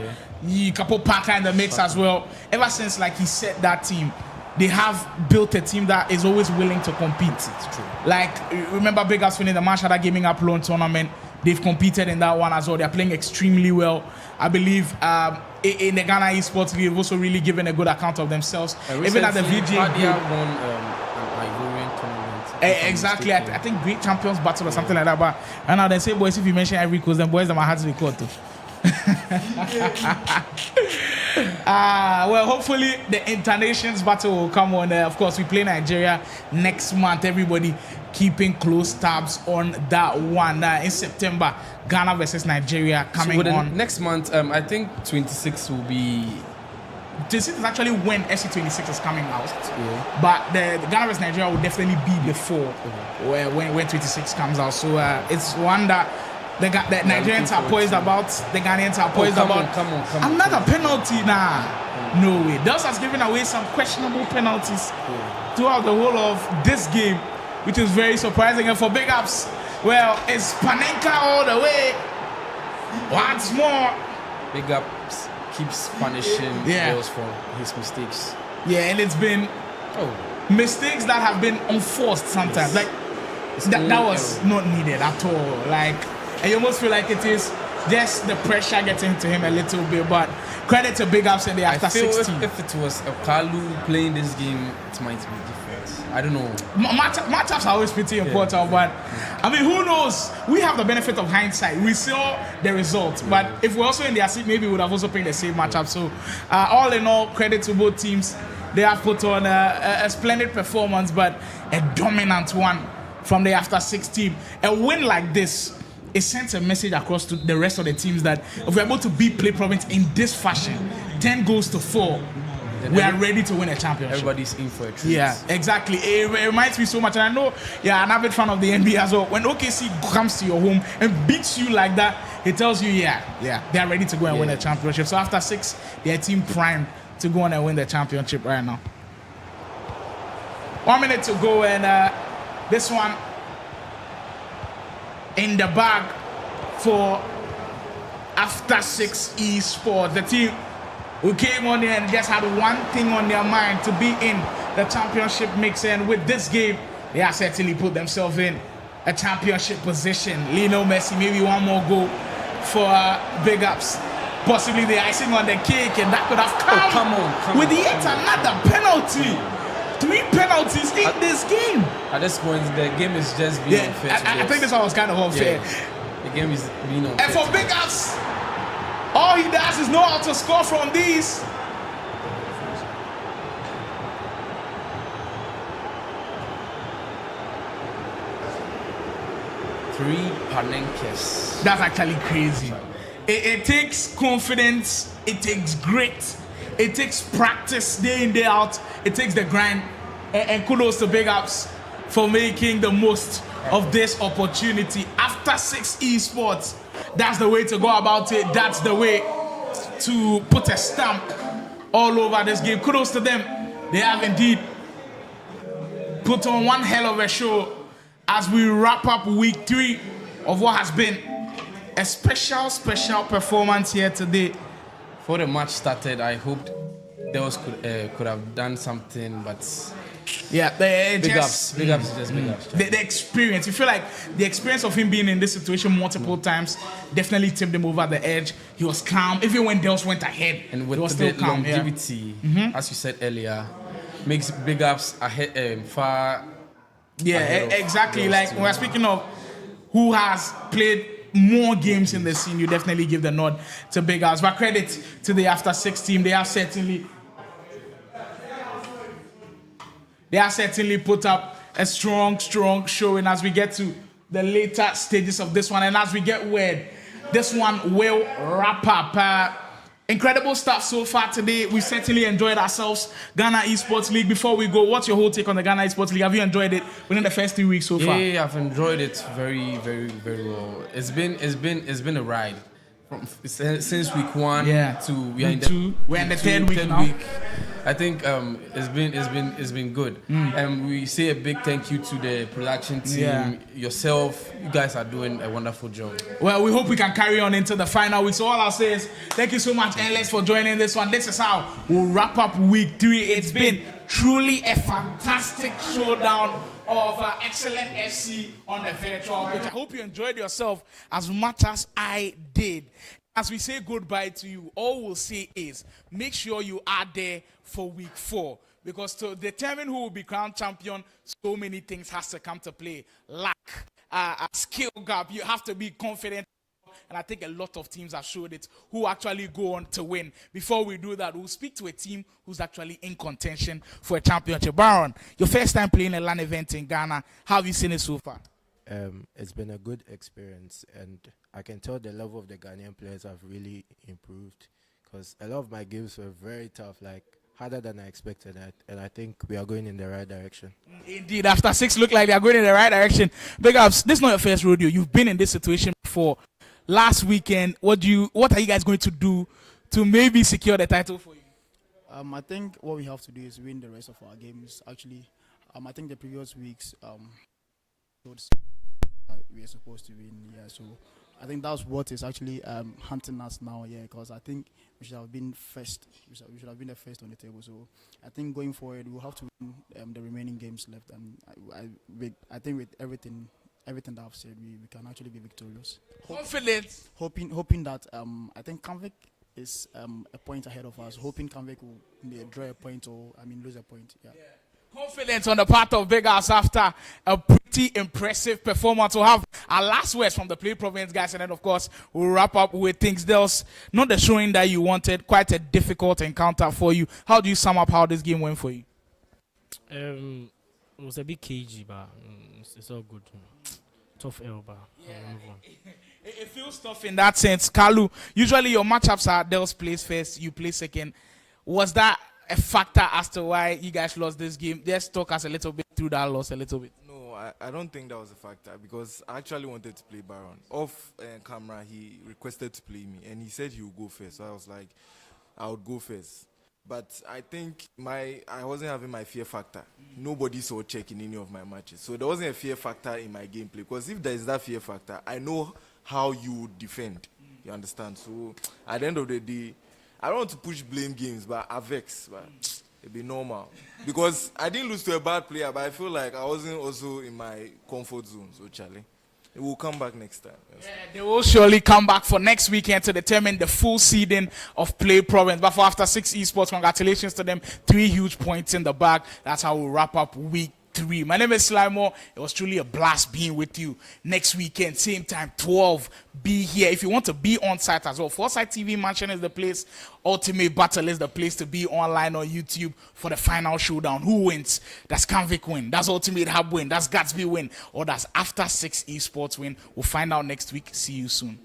Capo Parker in the mix as well. Ever since like he set that team, they have built a team that is always willing to compete. It's true. Like, remember Big Ups winning the Mashada Gaming Up Loan Tournament. They've competed in that one as well. They're playing extremely well. I believe in the Ghana Esports League, they've also really given a good account of themselves. Even at the VGA won an Ivorian tournament. Exactly. I think Great Champions Battle or something like that. But and now they say, boys, if you mention Ivory Coast, then boys, them are hard to record too. Well, hopefully the Internations battle will come on. Of course, we play Nigeria next month. Everybody keeping close tabs on that one. In September, Ghana versus Nigeria coming on. Next month, I think 26 will be... 26 is actually when SC26 is coming out. Yeah. But the Ghana versus Nigeria will definitely be before when 26 comes out. So it's one that the Nigerians are poised about, the Ghanaians are poised about. Come on. Another penalty now. No way. Dels has given away some questionable penalties throughout the whole of this game, which is very surprising. And for Big Ups, well, it's Panenka all the way. Once more. Big Ups keeps punishing girls for his mistakes. Yeah, and it's been mistakes that have been enforced sometimes. Like that was not needed at all. Like, and you almost feel like it is just the pressure getting to him a little bit. But credit to Big Ups in the after 16. If it was Kalu playing this game, it might be different. I don't know. Matchups are always pretty important, but I mean, who knows? We have the benefit of hindsight. We saw the result, but if we're also in their seat, maybe we would have also played the same matchup. So, all in all, credit to both teams. They have put on a splendid performance, but a dominant one from the after 16. A win like this, it sends a message across to the rest of the teams that if we're able to beat Play Province in this fashion, 10 goals to 4, we are ready to win a championship. Everybody's in for a treat. Yeah, exactly. It reminds me so much. And I know, an avid fan of the NBA as well. When OKC comes to your home and beats you like that, it tells you, they are ready to go and win a championship. So after 6, they are team primed to go on and win the championship right now. 1 minute to go, and this one in the bag for after 6 eSports. The team who came on there and just had one thing on their mind, to be in the championship mix. And with this game, they have certainly put themselves in a championship position. Lionel Messi, maybe one more goal for Big Ups. Possibly the icing on the cake, and that could have come with yet another penalty. 3 penalties in this game. At this point, the game is just being unfair. I think this one was kind of unfair. The game is being unfair. And for Big Ups, all he does is know how to score from these. Three Panenkes. That's actually crazy. It takes confidence. It takes grit. It takes practice day in, day out. It takes the grind. And kudos to Big Ups for making the most of this opportunity. After 6 eSports, that's the way to go about it. That's the way to put a stamp all over this game. Kudos to them. They have indeed put on one hell of a show as we wrap up week 3 of what has been a special performance here today. Before the match started, I hoped Dels could have done something, but Big Ups is just Big Ups. The experience, you feel like the experience of him being in this situation multiple times definitely tipped him over the edge. He was calm, even when Dels went ahead, and with he was the still calm. longevity, as you said earlier, makes big ups ahead far. Yeah, exactly. Like when we're speaking of who has played more games in the scene, you definitely give the nod to Big Ups. But credit to the After Six team. They have certainly put up a strong showing as we get to the later stages of this one. And as we get word, this one will wrap up. Incredible stuff so far today. We certainly enjoyed ourselves. Ghana Esports League. Before we go, what's your whole take on the Ghana Esports League? Have you enjoyed it within the first 3 weeks so far? Yeah, I've enjoyed it very, very, very well. It's been a ride since week 1 to we're in the third week now. I think it's been good. And we say a big thank you to the production team, yourself. You guys are doing a wonderful job. Well, we hope we can carry on into the final week. So all I'll say is thank you so much, Endless, for joining this one. This is how we'll wrap up week 3. It's been truly a fantastic showdown of excellent FC on the virtual pitch. I hope you enjoyed yourself as much as I did. As we say goodbye to you, all we'll say is make sure you are there for week 4. Because to determine who will be crowned champion, so many things has to come to play. Luck, a skill gap, you have to be confident. And I think a lot of teams have showed it who actually go on to win. Before we do that, we'll speak to a team who's actually in contention for a championship. Baron, your first time playing a LAN event in Ghana. How have you seen it so far? It's been a good experience, and I can tell the level of the Ghanaian players have really improved, because a lot of my games were very tough, like harder than I expected, and I think we are going in the right direction. Indeed, After Six look like they are going in the right direction. Big ups, this is not your first rodeo. You've been in this situation before. Last weekend, what are you guys going to do to maybe secure the title for you? I think what we have to do is win the rest of our games. Actually, I think the previous weeks we are supposed to win. Yeah, so I think that's what is actually hunting us now. Yeah, because I think we should have been first. We should have been the first on the table. So I think going forward, we'll have to win the remaining games left. And I think with everything that I've said, we can actually be victorious. Confidence. Hoping that I think Kanvik is a point ahead of us. Hoping Kanvik will draw a point or lose a point. Yeah. Confidence on the part of Big House after a pretty impressive performance. We'll have our last words from the Play Province guys, and then of course we'll wrap up with things. There was not the showing that you wanted, quite a difficult encounter for you. How do you sum up how this game went for you? It was a bit cagey, but it's all good. Tough L, but it feels tough in that sense. Kalu, usually your matchups are Dels plays first, you play second. Was that a factor as to why you guys lost this game? Just talk us a little bit through that loss a little bit. No, I don't think that was a factor, because I actually wanted to play Baron. Off camera, he requested to play me, and he said he would go first. So I was like, I would go first. But I think I wasn't having my fear factor. Nobody saw check in any of my matches. So there wasn't a fear factor in my gameplay. Because if there is that fear factor, I know how you defend. You understand? So at the end of the day, I don't want to push blame games, but I vex. But it'd be normal. Because I didn't lose to a bad player, but I feel like I wasn't also in my comfort zone. So Charlie, it will come back next time. Yes. Yeah, they will surely come back for next weekend to determine the full seeding of Play Province. But for After Six Esports, congratulations to them. 3 huge points in the bag. That's how we'll wrap up week 3. My name is Slimo. It was truly a blast being with you. Next weekend, same time, 12. Be here. If you want to be on site as well, Foresight TV Mansion is the place. Ultimate Battle is the place to be online on YouTube for the final showdown. Who wins? Does Kanvik win? Does Ultimate Hub win? Does Gatsby win? Or does After Six Esports win? We'll find out next week. See you soon.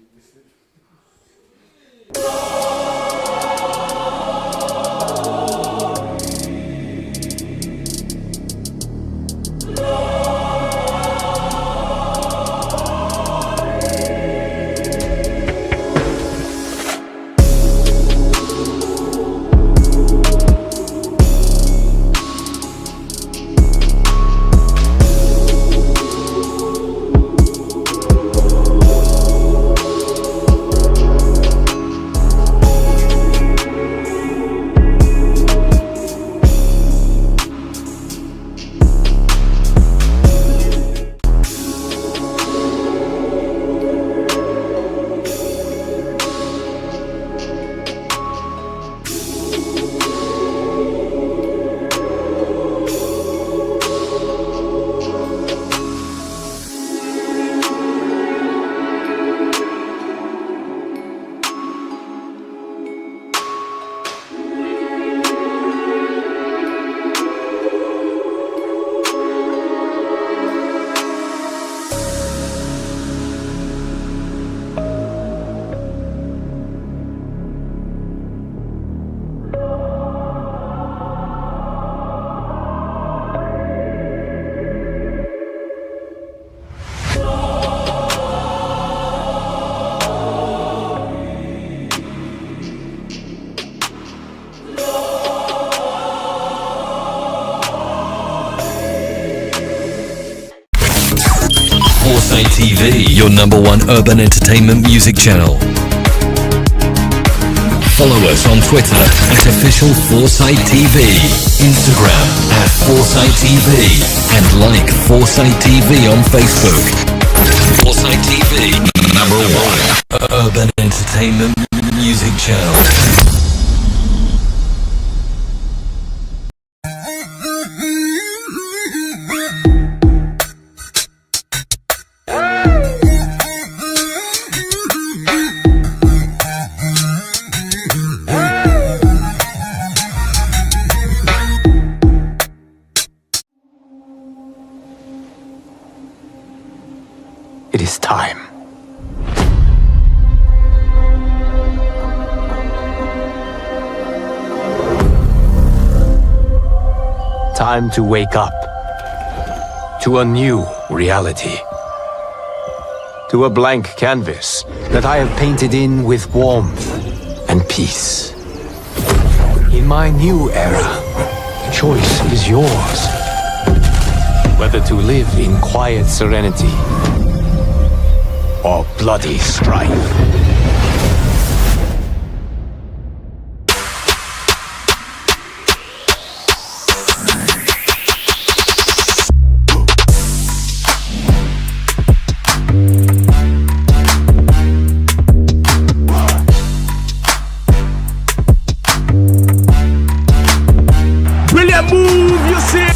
Foresight TV, your #1 urban entertainment music channel. Follow us on Twitter at official Foresight TV, Instagram at Foresight TV, and like Foresight TV on Facebook. Foresight TV, #1 urban entertainment music channel. It is time. Time to wake up to a new reality. To a blank canvas that I have painted in with warmth and peace. In my new era, choice is yours. Whether to live in quiet serenity or bloody strife. Brilliant move, you see.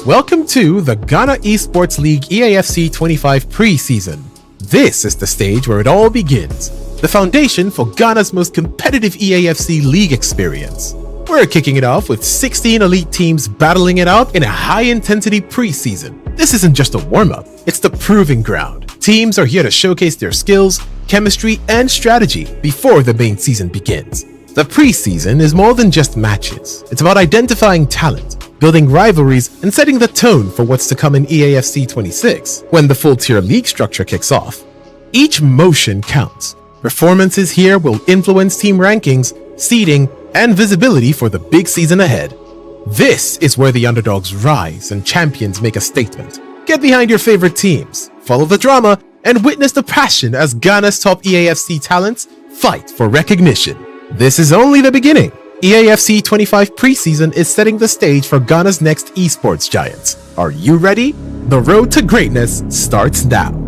Welcome to the Ghana Esports League EAFC 25 preseason. This is the stage where it all begins, the foundation for Ghana's most competitive EAFC league experience. We're kicking it off with 16 elite teams battling it out in a high-intensity preseason. This isn't just a warm-up, it's the proving ground. Teams are here to showcase their skills, chemistry, and strategy before the main season begins. The preseason is more than just matches. It's about identifying talent, building rivalries, and setting the tone for what's to come in EAFC 26 when the full-tier league structure kicks off. Each motion counts. Performances here will influence team rankings, seeding, and visibility for the big season ahead. This is where the underdogs rise and champions make a statement. Get behind your favorite teams, follow the drama, and witness the passion as Ghana's top EAFC talents fight for recognition. This is only the beginning. EAFC 25 preseason is setting the stage for Ghana's next esports giants. Are you ready? The road to greatness starts now.